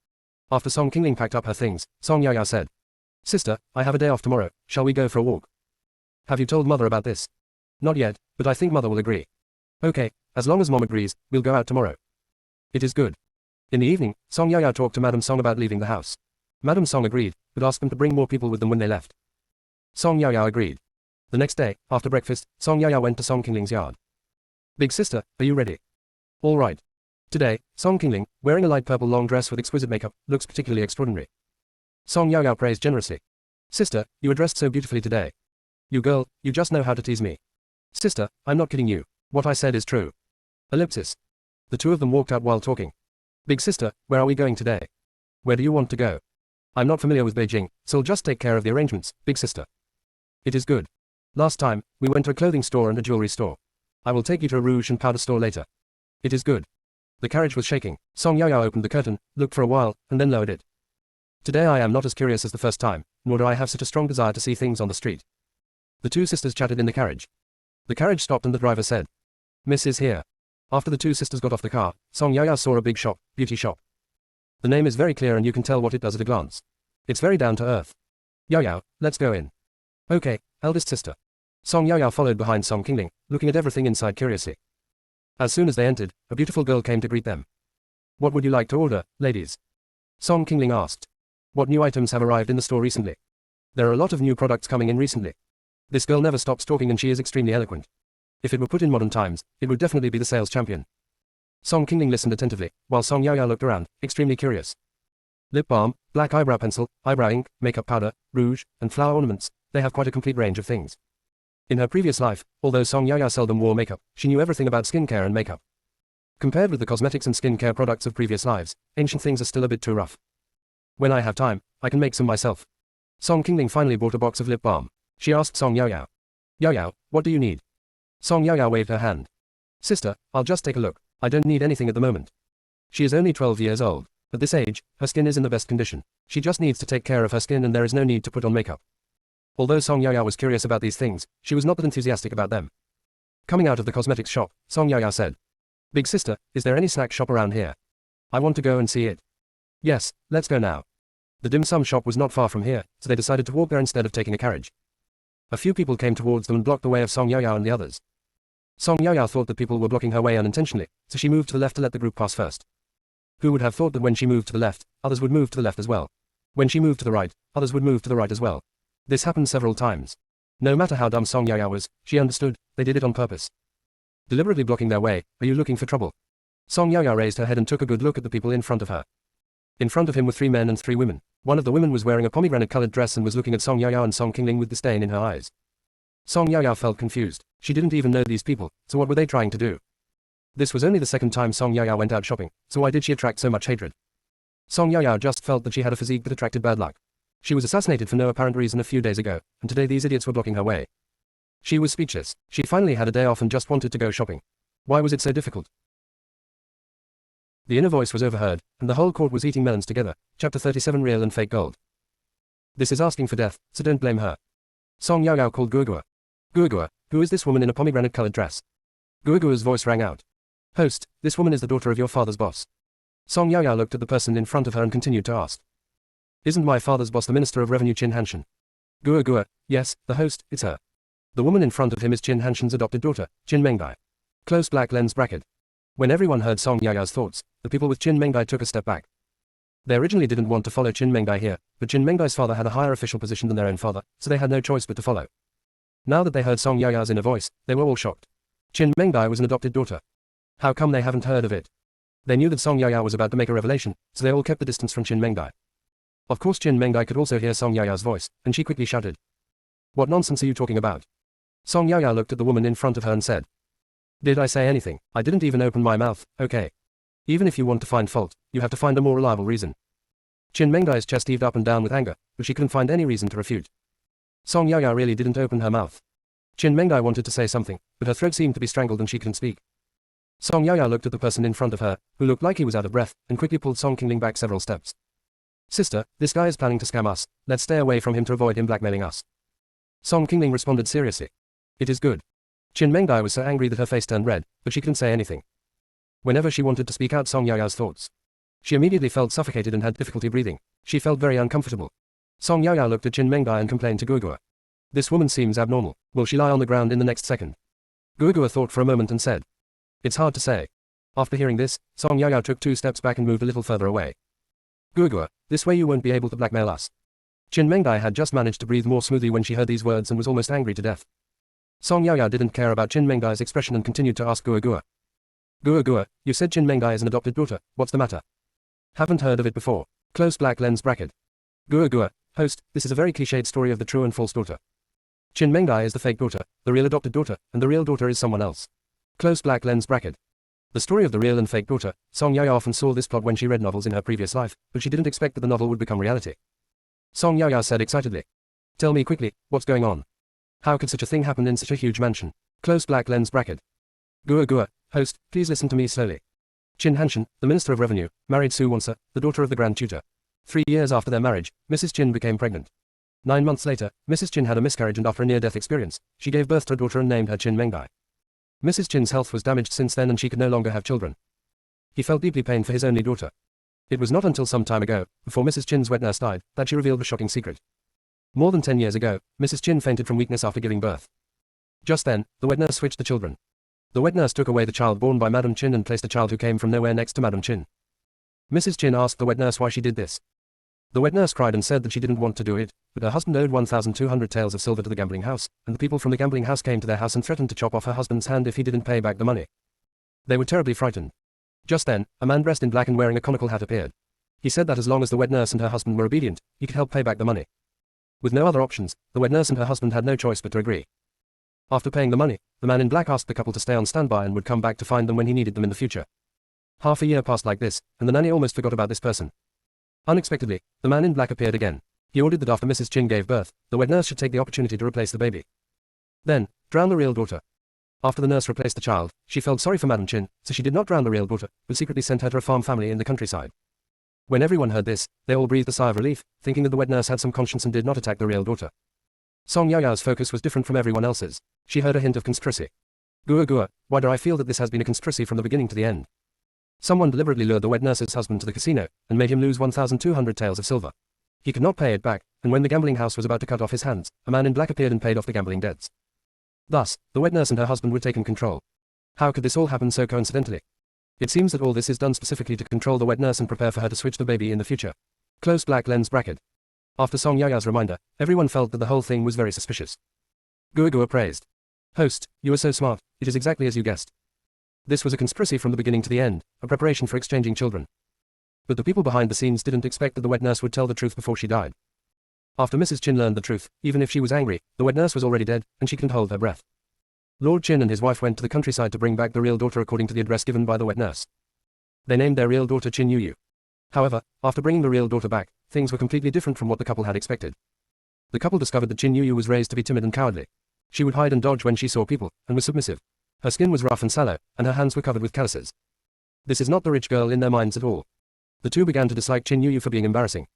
[SPEAKER 1] After Song Qingling packed up her things, Song Yaoyao said, "Sister, I have a day off tomorrow, shall we go for a walk?" "Have you told mother about this?" "Not yet, but I think mother will agree." "Okay, as long as Mom agrees, we'll go out tomorrow." "It is good." In the evening, Song Yaoyao talked to Madam Song about leaving the house. Madam Song agreed, but asked them to bring more people with them when they left. Song Yaoyao agreed. The next day, after breakfast, Song Yaoyao went to Song Qingling's yard. "Big sister, are you ready?" "All right." Today, Song Qingling, wearing a light purple long dress with exquisite makeup, looks particularly extraordinary. Song Yaoyao praised generously. "Sister, you are dressed so beautifully today. You girl, you just know how to tease me." "Sister, I'm not kidding you. What I said is true." Ellipsis. The two of them walked out while talking. "Big sister, where are we going today?" "Where do you want to go?" "I'm not familiar with Beijing, so I'll just take care of the arrangements, big sister." "It is good. Last time, we went to a clothing store and a jewelry store. I will take you to a rouge and powder store later." "It is good." The carriage was shaking. Song Yaoyao opened the curtain, looked for a while, and then lowered it. "Today I am not as curious as the first time, nor do I have such a strong desire to see things on the street." The two sisters chatted in the carriage. The carriage stopped and the driver said, "Miss is here." After the two sisters got off the car, Song Yaoyao saw a big shop, beauty shop. The name is very clear and you can tell what it does at a glance. It's very down to earth. "Yaoyao, let's go in." "Okay, eldest sister." Song Yaoyao followed behind Song Qingling, looking at everything inside curiously. As soon as they entered, a beautiful girl came to greet them. "What would you like to order, ladies?" Song Qingling asked. "What new items have arrived in the store recently?" "There are a lot of new products coming in recently." This girl never stops talking and she is extremely eloquent. If it were put in modern times, it would definitely be the sales champion. Song Qingling listened attentively, while Song Yaoyao looked around, extremely curious. Lip balm, black eyebrow pencil, eyebrow ink, makeup powder, rouge, and flower ornaments, they have quite a complete range of things. In her previous life, although Song Yaoyao seldom wore makeup, she knew everything about skincare and makeup. Compared with the cosmetics and skincare products of previous lives, ancient things are still a bit too rough. "When I have time, I can make some myself." Song Qingling finally bought a box of lip balm. She asked Song Yaoyao, "Yaoyao, what do you need?" Song Yaoyao waved her hand. "Sister, I'll just take a look. I don't need anything at the moment." She is only 12 years old. At this age, her skin is in the best condition. She just needs to take care of her skin and there is no need to put on makeup. Although Song Yaoyao was curious about these things, she was not that enthusiastic about them. Coming out of the cosmetics shop, Song Yaoyao said, "Big sister, is there any snack shop around here? I want to go and see it." "Yes, let's go now." The dim sum shop was not far from here, so they decided to walk there instead of taking a carriage. A few people came towards them and blocked the way of Song Yaoyao and the others. Song Yaoyao thought that people were blocking her way unintentionally, so she moved to the left to let the group pass first. Who would have thought that when she moved to the left, others would move to the left as well? When she moved to the right, others would move to the right as well. This happened several times. No matter how dumb Song Yaoyao was, she understood, they did it on purpose. Deliberately blocking their way, "Are you looking for trouble?" Song Yaoyao raised her head and took a good look at the people in front of her. In front of him were 3 men and 3 women. One of the women was wearing a pomegranate-colored dress and was looking at Song Yaoyao and Song Qingling with disdain in her eyes. Song Yaoyao felt confused. She didn't even know these people, so what were they trying to do? This was only the second time Song Yaoyao went out shopping, so why did she attract so much hatred? Song Yaoyao just felt that she had a physique that attracted bad luck. She was assassinated for no apparent reason a few days ago, and today these idiots were blocking her way. She was speechless. She finally had a day off and just wanted to go shopping. Why was it so difficult? The inner voice was overheard, and the whole court was eating melons together. Chapter 37 Real and Fake Gold. This is asking for death, so don't blame her. Song Yaoyao called Guogua. Guogua, who is this woman in a pomegranate-colored dress? Guogua's voice rang out. Host, this woman is the daughter of your father's boss. Song Yaoyao looked at the person in front of her and continued to ask. Isn't my father's boss the Minister of Revenue Qin Hanshan? Guogua, yes, the host, it's her. The woman in front of him is Qin Hanshan's adopted daughter, Qin Mengai. Close black lens bracket. When everyone heard Song Yaoyao's thoughts, the people with Qin Mengai took a step back. They originally didn't want to follow Qin Mengai here, but Qin Mengai's father had a higher official position than their own father, so they had no choice but to follow. Now that they heard Song Yaoyao's inner voice, they were all shocked. Qin Mengai was an adopted daughter. How come they haven't heard of it? They knew that Song Yaoyao was about to make a revelation, so they all kept the distance from Qin Mengai. Of course Qin Mengai could also hear Song Yaoyao's voice, and she quickly shouted. What nonsense are you talking about? Song Yaoyao looked at the woman in front of her and said. Did I say anything? I didn't even open my mouth, okay. Even if you want to find fault, you have to find a more reliable reason. Qin Mengai's chest heaved up and down with anger, but she couldn't find any reason to refute. Song Yaoyao really didn't open her mouth. Qin Mengai wanted to say something, but her throat seemed to be strangled and she couldn't speak. Song Yaoyao looked at the person in front of her, who looked like he was out of breath, and quickly pulled Song Qingling back several steps. Sister, this guy is planning to scam us, let's stay away from him to avoid him blackmailing us. Song Qingling responded seriously. It is good. Qin Mengai was so angry that her face turned red, but she couldn't say anything. Whenever she wanted to speak out Song Yaoyao's thoughts, she immediately felt suffocated and had difficulty breathing. She felt very uncomfortable. Song Yaoyao looked at Qin Mengai and complained to Guogua. This woman seems abnormal. Will she lie on the ground in the next second? Guogua thought for a moment and said. It's hard to say. After hearing this, Song Yaoyao took 2 steps back and moved a little further away. Guogua, this way you won't be able to blackmail us. Qin Mengai had just managed to breathe more smoothly when she heard these words and was almost angry to death. Song Yaoyao didn't care about Qin Mengai's expression and continued to ask Guogua. Guogua, you said Qin Mengai is an adopted daughter, what's the matter? Haven't heard of it before. Close black lens bracket. Guogua, host, this is a very cliched story of the true and false daughter. Qin Mengai is the fake daughter, the real adopted daughter, and the real daughter is someone else. Close black lens bracket. The story of the real and fake daughter, Song Yaoyao often saw this plot when she read novels in her previous life, but she didn't expect that the novel would become reality. Song Yaoyao said excitedly. Tell me quickly, what's going on? How could such a thing happen in such a huge mansion? Close black lens bracket. Guogua, host, please listen to me slowly. Qin Hanshan, the Minister of Revenue, married Su Wansa, the daughter of the Grand Tutor. 3 years after their marriage, Mrs. Qin became pregnant. 9 months later, Mrs. Qin had a miscarriage and after a near-death experience, she gave birth to a daughter and named her Qin Mengai. Mrs. Qin's health was damaged since then and she could no longer have children. He felt deeply pained for his only daughter. It was not until some time ago, before Mrs. Qin's wet nurse died, that she revealed the shocking secret. More than 10 years ago, Mrs. Qin fainted from weakness after giving birth. Just then, the wet nurse switched the children. The wet nurse took away the child born by Madam Qin and placed a child who came from nowhere next to Madam Qin. Mrs. Qin asked the wet nurse why she did this. The wet nurse cried and said that she didn't want to do it, but her husband owed 1,200 taels of silver to the gambling house, and the people from the gambling house came to their house and threatened to chop off her husband's hand if he didn't pay back the money. They were terribly frightened. Just then, a man dressed in black and wearing a conical hat appeared. He said that as long as the wet nurse and her husband were obedient, he could help pay back the money. With no other options, the wet nurse and her husband had no choice but to agree. After paying the money, the man in black asked the couple to stay on standby and would come back to find them when he needed them in the future. Half a year passed like this, and the nanny almost forgot about this person. Unexpectedly, the man in black appeared again. He ordered that after Mrs. Qin gave birth, the wet nurse should take the opportunity to replace the baby. Then, drown the real daughter. After the nurse replaced the child, she felt sorry for Madam Qin, so she did not drown the real daughter, but secretly sent her to a farm family in the countryside. When everyone heard this, they all breathed a sigh of relief, thinking that the wet nurse had some conscience and did not attack the real daughter. Song Yaoyao's focus was different from everyone else's. She heard a hint of conspiracy. Guogua, why do I feel that this has been a conspiracy from the beginning to the end? Someone deliberately lured the wet nurse's husband to the casino, and made him lose 1,200 taels of silver. He could not pay it back, and when the gambling house was about to cut off his hands, a man in black appeared and paid off the gambling debts. Thus, the wet nurse and her husband were taken control. How could this all happen so coincidentally? It seems that all this is done specifically to control the wet nurse and prepare for her to switch the baby in the future. Close black lens bracket. After Song Yaoyao's reminder, everyone felt that the whole thing was very suspicious. Guogua praised. Host, you are so smart, it is exactly as you guessed. This was a conspiracy from the beginning to the end, a preparation for exchanging children. But the people behind the scenes didn't expect that the wet nurse would tell the truth before she died. After Mrs. Chin learned the truth, even if she was angry, the wet nurse was already dead, and she couldn't hold her breath. Lord Chin and his wife went to the countryside to bring back the real daughter according to the address given by the wet nurse. They named their real daughter Chin Yu. However, after bringing the real daughter back, things were completely different from what the couple had expected. The couple discovered that Chin Yu was raised to be timid and cowardly. She would hide and dodge when she saw people, and was submissive. Her skin was rough and sallow, and her hands were covered with calluses. This is not the rich girl in their minds at all. The two began to dislike Chin Yu for being embarrassing.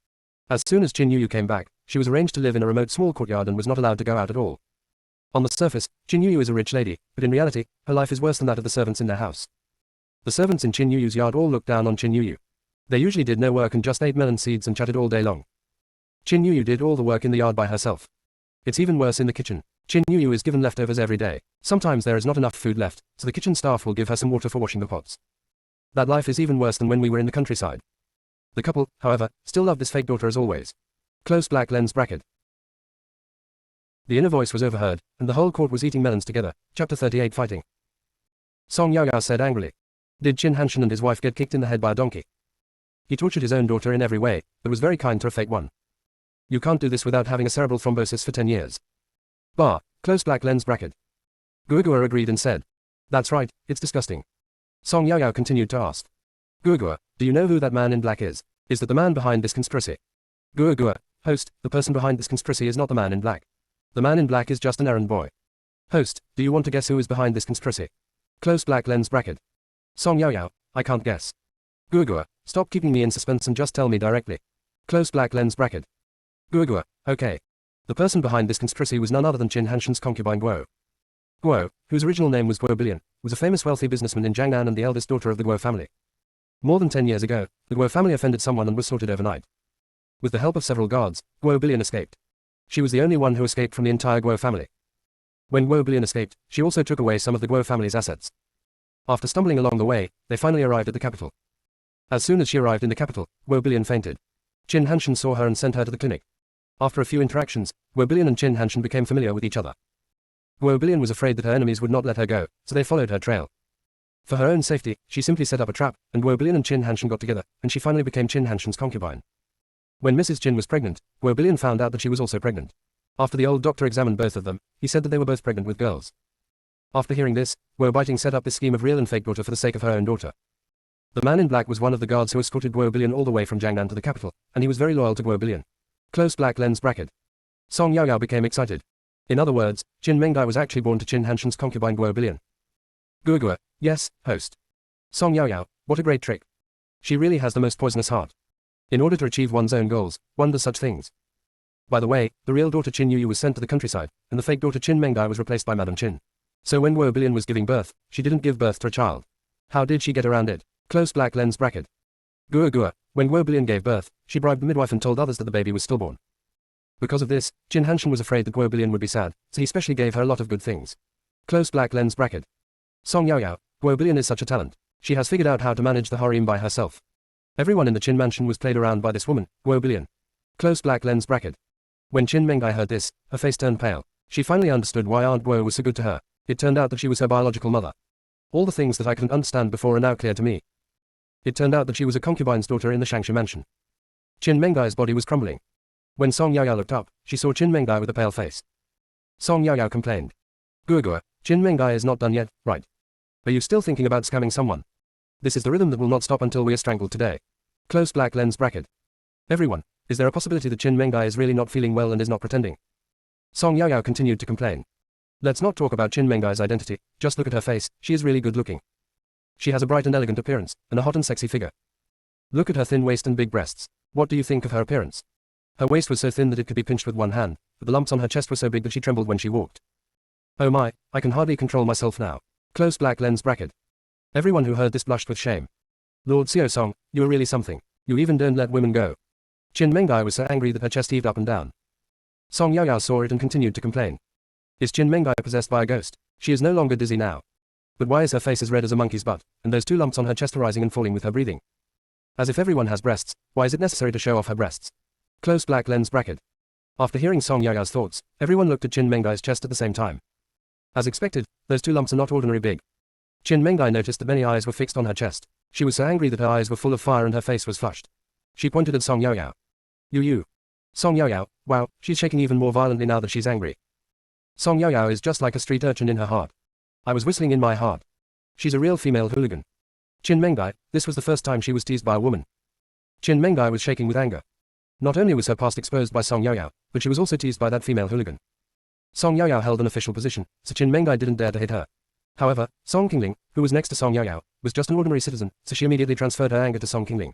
[SPEAKER 1] As soon as Chin Yu came back, she was arranged to live in a remote small courtyard and was not allowed to go out at all. On the surface, Chin Yu is a rich lady, but in reality, her life is worse than that of the servants in their house. The servants in Chin Yu's yard all looked down on Chin Yu. They usually did no work and just ate melon seeds and chatted all day long. Chin Yu did all the work in the yard by herself. It's even worse in the kitchen. Chin Yu is given leftovers every day. Sometimes there is not enough food left, so the kitchen staff will give her some water for washing the pots. That life is even worse than when we were in the countryside. The couple, however, still loved this fake daughter as always. Close black lens bracket. The inner voice was overheard, and the whole court was eating melons together. Chapter 38 Fighting. Song Yaoyao said angrily. Did Chin Hanshan and his wife get kicked in the head by a donkey? He tortured his own daughter in every way, but was very kind to a fake one. You can't do this without having a cerebral thrombosis for 10 years. Bar, close black lens bracket. Guogua agreed and said. That's right, it's disgusting. Song Yaoyao continued to ask. Guogua, do you know who that man in black is? Is that the man behind this conspiracy? Guogua, host, the person behind this conspiracy is not the man in black. The man in black is just an errand boy. Host, do you want to guess who is behind this conspiracy? Close black lens bracket. Song Yaoyao, I can't guess. Guogua, stop keeping me in suspense and just tell me directly. Close black lens bracket. Guogua, okay. The person behind this conspiracy was none other than Chin Hanshan's concubine Guo. Guo, whose original name was Guo Billion, was a famous wealthy businessman in Jiangnan and the eldest daughter of the Guo family. More than 10 years ago, the Guo family offended someone and was sorted overnight. With the help of several guards, Guo Billion escaped. She was the only one who escaped from the entire Guo family. When Guo Billion escaped, she also took away some of the Guo family's assets. After stumbling along the way, they finally arrived at the capital. As soon as she arrived in the capital, Guo Billion fainted. Chin Hanshan saw her and sent her to the clinic. After a few interactions, Guo Billion and Chin Hanshan became familiar with each other. Guo Billion was afraid that her enemies would not let her go, so they followed her trail. For her own safety, she simply set up a trap, and Guo Billion and Chin Hanshan got together, and she finally became Chin Hanshan's concubine. When Mrs. Chin was pregnant, Guo Billion found out that she was also pregnant. After the old doctor examined both of them, he said that they were both pregnant with girls. After hearing this, Guo Biting set up this scheme of real and fake daughter for the sake of her own daughter. The man in black was one of the guards who escorted Guo Billion all the way from Jiangnan to the capital, and he was very loyal to Guo Billion. Close black lens bracket. Song Yaoyao became excited. In other words, Chin Mengdai was actually born to Chin Hanshan's concubine Guo Billion. Guogua, yes, host. Song Yaoyao, what a great trick. She really has the most poisonous heart. In order to achieve one's own goals, one does such things. By the way, the real daughter Chin Yu was sent to the countryside, and the fake daughter Chin Mengdai was replaced by Madam Chin. So when Guo Billion was giving birth, she didn't give birth to a child. How did she get around it? Close black lens bracket. Guogua, when Guo Billion gave birth, she bribed the midwife and told others that the baby was stillborn. Because of this, Chin Hanshan was afraid that Guo Billion would be sad, so he specially gave her a lot of good things. Close black lens bracket. Song Yaoyao, Guo Billion is such a talent. She has figured out how to manage the harem by herself. Everyone in the Chin mansion was played around by this woman, Guo Billion. Close black lens bracket. When Chin Mengdai heard this, her face turned pale. She finally understood why Aunt Guo was so good to her. It turned out that she was her biological mother. All the things that I couldn't understand before are now clear to me. It turned out that she was a concubine's daughter in the Shangshu mansion. Chin Mengdai's body was crumbling. When Song Yaoyao looked up, she saw Chin Mengdai with a pale face. Song Yaoyao complained. Guogua, Chin Mengdai is not done yet, right? Are you still thinking about scamming someone? This is the rhythm that will not stop until we are strangled today. Close black lens bracket. Everyone, is there a possibility that Chin Mengdai is really not feeling well and is not pretending? Song Yaoyao continued to complain. Let's not talk about Chin Mengdai's identity, just look at her face, she is really good looking. She has a bright and elegant appearance, and a hot and sexy figure. Look at her thin waist and big breasts. What do you think of her appearance? Her waist was so thin that it could be pinched with one hand, but the lumps on her chest were so big that she trembled when she walked. Oh my, I can hardly control myself now. Close black lens bracket. Everyone who heard this blushed with shame. Lord Xiao Song, you are really something. You even don't let women go. Chin Mengdai was so angry that her chest heaved up and down. Song Yaoyao saw it and continued to complain. Is Chin Mengdai possessed by a ghost? She is no longer dizzy now. But why is her face as red as a monkey's butt, and those two lumps on her chest are rising and falling with her breathing? As if everyone has breasts, why is it necessary to show off her breasts? Close black lens bracket. After hearing Song Yaoyao's thoughts, everyone looked at Chin Mengdai's chest at the same time. As expected, those two lumps are not ordinary big. Chin Mengdai noticed that many eyes were fixed on her chest. She was so angry that her eyes were full of fire and her face was flushed. She pointed at Song Yaoyao. You. Song Yaoyao, wow, she's shaking even more violently now that she's angry. Song Yaoyao is just like a street urchin in her heart. I was whistling in my heart. She's a real female hooligan. Qin Mengdai, this was the first time she was teased by a woman. Qin Mengdai was shaking with anger. Not only was her past exposed by Song Yaoyao, but she was also teased by that female hooligan. Song Yaoyao held an official position, so Qin Mengdai didn't dare to hit her. However, Song Qingling, who was next to Song Yaoyao, was just an ordinary citizen, so she immediately transferred her anger to Song Qingling.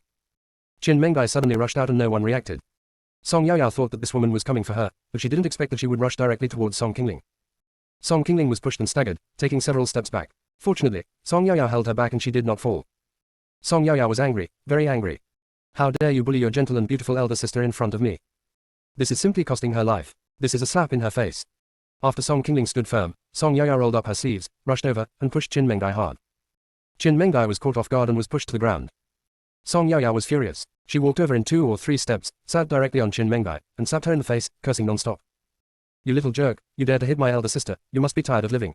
[SPEAKER 1] Qin Mengdai suddenly rushed out and no one reacted. Song Yaoyao thought that this woman was coming for her, but she didn't expect that she would rush directly towards Song Qingling. Song Qingling was pushed and staggered, taking several steps back. Fortunately, Song Yaoyao held her back and she did not fall. Song Yaoyao was angry, very angry. How dare you bully your gentle and beautiful elder sister in front of me? This is simply costing her life. This is a slap in her face. After Song Qingling stood firm, Song Yaoyao rolled up her sleeves, rushed over, and pushed Qin Mengdai hard. Qin Mengdai was caught off guard and was pushed to the ground. Song Yaoyao was furious. She walked over in 2 or 3 steps, sat directly on Qin Mengdai, and slapped her in the face, cursing non-stop. You little jerk, you dare to hit my elder sister, you must be tired of living.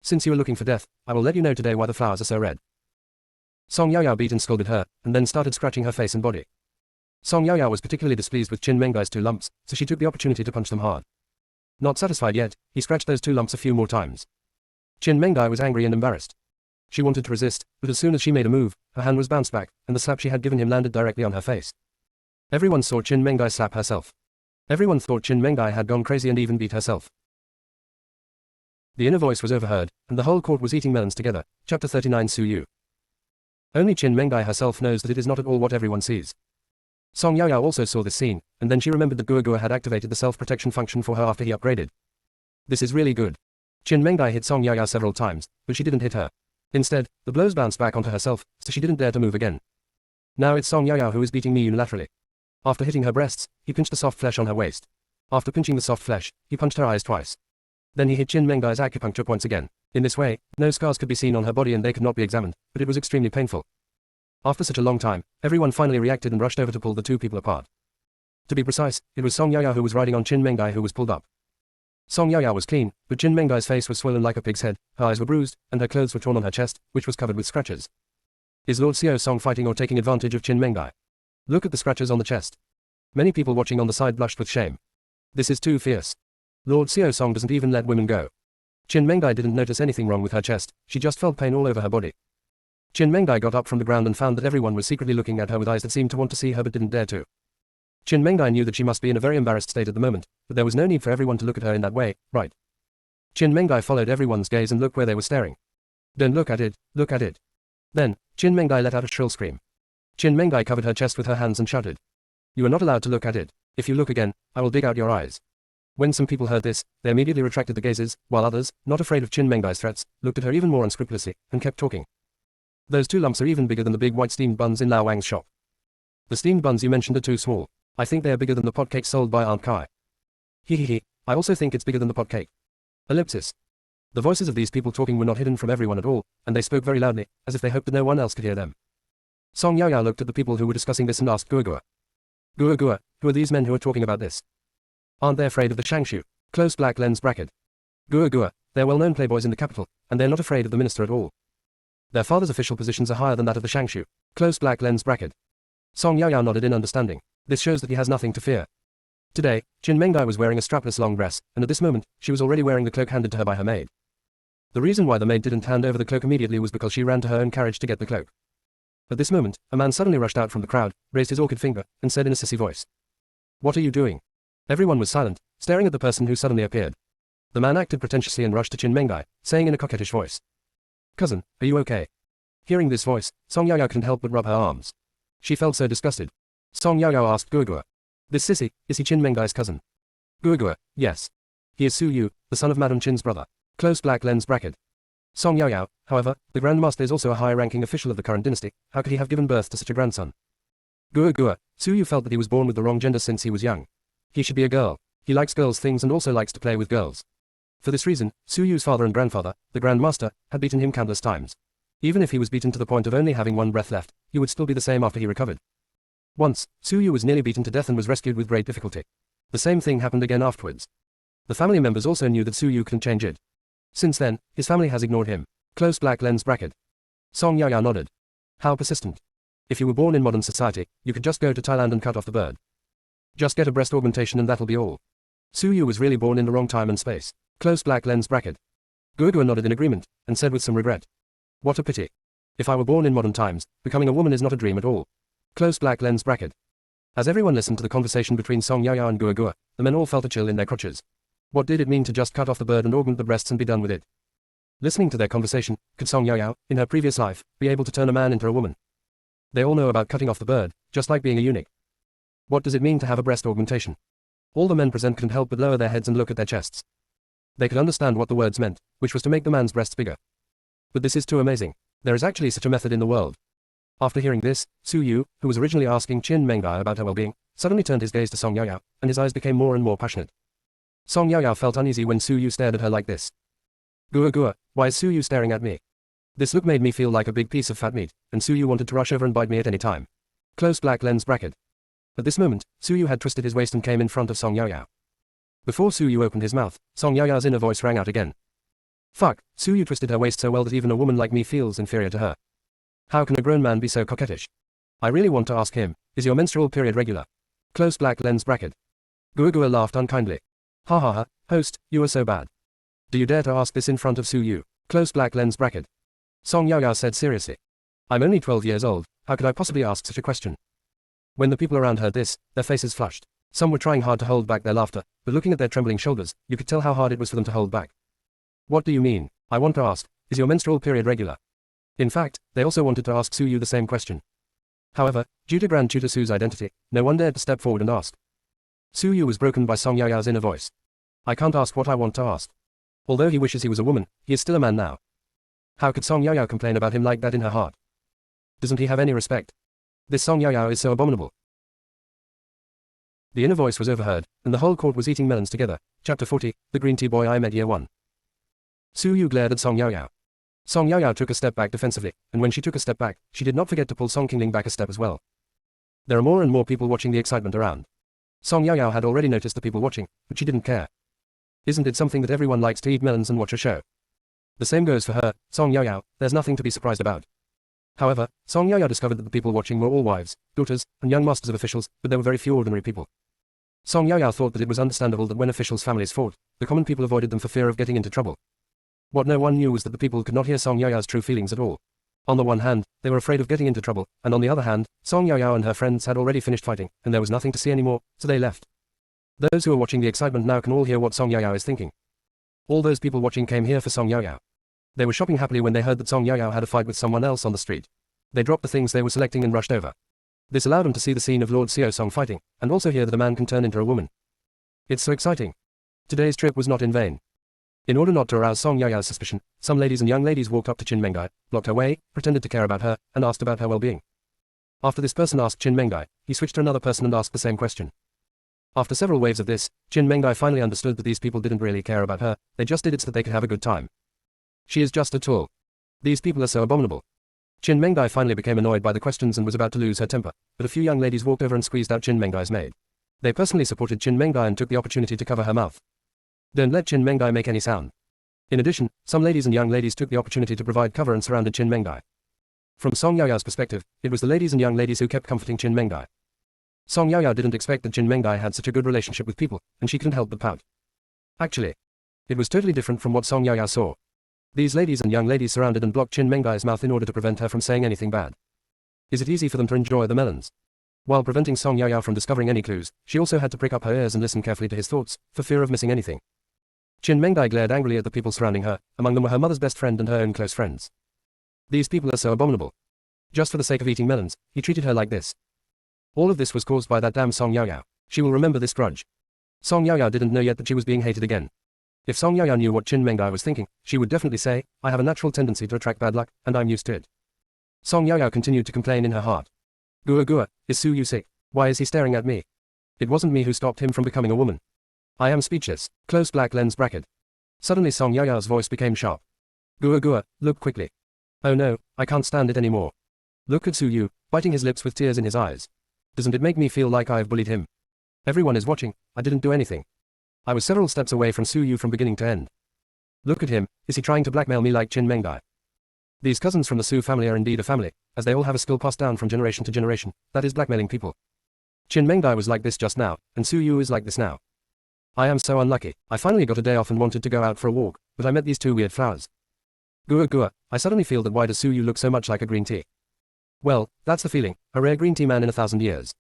[SPEAKER 1] Since you are looking for death, I will let you know today why the flowers are so red. Song Yaoyao beat and scolded her, and then started scratching her face and body. Song Yaoyao was particularly displeased with Qin Mengdai's 2 lumps, so she took the opportunity to punch them hard. Not satisfied yet, he scratched those 2 lumps a few more times. Qin Mengdai was angry and embarrassed. She wanted to resist, but as soon as she made a move, her hand was bounced back, and the slap she had given him landed directly on her face. Everyone saw Qin Mengdai slap herself. Everyone thought Qin Mengdai had gone crazy and even beat herself. The inner voice was overheard, and the whole court was eating melons together. Chapter 39 Su Yu. Only Qin Mengdai herself knows that it is not at all what everyone sees. Song Yaoyao also saw this scene, and then she remembered that Gua had activated the self-protection function for her after he upgraded. This is really good. Qin Mengdai hit Song Yaoyao several times, but she didn't hit her. Instead, the blows bounced back onto herself, so she didn't dare to move again. Now it's Song Yaoyao who is beating me unilaterally. After hitting her breasts, he pinched the soft flesh on her waist. After pinching the soft flesh, he punched her eyes twice. Then he hit Qin Mengdai's acupuncture points again. In this way, no scars could be seen on her body and they could not be examined, but it was extremely painful. After such a long time, everyone finally reacted and rushed over to pull the 2 people apart. To be precise, it was Song Yaoyao who was riding on Qin Mengdai who was pulled up. Song Yaoyao was clean, but Qin Mengdai's face was swollen like a pig's head, her eyes were bruised, and her clothes were torn on her chest, which was covered with scratches. Is Lord Xiao Song fighting or taking advantage of Qin Mengdai? Look at the scratches on the chest. Many people watching on the side blushed with shame. This is too fierce. Lord Xiao Song doesn't even let women go. Qin Mengdai didn't notice anything wrong with her chest, she just felt pain all over her body. Qin Mengdai got up from the ground and found that everyone was secretly looking at her with eyes that seemed to want to see her but didn't dare to. Qin Mengdai knew that she must be in a very embarrassed state at the moment, but there was no need for everyone to look at her in that way, right? Qin Mengdai followed everyone's gaze and looked where they were staring. Don't look at it, look at it. Then, Qin Mengdai let out a shrill scream. Qin Mengdai covered her chest with her hands and shouted. You are not allowed to look at it. If you look again, I will dig out your eyes. When some people heard this, they immediately retracted the gazes, while others, not afraid of Qin Mengdai's threats, looked at her even more unscrupulously, and kept talking. Those 2 lumps are even bigger than the big white steamed buns in Lao Wang's shop. The steamed buns you mentioned are too small. I think they are bigger than the pot cake sold by Aunt Kai. Hehehe, I also think it's bigger than the pot cake. Ellipsis. The voices of these people talking were not hidden from everyone at all, and they spoke very loudly, as if they hoped that no one else could hear them. Song Yaoyao looked at the people who were discussing this and asked Gua. Gua, who are these men who are talking about this? Aren't they afraid of the Shangshu? Close black lens bracket. Gua, they're well-known playboys in the capital, and they're not afraid of the minister at all. Their father's official positions are higher than that of the Shangshu. Close black lens bracket. Song Yaoyao nodded in understanding. This shows that he has nothing to fear. Today, Qin Mengdai was wearing a strapless long dress, and at this moment, she was already wearing the cloak handed to her by her maid. The reason why the maid didn't hand over the cloak immediately was because she ran to her own carriage to get the cloak. At this moment, a man suddenly rushed out from the crowd, raised his orchid finger, and said in a sissy voice. What are you doing? Everyone was silent, staring at the person who suddenly appeared. The man acted pretentiously and rushed to Qin Mengdai, saying in a coquettish voice. Cousin, are you okay? Hearing this voice, Song Yaoyao couldn't help but rub her arms. She felt so disgusted. Song Yaoyao asked Gua. This sissy, is he Qin Mengdai's cousin? Gua, yes. He is Su Yu, the son of Madame Qin's brother. Close black lens bracket. Song Yaoyao, however, the Grand Master is also a high-ranking official of the current dynasty, how could he have given birth to such a grandson? Gua, Su Yu felt that he was born with the wrong gender since he was young. He should be a girl. He likes girls' things and also likes to play with girls. For this reason, Su Yu's father and grandfather, the Grand Master, had beaten him countless times. Even if he was beaten to the point of only having one breath left, he would still be the same after he recovered. Once, Su Yu was nearly beaten to death and was rescued with great difficulty. The same thing happened again afterwards. The family members also knew that Su Yu couldn't change it. Since then, his family has ignored him. Close black lens bracket. Song Yaoyao nodded. How persistent. If you were born in modern society, you could just go to Thailand and cut off the bird. Just get a breast augmentation and that'll be all. Suyu was really born in the wrong time and space. Close black lens bracket. Gua nodded in agreement, and said with some regret. What a pity. If I were born in modern times, becoming a woman is not a dream at all. Close black lens bracket. As everyone listened to the conversation between Song Yao and Gua, the men all felt a chill in their crotches. What did it mean to just cut off the bird and augment the breasts and be done with it? Listening to their conversation, could Song Yao, in her previous life, be able to turn a man into a woman? They all know about cutting off the bird, just like being a eunuch. What does it mean to have a breast augmentation? All the men present couldn't help but lower their heads and look at their chests. They could understand what the words meant, which was to make the man's breasts bigger. But this is too amazing. There is actually such a method in the world. After hearing this, Suyu, who was originally asking Chin Mengai about her well-being, suddenly turned his gaze to Song Yao, and his eyes became more and more passionate. Song Yao felt uneasy when Suyu stared at her like this. Gua, why is Suyu staring at me? This look made me feel like a big piece of fat meat, and Suyu wanted to rush over and bite me at any time. Close black lens bracket. At this moment, Suyu had twisted his waist and came in front of Song Yao. Before Suyu opened his mouth, Song Yao's inner voice rang out again. Fuck, Suyu twisted her waist so well that even a woman like me feels inferior to her. How can a grown man be so coquettish? I really want to ask him, is your menstrual period regular? Close black lens bracket. Gua laughed unkindly. Ha ha ha, host, you are so bad. Do you dare to ask this in front of Suyu? Close black lens bracket. Song Yao said seriously. I'm only 12 years old, how could I possibly ask such a question? When the people around heard this, their faces flushed. Some were trying hard to hold back their laughter, but looking at their trembling shoulders, you could tell how hard it was for them to hold back. What do you mean? I want to ask, is your menstrual period regular? In fact, they also wanted to ask Suyu the same question. However, due to Grand Tutor Su's identity, no one dared to step forward and ask. Suyu was broken by Song Yao's inner voice. I can't ask what I want to ask. Although he wishes he was a woman, he is still a man now. How could Song Yao complain about him like that in her heart? Doesn't he have any respect? This Song Yao is so abominable. The inner voice was overheard, and the whole court was eating melons together. Chapter 40, The Green Tea Boy I Met Year 1. Suyu glared at Song Yao. Song Yao took a step back defensively, and when she took a step back, she did not forget to pull Song Qingling back a step as well. There are more and more people watching the excitement around. Song Yao had already noticed the people watching, but she didn't care. Isn't it something that everyone likes to eat melons and watch a show? The same goes for her, Song Yao, there's nothing to be surprised about. However, Song Yao discovered that the people watching were all wives, daughters, and young masters of officials, but there were very few ordinary people. Song Yao thought that it was understandable that when officials' families fought, the common people avoided them for fear of getting into trouble. What no one knew was that the people could not hear Song Yao's true feelings at all. On the one hand, they were afraid of getting into trouble, and on the other hand, Song Yao and her friends had already finished fighting, and there was nothing to see anymore, so they left. Those who are watching the excitement now can all hear what Song Yao is thinking. All those people watching came here for Song Yao. They were shopping happily when they heard that Song Yao had a fight with someone else on the street. They dropped the things they were selecting and rushed over. This allowed them to see the scene of Lord Seo Song fighting, and also hear that a man can turn into a woman. It's so exciting. Today's trip was not in vain. In order not to arouse Song Yao's suspicion, some ladies and young ladies walked up to Chin Mengai, blocked her way, pretended to care about her, and asked about her well-being. After this person asked Chin Mengai, he switched to another person and asked the same question. After several waves of this, Chin Mengai finally understood that these people didn't really care about her, they just did it so that they could have a good time. She is just a tool. These people are so abominable. Chin Mengai finally became annoyed by the questions and was about to lose her temper, but a few young ladies walked over and squeezed out Chin Mengai's maid. They personally supported Chin Mengai and took the opportunity to cover her mouth. Don't let Chin Mengai make any sound. In addition, some ladies and young ladies took the opportunity to provide cover and surrounded Chin Mengai. From Song Yao's perspective, it was the ladies and young ladies who kept comforting Chin Mengai. Song Yao didn't expect that Chin Mengai had such a good relationship with people, and she couldn't help but pout. Actually, it was totally different from what Song Yao saw. These ladies and young ladies surrounded and blocked Chin Mengai's mouth in order to prevent her from saying anything bad. Is it easy for them to enjoy the melons? While preventing Song Yao from discovering any clues, she also had to prick up her ears and listen carefully to his thoughts, for fear of missing anything. Chin Mengai glared angrily at the people surrounding her, among them were her mother's best friend and her own close friends. These people are so abominable. Just for the sake of eating melons, he treated her like this. All of this was caused by that damn Song Yao. She will remember this grudge. Song Yao didn't know yet that she was being hated again. If Song Yao knew what Chin Mengai was thinking, she would definitely say, I have a natural tendency to attract bad luck, and I'm used to it. Song Yao continued to complain in her heart. Gua, is Suyu sick? Why is he staring at me? It wasn't me who stopped him from becoming a woman. I am speechless. Close black lens bracket. Suddenly Song Yao's voice became sharp. Gua, look quickly. Oh no, I can't stand it anymore. Look at Suyu, biting his lips with tears in his eyes. Doesn't it make me feel like I've bullied him? Everyone is watching, I didn't do anything. I was several steps away from Suyu from beginning to end. Look at him, is he trying to blackmail me like Chin Mengai? These cousins from the Su family are indeed a family, as they all have a skill passed down from generation to generation, that is blackmailing people. Chin Mengdai was like this just now, and Su Yu is like this now. I am so unlucky. I finally got a day off and wanted to go out for a walk, but I met these two weird flowers. Gua gua, I suddenly feel that why does Su Yu look so much like a green tea? Well, that's the feeling, a rare green tea man in 1,000 years.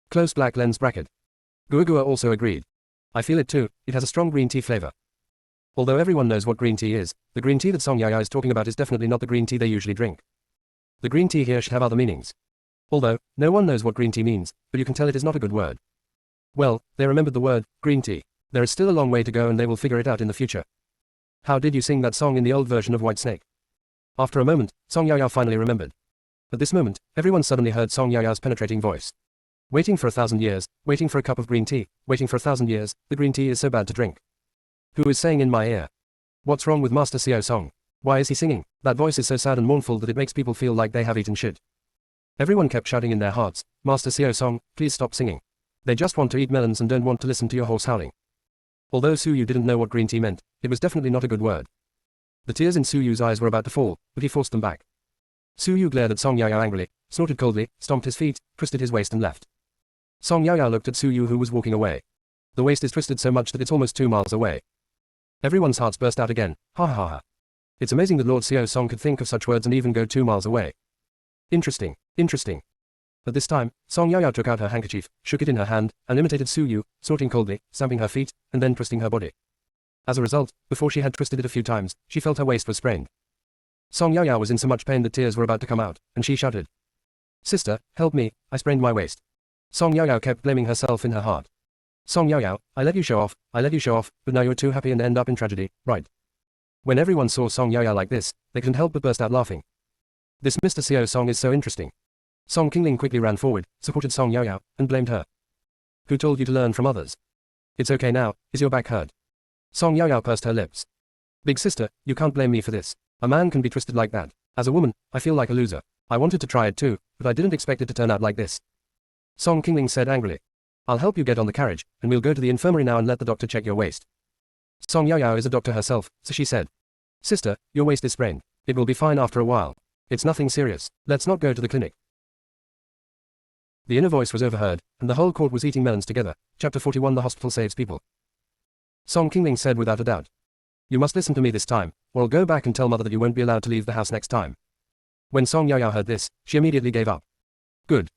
[SPEAKER 1] Close black lens bracket. Gua gua also agreed. I feel it too, it has a strong green tea flavor. Although everyone knows what green tea is, the green tea that Song Yaya is talking about is definitely not the green tea they usually drink. The green tea here should have other meanings. Although, no one knows what green tea means, but you can tell it is not a good word. Well, they remembered the word, green tea. There is still a long way to go and they will figure it out in the future. How did you sing that song in the old version of White Snake? After a moment, Song Yaya finally remembered. At this moment, everyone suddenly heard Song Yaya's penetrating voice. Waiting for 1,000 years, waiting for a cup of green tea, waiting for 1,000 years, the green tea is so bad to drink. Who is saying in my ear? What's wrong with Master Xiao Song? Why is he singing? That voice is so sad and mournful that it makes people feel like they have eaten shit. Everyone kept shouting in their hearts, Master Xiao Song, please stop singing. They just want to eat melons and don't want to listen to your horse howling. Although Su Yu didn't know what green tea meant, it was definitely not a good word. The tears in Su Yu's eyes were about to fall, but he forced them back. Su Yu glared at Song Yaya angrily, snorted coldly, stomped his feet, twisted his waist and left. Song Yaya looked at Su Yu who was walking away. The waist is twisted so much that it's almost 2 miles away. Everyone's hearts burst out again, ha ha ha. It's amazing that Lord Xiao Song could think of such words and even go 2 miles away. Interesting, interesting. At this time, Song Yaya took out her handkerchief, shook it in her hand, and imitated Su Yu, snorting coldly, stamping her feet, and then twisting her body. As a result, before she had twisted it a few times, she felt her waist was sprained. Song Yaya was in so much pain that tears were about to come out, and she shouted. Sister, help me, I sprained my waist. Song Yao kept blaming herself in her heart. Song Yao, I let you show off, but now you're too happy and end up in tragedy, right? When everyone saw Song Yao like this, they couldn't help but burst out laughing. This Mr. Xiao Song is so interesting. Song Qingling quickly ran forward, supported Song Yao, and blamed her. Who told you to learn from others? It's okay now, is your back hurt? Song Yao pursed her lips. Big sister, you can't blame me for this. A man can be twisted like that. As a woman, I feel like a loser. I wanted to try it too, but I didn't expect it to turn out like this. Song Qingling said angrily. I'll help you get on the carriage, and we'll go to the infirmary now and let the doctor check your waist. Song Yao is a doctor herself, so she said. Sister, your waist is sprained. It will be fine after a while. It's nothing serious. Let's not go to the clinic. The inner voice was overheard, and the whole court was eating melons together. Chapter 41 The Hospital Saves People. Song Qingling said without a doubt. You must listen to me this time, or I'll go back and tell mother that you won't be allowed to leave the house next time. When Song Yao heard this, she immediately gave up. Good.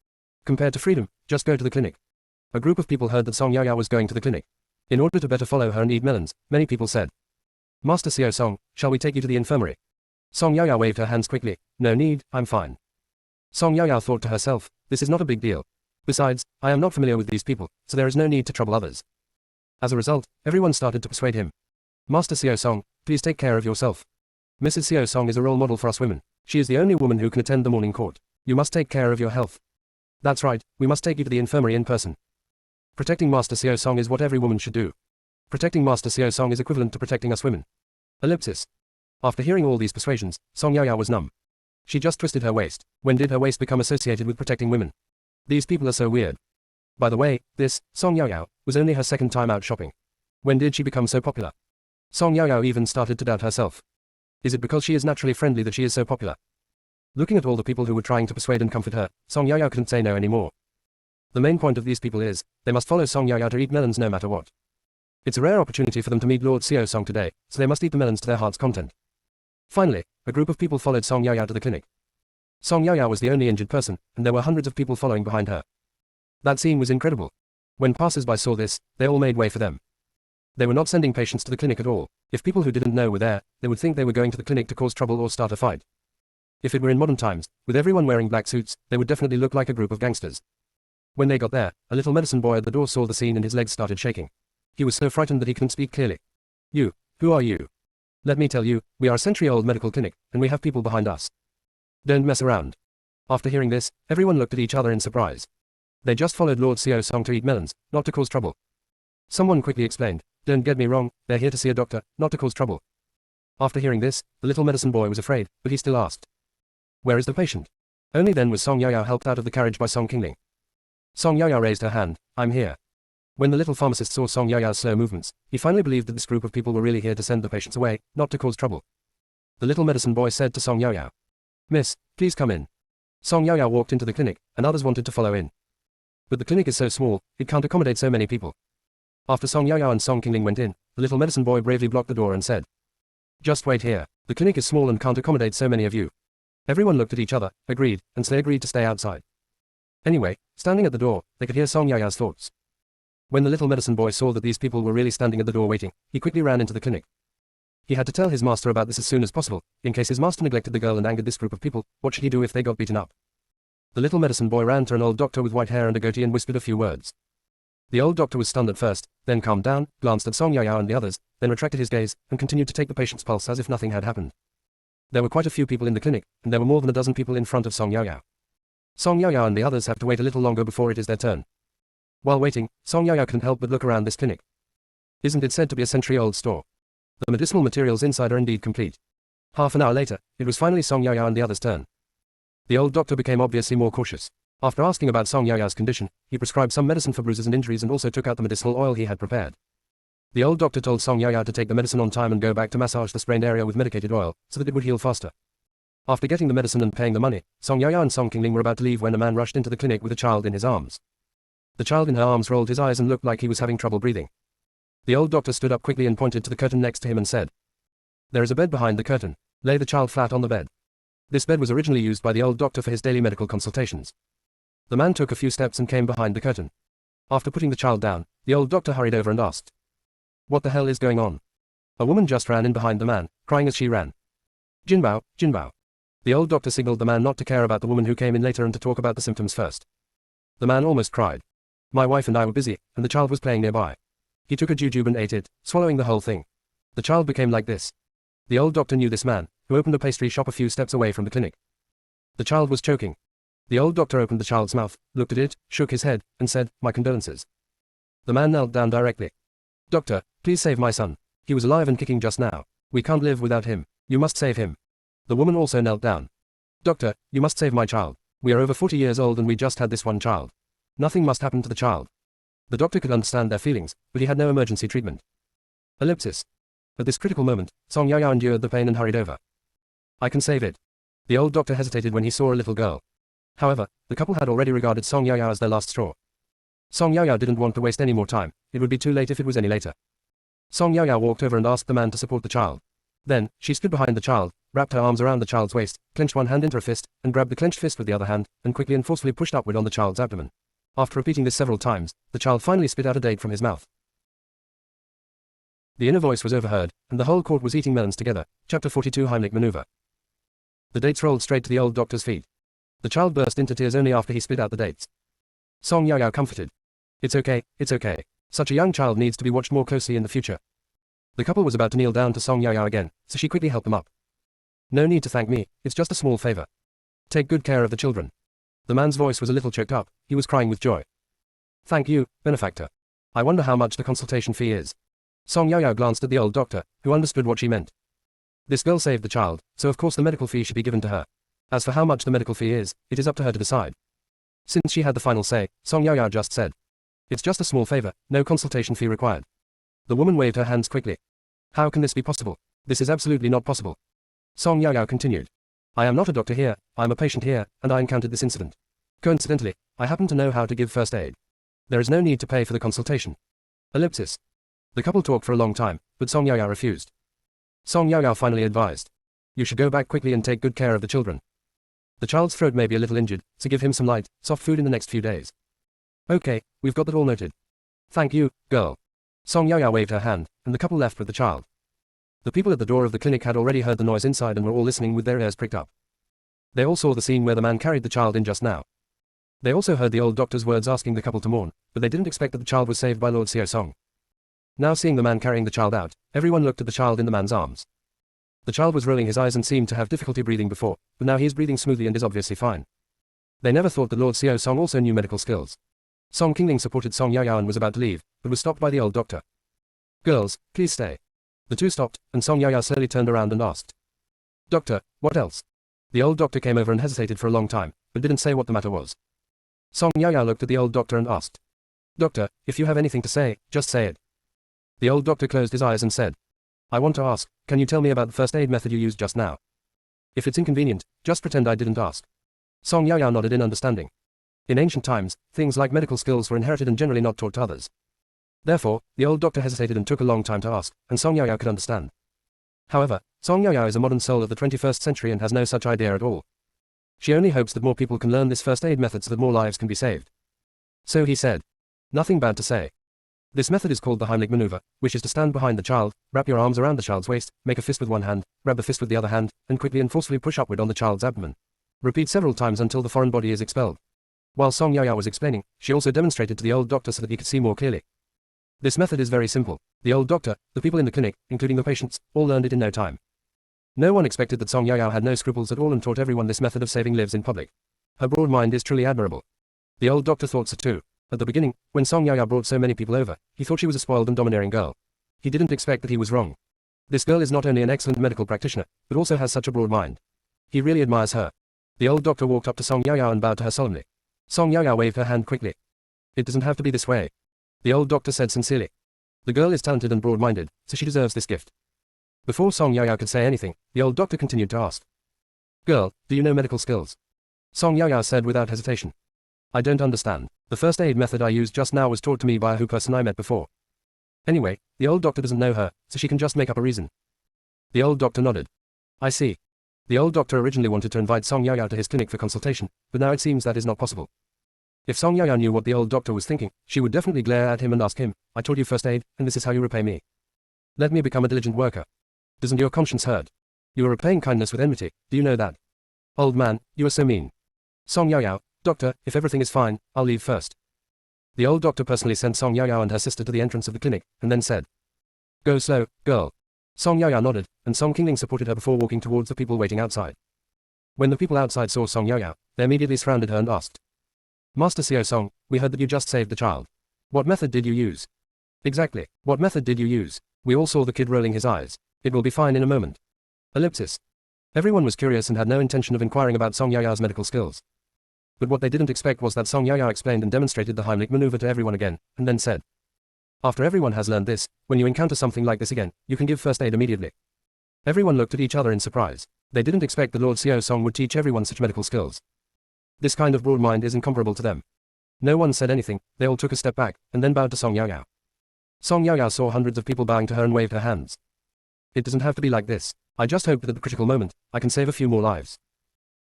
[SPEAKER 1] Compared to freedom, just go to the clinic. A group of people heard that Song Yao was going to the clinic. In order to better follow her and eat melons, many people said. Master Xiao Song, shall we take you to the infirmary? Song Yao waved her hands quickly. No need, I'm fine. Song Yao thought to herself, this is not a big deal. Besides, I am not familiar with these people, so there is no need to trouble others. As a result, everyone started to persuade him. Master Xiao Song, please take care of yourself. Mrs. Xiao Song is a role model for us women. She is the only woman who can attend the morning court. You must take care of your health. That's right, we must take you to the infirmary in person. Protecting Master Xiao Song is what every woman should do. Protecting Master Xiao Song is equivalent to protecting us women. Ellipsis. After hearing all these persuasions, Song Yao was numb. She just twisted her waist. When did her waist become associated with protecting women? These people are so weird. By the way, this, Song Yao, was only her second time out shopping. When did she become so popular? Song Yao even started to doubt herself. Is it because she is naturally friendly that she is so popular? Looking at all the people who were trying to persuade and comfort her, Song Yao couldn't say no anymore. The main point of these people is, they must follow Song Yao to eat melons no matter what. It's a rare opportunity for them to meet Lord Xiao Song today, so they must eat the melons to their heart's content. Finally, a group of people followed Song Yao to the clinic. Song Yao was the only injured person, and there were hundreds of people following behind her. That scene was incredible. When passers-by saw this, they all made way for them. They were not sending patients to the clinic at all. If people who didn't know were there, they would think they were going to the clinic to cause trouble or start a fight. If it were in modern times, with everyone wearing black suits, they would definitely look like a group of gangsters. When they got there, a little medicine boy at the door saw the scene and his legs started shaking. He was so frightened that he couldn't speak clearly. You, who are you? Let me tell you, we are a century-old medical clinic, and we have people behind us. Don't mess around. After hearing this, everyone looked at each other in surprise. They just followed Lord Xiao Song to eat melons, not to cause trouble. Someone quickly explained, don't get me wrong, they're here to see a doctor, not to cause trouble. After hearing this, the little medicine boy was afraid, but he still asked. Where is the patient? Only then was Song Yao helped out of the carriage by Song Qingling. Song Yao raised her hand, I'm here. When the little pharmacist saw Song Yao's slow movements, he finally believed that this group of people were really here to send the patients away, not to cause trouble. The little medicine boy said to Song Yao. Miss, please come in. Song Yaoyao walked into the clinic, and others wanted to follow in. But the clinic is so small, it can't accommodate so many people. After Song Yaoyao and Song Qingling went in, the little medicine boy bravely blocked the door and said, "Just wait here. The clinic is small and can't accommodate so many of you." Everyone looked at each other, agreed, and so they agreed to stay outside. Anyway, standing at the door, they could hear Song Yaoyao's thoughts. When the little medicine boy saw that these people were really standing at the door waiting, he quickly ran into the clinic. He had to tell his master about this as soon as possible, in case his master neglected the girl and angered this group of people. What should he do if they got beaten up? The little medicine boy ran to an old doctor with white hair and a goatee and whispered a few words. The old doctor was stunned at first, then calmed down, glanced at Song Yaoyao and the others, then retracted his gaze, and continued to take the patient's pulse as if nothing had happened. There were quite a few people in the clinic, and there were more than a dozen people in front of Song Yaoyao. Song Yaoyao and the others have to wait a little longer before it is their turn. While waiting, Song Yaoyao couldn't help but look around this clinic. Isn't it said to be a century-old store? The medicinal materials inside are indeed complete. Half an hour later, it was finally Song Yaoyao and the others' turn. The old doctor became obviously more cautious. After asking about Song Yaoyao's condition, he prescribed some medicine for bruises and injuries and also took out the medicinal oil he had prepared. The old doctor told Song Yaoyao to take the medicine on time and go back to massage the sprained area with medicated oil, so that it would heal faster. After getting the medicine and paying the money, Song Yaoyao and Song Qingling were about to leave when a man rushed into the clinic with a child in his arms. The child in her arms rolled his eyes and looked like he was having trouble breathing. The old doctor stood up quickly and pointed to the curtain next to him and said, "There is a bed behind the curtain. Lay the child flat on the bed." This bed was originally used by the old doctor for his daily medical consultations. The man took a few steps and came behind the curtain. After putting the child down, the old doctor hurried over and asked, "What the hell is going on?" A woman just ran in behind the man, crying as she ran. "Jinbao, Jinbao." The old doctor signaled the man not to care about the woman who came in later and to talk about the symptoms first. The man almost cried. "My wife and I were busy, and the child was playing nearby. He took a jujube and ate it, swallowing the whole thing. The child became like this." The old doctor knew this man, who opened a pastry shop a few steps away from the clinic. The child was choking. The old doctor opened the child's mouth, looked at it, shook his head, and said, "My condolences." The man knelt down directly. "Doctor, please save my son. He was alive and kicking just now. We can't live without him. You must save him." The woman also knelt down. "Doctor, you must save my child. We are over 40 years old and we just had this one child. Nothing must happen to the child." The doctor could understand their feelings, but he had no emergency treatment. Ellipsis. At this critical moment, Song Yaoyao endured the pain and hurried over. "I can save it." The old doctor hesitated when he saw a little girl. However, the couple had already regarded Song Yaoyao as their last straw. Song Yaoyao didn't want to waste any more time. It would be too late if it was any later. Song Yaoyao walked over and asked the man to support the child. Then, she stood behind the child, wrapped her arms around the child's waist, clenched one hand into a fist, and grabbed the clenched fist with the other hand, and quickly and forcefully pushed upward on the child's abdomen. After repeating this several times, the child finally spit out a date from his mouth. The inner voice was overheard, and the whole court was eating melons together. Chapter 42 Heimlich Maneuver. The dates rolled straight to the old doctor's feet. The child burst into tears only after he spit out the dates. Song Yaoyao comforted. It's okay. Such a young child needs to be watched more closely in the future." The couple was about to kneel down to Song Yaoyao again, so she quickly helped them up. "No need to thank me, it's just a small favor. Take good care of the children." The man's voice was a little choked up, he was crying with joy. "Thank you, benefactor. I wonder how much the consultation fee is." Song Yaoyao glanced at the old doctor, who understood what she meant. This girl saved the child, so of course the medical fee should be given to her. As for how much the medical fee is, it is up to her to decide. Since she had the final say, Song Yaoyao just said, "It's just a small favor, no consultation fee required." The woman waved her hands quickly. "How can this be possible? This is absolutely not possible." Song Yaoyao continued. "I am not a doctor here, I am a patient here, and I encountered this incident. Coincidentally, I happen to know how to give first aid. There is no need to pay for the consultation." Ellipsis. The couple talked for a long time, but Song Yaoyao refused. Song Yaoyao finally advised, "You should go back quickly and take good care of the children. The child's throat may be a little injured, so give him some light, soft food in the next few days." "Okay, we've got that all noted. Thank you, girl." Song Yaoyao waved her hand, and the couple left with the child. The people at the door of the clinic had already heard the noise inside and were all listening with their ears pricked up. They all saw the scene where the man carried the child in just now. They also heard the old doctor's words asking the couple to mourn, but they didn't expect that the child was saved by Lord Xiao Song. Now seeing the man carrying the child out, everyone looked at the child in the man's arms. The child was rolling his eyes and seemed to have difficulty breathing before, but now he is breathing smoothly and is obviously fine. They never thought that Lord Xiao Song also knew medical skills. Song Qingling supported Song Yaoyao and was about to leave, but was stopped by the old doctor. "Girls, please stay." The two stopped, and Song Yaoyao slowly turned around and asked, "Doctor, what else?" The old doctor came over and hesitated for a long time, but didn't say what the matter was. Song Yaoyao looked at the old doctor and asked, "Doctor, if you have anything to say, just say it." The old doctor closed his eyes and said, "I want to ask, can you tell me about the first aid method you used just now?" If it's inconvenient, just pretend I didn't ask. Song Yaoyao nodded in understanding. In ancient times, things like medical skills were inherited and generally not taught to others. Therefore, the old doctor hesitated and took a long time to ask, and Song Yaoyao could understand. However, Song Yaoyao is a modern soul of the 21st century and has no such idea at all. She only hopes that more people can learn this first aid method so that more lives can be saved. So he said. Nothing bad to say. This method is called the Heimlich maneuver, which is to stand behind the child, wrap your arms around the child's waist, make a fist with one hand, grab the fist with the other hand, and quickly and forcefully push upward on the child's abdomen. Repeat several times until the foreign body is expelled. While Song Yaoyao was explaining, she also demonstrated to the old doctor so that he could see more clearly. This method is very simple. The old doctor, the people in the clinic, including the patients, all learned it in no time. No one expected that Song Yaoyao had no scruples at all and taught everyone this method of saving lives in public. Her broad mind is truly admirable. The old doctor thought so too. At the beginning, when Song Yaoyao brought so many people over, he thought she was a spoiled and domineering girl. He didn't expect that he was wrong. This girl is not only an excellent medical practitioner, but also has such a broad mind. He really admires her. The old doctor walked up to Song Yaoyao and bowed to her solemnly. Song Yaoyao waved her hand quickly. It doesn't have to be this way. The old doctor said sincerely. The girl is talented and broad-minded, so she deserves this gift. Before Song Yaoyao could say anything, the old doctor continued to ask. Girl, do you know medical skills? Song Yaoyao said without hesitation. I don't understand. The first aid method I used just now was taught to me by a Hu person I met before. Anyway, the old doctor doesn't know her, so she can just make up a reason. The old doctor nodded. I see. The old doctor originally wanted to invite Song Yaoyao to his clinic for consultation, but now it seems that is not possible. If Song Yaoyao knew what the old doctor was thinking, she would definitely glare at him and ask him, I taught you first aid, and this is how you repay me. Let me become a diligent worker. Doesn't your conscience hurt? You are repaying kindness with enmity, do you know that? Old man, you are so mean. Song Yaoyao, doctor, if everything is fine, I'll leave first. The old doctor personally sent Song Yaoyao and her sister to the entrance of the clinic, and then said, Go slow, girl. Song Yaoyao nodded, and Song Qingling supported her before walking towards the people waiting outside. When the people outside saw Song Yaoyao, they immediately surrounded her and asked, Master Xiao Song, we heard that you just saved the child. What method did you use? Exactly, what method did you use? We all saw the kid rolling his eyes. It will be fine in a moment. Ellipsis. Everyone was curious and had no intention of inquiring about Song Yaoyao's medical skills. But what they didn't expect was that Song Yaoyao explained and demonstrated the Heimlich maneuver to everyone again, and then said, After everyone has learned this, when you encounter something like this again, you can give first aid immediately. Everyone looked at each other in surprise. They didn't expect that Lord Xiao Song would teach everyone such medical skills. This kind of broad mind is incomparable to them. No one said anything, they all took a step back, and then bowed to Song Yaoyao. Song Yaoyao saw hundreds of people bowing to her and waved her hands. It doesn't have to be like this. I just hope that at the critical moment, I can save a few more lives.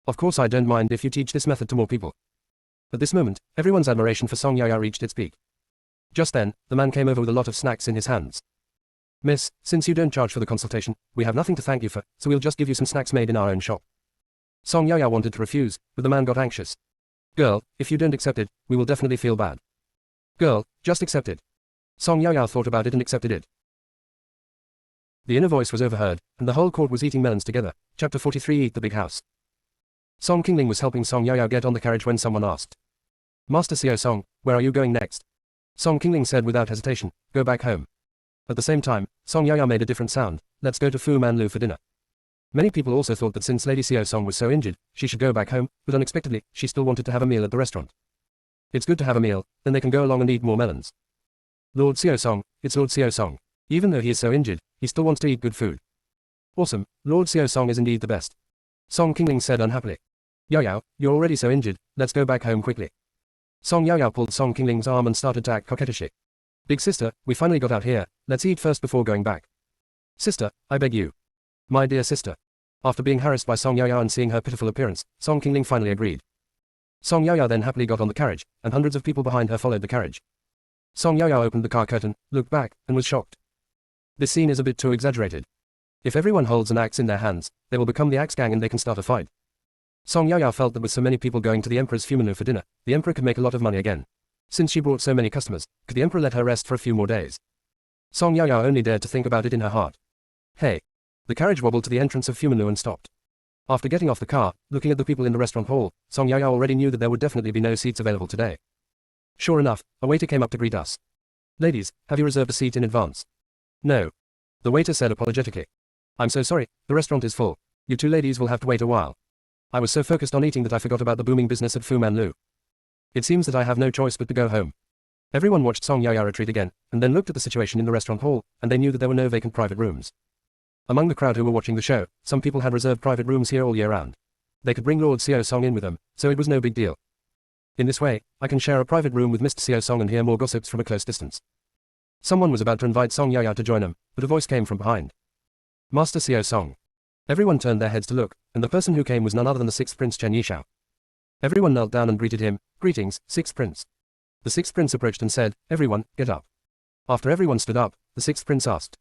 [SPEAKER 1] Of course I don't mind if you teach this method to more people. At this moment, everyone's admiration for Song Yaoyao reached its peak. Just then, the man came over with a lot of snacks in his hands. Miss, since you don't charge for the consultation, we have nothing to thank you for, so we'll just give you some snacks made in our own shop. Song Yaoyao wanted to refuse, but the man got anxious. Girl, if you don't accept it, we will definitely feel bad. Girl, just accept it. Song Yaoyao thought about it and accepted it. The inner voice was overheard, and the whole court was eating melons together. Chapter 43 Eat the Big House. Song Qingling was helping Song Yaoyao get on the carriage when someone asked. Master Xiao Song, where are you going next? Song Qingling said without hesitation, go back home. At the same time, Song Yaoyao made a different sound, let's go to Fu Manlu for dinner. Many people also thought that since Lady Xiao Song was so injured, she should go back home, but unexpectedly, she still wanted to have a meal at the restaurant. It's good to have a meal, then they can go along and eat more melons. Lord Xiao Song, it's Lord Xiao Song. Even though he is so injured, he still wants to eat good food. Awesome, Lord Xiao Song is indeed the best. Song Qingling said unhappily. Yaoyao, you're already so injured, let's go back home quickly. Song Yaoyao pulled Song Qingling's arm and started to act coquettishly. Big sister, we finally got out here, let's eat first before going back. Sister, I beg you. My dear sister. After being harassed by Song Yaoyao and seeing her pitiful appearance, Song Qingling finally agreed. Song Yaoyao then happily got on the carriage, and hundreds of people behind her followed the carriage. Song Yaoyao opened the car curtain, looked back, and was shocked. This scene is a bit too exaggerated. If everyone holds an axe in their hands, they will become the axe gang and they can start a fight. Song Yaoyao felt that with so many people going to the Emperor's Fu Manlu for dinner, the Emperor could make a lot of money again. Since she brought so many customers, could the Emperor let her rest for a few more days? Song Yaoyao only dared to think about it in her heart. Hey! The carriage wobbled to the entrance of Fu Manlu and stopped. After getting off the car, looking at the people in the restaurant hall, Song Yaoyao already knew that there would definitely be no seats available today. Sure enough, a waiter came up to greet us. Ladies, have you reserved a seat in advance? No. The waiter said apologetically. I'm so sorry, the restaurant is full. You two ladies will have to wait a while. I was so focused on eating that I forgot about the booming business at Fu Manlu. It seems that I have no choice but to go home. Everyone watched Song Yaoyao retreat again, and then looked at the situation in the restaurant hall, and they knew that there were no vacant private rooms. Among the crowd who were watching the show, some people had reserved private rooms here all year round. They could bring Lord Seo Song in with them, so it was no big deal. In this way, I can share a private room with Mr. Seo Song and hear more gossips from a close distance. Someone was about to invite Song Yao to join him, but a voice came from behind. Master Seo Song. Everyone turned their heads to look, and the person who came was none other than the sixth prince Chen Yishao. Everyone knelt down and greeted him. Greetings, sixth prince. The sixth prince approached and said, everyone, get up. After everyone stood up, the sixth prince asked.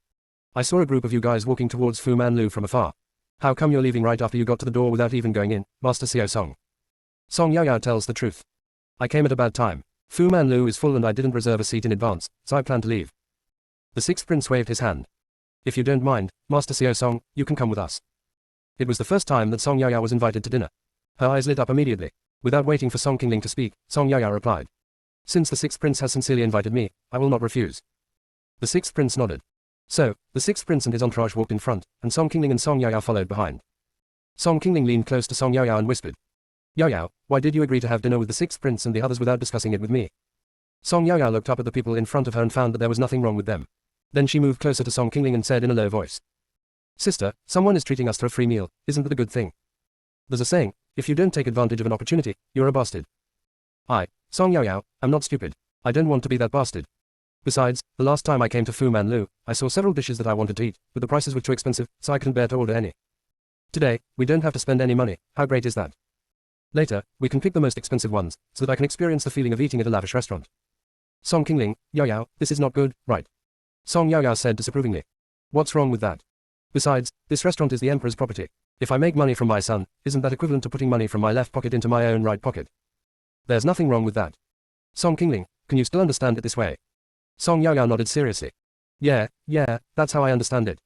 [SPEAKER 1] I saw a group of you guys walking towards Fu Manlu from afar. How come you're leaving right after you got to the door without even going in, Master Seo Song? Song Yao tells the truth. I came at a bad time. Fu Manlu is full and I didn't reserve a seat in advance, so I plan to leave. The sixth prince waved his hand. If you don't mind, Master Seo Song, you can come with us. It was the first time that Song Yao was invited to dinner. Her eyes lit up immediately. Without waiting for Song Qingling to speak, Song Yao replied. Since the sixth prince has sincerely invited me, I will not refuse. The sixth prince nodded. So, the sixth prince and his entourage walked in front, and Song Qingling and Song Yao followed behind. Song Qingling leaned close to Song Yao and whispered. Yao, why did you agree to have dinner with the sixth prince and the others without discussing it with me? Song Yao looked up at the people in front of her and found that there was nothing wrong with them. Then she moved closer to Song Qingling and said in a low voice. Sister, someone is treating us to a free meal, isn't that a good thing? There's a saying, if you don't take advantage of an opportunity, you're a bastard. I, Song Yao, am not stupid. I don't want to be that bastard. Besides, the last time I came to Fu Manlu, I saw several dishes that I wanted to eat, but the prices were too expensive, so I couldn't bear to order any. Today, we don't have to spend any money. How great is that? Later, we can pick the most expensive ones, so that I can experience the feeling of eating at a lavish restaurant. Song Qingling, Yao, this is not good, right? Song Yao said disapprovingly. What's wrong with that? Besides, this restaurant is the emperor's property. If I make money from my son, isn't that equivalent to putting money from my left pocket into my own right pocket? There's nothing wrong with that. Song Qingling, can you still understand it this way? Song Yao nodded seriously. Yeah, that's how I understand it.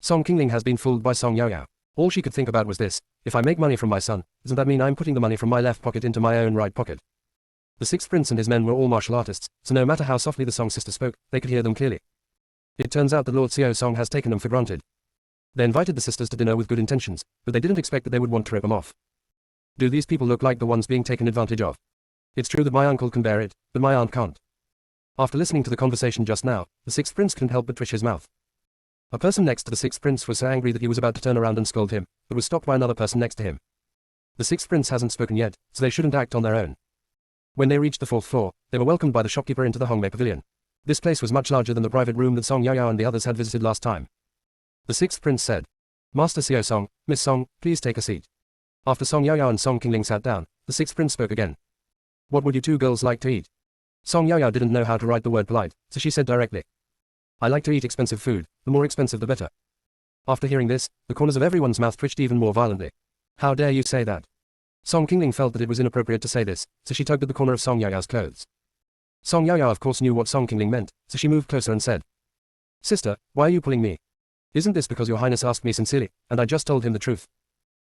[SPEAKER 1] Song Qingling has been fooled by Song Yao. All she could think about was this, if I make money from my son, doesn't that mean I'm putting the money from my left pocket into my own right pocket? The sixth prince and his men were all martial artists, so no matter how softly the Song sister spoke, they could hear them clearly. It turns out that Lord Seo Song has taken them for granted. They invited the sisters to dinner with good intentions, but they didn't expect that they would want to rip them off. Do these people look like the ones being taken advantage of? It's true that my uncle can bear it, but my aunt can't. After listening to the conversation just now, the sixth prince couldn't help but twitch his mouth. A person next to the sixth prince was so angry that he was about to turn around and scold him, but was stopped by another person next to him. The sixth prince hasn't spoken yet, so they shouldn't act on their own. When they reached the fourth floor, they were welcomed by the shopkeeper into the Hongmei Pavilion. This place was much larger than the private room that Song Yao and the others had visited last time. The sixth prince said, Master Seo Song, Miss Song, please take a seat. After Song Yao and Song Qingling sat down, the sixth prince spoke again. What would you two girls like to eat? Song Yao didn't know how to write the word polite, so she said directly. I like to eat expensive food, the more expensive the better. After hearing this, the corners of everyone's mouth twitched even more violently. How dare you say that? Song Qingling felt that it was inappropriate to say this, so she tugged at the corner of Song Yao's clothes. Song Yao of course knew what Song Qingling meant, so she moved closer and said. Sister, why are you pulling me? Isn't this because your highness asked me sincerely, and I just told him the truth?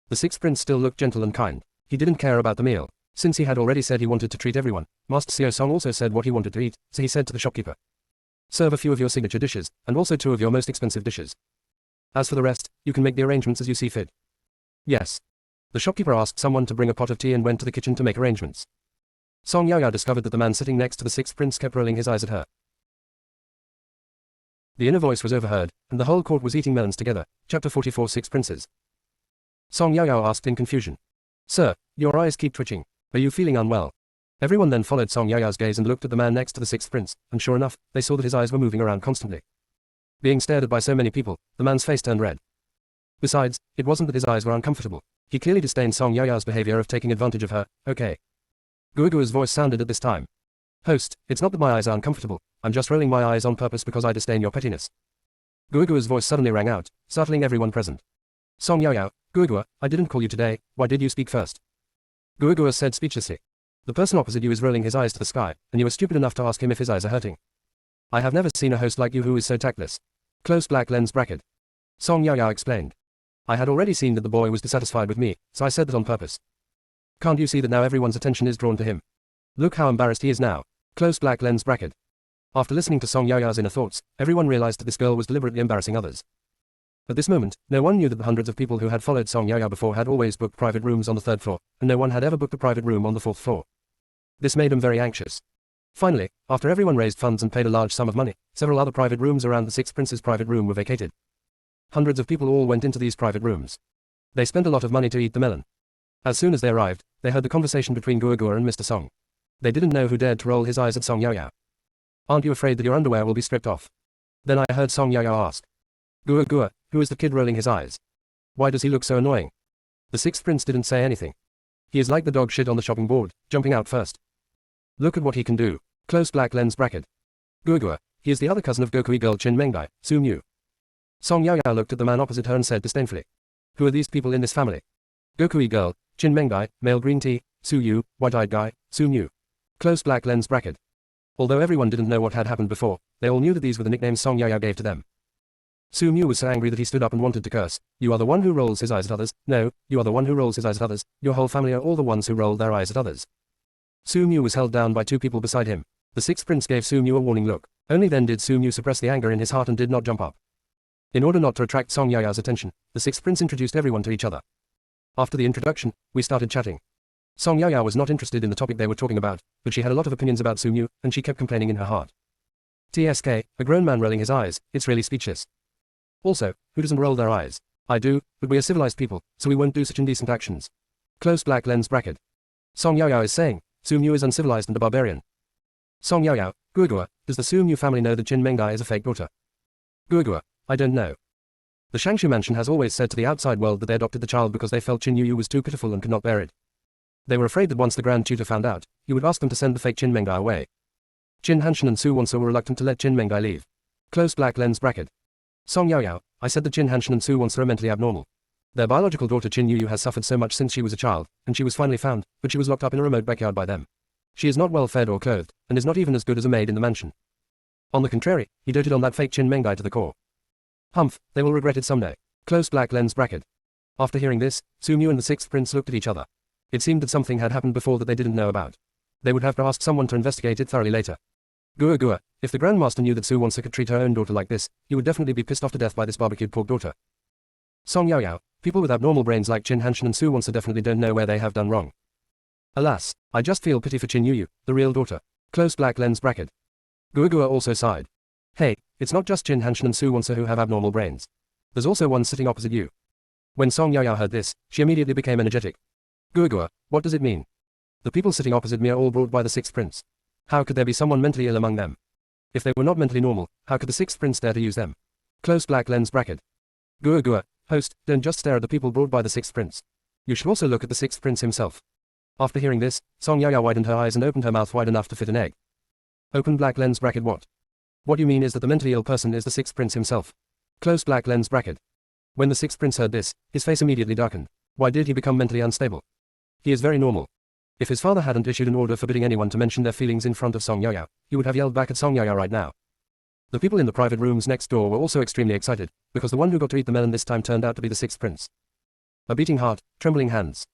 [SPEAKER 1] The sixth prince still looked gentle and kind. He didn't care about the meal. Since he had already said he wanted to treat everyone, Master Seo Song also said what he wanted to eat, so he said to the shopkeeper. Serve a few of your signature dishes, and also 2 of your most expensive dishes. As for the rest, you can make the arrangements as you see fit. Yes. The shopkeeper asked someone to bring a pot of tea and went to the kitchen to make arrangements. Song Yao discovered that the man sitting next to the sixth prince kept rolling his eyes at her. The inner voice was overheard, and the whole court was eating melons together. Chapter 44 Six Princes. Song Yao asked in confusion. Sir, your eyes keep twitching. Are you feeling unwell? Everyone then followed Song Yao's gaze and looked at the man next to the sixth prince, and sure enough, they saw that his eyes were moving around constantly. Being stared at by so many people, the man's face turned red. Besides, it wasn't that his eyes were uncomfortable. He clearly disdained Song Yao's behavior of taking advantage of her. Okay. Guoguo's voice sounded at this time. Host, it's not that my eyes are uncomfortable, I'm just rolling my eyes on purpose because I disdain your pettiness. Guoguo's voice suddenly rang out, startling everyone present. Song Yao, Guoguo, I didn't call you today, why did you speak first? Guoguo said speechlessly. The person opposite you is rolling his eyes to the sky, and you are stupid enough to ask him if his eyes are hurting. I have never seen a host like you who is so tactless. Close black lens bracket. Song Yao explained. I had already seen that the boy was dissatisfied with me, so I said that on purpose. Can't you see that now everyone's attention is drawn to him? Look how embarrassed he is now. Close black lens bracket. After listening to Song Yao's inner thoughts, everyone realized that this girl was deliberately embarrassing others. At this moment, no one knew that the hundreds of people who had followed Song Yao before had always booked private rooms on the 3rd floor, and no one had ever booked a private room on the 4th floor. This made him very anxious. Finally, after everyone raised funds and paid a large sum of money, several other private rooms around the sixth prince's private room were vacated. Hundreds of people all went into these private rooms. They spent a lot of money to eat the melon. As soon as they arrived, they heard the conversation between Gua Gua and Mr. Song. They didn't know who dared to roll his eyes at Song Yao Yao. Aren't you afraid that your underwear will be stripped off? Then I heard Song Yao Yao ask. Gua Gua, who is the kid rolling his eyes? Why does he look so annoying? The sixth prince didn't say anything. He is like the dog shit on the shopping board, jumping out first. Look at what he can do. Close black lens bracket. Gua Gua, he is the other cousin of Gokui girl Chin Mengdai, Su Mu. Song Yao Yao looked at the man opposite her and said disdainfully. Who are these people in this family? Gokui girl, Chin Mengdai, male green tea, Su Yu, white-eyed guy, Su Mu. Close black lens bracket. Although everyone didn't know what had happened before, they all knew that these were the nicknames Song Yao Yao gave to them. Su Mu was so angry that he stood up and wanted to curse. You are the one who rolls his eyes at others. No, you are the one who rolls his eyes at others. Your whole family are all the ones who roll their eyes at others. Su Mu was held down by two people beside him. The sixth prince gave Su Mu a warning look. Only then did Su Mu suppress the anger in his heart and did not jump up. In order not to attract Song Yao Yao's attention, the sixth prince introduced everyone to each other. After the introduction, we started chatting. Song Yao Yao was not interested in the topic they were talking about, but she had a lot of opinions about Su Mu, and she kept complaining in her heart. TSK, a grown man rolling his eyes, it's really speechless. Also, who doesn't roll their eyes? I do, but we are civilized people, so we won't do such indecent actions. Close black lens bracket. Song Yao Yao is saying, Su Mu is uncivilized and a barbarian. Song Yao Yao, Gua Gua, does the Su Mu family know that Chin Mengdai is a fake daughter? Gua Gua, I don't know. The Shangshu mansion has always said to the outside world that they adopted the child because they felt Chin Yu was too pitiful and could not bear it. They were afraid that once the grand tutor found out, he would ask them to send the fake Chin Mengdai away. Chin Hanshan and Su Wonsa were reluctant to let Chin Mengdai leave. Close black lens bracket. Song Yao Yao, I said that Chin Hanshan and Su Wonsa are mentally abnormal. Their biological daughter Chin Yu has suffered so much since she was a child, and she was finally found, but she was locked up in a remote backyard by them. She is not well fed or clothed, and is not even as good as a maid in the mansion. On the contrary, he doted on that fake Chin Mengdai to the core. Humph, they will regret it someday. Close black lens bracket. After hearing this, Su Mu and the sixth prince looked at each other. It seemed that something had happened before that they didn't know about. They would have to ask someone to investigate it thoroughly later. Gua Gua, if the Grand Master knew that Su Wonsa could treat her own daughter like this, he would definitely be pissed off to death by this barbecued pork daughter. Song Yao Yao, people with abnormal brains like Chin Hanshan and Su Wonsa definitely don't know where they have done wrong. Alas, I just feel pity for Chin Yu, the real daughter. Close black lens bracket. Gua Gua also sighed. Hey, it's not just Chin Hanshan and Su Wonsa who have abnormal brains. There's also one sitting opposite you. When Song Yao Yao heard this, she immediately became energetic. Gua Gua, what does it mean? The people sitting opposite me are all brought by the sixth prince. How could there be someone mentally ill among them? If they were not mentally normal, how could the sixth prince dare to use them? Close black lens bracket. Gua Gua, host, don't just stare at the people brought by the sixth prince. You should also look at the sixth prince himself. After hearing this, Song Yao Yao widened her eyes and opened her mouth wide enough to fit an egg. Open black lens bracket what? What you mean is that the mentally ill person is the sixth prince himself. Close black lens bracket. When the sixth prince heard this, his face immediately darkened. Why did he become mentally unstable? He is very normal. If his father hadn't issued an order forbidding anyone to mention their feelings in front of Song Yao Yao, he would have yelled back at Song Yao Yao right now. The people in the private rooms next door were also extremely excited, because the one who got to eat the melon this time turned out to be the sixth prince. A beating heart, trembling hands.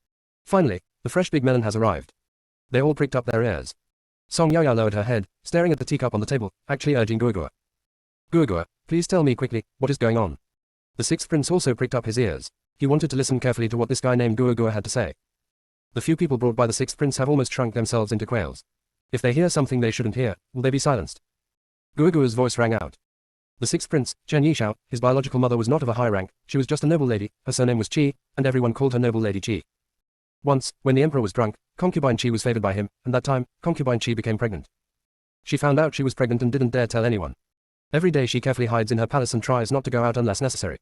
[SPEAKER 1] Finally, the fresh big melon has arrived. They all pricked up their ears. Song Yao Yao lowered her head, staring at the teacup on the table, actually urging Gua Gua. Gua Gua, please tell me quickly, what is going on? The sixth prince also pricked up his ears. He wanted to listen carefully to what this guy named Gua Gua had to say. The few people brought by the sixth prince have almost shrunk themselves into quails. If they hear something they shouldn't hear, will they be silenced? Gua Gua's voice rang out. The sixth prince, Chen Yishao, his biological mother was not of a high rank, she was just a noble lady, her surname was Qi, and everyone called her Noble Lady Qi. Once, when the emperor was drunk, concubine Qi was favored by him, and that time, concubine Qi became pregnant. She found out she was pregnant and didn't dare tell anyone. Every day she carefully hides in her palace and tries not to go out unless necessary.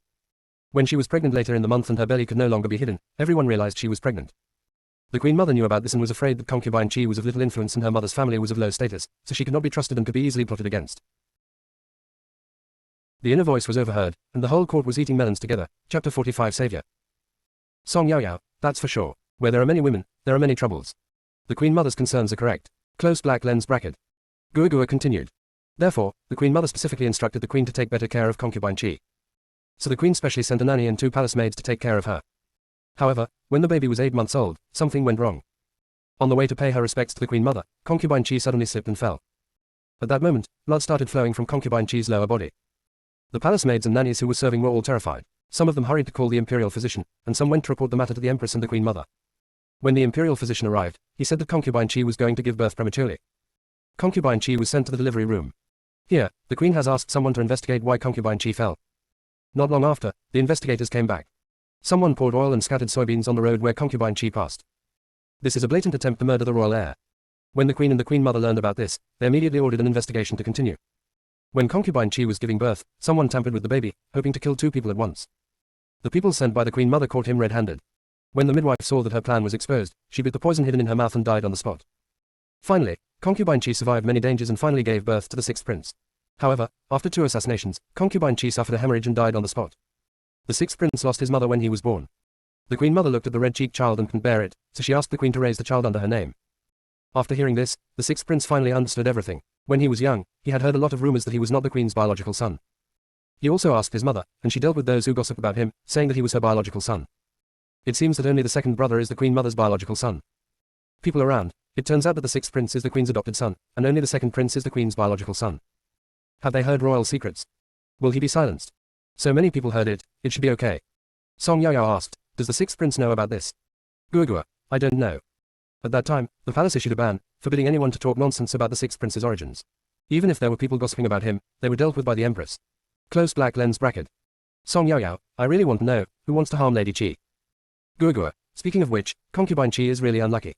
[SPEAKER 1] When she was pregnant later in the month and her belly could no longer be hidden, everyone realized she was pregnant. The queen mother knew about this and was afraid that concubine Qi was of little influence and her mother's family was of low status, so she could not be trusted and could be easily plotted against. The inner voice was overheard, and the whole court was eating melons together. Chapter 45 Savior. Song Yao Yao, that's for sure. Where there are many women, there are many troubles. The queen mother's concerns are correct. Close black lens bracket. Gua Gua continued. Therefore, the queen mother specifically instructed the queen to take better care of concubine Qi. So the queen specially sent a nanny and 2 palace maids to take care of her. However, when the baby was 8 months old, something went wrong. On the way to pay her respects to the queen mother, concubine Qi suddenly slipped and fell. At that moment, blood started flowing from concubine Qi's lower body. The palace maids and nannies who were serving were all terrified. Some of them hurried to call the imperial physician, and some went to report the matter to the empress and the queen mother. When the imperial physician arrived, he said that concubine Qi was going to give birth prematurely. Concubine Qi was sent to the delivery room. Here, the queen has asked someone to investigate why concubine Qi fell. Not long after, the investigators came back. Someone poured oil and scattered soybeans on the road where concubine Chi passed. This is a blatant attempt to murder the royal heir. When the queen and the queen mother learned about this, they immediately ordered an investigation to continue. When concubine Chi was giving birth, someone tampered with the baby, hoping to kill 2 people at once. The people sent by the queen mother caught him red-handed. When the midwife saw that her plan was exposed, she bit the poison hidden in her mouth and died on the spot. Finally, concubine Chi survived many dangers and finally gave birth to the 6th prince. However, after 2 assassinations, concubine Chi suffered a hemorrhage and died on the spot. The 6th prince lost his mother when he was born. The queen mother looked at the red-cheeked child and couldn't bear it, so she asked the queen to raise the child under her name. After hearing this, the 6th prince finally understood everything. When he was young, he had heard a lot of rumors that he was not the queen's biological son. He also asked his mother, and she dealt with those who gossiped about him, saying that he was her biological son. It seems that only the 2nd brother is the queen mother's biological son. People around, it turns out that the 6th prince is the queen's adopted son, and only the 2nd prince is the queen's biological son. Have they heard royal secrets? Will he be silenced? So many people heard it, it should be okay. Song Yao asked, does the 6th prince know about this? Gua, I don't know. At that time, the palace issued a ban, forbidding anyone to talk nonsense about the 6th prince's origins. Even if there were people gossiping about him, they were dealt with by the empress. Close black lens bracket. Song Yao, I really want to know, who wants to harm Lady Chi? Gua, speaking of which, concubine Chi is really unlucky.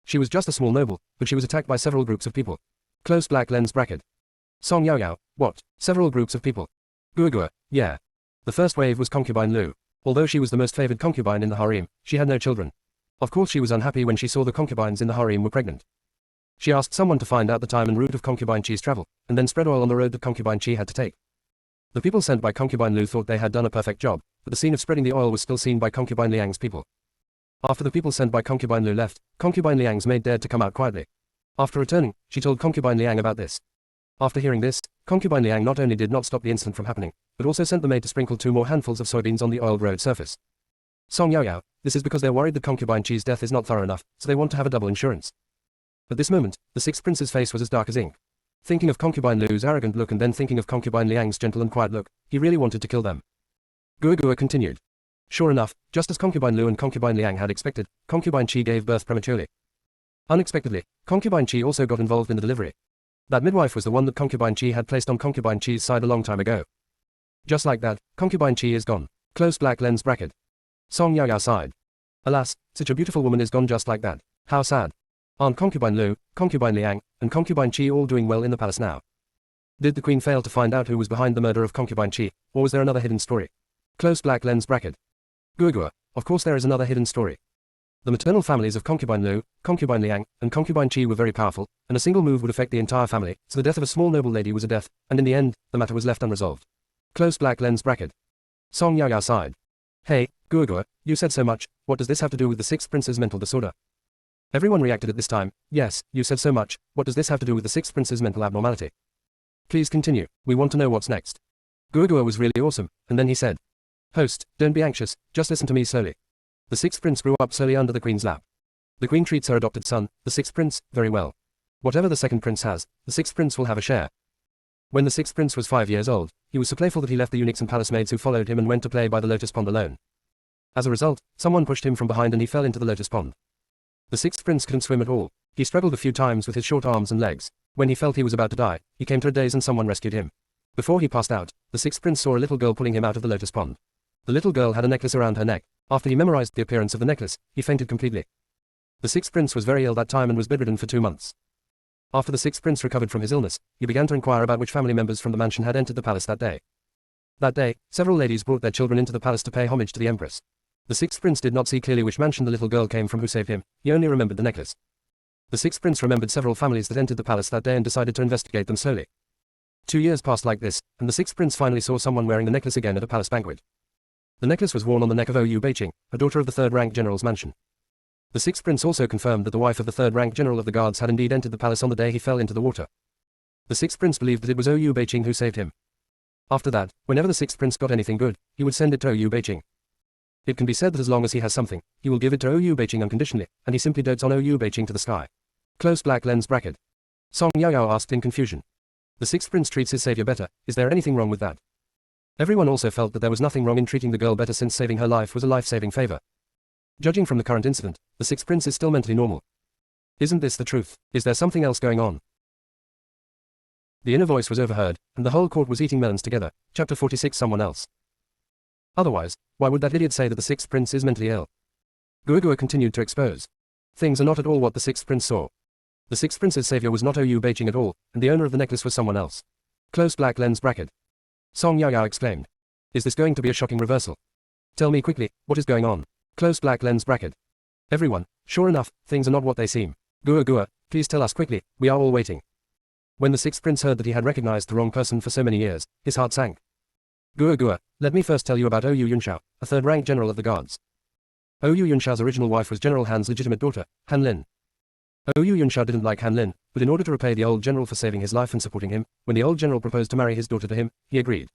[SPEAKER 1] She was just a small noble, but she was attacked by several groups of people. Close black lens bracket. Song Yao, what, several groups of people? Gua, yeah. The first wave was concubine Lu. Although she was the most favored concubine in the harem, she had no children. Of course she was unhappy when she saw the concubines in the harem were pregnant. She asked someone to find out the time and route of concubine Chi's travel, and then spread oil on the road that concubine Chi had to take. The people sent by concubine Lu thought they had done a perfect job, but the scene of spreading the oil was still seen by concubine Liang's people. After the people sent by concubine Lu left, concubine Liang's maid dared to come out quietly. After returning, she told concubine Liang about this. After hearing this, concubine Liang not only did not stop the incident from happening, but also sent the maid to sprinkle 2 more handfuls of soybeans on the oiled road surface. Song Yao, this is because they're worried that concubine Chi's death is not thorough enough, so they want to have a double insurance. At this moment, the 6th prince's face was as dark as ink. Thinking of concubine Lu's arrogant look and then thinking of concubine Liang's gentle and quiet look, he really wanted to kill them. Gua continued. Sure enough, just as concubine Lu and concubine Liang had expected, concubine Chi gave birth prematurely. Unexpectedly, concubine Chi also got involved in the delivery. That midwife was the one that concubine Chi had placed on concubine Chi's side a long time ago. Just like that, concubine Chi is gone. Close black lens bracket. Song Yao sighed. Alas, such a beautiful woman is gone just like that. How sad. Aren't concubine Lu, concubine Liang, and concubine Chi all doing well in the palace now? Did the queen fail to find out who was behind the murder of concubine Chi, or was there another hidden story? Close black lens bracket. Gua, of course there is another hidden story. The maternal families of concubine Lu, concubine Liang, and concubine Chi were very powerful, and a single move would affect the entire family, so the death of a small noble lady was a death, and in the end, the matter was left unresolved. Close black lens bracket. Song Yao sighed. Hey, Gua, you said so much, what does this have to do with the 6th prince's mental disorder? Everyone reacted at this time. Yes, you said so much, what does this have to do with the 6th prince's mental abnormality? Please continue, we want to know what's next. Gua was really awesome, and then he said. Host, don't be anxious, just listen to me slowly. The 6th prince grew up slowly under the queen's lap. The queen treats her adopted son, the 6th prince, very well. Whatever the 2nd prince has, the 6th prince will have a share. When the 6th prince was 5 years old, he was so playful that he left the eunuchs and palace maids who followed him and went to play by the lotus pond alone. As a result, someone pushed him from behind and he fell into the lotus pond. The 6th prince couldn't swim at all. He struggled a few times with his short arms and legs. When he felt he was about to die, he came to a daze and someone rescued him. Before he passed out, the 6th prince saw a little girl pulling him out of the lotus pond. The little girl had a necklace around her neck. After he memorized the appearance of the necklace, he fainted completely. The 6th prince was very ill that time and was bedridden for 2 months. After the 6th prince recovered from his illness, he began to inquire about which family members from the mansion had entered the palace that day. That day, several ladies brought their children into the palace to pay homage to the empress. The 6th prince did not see clearly which mansion the little girl came from who saved him, he only remembered the necklace. The 6th prince remembered several families that entered the palace that day and decided to investigate them slowly. 2 years passed like this, and the 6th prince finally saw someone wearing the necklace again at a palace banquet. The necklace was worn on the neck of Ou Beiqing, a daughter of the 3rd rank general's mansion. The 6th prince also confirmed that the wife of the 3rd rank general of the guards had indeed entered the palace on the day he fell into the water. The 6th prince believed that it was Ou Beiqing who saved him. After that, whenever the 6th prince got anything good, he would send it to Ou Beiqing. It can be said that as long as he has something, he will give it to Ou Beiqing unconditionally, and he simply dotes on Ou Beiqing to the sky. Close black lens bracket. Song Yao asked in confusion. The 6th prince treats his savior better, is there anything wrong with that? Everyone also felt that there was nothing wrong in treating the girl better since saving her life was a life-saving favor. Judging from the current incident, the 6th prince is still mentally normal. Isn't this the truth? Is there something else going on? The inner voice was overheard, and the whole court was eating melons together. Chapter 46. Someone else. Otherwise, why would that idiot say that the sixth prince is mentally ill? Gua continued to expose. Things are not at all what the sixth prince saw. The sixth prince's savior was not Ouyou Beiqing at all, and the owner of the necklace was someone else. Close black lens bracket. Song Yao exclaimed. Is this going to be a shocking reversal? Tell me quickly, what is going on? Close black lens bracket. Everyone, sure enough, things are not what they seem. Gua, please tell us quickly, we are all waiting. When the sixth prince heard that he had recognized the wrong person for so many years, his heart sank. Gua, let me first tell you about Ouyou Yunshao, a third-rank general of the guards. Ouyou Yunshao's original wife was General Han's legitimate daughter, Han Lin. Ouyou Yunshao didn't like Han Lin, but in order to repay the old general for saving his life and supporting him, when the old general proposed to marry his daughter to him, he agreed.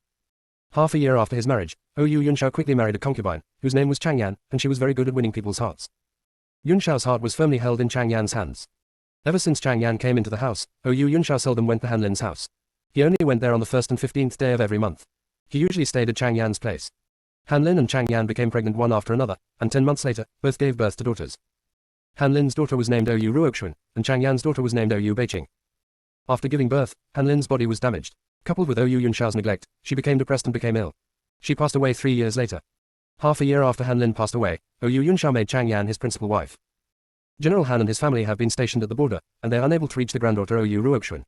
[SPEAKER 1] Half a year after his marriage, Ouyou Yunshao quickly married a concubine, whose name was Chang Yan, and she was very good at winning people's hearts. Yunshao's heart was firmly held in Chang Yan's hands. Ever since Chang Yan came into the house, Ouyou Yunshao seldom went to Han Lin's house. He only went there on the 1st and 15th day of every month. He usually stayed at Chang Yan's place. Han Lin and Chang Yan became pregnant one after another, and 10 months later, both gave birth to daughters. Han Lin's daughter was named Ouyou Ruoxuan, and Chang Yan's daughter was named Ouyou Beiqing. After giving birth, Han Lin's body was damaged. Coupled with Ouyou Yunshao's neglect, she became depressed and became ill. She passed away 3 years later. Half a year after Han Lin passed away, Ouyou Yunshao made Chang Yan his principal wife. General Han and his family have been stationed at the border, and they are unable to reach the granddaughter Ouyou Ruoxuan.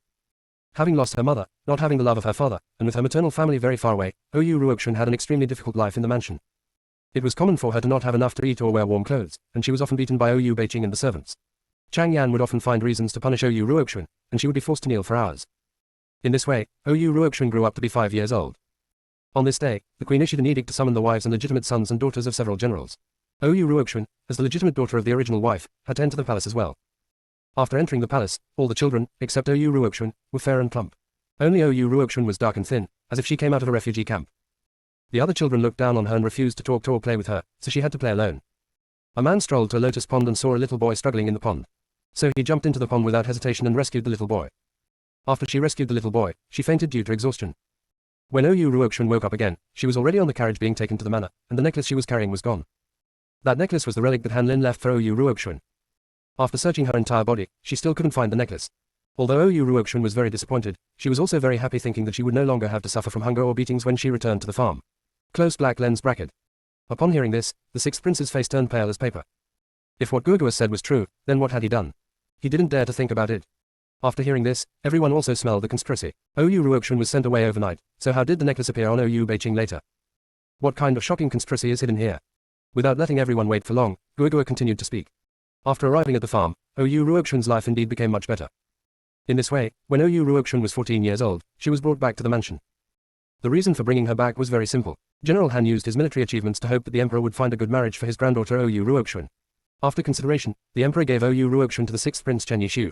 [SPEAKER 1] Having lost her mother, not having the love of her father, and with her maternal family very far away, Ouyou Ruoxuan had an extremely difficult life in the mansion. It was common for her to not have enough to eat or wear warm clothes, and she was often beaten by Ouyou Beiqing and the servants. Chang Yan would often find reasons to punish Ouyou Ruoxuan, and she would be forced to kneel for hours. In this way, Ouyou Ruoxuan grew up to be 5 years old. On this day, the queen issued an edict to summon the wives and legitimate sons and daughters of several generals. Ouyou Ruoxuan, as the legitimate daughter of the original wife, had to enter the palace as well. After entering the palace, all the children, except Ouyou Ruoxuan, were fair and plump. Only Ouyou Ruoxuan was dark and thin, as if she came out of a refugee camp. The other children looked down on her and refused to talk or play with her, so she had to play alone. A man strolled to a lotus pond and saw a little boy struggling in the pond. So he jumped into the pond without hesitation and rescued the little boy. After she rescued the little boy, she fainted due to exhaustion. When Ouyou Ruoxuan woke up again, she was already on the carriage being taken to the manor, and the necklace she was carrying was gone. That necklace was the relic that Han Lin left for Ouyou Ruoxuan. After searching her entire body, she still couldn't find the necklace. Although Ouyou Ruoxuan was very disappointed, she was also very happy thinking that she would no longer have to suffer from hunger or beatings when she returned to the farm. Close black lens bracket. Upon hearing this, the sixth prince's face turned pale as paper. If what Gua said was true, then what had he done? He didn't dare to think about it. After hearing this, everyone also smelled the conspiracy. Ouyou Ruoxuan was sent away overnight, so how did the necklace appear on Ouyou Beiqing later? What kind of shocking conspiracy is hidden here? Without letting everyone wait for long, Gua continued to speak. After arriving at the farm, Ouyou Ruoxuan's life indeed became much better. In this way, when Ouyou Ruoxuan was 14 years old, she was brought back to the mansion. The reason for bringing her back was very simple. General Han used his military achievements to hope that the emperor would find a good marriage for his granddaughter Ouyou Ruoxuan. After consideration, the emperor gave Ouyou Ruoxuan to the sixth prince Chen Yishu.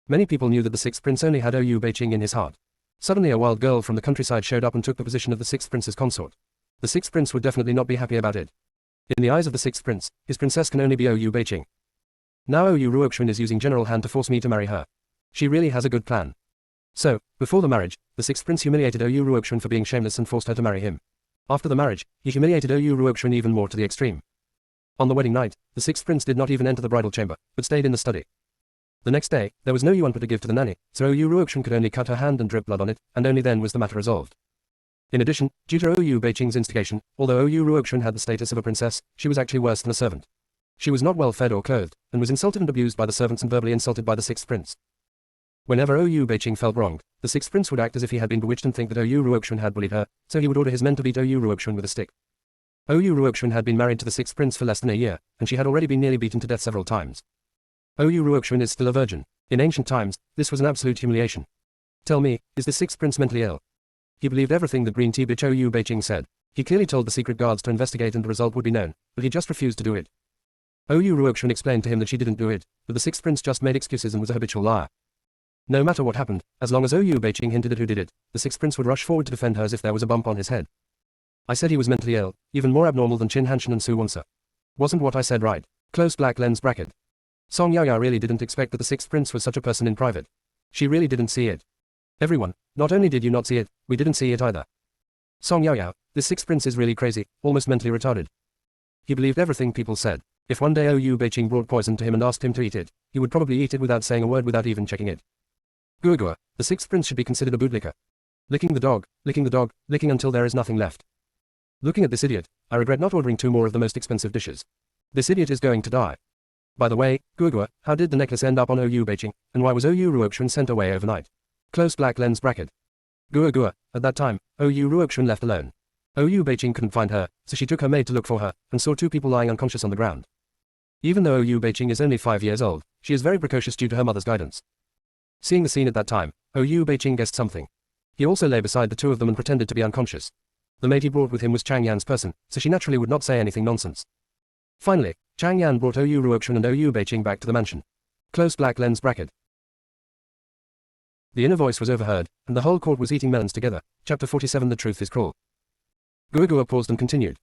[SPEAKER 1] Many people knew that the sixth prince only had Ouyou Beiqing in his heart. Suddenly a wild girl from the countryside showed up and took the position of the sixth prince's consort. The sixth prince would definitely not be happy about it. In the eyes of the sixth prince, his princess can only be Ouyou Beiqing. Now Ouyou Ruoxuan is using General Han to force me to marry her. She really has a good plan. So, before the marriage, the sixth prince humiliated Ouyou Ruoxuan for being shameless and forced her to marry him. After the marriage, he humiliated Ouyou Ruoxuan even more to the extreme. On the wedding night, the sixth prince did not even enter the bridal chamber, but stayed in the study. The next day, there was no yuanpa to give to the nanny, so Ouyou Ruoxuan could only cut her hand and drip blood on it, and only then was the matter resolved. In addition, due to Ouyou Beiqing's instigation, although Ouyou Ruoxuan had the status of a princess, she was actually worse than a servant. She was not well fed or clothed, and was insulted and abused by the servants and verbally insulted by the sixth prince. Whenever Ouyou Beiqing felt wronged, the sixth prince would act as if he had been bewitched and think that Ouyou Ruoxuan had bullied her, so he would order his men to beat Ouyou Ruoxuan with a stick. Ouyou Ruoxuan had been married to the sixth prince for less than a year, and she had already been nearly beaten to death several times. Ouyou Ruoxuan is still a virgin. In ancient times, this was an absolute humiliation. Tell me, is the sixth prince mentally ill? He believed everything that green tea bitch Ouyou Beiqing said. He clearly told the secret guards to investigate and the result would be known, but he just refused to do it. Ouyou Ruoxuan explained to him that she didn't do it, but the sixth prince just made excuses and was a habitual liar. No matter what happened, as long as Ouyou Beiqing hinted at who did it, the sixth prince would rush forward to defend her as if there was a bump on his head. I said he was mentally ill, even more abnormal than Qin Hanshan and Su Wonsa. Wasn't what I said right? Close black lens bracket. Song Yao really didn't expect that the sixth prince was such a person in private. She really didn't see it. Everyone, not only did you not see it, we didn't see it either. Song Yao, this sixth prince is really crazy, almost mentally retarded. He believed everything people said. If one day Ouyou Beiqing brought poison to him and asked him to eat it, he would probably eat it without saying a word without even checking it. Gua, the sixth prince should be considered a bootlicker. Licking the dog, licking until there is nothing left. Looking at this idiot, I regret not ordering 2 more of the most expensive dishes. This idiot is going to die. By the way, Guagua, how did the necklace end up on OU Beijing, and why was OU Ruoxuan sent away overnight? Close black lens bracket. Guagua, at that time, OU Ruoxuan left alone. OU Beijing couldn't find her, so she took her maid to look for her, and saw 2 people lying unconscious on the ground. Even though OU Beijing is only 5 years old, she is very precocious due to her mother's guidance. Seeing the scene at that time, OU Beijing guessed something. He also lay beside the 2 of them and pretended to be unconscious. The maid he brought with him was Chang Yan's person, so she naturally would not say anything nonsense. Finally, Chang Yan brought OU Ruoxuan and OU Beijing back to the mansion. Close black lens bracket. The inner voice was overheard, and the whole court was eating melons together. Chapter 47. The truth is cruel. Guagua paused and continued.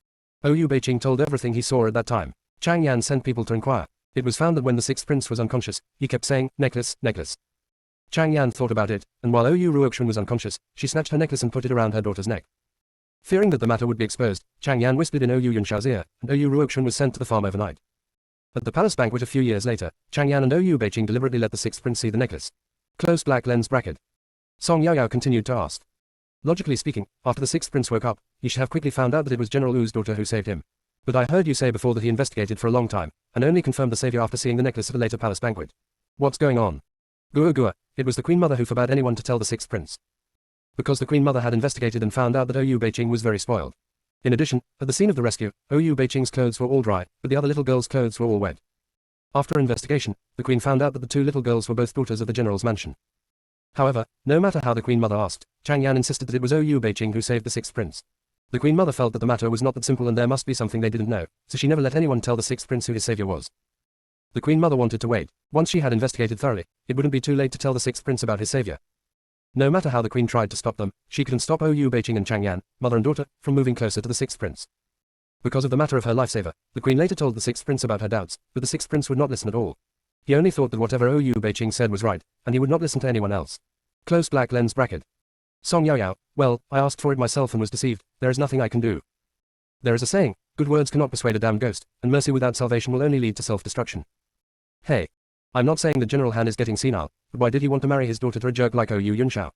[SPEAKER 1] OU Beijing told everything he saw at that time. Chang Yan sent people to inquire. It was found that when the 6th prince was unconscious, he kept saying, necklace, necklace. Chang Yan thought about it, and while OU Ruoxuan was unconscious, she snatched her necklace and put it around her daughter's neck. Fearing that the matter would be exposed, Chang Yan whispered in OU Yunshao's ear, and OU Ruoxuan was sent to the farm overnight. At the palace banquet a few years later, Chang Yan and OU Beijing deliberately let the 6th prince see the necklace. Close black lens bracket. Song Yaoyao continued to ask. Logically speaking, after the 6th prince woke up, he should have quickly found out that it was General Wu's daughter who saved him. But I heard you say before that he investigated for a long time, and only confirmed the savior after seeing the necklace at a later palace banquet. What's going on? Guagua, it was the Queen Mother who forbade anyone to tell the 6th prince. Because the Queen Mother had investigated and found out that OU Beijing was very spoiled. In addition, at the scene of the rescue, OU Beijing's clothes were all dry, but the other little girl's clothes were all wet. After investigation, the Queen found out that the 2 little girls were both daughters of the general's mansion. However, no matter how the Queen Mother asked, Chang Yan insisted that it was OU Beijing who saved the 6th prince. The Queen Mother felt that the matter was not that simple and there must be something they didn't know, so she never let anyone tell the 6th prince who his savior was. The Queen Mother wanted to wait. Once she had investigated thoroughly, it wouldn't be too late to tell the 6th prince about his savior. No matter how the Queen tried to stop them, she couldn't stop OU Beijing and Chang Yan, mother and daughter, from moving closer to the 6th prince. Because of the matter of her lifesaver, the Queen later told the 6th prince about her doubts, but the 6th prince would not listen at all. He only thought that whatever OU Beijing said was right, and he would not listen to anyone else. Close black lens bracket. Song Yaoyao, well, I asked for it myself and was deceived, there is nothing I can do. There is a saying, good words cannot persuade a damned ghost, and mercy without salvation will only lead to self-destruction. Hey. I'm not saying that General Han is getting senile, but why did he want to marry his daughter to a jerk like OU Yunshao?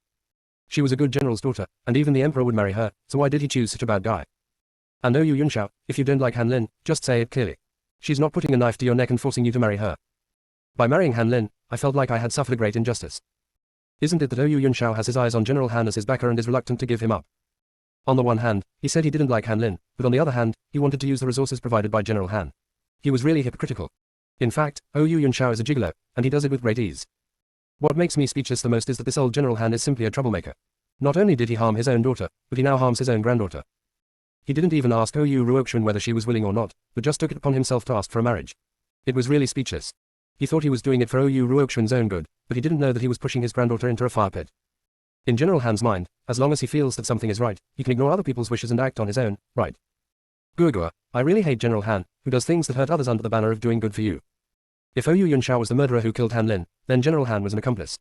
[SPEAKER 1] She was a good general's daughter, and even the emperor would marry her, so why did he choose such a bad guy? And OU Yunshao, if you don't like Han Lin, just say it clearly. She's not putting a knife to your neck and forcing you to marry her. By marrying Han Lin, I felt like I had suffered a great injustice. Isn't it that OU Yunshao has his eyes on General Han as his backer and is reluctant to give him up? On the one hand, he said he didn't like Han Lin, but on the other hand, he wanted to use the resources provided by General Han. He was really hypocritical. In fact, OU Yunshao is a gigolo, and he does it with great ease. What makes me speechless the most is that this old General Han is simply a troublemaker. Not only did he harm his own daughter, but he now harms his own granddaughter. He didn't even ask OU Ruoxuan whether she was willing or not, but just took it upon himself to ask for a marriage. It was really speechless. He thought he was doing it for OU Ruoxuan's own good, but he didn't know that he was pushing his granddaughter into a fire pit. In General Han's mind, as long as he feels that something is right, he can ignore other people's wishes and act on his own, right? Guagua, I really hate General Han, who does things that hurt others under the banner of doing good for you. If OU Yunshao was the murderer who killed Han Lin, then General Han was an accomplice.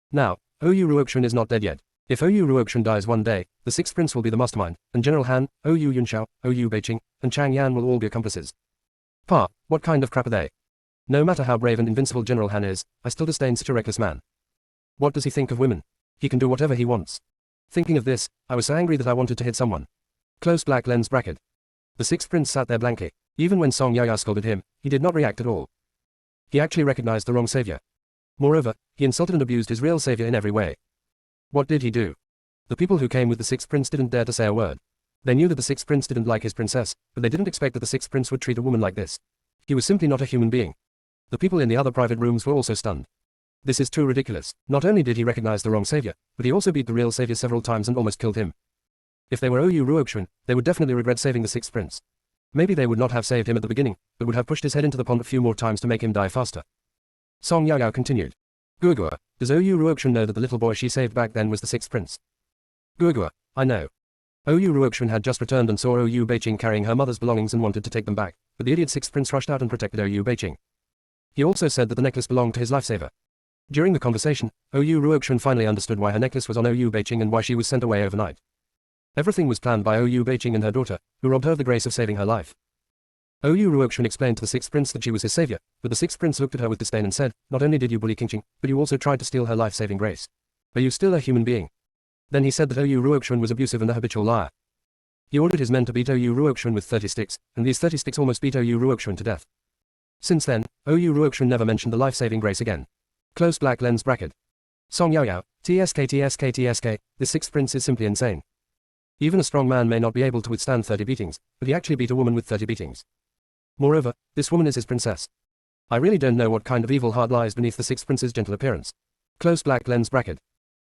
[SPEAKER 1] Now, OU Ruoxuan is not dead yet. If OU Ruoxuan dies one day, the 6th prince will be the mastermind, and General Han, OU Yunshao, OU Beijing, and Chang Yan will all be accomplices. Pa, what kind of crap are they? No matter how brave and invincible General Han is, I still disdain such a reckless man. What does he think of women? He can do whatever he wants. Thinking of this, I was so angry that I wanted to hit someone. Close black lens bracket. The 6th prince sat there blankly. Even when Song Yaoyao scolded him, he did not react at all. He actually recognized the wrong savior. Moreover, he insulted and abused his real savior in every way. What did he do? The people who came with the 6th prince didn't dare to say a word. They knew that the 6th prince didn't like his princess, but they didn't expect that the 6th prince would treat a woman like this. He was simply not a human being. The people in the other private rooms were also stunned. This is too ridiculous. Not only did he recognize the wrong savior, but he also beat the real savior several times and almost killed him. If they were OU Ruoxuan, they would definitely regret saving the 6th prince. Maybe they would not have saved him at the beginning, but would have pushed his head into the pond a few more times to make him die faster. Song Yaoyao continued. Guagua, does OU Ruoxuan know that the little boy she saved back then was the 6th prince? Guagua, I know. OU Ruoxuan had just returned and saw OU Beijing carrying her mother's belongings and wanted to take them back, but the idiot 6th prince rushed out and protected OU Beijing. He also said that the necklace belonged to his lifesaver. During the conversation, OU Ruoxuan finally understood why her necklace was on OU Beijing and why she was sent away overnight. Everything was planned by OU Beijing and her daughter, who robbed her of the grace of saving her life. OU Ruoxuan explained to the 6th prince that she was his savior, but the 6th prince looked at her with disdain and said, not only did you bully Qingqing, but you also tried to steal her life-saving grace. Are you still a human being? Then he said that OU Ruoxuan was abusive and a habitual liar. He ordered his men to beat Oyu Ruoxuan with 30 sticks, and these 30 sticks almost beat Oyu Ruoxuan to death. Since then, Oyu Ruoxuan never mentioned the life-saving grace again. Close black lens bracket. Song Yaoyao, TSK, this sixth prince is simply insane. Even a strong man may not be able to withstand 30 beatings, but he actually beat a woman with 30 beatings. Moreover, this woman is his princess. I really don't know what kind of evil heart lies beneath the sixth prince's gentle appearance. Close black lens bracket.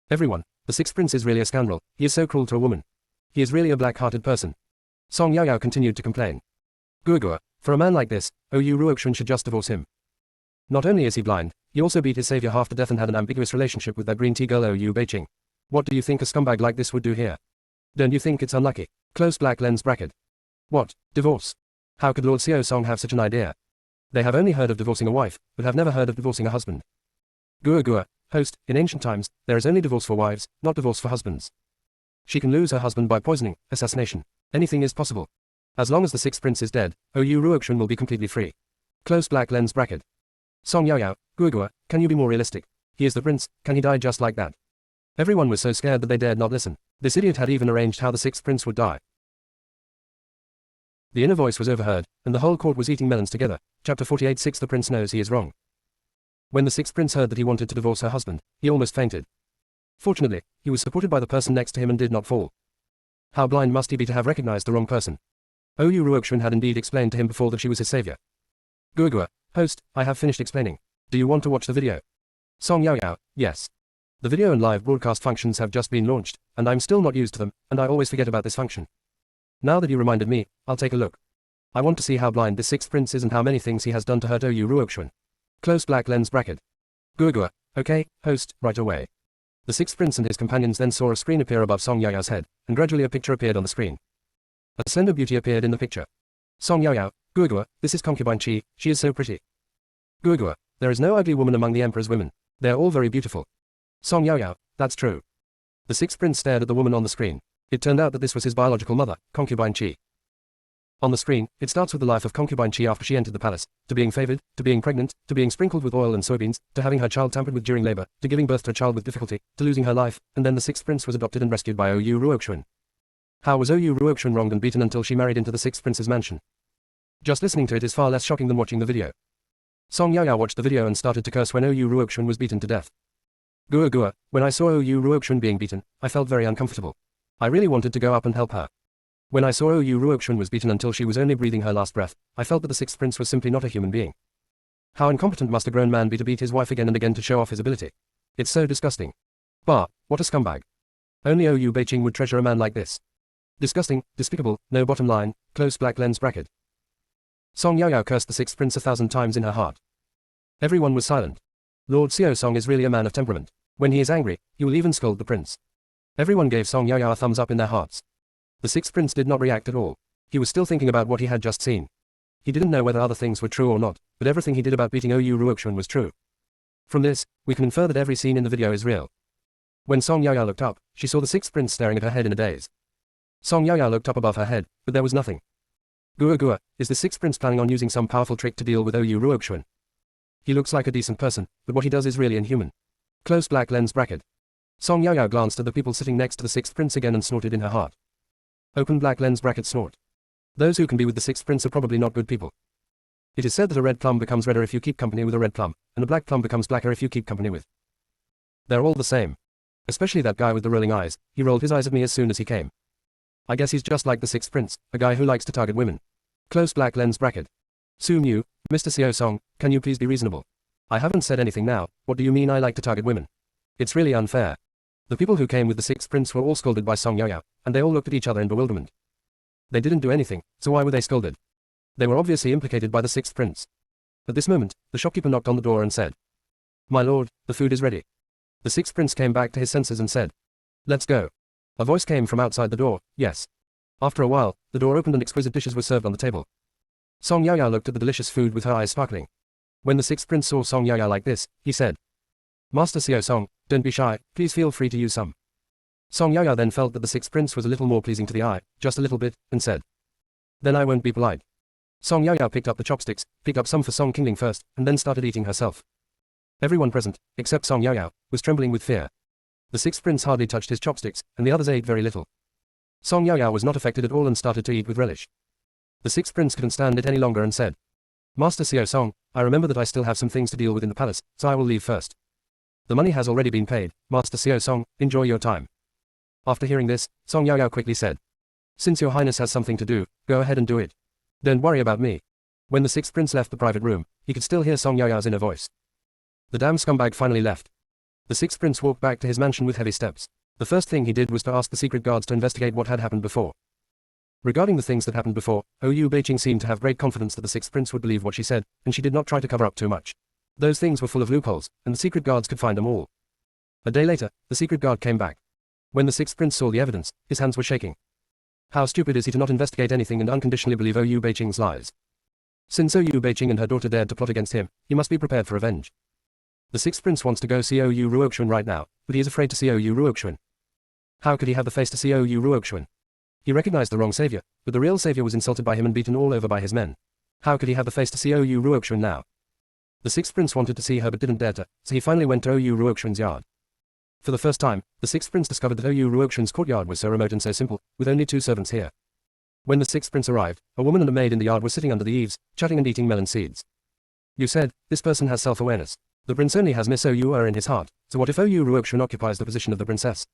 [SPEAKER 1] Everyone, the sixth prince is really a scoundrel, he is so cruel to a woman. He is really a black-hearted person. Song Yaoyao continued to complain. Gua, for a man like this, Oyu Ruoxuan should just divorce him. Not only is he blind, he also beat his savior half to death and had an ambiguous relationship with that green tea girl Oyu Beiqing. What do you think a scumbag like this would do here? Don't you think it's unlucky? Close black lens bracket. What, divorce? How could Lord Xiao Song have such an idea? They have only heard of divorcing a wife, but have never heard of divorcing a husband. Gua, host, in ancient times, there is only divorce for wives, not divorce for husbands. She can lose her husband by poisoning, assassination. Anything is possible. As long as the sixth prince is dead, Oyu Ruoxuan will be completely free. Close black lens bracket. Song Yaoyao, Gua, can you be more realistic? He is the prince, can he die just like that? Everyone was so scared that they dared not listen. This idiot had even arranged how the sixth prince would die. The inner voice was overheard, and the whole court was eating melons together. Chapter 48 6 The prince knows he is wrong. When the sixth prince heard that he wanted to divorce her husband, he almost fainted. Fortunately, he was supported by the person next to him and did not fall. How blind must he be to have recognized the wrong person? Oyu Ruoxuan had indeed explained to him before that she was his savior. Gua, host, I have finished explaining. Do you want to watch the video? Song Yaoyao, yes. The video and live broadcast functions have just been launched, and I'm still not used to them, and I always forget about this function. Now that you reminded me, I'll take a look. I want to see how blind this sixth prince is and how many things he has done to hurt Oyu Ruoxuan. Close black lens bracket. Gua, okay, host, right away. The sixth prince and his companions then saw a screen appear above Song Yaoyao's head, and gradually a picture appeared on the screen. A slender beauty appeared in the picture. Song Yaoyao, Gua, this is concubine Qi, she is so pretty. Gua, there is no ugly woman among the emperor's women. They are all very beautiful. Song Yaoyao, that's true. The sixth prince stared at the woman on the screen. It turned out that this was his biological mother, concubine Qi. On the screen, it starts with the life of concubine Qi after she entered the palace, to being favored, to being pregnant, to being sprinkled with oil and soybeans, to having her child tampered with during labor, to giving birth to a child with difficulty, to losing her life, and then the sixth prince was adopted and rescued by Oyu Ruoxuan. How was Oyu Ruoxuan wronged and beaten until she married into the sixth prince's mansion? Just listening to it is far less shocking than watching the video. Song Yaoyao watched the video and started to curse when Oyu Ruoxuan was beaten to death. Gua, when I saw Oyu Ruoxuan being beaten, I felt very uncomfortable. I really wanted to go up and help her. When I saw Oyu Ruoxuan was beaten until she was only breathing her last breath, I felt that the sixth prince was simply not a human being. How incompetent must a grown man be to beat his wife again and again to show off his ability? It's so disgusting. Bah, what a scumbag. Only Oyu Beiqing would treasure a man like this. Disgusting, despicable, no bottom line, close black lens bracket. Song Yaoyao cursed the sixth prince 1,000 times in her heart. Everyone was silent. Lord Xiao Song is really a man of temperament. When he is angry, he will even scold the prince. Everyone gave Song Yaoyao a thumbs up in their hearts. The sixth prince did not react at all. He was still thinking about what he had just seen. He didn't know whether other things were true or not, but everything he did about beating Oyu Ruoxuan was true. From this, we can infer that every scene in the video is real. When Song Yaoyao looked up, she saw the sixth prince staring at her head in a daze. Song Yaoyao looked up above her head, but there was nothing. Gua, is the sixth prince planning on using some powerful trick to deal with Oyu Ruoxuan? He looks like a decent person, but what he does is really inhuman. Close black lens bracket. Song Yaoyao glanced at the people sitting next to the sixth prince again and snorted in her heart. Open black lens bracket snort. Those who can be with the sixth prince are probably not good people. It is said that a red plum becomes redder if you keep company with a red plum, and a black plum becomes blacker if you keep company with. They're all the same. Especially that guy with the rolling eyes, he rolled his eyes at me as soon as he came. I guess he's just like the sixth prince, a guy who likes to target women. Close black lens bracket. Su Mu, Mr. Xiao Song, can you please be reasonable? I haven't said anything now, what do you mean I like to target women? It's really unfair. The people who came with the sixth prince were all scolded by Song Yaoyao, and they all looked at each other in bewilderment. They didn't do anything, so why were they scolded? They were obviously implicated by the sixth prince. At this moment, the shopkeeper knocked on the door and said, "My lord, the food is ready." The sixth prince came back to his senses and said, "Let's go." A voice came from outside the door, "Yes." After a while, the door opened and exquisite dishes were served on the table. Song Yaoyao looked at the delicious food with her eyes sparkling. When the sixth prince saw Song Yaoyao like this, he said, "Master Xiao Song, don't be shy, please feel free to use some." Song Yaoyao then felt that the sixth prince was a little more pleasing to the eye, just a little bit, and said, "Then I won't be polite." Song Yaoyao picked up the chopsticks, picked up some for Song Qingling first, and then started eating herself. Everyone present, except Song Yaoyao, was trembling with fear. The sixth prince hardly touched his chopsticks, and the others ate very little. Song Yaoyao was not affected at all and started to eat with relish. The sixth prince couldn't stand it any longer and said, Master Xiao Song, I remember that I still have some things to deal with in the palace, so I will leave first. The money has already been paid, Master Xiao Song, enjoy your time. After hearing this, Song Yaoyao quickly said, Since your highness has something to do, go ahead and do it. Don't worry about me. When the sixth prince left the private room, he could still hear Song Yaoyao's inner voice. The damn scumbag finally left. The sixth prince walked back to his mansion with heavy steps. The first thing he did was to ask the secret guards to investigate what had happened before. Regarding the things that happened before, Ouyou Beiqing seemed to have great confidence that the sixth prince would believe what she said, and she did not try to cover up too much. Those things were full of loopholes, and the secret guards could find them all. A day later, the secret guard came back. When the sixth prince saw the evidence, his hands were shaking. How stupid is he to not investigate anything and unconditionally believe Ouyou Beiqing's lies? Since Ouyou Beiqing and her daughter dared to plot against him, he must be prepared for revenge. The sixth prince wants to go see Ouyou Ruoxuan right now, but he is afraid to see Ouyou Ruoxuan. How could he have the face to see Ouyou Ruoxuan? He recognized the wrong savior, but the real savior was insulted by him and beaten all over by his men. How could he have the face to see Ouyou Ruoxuan now? The sixth prince wanted to see her but didn't dare to, so he finally went to Ouyou Ruoxuan's yard. For the first time, the sixth prince discovered that Ouyou Ruoxuan's courtyard was so remote and so simple, with only 2 servants here. When the sixth prince arrived, a woman and a maid in the yard were sitting under the eaves, chatting and eating melon seeds. You said, this person has self-awareness. The prince only has Miss Ouyou in his heart, so what if Ouyou Ruoxuan occupies the position of the princess?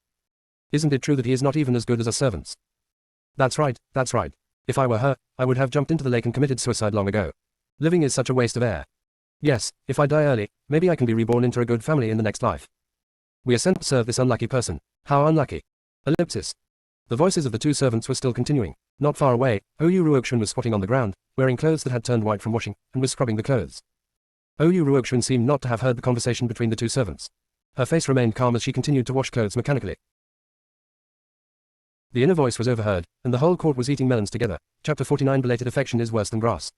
[SPEAKER 1] Isn't it true that he is not even as good as us servants? That's right, that's right. If I were her, I would have jumped into the lake and committed suicide long ago. Living is such a waste of air. Yes, if I die early, maybe I can be reborn into a good family in the next life. We are sent to serve this unlucky person. How unlucky. Ellipsis. The voices of the 2 servants were still continuing. Not far away, Ouyou Ruoxuan was squatting on the ground, wearing clothes that had turned white from washing, and was scrubbing the clothes. Ouyou Ruoxuan seemed not to have heard the conversation between the 2 servants. Her face remained calm as she continued to wash clothes mechanically. The inner voice was overheard, and the whole court was eating melons together. Chapter 49 Belated affection is worse than grass.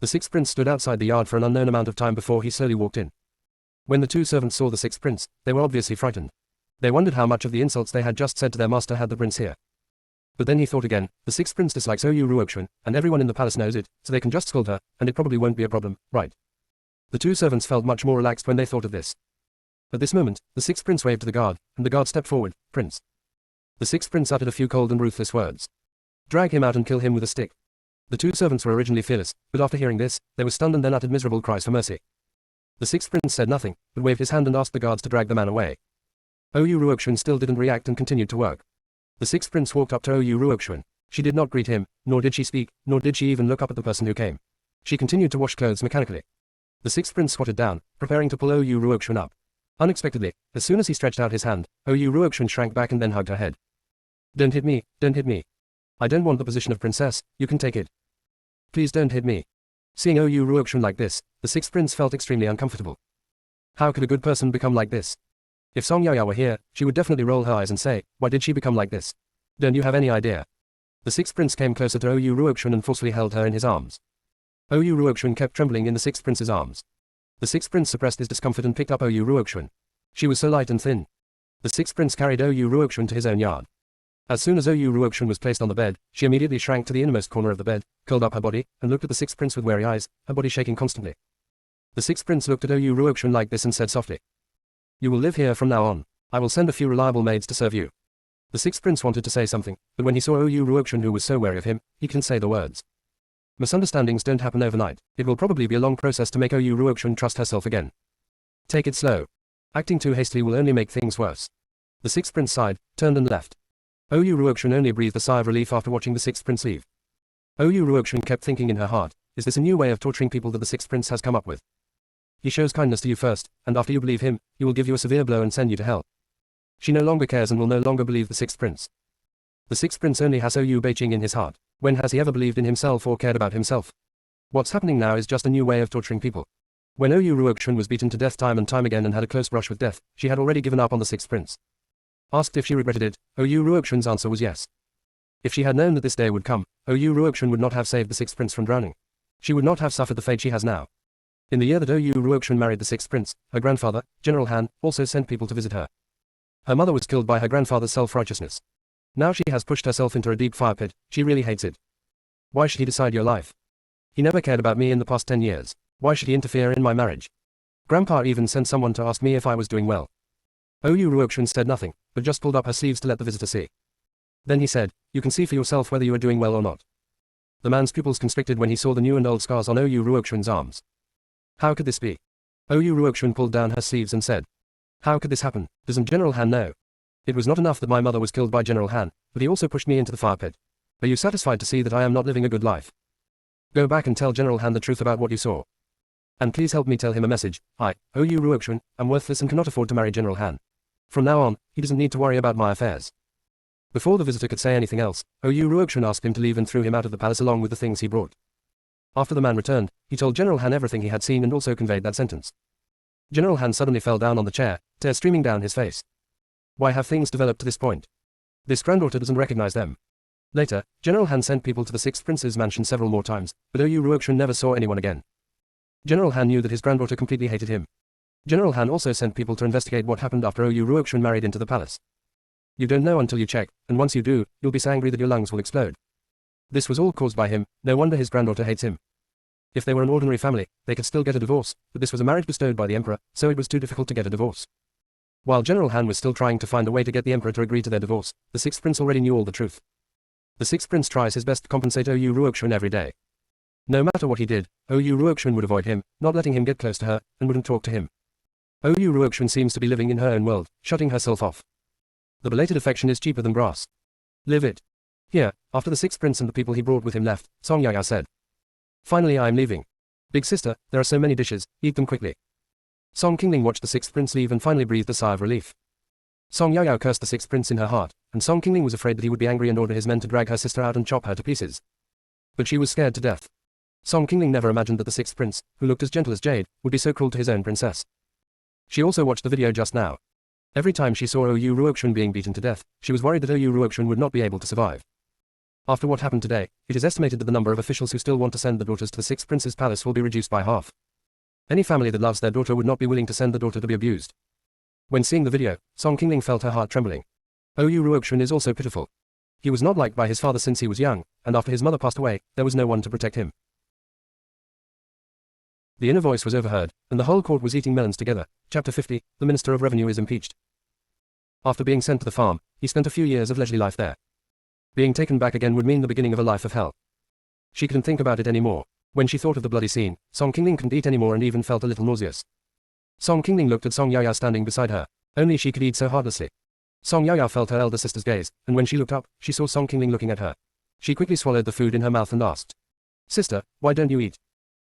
[SPEAKER 1] The sixth prince stood outside the yard for an unknown amount of time before he slowly walked in. When the 2 servants saw the sixth prince, they were obviously frightened. They wondered how much of the insults they had just said to their master had the prince here. But then he thought again, the sixth prince dislikes Ouyou Ruoxuan, and everyone in the palace knows it, so they can just scold her, and it probably won't be a problem, right? The 2 servants felt much more relaxed when they thought of this. At this moment, the sixth prince waved to the guard, and the guard stepped forward. Prince. The sixth prince uttered a few cold and ruthless words. Drag him out and kill him with a stick. The 2 servants were originally fearless, but after hearing this, they were stunned and then uttered miserable cries for mercy. The sixth prince said nothing, but waved his hand and asked the guards to drag the man away. Ouyou Ruoxuan still didn't react and continued to work. The sixth prince walked up to Ouyou Ruoxuan. She did not greet him, nor did she speak, nor did she even look up at the person who came. She continued to wash clothes mechanically. The sixth prince squatted down, preparing to pull Ouyou Ruoxuan up. Unexpectedly, as soon as he stretched out his hand, Ouyou Ruoxuan shrank back and then hugged her head. Don't hit me, don't hit me. I don't want the position of princess, you can take it. Please don't hit me. Seeing Ouyou Ruoxuan like this, the sixth prince felt extremely uncomfortable. How could a good person become like this? If Song Yaoyao were here, she would definitely roll her eyes and say, why did she become like this? Don't you have any idea? The sixth prince came closer to Ouyou Ruoxuan and forcefully held her in his arms. Ouyou Ruoxuan kept trembling in the sixth prince's arms. The sixth prince suppressed his discomfort and picked up Ouyou Ruoxuan. She was so light and thin. The sixth prince carried Ouyou Ruoxuan to his own yard. As soon as Ouyou Ruoxuan was placed on the bed, she immediately shrank to the innermost corner of the bed, curled up her body, and looked at the sixth prince with wary eyes, her body shaking constantly. The sixth prince looked at Ouyou Ruoxuan like this and said softly, you will live here from now on. I will send a few reliable maids to serve you. The sixth prince wanted to say something, but when he saw Ouyou Ruoxuan who was so wary of him, he couldn't say the words. Misunderstandings don't happen overnight. It will probably be a long process to make Ouyou Ruoxuan trust herself again. Take it slow. Acting too hastily will only make things worse. The sixth prince sighed, turned and left. Ouyou Ruoxuan only breathed a sigh of relief after watching the sixth prince leave. Ouyou Ruoxuan kept thinking in her heart, is this a new way of torturing people that the sixth prince has come up with? He shows kindness to you first, and after you believe him, he will give you a severe blow and send you to hell. She no longer cares and will no longer believe the sixth prince. The sixth prince only has Ouyou Beiqing in his heart. When has he ever believed in himself or cared about himself? What's happening now is just a new way of torturing people. When Ouyou Ruoxuan was beaten to death time and time again and had a close brush with death, she had already given up on the sixth prince. Asked if she regretted it, Ouyou Ruoxuan's answer was yes. If she had known that this day would come, Ouyou Ruoxuan would not have saved the sixth prince from drowning. She would not have suffered the fate she has now. In the year that Ouyou Ruoxuan married the sixth prince, her grandfather, General Han, also sent people to visit her. Her mother was killed by her grandfather's self-righteousness. Now she has pushed herself into a deep fire pit, she really hates it. Why should he decide your life? He never cared about me in the past 10 years. Why should he interfere in my marriage? Grandpa even sent someone to ask me if I was doing well. Ouyou Ruoxuan said nothing, but just pulled up her sleeves to let the visitor see. Then he said, "You can see for yourself whether you are doing well or not." The man's pupils constricted when he saw the new and old scars on Oyu Ruoxuan's arms. How could this be? Oyu Ruoxuan pulled down her sleeves and said, "How could this happen? Doesn't General Han know? It was not enough that my mother was killed by General Han, but he also pushed me into the fire pit. Are you satisfied to see that I am not living a good life? Go back and tell General Han the truth about what you saw. And please help me tell him a message. I, Oyu Ruoxuan, am worthless and cannot afford to marry General Han. From now on, he doesn't need to worry about my affairs." Before the visitor could say anything else, Oyu Ruoxuan asked him to leave and threw him out of the palace along with the things he brought. After the man returned, he told General Han everything he had seen and also conveyed that sentence. General Han suddenly fell down on the chair, tears streaming down his face. Why have things developed to this point? This granddaughter doesn't recognize them. Later, General Han sent people to the sixth prince's mansion several more times, but Oyu Ruoxuan never saw anyone again. General Han knew that his granddaughter completely hated him. General Han also sent people to investigate what happened after Oyu Ruoxuan married into the palace. You don't know until you check, and once you do, you'll be so angry that your lungs will explode. This was all caused by him, no wonder his granddaughter hates him. If they were an ordinary family, they could still get a divorce, but this was a marriage bestowed by the emperor, so it was too difficult to get a divorce. While General Han was still trying to find a way to get the emperor to agree to their divorce, the sixth prince already knew all the truth. The sixth prince tries his best to compensate Oyu Ruoxuan every day. No matter what he did, Oyu Ruoxuan would avoid him, not letting him get close to her, and wouldn't talk to him. Oyu Ruoxuan seems to be living in her own world, shutting herself off. The belated affection is cheaper than brass. Live it. Here, after the sixth prince and the people he brought with him left, Song Yaya said, "Finally I am leaving. Big sister, there are so many dishes, eat them quickly." Song Qingling watched the sixth prince leave and finally breathed a sigh of relief. Song Yaya cursed the sixth prince in her heart, and Song Qingling was afraid that he would be angry and order his men to drag her sister out and chop her to pieces. But she was scared to death. Song Qingling never imagined that the sixth prince, who looked as gentle as jade, would be so cruel to his own princess. She also watched the video just now. Every time she saw Oyu Ruoxuan being beaten to death, she was worried that Oyu Ruoxuan would not be able to survive. After what happened today, it is estimated that the number of officials who still want to send the daughters to the sixth prince's palace will be reduced by half. Any family that loves their daughter would not be willing to send the daughter to be abused. When seeing the video, Song Qingling felt her heart trembling. Oyu Ruoxuan is also pitiful. He was not liked by his father since he was young, and after his mother passed away, there was no one to protect him. The inner voice was overheard, and the whole court was eating melons together. Chapter 50, the Minister of Revenue is impeached. After being sent to the farm, he spent a few years of leisurely life there. Being taken back again would mean the beginning of a life of hell. She couldn't think about it anymore. When she thought of the bloody scene, Song Qingling couldn't eat anymore and even felt a little nauseous. Song Qingling looked at Song Yaya standing beside her. Only she could eat so heartlessly. Song Yaya felt her elder sister's gaze, and when she looked up, she saw Song Qingling looking at her. She quickly swallowed the food in her mouth and asked, "Sister, why don't you eat?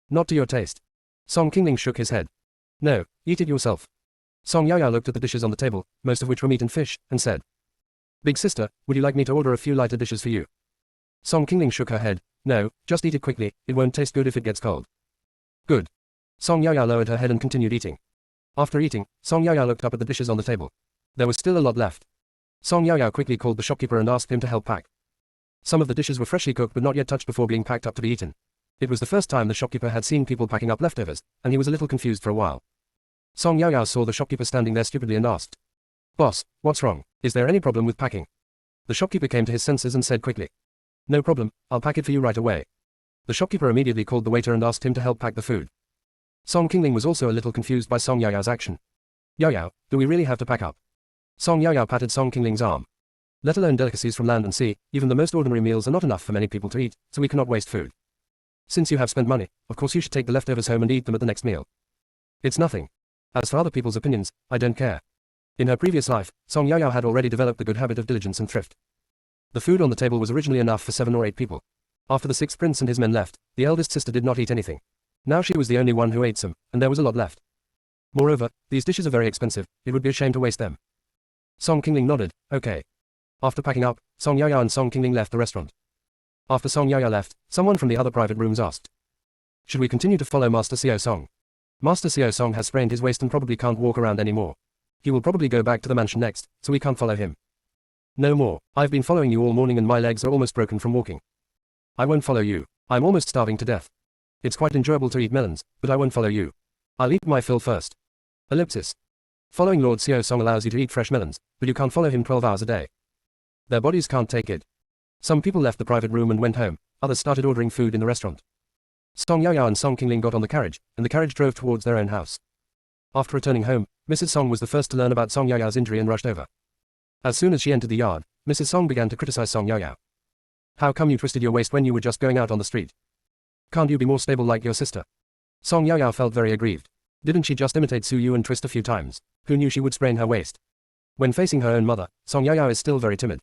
[SPEAKER 1] Not to your taste." Song Qingling shook his head. "No, eat it yourself." Song Yaya looked at the dishes on the table, most of which were meat and fish, and said, "Big sister, would you like me to order a few lighter dishes for you?" Song Qingling shook her head. "No, just eat it quickly, it won't taste good if it gets cold." "Good." Song Yaya lowered her head and continued eating. After eating, Song Yaya looked up at the dishes on the table. There was still a lot left. Song Yaya quickly called the shopkeeper and asked him to help pack. Some of the dishes were freshly cooked but not yet touched before being packed up to be eaten. It was the first time the shopkeeper had seen people packing up leftovers, and he was a little confused for a while. Song Yaya saw the shopkeeper standing there stupidly and asked, "Boss, what's wrong? Is there any problem with packing?" The shopkeeper came to his senses and said quickly, "No problem, I'll pack it for you right away." The shopkeeper immediately called the waiter and asked him to help pack the food. Song Qingling was also a little confused by Song Yaya's action. "Yaya, do we really have to pack up?" Song Yaya patted Song Qingling's arm. "Let alone delicacies from land and sea, even the most ordinary meals are not enough for many people to eat, so we cannot waste food. Since you have spent money, of course you should take the leftovers home and eat them at the next meal. It's nothing. As for other people's opinions, I don't care." In her previous life, Song Yaya had already developed the good habit of diligence and thrift. The food on the table was originally enough for 7 or 8 people. After the sixth prince and his men left, the eldest sister did not eat anything. Now she was the only one who ate some, and there was a lot left. Moreover, these dishes are very expensive, it would be a shame to waste them. Song Qingling nodded, "Okay." After packing up, Song Yaya and Song Qingling left the restaurant. After Song Yaya left, someone from the other private rooms asked, "Should we continue to follow Master Xiao Song? Master Xiao Song has sprained his waist and probably can't walk around anymore. He will probably go back to the mansion next, so we can't follow him." "No more. I've been following you all morning and my legs are almost broken from walking. I won't follow you. I'm almost starving to death. It's quite enjoyable to eat melons, but I won't follow you. I'll eat my fill first." Ellipsis. Following Lord Xiao Song allows you to eat fresh melons, but you can't follow him 12 hours a day. Their bodies can't take it. Some people left the private room and went home, others started ordering food in the restaurant. Song Yaya and Song Qingling got on the carriage, and the carriage drove towards their own house. After returning home, Mrs. Song was the first to learn about Song Yaya's injury and rushed over. As soon as she entered the yard, Mrs. Song began to criticize Song Yaoyao. How come you twisted your waist when you were just going out on the street? Can't you be more stable like your sister? Song Yaoyao felt very aggrieved. Didn't she just imitate Su Yu and twist a few times? Who knew she would sprain her waist? When facing her own mother, Song Yaoyao is still very timid.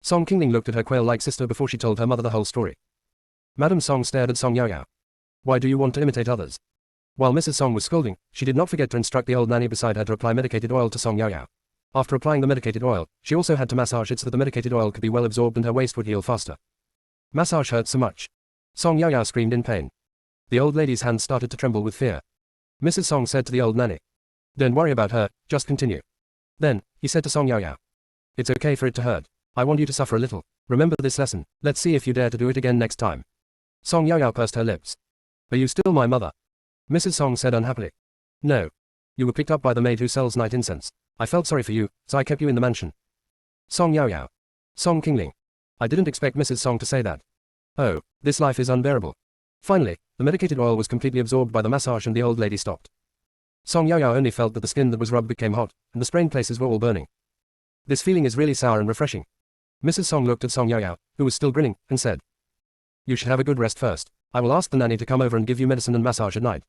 [SPEAKER 1] Song Qingling looked at her quail-like sister before she told her mother the whole story. Madam Song stared at Song Yaoyao. Why do you want to imitate others? While Mrs. Song was scolding, she did not forget to instruct the old nanny beside her to apply medicated oil to Song Yaoyao. After applying the medicated oil, she also had to massage it so that the medicated oil could be well absorbed and her waist would heal faster. Massage hurt so much. Song Yaoyao screamed in pain. The old lady's hands started to tremble with fear. Mrs. Song said to the old nanny, "Don't worry about her, just continue." Then, he said to Song Yaoyao, "It's okay for it to hurt. I want you to suffer a little. Remember this lesson. Let's see if you dare to do it again next time." Song Yaoyao pursed her lips. "Are you still my mother?" Mrs. Song said unhappily. "No. You were picked up by the maid who sells night incense. I felt sorry for you, so I kept you in the mansion." Song Yaoyao. Song Qingling. I didn't expect Mrs. Song to say that. Oh, this life is unbearable. Finally, the medicated oil was completely absorbed by the massage and the old lady stopped. Song Yaoyao only felt that the skin that was rubbed became hot, and the sprained places were all burning. This feeling is really sour and refreshing. Mrs. Song looked at Song Yaoyao, who was still grinning, and said, "You should have a good rest first. I will ask the nanny to come over and give you medicine and massage at night."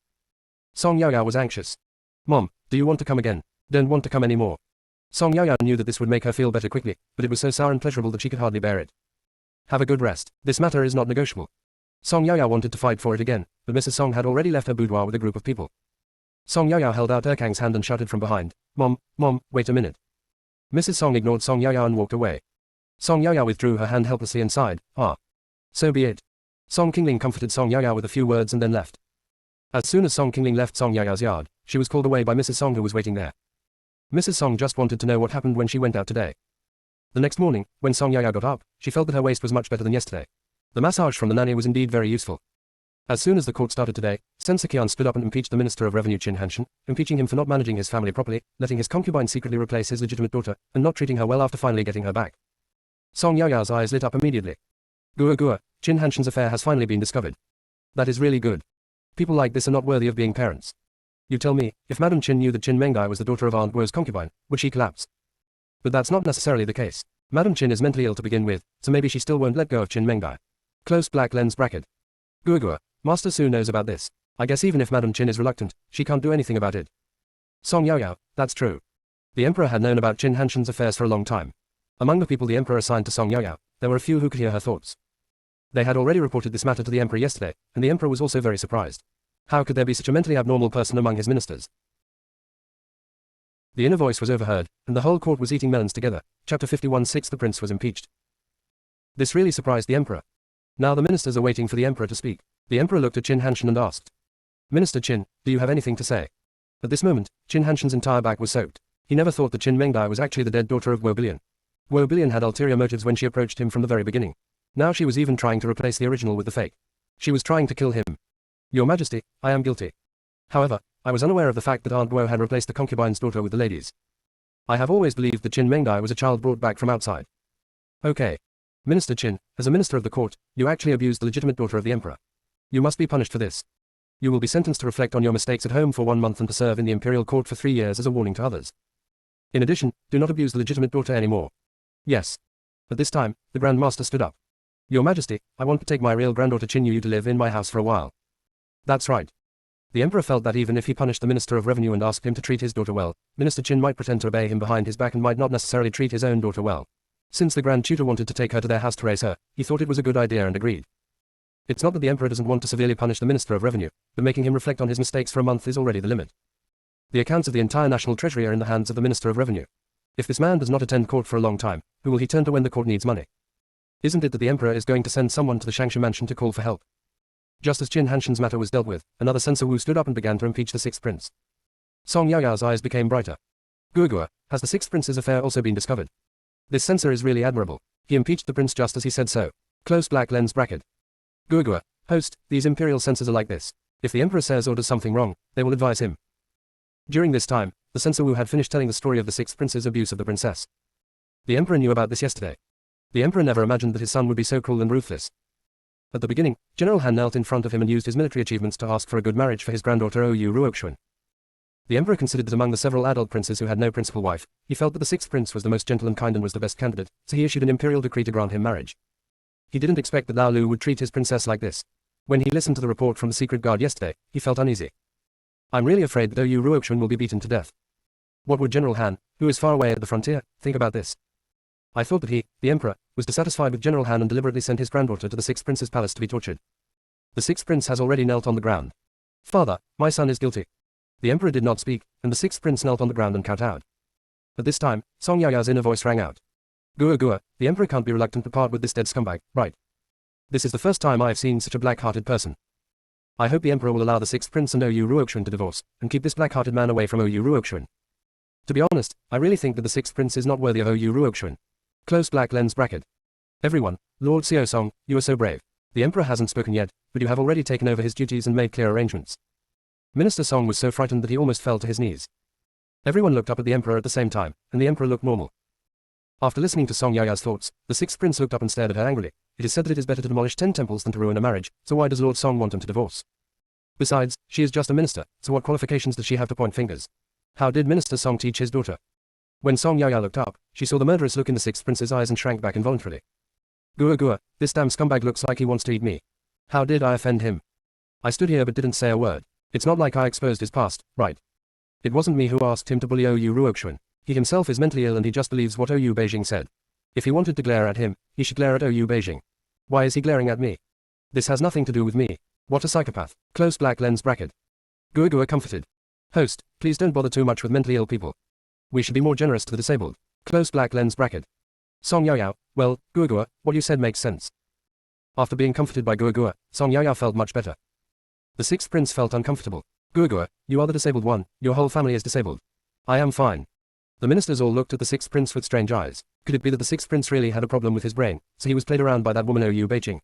[SPEAKER 1] Song Yaoyao was anxious. "Mom, do you want to come again? Don't want to come any more." Song Yaoyao knew that this would make her feel better quickly, but it was so sour and pleasurable that she could hardly bear it. "Have a good rest. This matter is not negotiable." Song Yaoyao wanted to fight for it again, but Mrs. Song had already left her boudoir with a group of people. Song Yaoyao held out Erkang's hand and shouted from behind, Mom, wait a minute." Mrs. Song ignored Song Yaoyao and walked away. Song Yaoyao withdrew her hand helplessly and sighed, "Ah. So be it." Song Qingling comforted Song Yaoyao with a few words and then left. As soon as Song Qingling left Song Yaoyao's yard, she was called away by Mrs. Song who was waiting there. Mrs. Song just wanted to know what happened when she went out today. The next morning, when Song Yaoyao got up, she felt that her waist was much better than yesterday. The massage from the nanny was indeed very useful. As soon as the court started today, Censor Qian stood up and impeached the Minister of Revenue Qin Hanshan, impeaching him for not managing his family properly, letting his concubine secretly replace his legitimate daughter, and not treating her well after finally getting her back. Song Yaoyao's eyes lit up immediately. Gua, Qin Hanshan's affair has finally been discovered. That is really good. People like this are not worthy of being parents. You tell me, if Madam Qin knew that Qin Mengdai was the daughter of Aunt Guo's concubine, would she collapse? But that's not necessarily the case. Madam Qin is mentally ill to begin with, so maybe she still won't let go of Qin Mengdai. Close black lens bracket. Gua, Master Su knows about this. I guess even if Madam Qin is reluctant, she can't do anything about it. Song Yaoyao, that's true. The Emperor had known about Qin Hanshan's affairs for a long time. Among the people the Emperor assigned to Song Yaoyao, there were a few who could hear her thoughts. They had already reported this matter to the Emperor yesterday, and the Emperor was also very surprised. How could there be such a mentally abnormal person among his ministers? The inner voice was overheard, and the whole court was eating melons together. Chapter 51:6 The prince was impeached. This really surprised the Emperor. Now the ministers are waiting for the Emperor to speak. The Emperor looked at Qin Hanshan and asked, "Minister Qin, do you have anything to say?" At this moment, Qin Hanshan's entire back was soaked. He never thought that Qin Mengdai was actually the dead daughter of Guo Bilian. Guo Bilian had ulterior motives when she approached him from the very beginning. Now she was even trying to replace the original with the fake. She was trying to kill him. Your Majesty, I am guilty. However, I was unaware of the fact that Aunt Guo had replaced the concubine's daughter with the lady's. I have always believed that Qin Mengdai was a child brought back from outside. Okay. Minister Qin, as a minister of the court, you actually abused the legitimate daughter of the Emperor. You must be punished for this. You will be sentenced to reflect on your mistakes at home for 1 month and to serve in the imperial court for 3 years as a warning to others. In addition, do not abuse the legitimate daughter anymore. Yes. At this time, the Grand Master stood up. Your Majesty, I want to take my real granddaughter Qin Yu to live in my house for a while. That's right. The Emperor felt that even if he punished the Minister of Revenue and asked him to treat his daughter well, Minister Qin might pretend to obey him behind his back and might not necessarily treat his own daughter well. Since the Grand Tutor wanted to take her to their house to raise her, he thought it was a good idea and agreed. It's not that the Emperor doesn't want to severely punish the Minister of Revenue, but making him reflect on his mistakes for a month is already the limit. The accounts of the entire national treasury are in the hands of the Minister of Revenue. If this man does not attend court for a long time, who will he turn to when the court needs money? Isn't it that the Emperor is going to send someone to the Shangsha mansion to call for help? Just as Qin Hanshan's matter was dealt with, another censor Wu stood up and began to impeach the 6th prince. Song Yaoyao's eyes became brighter. Gua, has the 6th prince's affair also been discovered? This censor is really admirable. He impeached the prince just as he said so. Close black lens bracket. Gua, host, these imperial censors are like this. If the Emperor says or does something wrong, they will advise him. During this time, the censor Wu had finished telling the story of the 6th prince's abuse of the princess. The Emperor knew about this yesterday. The Emperor never imagined that his son would be so cruel and ruthless. At the beginning, General Han knelt in front of him and used his military achievements to ask for a good marriage for his granddaughter Ou Ruoxuan. The emperor considered that among the several adult princes who had no principal wife, he felt that the sixth prince was the most gentle and kind and was the best candidate, so he issued an imperial decree to grant him marriage. He didn't expect that Lao Lu would treat his princess like this. When he listened to the report from the secret guard yesterday, he felt uneasy. I'm really afraid that Oyu Ruoxuan will be beaten to death. What would General Han, who is far away at the frontier, think about this? I thought that he, the emperor, was dissatisfied with General Han and deliberately sent his granddaughter to the sixth prince's palace to be tortured. The sixth prince has already knelt on the ground. Father, my son is guilty. The emperor did not speak, and the sixth prince knelt on the ground and kowtowed. At this time, Song Yaoyao's inner voice rang out. Gua Gua, the emperor can't be reluctant to part with this dead scumbag, right? This is the first time I have seen such a black-hearted person. I hope the emperor will allow the sixth prince and Oyu Ruoxuan to divorce, and keep this black-hearted man away from Oyu Ruoxuan. To be honest, I really think that the sixth prince is not worthy of Oyu Ruoxuan. Close black lens bracket. Everyone, Lord Xiao Song, you are so brave. The emperor hasn't spoken yet, but you have already taken over his duties and made clear arrangements. Minister Song was so frightened that he almost fell to his knees. Everyone looked up at the emperor at the same time, and the emperor looked normal. After listening to Song Yaoyao's thoughts, the sixth prince looked up and stared at her angrily. It is said that it is better to demolish 10 temples than to ruin a marriage, so why does Lord Song want him to divorce? Besides, she is just a minister, so what qualifications does she have to point fingers? How did Minister Song teach his daughter? When Song Yaoyao looked up, she saw the murderous look in the sixth prince's eyes and shrank back involuntarily. Gua Gua, this damn scumbag looks like he wants to eat me. How did I offend him? I stood here but didn't say a word. It's not like I exposed his past, right? It wasn't me who asked him to bully Oyu Ruoxuan. He himself is mentally ill and he just believes what Oyu Beijing said. If he wanted to glare at him, he should glare at Oyu Beijing. Why is he glaring at me? This has nothing to do with me. What a psychopath. Close black lens bracket. Gua Gua comforted. Host, please don't bother too much with mentally ill people. We should be more generous to the disabled. Close black lens bracket. Song Yaoyao, well, Gua Gua, what you said makes sense. After being comforted by Gua Gua, Song Yaoyao felt much better. The sixth prince felt uncomfortable. Gua Gua, you are the disabled one, your whole family is disabled. I am fine. The ministers all looked at the sixth prince with strange eyes. Could it be that the sixth prince really had a problem with his brain, so he was played around by that woman Oyu Beijing?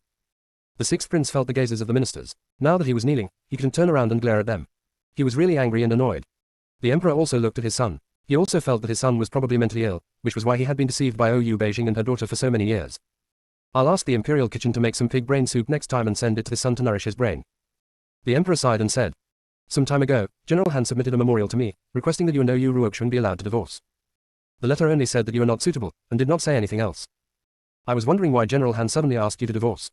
[SPEAKER 1] The sixth prince felt the gazes of the ministers. Now that he was kneeling, he couldn't turn around and glare at them. He was really angry and annoyed. The emperor also looked at his son. He also felt that his son was probably mentally ill, which was why he had been deceived by Oyu Beijing and her daughter for so many years. I'll ask the imperial kitchen to make some pig brain soup next time and send it to the son to nourish his brain. The emperor sighed and said, some time ago, General Han submitted a memorial to me, requesting that you and Oyu Ruoxuan be allowed to divorce. The letter only said that you are not suitable, and did not say anything else. I was wondering why General Han suddenly asked you to divorce.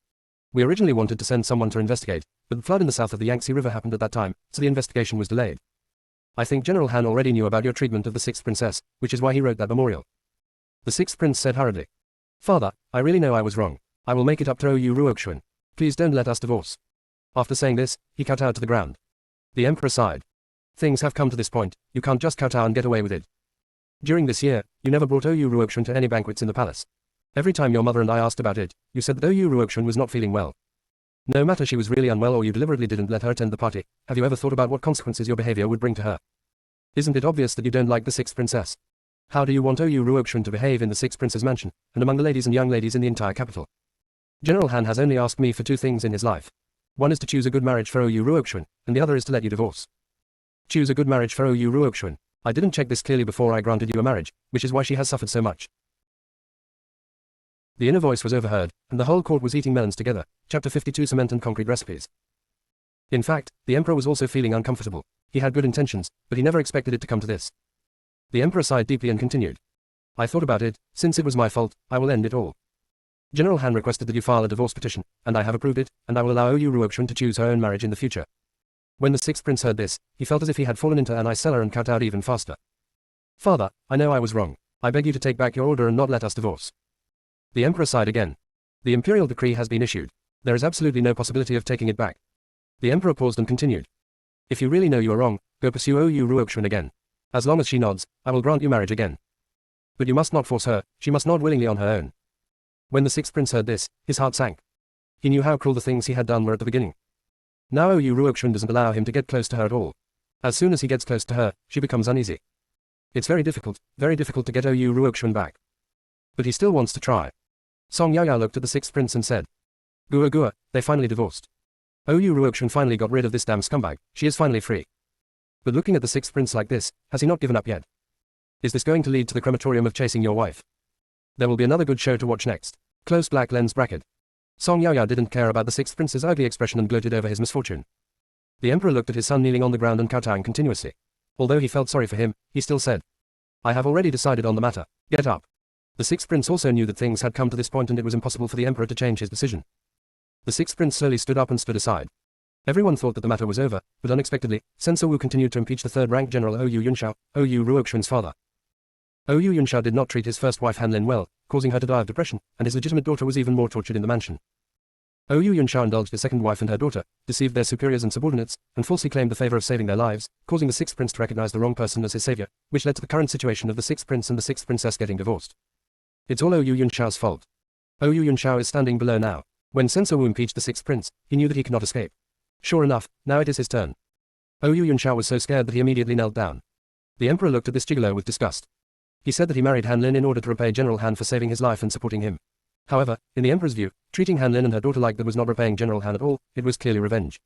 [SPEAKER 1] We originally wanted to send someone to investigate, but the flood in the south of the Yangtze River happened at that time, so the investigation was delayed. I think General Han already knew about your treatment of the sixth princess, which is why he wrote that memorial. The sixth prince said hurriedly. Father, I really know I was wrong. I will make it up to Oyu Ruoxuan. Please don't let us divorce. After saying this, he kowtowed to the ground. The emperor sighed. Things have come to this point, you can't just kowtow and get away with it. During this year, you never brought Oyu Ruoxuan to any banquets in the palace. Every time your mother and I asked about it, you said that Oyu Ruoxuan was not feeling well. No matter she was really unwell or you deliberately didn't let her attend the party, have you ever thought about what consequences your behavior would bring to her? Isn't it obvious that you don't like the sixth princess? How do you want Oyu Ruoxuan to behave in the sixth prince's mansion, and among the ladies and young ladies in the entire capital? General Han has only asked me for 2 things in his life. One is to choose a good marriage for Oyu Ruoxuan, and the other is to let you divorce. Choose a good marriage for Oyu Ruoxuan. I didn't check this clearly before I granted you a marriage, which is why she has suffered so much. The inner voice was overheard, and the whole court was eating melons together. Chapter 52 Cement and Concrete Recipes. In fact, the emperor was also feeling uncomfortable. He had good intentions, but he never expected it to come to this. The emperor sighed deeply and continued. I thought about it, since it was my fault, I will end it all. General Han requested that you file a divorce petition, and I have approved it, and I will allow Oyu Ruoxuan to choose her own marriage in the future. When the sixth prince heard this, he felt as if he had fallen into an ice cellar and kowtowed even faster. Father, I know I was wrong. I beg you to take back your order and not let us divorce. The emperor sighed again. The imperial decree has been issued. There is absolutely no possibility of taking it back. The emperor paused and continued. If you really know you are wrong, go pursue Oyu Ruoxuan again. As long as she nods, I will grant you marriage again. But you must not force her, she must nod willingly on her own. When the sixth prince heard this, his heart sank. He knew how cruel the things he had done were at the beginning. Now Oyu Ruoxuan doesn't allow him to get close to her at all. As soon as he gets close to her, she becomes uneasy. It's very difficult to get Oyu Ruoxuan back. But he still wants to try. Song Yaoyao looked at the sixth prince and said, Gua Gua, they finally divorced. Oyu Ruoxuan finally got rid of this damn scumbag, she is finally free. But looking at the sixth prince like this, has he not given up yet? Is this going to lead to the crematorium of chasing your wife? There will be another good show to watch next. Close black lens bracket. Song Yaoyao didn't care about the sixth prince's ugly expression and gloated over his misfortune. The emperor looked at his son kneeling on the ground and kowtowing continuously. Although he felt sorry for him, he still said, I have already decided on the matter. Get up. The sixth prince also knew that things had come to this point and it was impossible for the emperor to change his decision. The sixth prince slowly stood up and stood aside. Everyone thought that the matter was over, but unexpectedly, Sensor Wu continued to impeach the third-rank general Oyu Yunshao, Oyu Ruoxuan's father. Oyu Yunshao did not treat his first wife Han Lin well, causing her to die of depression, and his legitimate daughter was even more tortured in the mansion. Oyu Yunshao indulged his second wife and her daughter, deceived their superiors and subordinates, and falsely claimed the favor of saving their lives, causing the sixth prince to recognize the wrong person as his savior, which led to the current situation of the sixth prince and the sixth princess getting divorced. It's all Oyu Yunshao's fault. Oyu Yunshao is standing below now. When Sensor Wu impeached the sixth prince, he knew that he could not escape. Sure enough, now it is his turn. Oyu Yunshao was so scared that he immediately knelt down. The emperor looked at this gigolo with disgust. He said that he married Han Lin in order to repay General Han for saving his life and supporting him. However, in the emperor's view, treating Han Lin and her daughter like that was not repaying General Han at all, it was clearly revenge.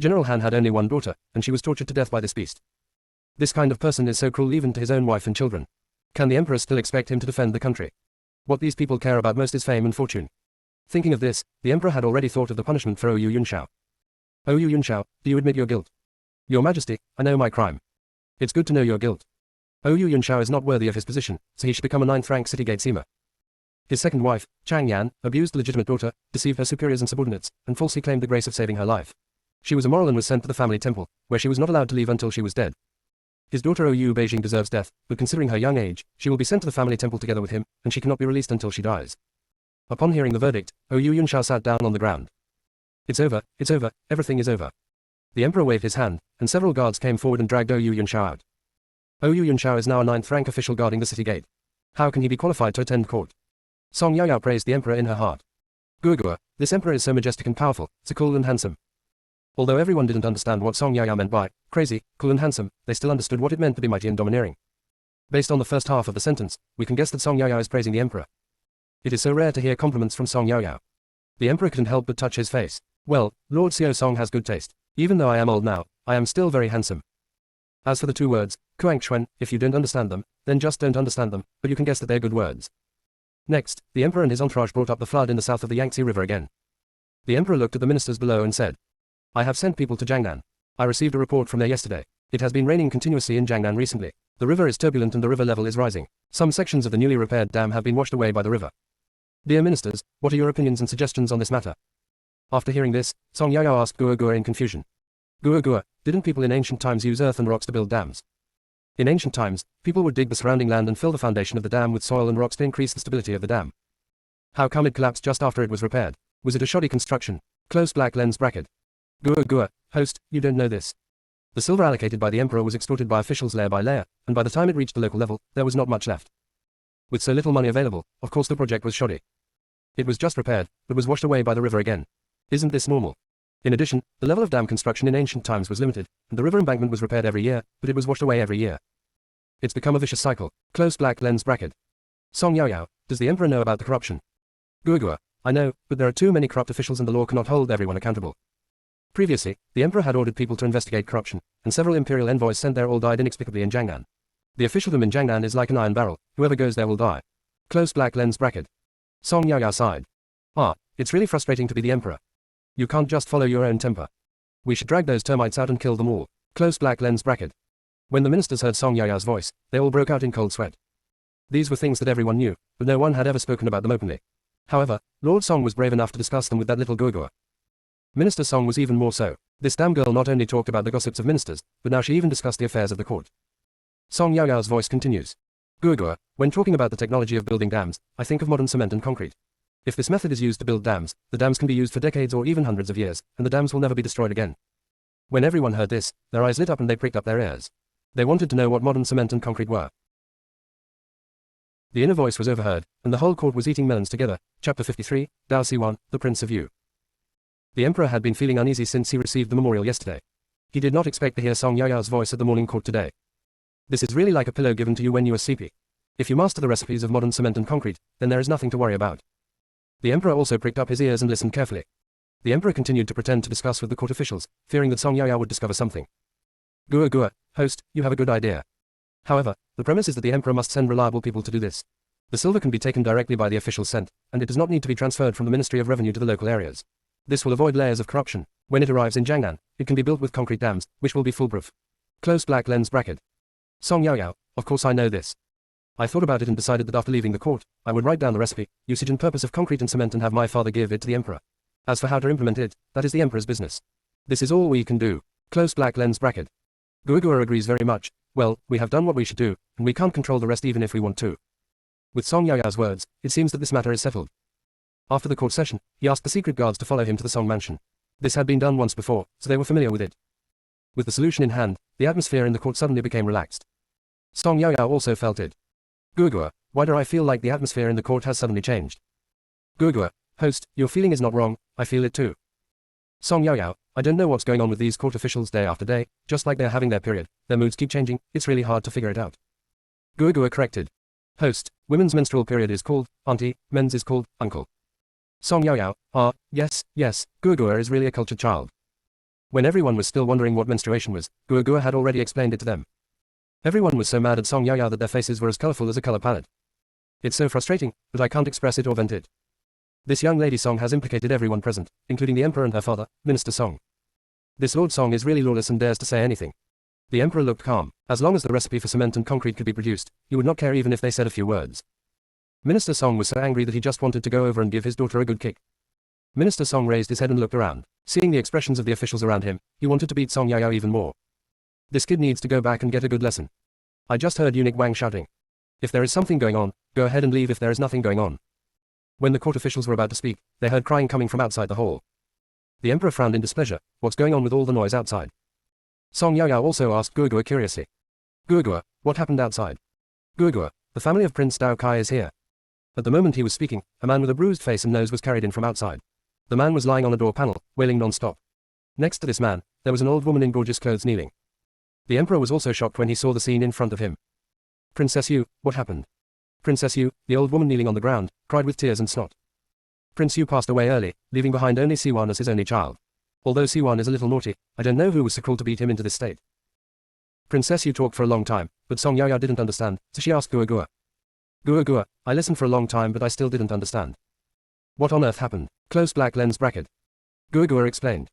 [SPEAKER 1] General Han had only one daughter, and she was tortured to death by this beast. This kind of person is so cruel even to his own wife and children. Can the emperor still expect him to defend the country? What these people care about most is fame and fortune. Thinking of this, the emperor had already thought of the punishment for Oyu Yunshao. Oyu Yunshao, do you admit your guilt? Your Majesty, I know my crime. It's good to know your guilt. Oyu Yunshao is not worthy of his position, so he should become a 9th-rank city gate seamer. His second wife, Chang Yan, abused the legitimate daughter, deceived her superiors and subordinates, and falsely claimed the grace of saving her life. She was immoral and was sent to the family temple, where she was not allowed to leave until she was dead. His daughter Oyu Beijing deserves death, but considering her young age, she will be sent to the family temple together with him, and she cannot be released until she dies. Upon hearing the verdict, Oyu Yunshao sat down on the ground. It's over, everything is over. The emperor waved his hand, and several guards came forward and dragged Oyu Yunshao out. Oyu Yunshao is now a 9th-rank official guarding the city gate. How can he be qualified to attend court? Song Yaoyao praised the emperor in her heart. Guogua, this emperor is so majestic and powerful, so cool and handsome. Although everyone didn't understand what Song Yaoyao meant by crazy, cool and handsome, they still understood what it meant to be mighty and domineering. Based on the first half of the sentence, we can guess that Song Yaoyao is praising the emperor. It is so rare to hear compliments from Song Yaoyao. The emperor couldn't help but touch his face. Well, Lord Xiao Song has good taste. Even though I am old now, I am still very handsome. As for the two words, Kuang Chuan, if you don't understand them, then just don't understand them, but you can guess that they're good words. Next, the emperor and his entourage brought up the flood in the south of the Yangtze River again. The emperor looked at the ministers below and said, I have sent people to Jiangnan. I received a report from there yesterday. It has been raining continuously in Jiangnan recently. The river is turbulent and the river level is rising. Some sections of the newly repaired dam have been washed away by the river. Dear ministers, what are your opinions and suggestions on this matter? After hearing this, Song Yaoyao asked Guogua in confusion. Guogua, didn't people in ancient times use earth and rocks to build dams? In ancient times, people would dig the surrounding land and fill the foundation of the dam with soil and rocks to increase the stability of the dam. How come it collapsed just after it was repaired? Was it a shoddy construction? Close black lens bracket. Guogua, host, you don't know this. The silver allocated by the emperor was extorted by officials layer by layer, and by the time it reached the local level, there was not much left. With so little money available, of course the project was shoddy. It was just repaired, but was washed away by the river again. Isn't this normal? In addition, the level of dam construction in ancient times was limited, and the river embankment was repaired every year, but it was washed away every year. It's become a vicious cycle. Close black lens bracket. Song Yaoyao, does the emperor know about the corruption? Guogua, I know, but there are too many corrupt officials and the law cannot hold everyone accountable. Previously, the emperor had ordered people to investigate corruption, and several imperial envoys sent there all died inexplicably in Jiangnan. The officialdom in Jiangnan is like an iron barrel, whoever goes there will die. Close black lens bracket. Song Yaoyao sighed. It's really frustrating to be the emperor. You can't just follow your own temper. We should drag those termites out and kill them all. Close black lens bracket. When the ministers heard Song Yaoyao's voice, they all broke out in cold sweat. These were things that everyone knew, but no one had ever spoken about them openly. However, Lord Song was brave enough to discuss them with that little Guogua. Minister Song was even more so. This damn girl not only talked about the gossips of ministers, but now she even discussed the affairs of the court. Song Yaoyao's voice continues. Guogua, when talking about the technology of building dams, I think of modern cement and concrete. If this method is used to build dams, the dams can be used for decades or even hundreds of years, and the dams will never be destroyed again. When everyone heard this, their eyes lit up and they pricked up their ears. They wanted to know what modern cement and concrete were. The inner voice was overheard, and the whole court was eating melons together. Chapter 53, Dao Si1, the Prince of Yu. The emperor had been feeling uneasy since he received the memorial yesterday. He did not expect to hear Song Yaoyao's voice at the morning court today. This is really like a pillow given to you when you are sleepy. If you master the recipes of modern cement and concrete, then there is nothing to worry about. The emperor also pricked up his ears and listened carefully. The emperor continued to pretend to discuss with the court officials, fearing that Song Yaoyao would discover something. Guogua, host, you have a good idea. However, the premise is that the emperor must send reliable people to do this. The silver can be taken directly by the officials sent, and it does not need to be transferred from the Ministry of Revenue to the local areas. This will avoid layers of corruption. When it arrives in Jiangnan, it can be built with concrete dams, which will be foolproof. Close black lens bracket. Song Yaoyao, of course I know this. I thought about it and decided that after leaving the court, I would write down the recipe, usage and purpose of concrete and cement and have my father give it to the emperor. As for how to implement it, that is the emperor's business. This is all we can do. Close black lens bracket. Guagua agrees very much. Well, we have done what we should do, and we can't control the rest even if we want to. With Song Yaoyao's words, it seems that this matter is settled. After the court session, he asked the secret guards to follow him to the Song mansion. This had been done once before, so they were familiar with it. With the solution in hand, the atmosphere in the court suddenly became relaxed. Song Yaoyao also felt it. Guagua, why do I feel like the atmosphere in the court has suddenly changed? Guagua, host, your feeling is not wrong, I feel it too. Song Yaoyao, I don't know what's going on with these court officials day after day, just like they're having their period, their moods keep changing, it's really hard to figure it out. Guagua corrected. Host, women's menstrual period is called auntie, men's is called uncle. Song Yaoyao, yes, Guagua is really a cultured child. When everyone was still wondering what menstruation was, Guagua had already explained it to them. Everyone was so mad at Song Yaoyao that their faces were as colorful as a color palette. It's so frustrating, but I can't express it or vent it. This young lady Song has implicated everyone present, including the emperor and her father, Minister Song. This Lord Song is really lawless and dares to say anything. The emperor looked calm. As long as the recipe for cement and concrete could be produced, he would not care even if they said a few words. Minister Song was so angry that he just wanted to go over and give his daughter a good kick. Minister Song raised his head and looked around. Seeing the expressions of the officials around him, he wanted to beat Song Yaoyao even more. This kid needs to go back and get a good lesson. I just heard Eunuch Wang shouting. If there is something going on, go ahead and leave if there is nothing going on. When the court officials were about to speak, they heard crying coming from outside the hall. The emperor frowned in displeasure. What's going on with all the noise outside? Song Yaoyao also asked Guagua curiously. Guagua, what happened outside? Guagua, the family of Prince Dao Kai is here. At the moment he was speaking, a man with a bruised face and nose was carried in from outside. The man was lying on a door panel, wailing non-stop. Next to this man, there was an old woman in gorgeous clothes kneeling. The emperor was also shocked when he saw the scene in front of him. Princess Yu, what happened? Princess Yu, the old woman kneeling on the ground, cried with tears and snot. Prince Yu passed away early, leaving behind only Siwan as his only child. Although Siwan is a little naughty, I don't know who was so cruel to beat him into this state. Princess Yu talked for a long time, but Song Yaoyao didn't understand, so she asked Guagua. Guagua, I listened for a long time but I still didn't understand. What on earth happened? Close black lens bracket. Guagua explained.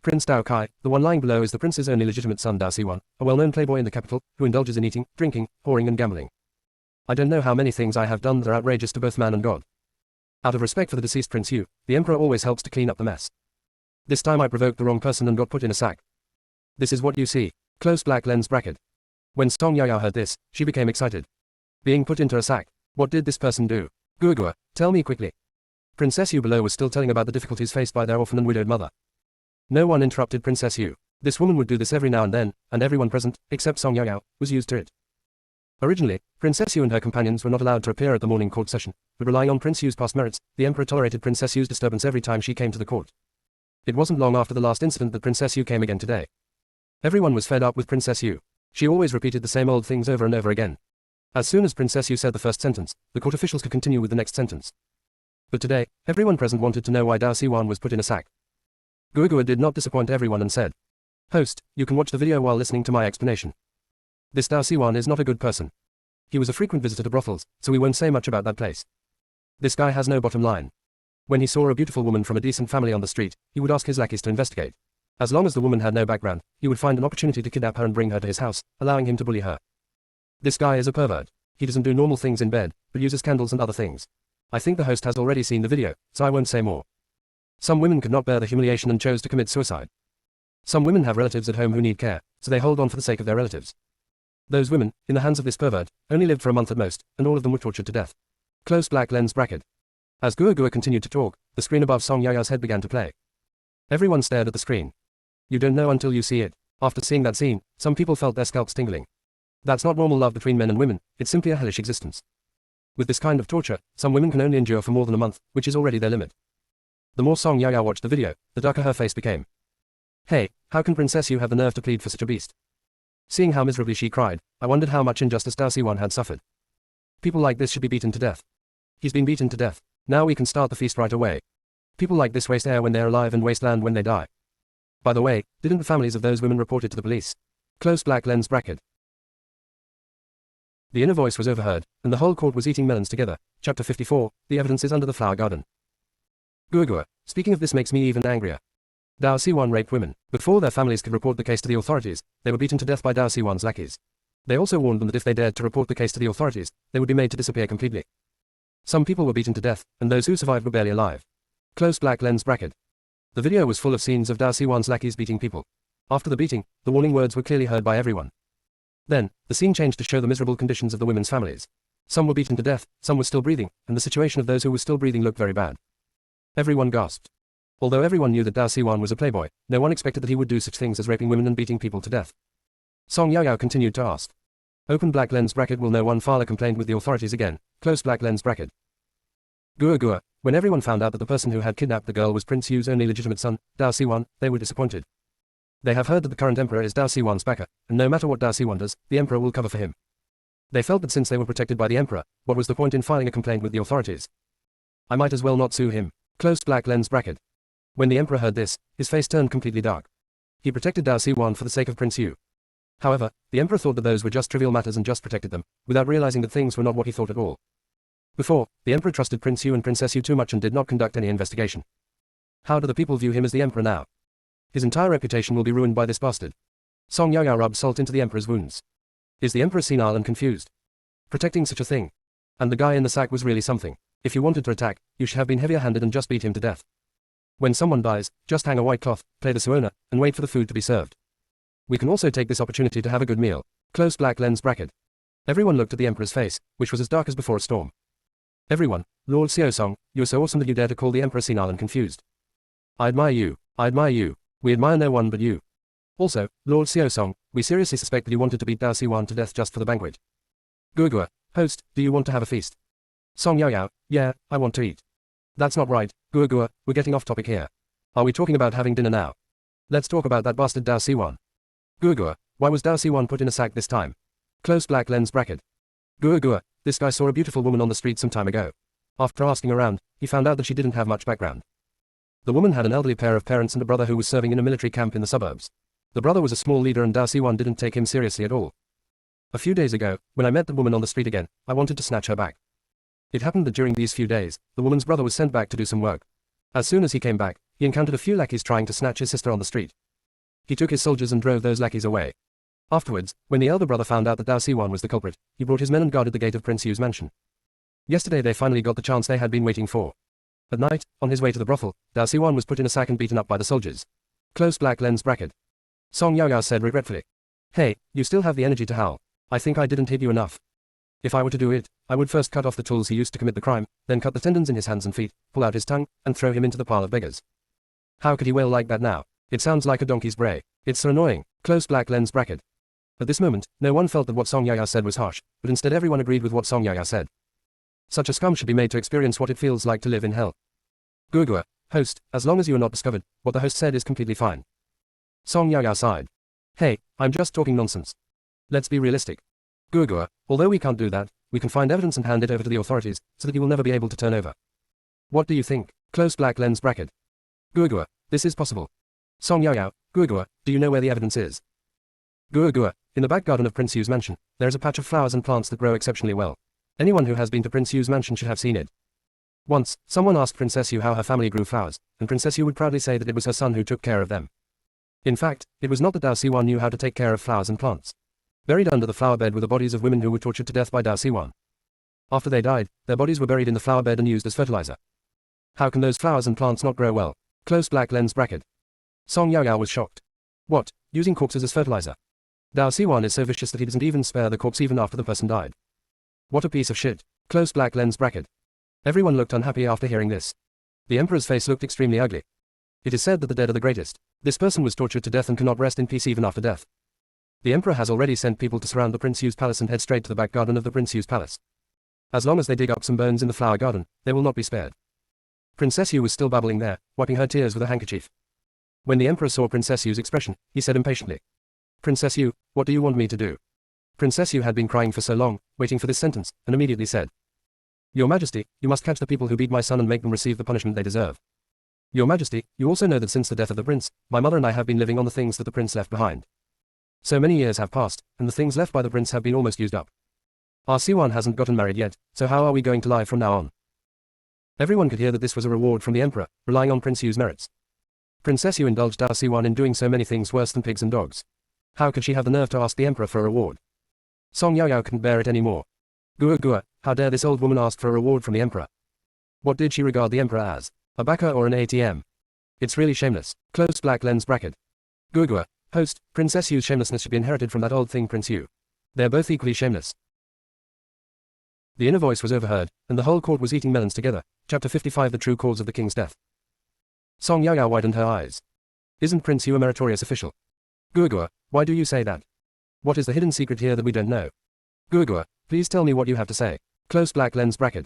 [SPEAKER 1] Prince Dao Kai, the one lying below, is the prince's only legitimate son Dao Siwan, a well-known playboy in the capital, who indulges in eating, drinking, whoring and gambling. I don't know how many things I have done that are outrageous to both man and God. Out of respect for the deceased Prince Yu, the emperor always helps to clean up the mess. This time I provoked the wrong person and got put in a sack. This is what you see. Close black lens bracket. When Song Yaoyao heard this, she became excited. Being put into a sack. What did this person do? Guagua, tell me quickly. Princess Yu below was still telling about the difficulties faced by their orphan and widowed mother. No one interrupted Princess Yu. This woman would do this every now and then, and everyone present, except Song Yaoyao, was used to it. Originally, Princess Yu and her companions were not allowed to appear at the morning court session, but relying on Prince Yu's past merits, the emperor tolerated Princess Yu's disturbance every time she came to the court. It wasn't long after the last incident that Princess Yu came again today. Everyone was fed up with Princess Yu. She always repeated the same old things over and over again. As soon as Princess Yu said the first sentence, the court officials could continue with the next sentence. But today, everyone present wanted to know why Dao Siwan was put in a sack. Guagua did not disappoint everyone and said, Host, you can watch the video while listening to my explanation. This Dao Siwan is not a good person. He was a frequent visitor to brothels, so we won't say much about that place. This guy has no bottom line. When he saw a beautiful woman from a decent family on the street, he would ask his lackeys to investigate. As long as the woman had no background, he would find an opportunity to kidnap her and bring her to his house, allowing him to bully her. This guy is a pervert. He doesn't do normal things in bed, but uses candles and other things. I think the host has already seen the video, so I won't say more. Some women could not bear the humiliation and chose to commit suicide. Some women have relatives at home who need care, so they hold on for the sake of their relatives. Those women, in the hands of this pervert, only lived for a month at most, and all of them were tortured to death. Close black lens bracket. As Guagua continued to talk, the screen above Song Yaoyao's head began to play. Everyone stared at the screen. You don't know until you see it. After seeing that scene, some people felt their scalps tingling. That's not normal love between men and women, it's simply a hellish existence. With this kind of torture, some women can only endure for more than a month, which is already their limit. The more Song Yaoyao watched the video, the darker her face became. Hey, how can Princess Yu have the nerve to plead for such a beast? Seeing how miserably she cried, I wondered how much injustice Dao Siwan had suffered. People like this should be beaten to death. He's been beaten to death. Now we can start the feast right away. People like this waste air when they're alive and waste land when they die. By the way, didn't the families of those women report it to the police? Close black lens bracket. The inner voice was overheard, and the whole court was eating melons together. Chapter 54, The Evidence is Under the Flower Garden. Guagua, speaking of this makes me even angrier. Dao Siwan raped women. Before their families could report the case to the authorities, they were beaten to death by Dao Siwan's lackeys. They also warned them that if they dared to report the case to the authorities, they would be made to disappear completely. Some people were beaten to death, and those who survived were barely alive. Close black lens bracket. The video was full of scenes of Dao Siwan's lackeys beating people. After the beating, the warning words were clearly heard by everyone. Then, the scene changed to show the miserable conditions of the women's families. Some were beaten to death, some were still breathing, and the situation of those who were still breathing looked very bad. Everyone gasped. Although everyone knew that Dao Siwan was a playboy, no one expected that he would do such things as raping women and beating people to death. Song Yaoyao continued to ask. Open black lens bracket. Will no one file a complaint with the authorities again? Close black lens bracket. Gua. When everyone found out that the person who had kidnapped the girl was Prince Yu's only legitimate son, Dao Siwan, they were disappointed. They have heard that the current emperor is Dao Siwan's backer, and no matter what Dao Siwan does, the emperor will cover for him. They felt that since they were protected by the emperor, what was the point in filing a complaint with the authorities? I might as well not sue him. Close black lens bracket. When the emperor heard this, his face turned completely dark. He protected Dao Siwan for the sake of Prince Yu. However, the emperor thought that those were just trivial matters and just protected them, without realizing that things were not what he thought at all. Before, the emperor trusted Prince Yu and Princess Yu too much and did not conduct any investigation. How do the people view him as the emperor now? His entire reputation will be ruined by this bastard. Song Yaoyao rubbed salt into the emperor's wounds. Is the emperor senile and confused? Protecting such a thing? And the guy in the sack was really something. If you wanted to attack, you should have been heavier-handed and just beat him to death. When someone dies, just hang a white cloth, play the suona, and wait for the food to be served. We can also take this opportunity to have a good meal. Close black lens bracket. Everyone looked at the emperor's face, which was as dark as before a storm. Everyone, Lord Xiaosong, you are so awesome that you dare to call the emperor senile and confused. I admire you. I admire you. We admire no one but you. Also, Lord Xiaosong, we seriously suspect that you wanted to beat Dao Siwan to death just for the banquet. Gua. Host, do you want to have a feast? Song Yaoyao, yeah, I want to eat. That's not right, Gua, we're getting off topic here. Are we talking about having dinner now? Let's talk about that bastard Dao Siwan. Gua, why was Dao Siwan put in a sack this time? Close black lens bracket. Gua, this guy saw a beautiful woman on the street some time ago. After asking around, he found out that she didn't have much background. The woman had an elderly pair of parents and a brother who was serving in a military camp in the suburbs. The brother was a small leader and Dao Siwan didn't take him seriously at all. A few days ago, when I met the woman on the street again, I wanted to snatch her back. It happened that during these few days, the woman's brother was sent back to do some work. As soon as he came back, he encountered a few lackeys trying to snatch his sister on the street. He took his soldiers and drove those lackeys away. Afterwards, when the elder brother found out that Dao Siwan was the culprit, he brought his men and guarded the gate of Prince Yu's mansion. Yesterday they finally got the chance they had been waiting for. At night, on his way to the brothel, Dao Siwan was put in a sack and beaten up by the soldiers. Close black lens bracket. Song Yaoyao said regretfully. Hey, you still have the energy to howl. I think I didn't hit you enough. If I were to do it, I would first cut off the tools he used to commit the crime, then cut the tendons in his hands and feet, pull out his tongue, and throw him into the pile of beggars. How could he wail like that now? It sounds like a donkey's bray. It's so annoying. Close black lens bracket. At this moment, no one felt that what Song Yaoyao said was harsh, but instead everyone agreed with what Song Yaoyao said. Such a scum should be made to experience what it feels like to live in hell. Gua, host, as long as you are not discovered, what the host said is completely fine. Song Yaoyao sighed. Hey, I'm just talking nonsense. Let's be realistic. Gua, although we can't do that, we can find evidence and hand it over to the authorities, so that you will never be able to turn over. What do you think? Close black lens bracket. Gua, this is possible. Song Yaoyao, Gua, do you know where the evidence is? Gua, in the back garden of Prince Yu's mansion, there is a patch of flowers and plants that grow exceptionally well. Anyone who has been to Prince Yu's mansion should have seen it. Once, someone asked Princess Yu how her family grew flowers, and Princess Yu would proudly say that it was her son who took care of them. In fact, it was not that Dao Siwan knew how to take care of flowers and plants. Buried under the flower bed were the bodies of women who were tortured to death by Dao Siwan. After they died, their bodies were buried in the flower bed and used as fertilizer. How can those flowers and plants not grow well? Close black lens bracket. Song Yaoyao was shocked. What, using corpses as fertilizer? Dao Siwan is so vicious that he doesn't even spare the corpse even after the person died. What a piece of shit. Close black lens bracket. Everyone looked unhappy after hearing this. The emperor's face looked extremely ugly. It is said that the dead are the greatest. This person was tortured to death and cannot rest in peace even after death. The emperor has already sent people to surround the Prince Yu's palace and head straight to the back garden of the Prince Yu's palace. As long as they dig up some bones in the flower garden, they will not be spared. Princess Yu was still babbling there, wiping her tears with a handkerchief. When the emperor saw Princess Yu's expression, he said impatiently, Princess Yu, what do you want me to do? Princess Yu had been crying for so long, waiting for this sentence, and immediately said, Your Majesty, you must catch the people who beat my son and make them receive the punishment they deserve. Your Majesty, you also know that since the death of the prince, my mother and I have been living on the things that the prince left behind. So many years have passed, and the things left by the prince have been almost used up. Our Siwan hasn't gotten married yet, so how are we going to live from now on? Everyone could hear that this was a reward from the emperor, relying on Prince Yu's merits. Princess Yu indulged Dao Si1 in doing so many things worse than pigs and dogs. How could she have the nerve to ask the emperor for a reward? Song Yaoyao couldn't bear it anymore. Gua, how dare this old woman ask for a reward from the emperor? What did she regard the emperor as? A baka or an ATM? It's really shameless. Closed black lens bracket. Gua, host, Princess Yu's shamelessness should be inherited from that old thing Prince Yu. They're both equally shameless. The inner voice was overheard, and the whole court was eating melons together. Chapter 55 The True Cause of the King's Death. Song Yaoyao widened her eyes. Isn't Prince Yu a meritorious official? Gua, why do you say that? What is the hidden secret here that we don't know? Gua, please tell me what you have to say. Closed black lens bracket.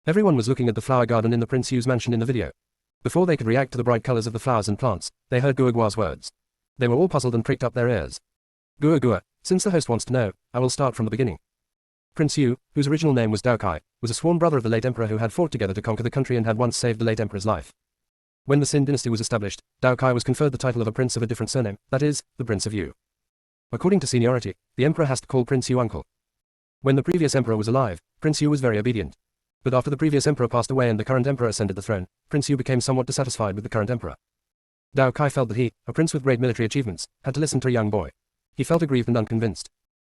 [SPEAKER 1] Everyone was looking at the flower garden in the Prince Yu's mansion in the video. Before they could react to the bright colors of the flowers and plants, they heard Gua's words. They were all puzzled and pricked up their ears. Gua, since the host wants to know, I will start from the beginning. Prince Yu, whose original name was Dao Kai, was a sworn brother of the late emperor who had fought together to conquer the country and had once saved the late emperor's life. When the Xin dynasty was established, Dao Kai was conferred the title of a prince of a different surname, that is, the Prince of Yu. According to seniority, the emperor has to call Prince Yu uncle. When the previous emperor was alive, Prince Yu was very obedient. But after the previous emperor passed away and the current emperor ascended the throne, Prince Yu became somewhat dissatisfied with the current emperor. Dao Kai felt that he, a prince with great military achievements, had to listen to a young boy. He felt aggrieved and unconvinced.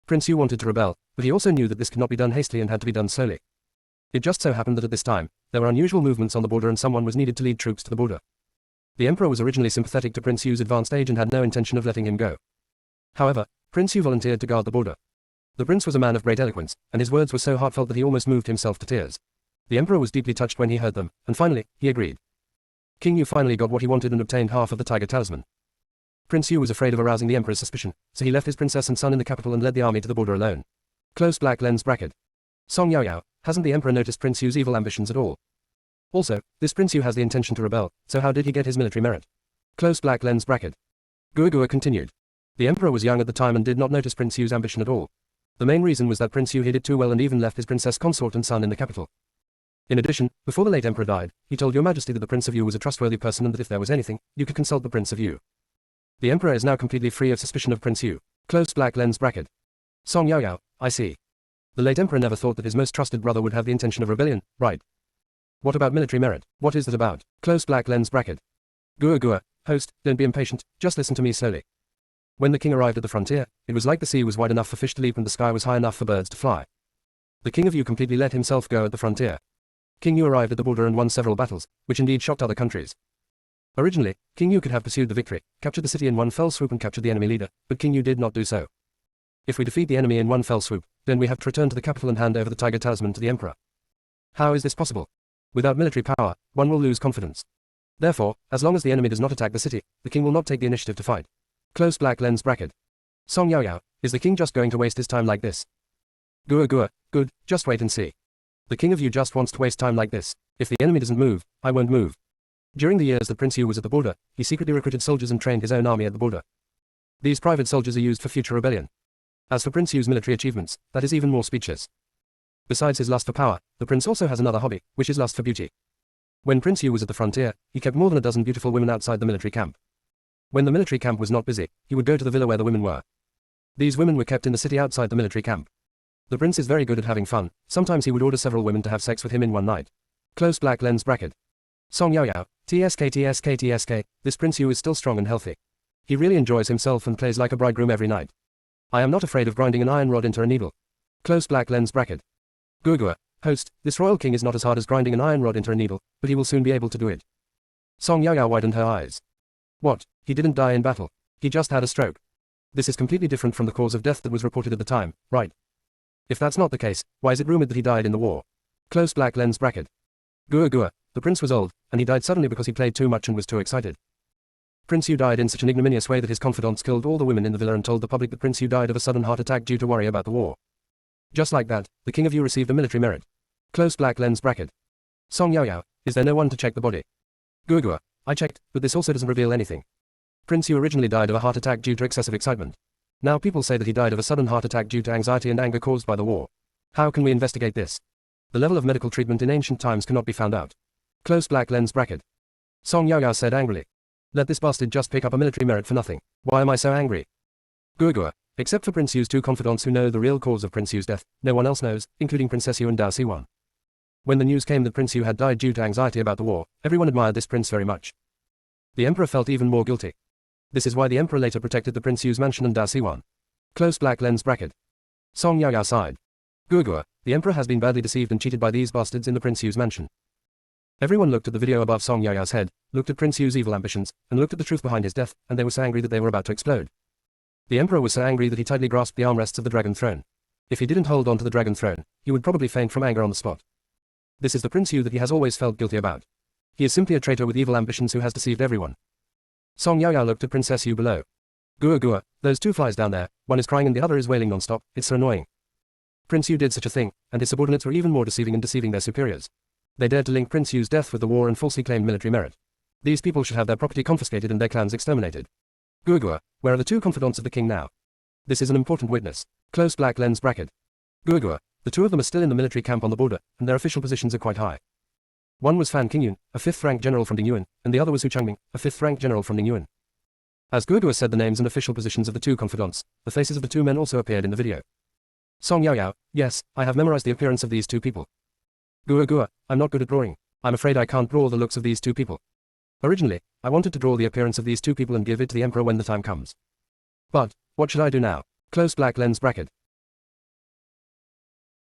[SPEAKER 1] Prince Yu wanted to rebel, but he also knew that this could not be done hastily and had to be done slowly. It just so happened that at this time, there were unusual movements on the border and someone was needed to lead troops to the border. The emperor was originally sympathetic to Prince Yu's advanced age and had no intention of letting him go. However, Prince Yu volunteered to guard the border. The prince was a man of great eloquence, and his words were so heartfelt that he almost moved himself to tears. The emperor was deeply touched when he heard them, and finally, he agreed. King Yu finally got what he wanted and obtained half of the tiger talisman. Prince Yu was afraid of arousing the emperor's suspicion, so he left his princess and son in the capital and led the army to the border alone. Closed black lens bracket. Song Yaoyao, hasn't the emperor noticed Prince Yu's evil ambitions at all? Also, this Prince Yu has the intention to rebel, so how did he get his military merit? Closed black lens bracket. Gua continued. The emperor was young at the time and did not notice Prince Yu's ambition at all. The main reason was that Prince Yu hid it too well and even left his princess consort and son in the capital. In addition, before the late emperor died, he told Your Majesty that the Prince of Yu was a trustworthy person and that if there was anything, you could consult the Prince of Yu. The emperor is now completely free of suspicion of Prince Yu. Closed black lens bracket. Song Yaoyao, I see. The late emperor never thought that his most trusted brother would have the intention of rebellion, right? What about military merit? What is that about? Closed black lens bracket. Gua, host, don't be impatient, just listen to me slowly. When the king arrived at the frontier, it was like the sea was wide enough for fish to leap and the sky was high enough for birds to fly. The king of Yu completely let himself go at the frontier. King Yu arrived at the border and won several battles, which indeed shocked other countries. Originally, King Yu could have pursued the victory, captured the city in one fell swoop and captured the enemy leader, but King Yu did not do so. If we defeat the enemy in one fell swoop, then we have to return to the capital and hand over the tiger talisman to the emperor. How is this possible? Without military power, one will lose confidence. Therefore, as long as the enemy does not attack the city, the king will not take the initiative to fight. Closed black lens bracket. Song Yaoyao, is the king just going to waste his time like this? Gua, good, just wait and see. The king of Yu just wants to waste time like this. If the enemy doesn't move, I won't move. During the years that Prince Yu was at the border, he secretly recruited soldiers and trained his own army at the border. These private soldiers are used for future rebellion. As for Prince Yu's military achievements, that is even more speechless. Besides his lust for power, the prince also has another hobby, which is lust for beauty. When Prince Yu was at the frontier, he kept more than a dozen beautiful women outside the military camp. When the military camp was not busy, he would go to the villa where the women were. These women were kept in the city outside the military camp. The prince is very good at having fun, sometimes he would order several women to have sex with him in one night. Closed black lens bracket. Song Yaoyao, TSK, this Prince Yu is still strong and healthy. He really enjoys himself and plays like a bridegroom every night. I am not afraid of grinding an iron rod into a needle. Closed black lens bracket. Gua, host, this royal king is not as hard as grinding an iron rod into a needle, but he will soon be able to do it. Song Yaoyao widened her eyes. What, he didn't die in battle. He just had a stroke. This is completely different from the cause of death that was reported at the time, right? If that's not the case, why is it rumored that he died in the war? Closed black lens bracket. Gua, the prince was old, and he died suddenly because he played too much and was too excited. Prince Yu died in such an ignominious way that his confidants killed all the women in the villa and told the public that Prince Yu died of a sudden heart attack due to worry about the war. Just like that, the king of Yu received a military merit. Closed black lens bracket. Song Yaoyao, is there no one to check the body? Gua, I checked, but this also doesn't reveal anything. Prince Yu originally died of a heart attack due to excessive excitement. Now people say that he died of a sudden heart attack due to anxiety and anger caused by the war. How can we investigate this? The level of medical treatment in ancient times cannot be found out. Closed black lens bracket. Song Yaoyao said angrily. Let this bastard just pick up a military merit for nothing. Why am I so angry? Gua, except for Prince Yu's two confidants who know the real cause of Prince Yu's death, no one else knows, including Princess Yu and Dao Si1. When the news came that Prince Yu had died due to anxiety about the war, everyone admired this prince very much. The emperor felt even more guilty. This is why the emperor later protected the Prince Yu's mansion and Dao Siwan. Close black lens bracket. Song Yaoyao sighed. Guogua, the emperor has been badly deceived and cheated by these bastards in the Prince Yu's mansion. Everyone looked at the video above Song Yaoyao's head, looked at Prince Yu's evil ambitions, and looked at the truth behind his death, and they were so angry that they were about to explode. The emperor was so angry that he tightly grasped the armrests of the dragon throne. If he didn't hold on to the dragon throne, he would probably faint from anger on the spot. This is the Prince Yu that he has always felt guilty about. He is simply a traitor with evil ambitions who has deceived everyone. Song Yaoyao looked at Princess Yu below. Guogua, those two flies down there, one is crying and the other is wailing non-stop, it's so annoying. Prince Yu did such a thing, and his subordinates were even more deceiving in deceiving their superiors. They dared to link Prince Yu's death with the war and falsely claimed military merit. These people should have their property confiscated and their clans exterminated. Guogua, where are the two confidants of the king now? This is an important witness. Close black lens bracket. Guogua, the two of them are still in the military camp on the border, and their official positions are quite high. One was Fan Qingyun, a 5th-rank general from Dingyuan, and the other was Hu Changming, a 5th-rank general from Dingyuan. As Guogua said the names and official positions of the two confidants, the faces of the two men also appeared in the video. Song Yaoyao, yes, I have memorized the appearance of these two people. Guogua, I'm not good at drawing. I'm afraid I can't draw the looks of these two people. Originally, I wanted to draw the appearance of these two people and give it to the emperor when the time comes. But, what should I do now? Close black lens bracket.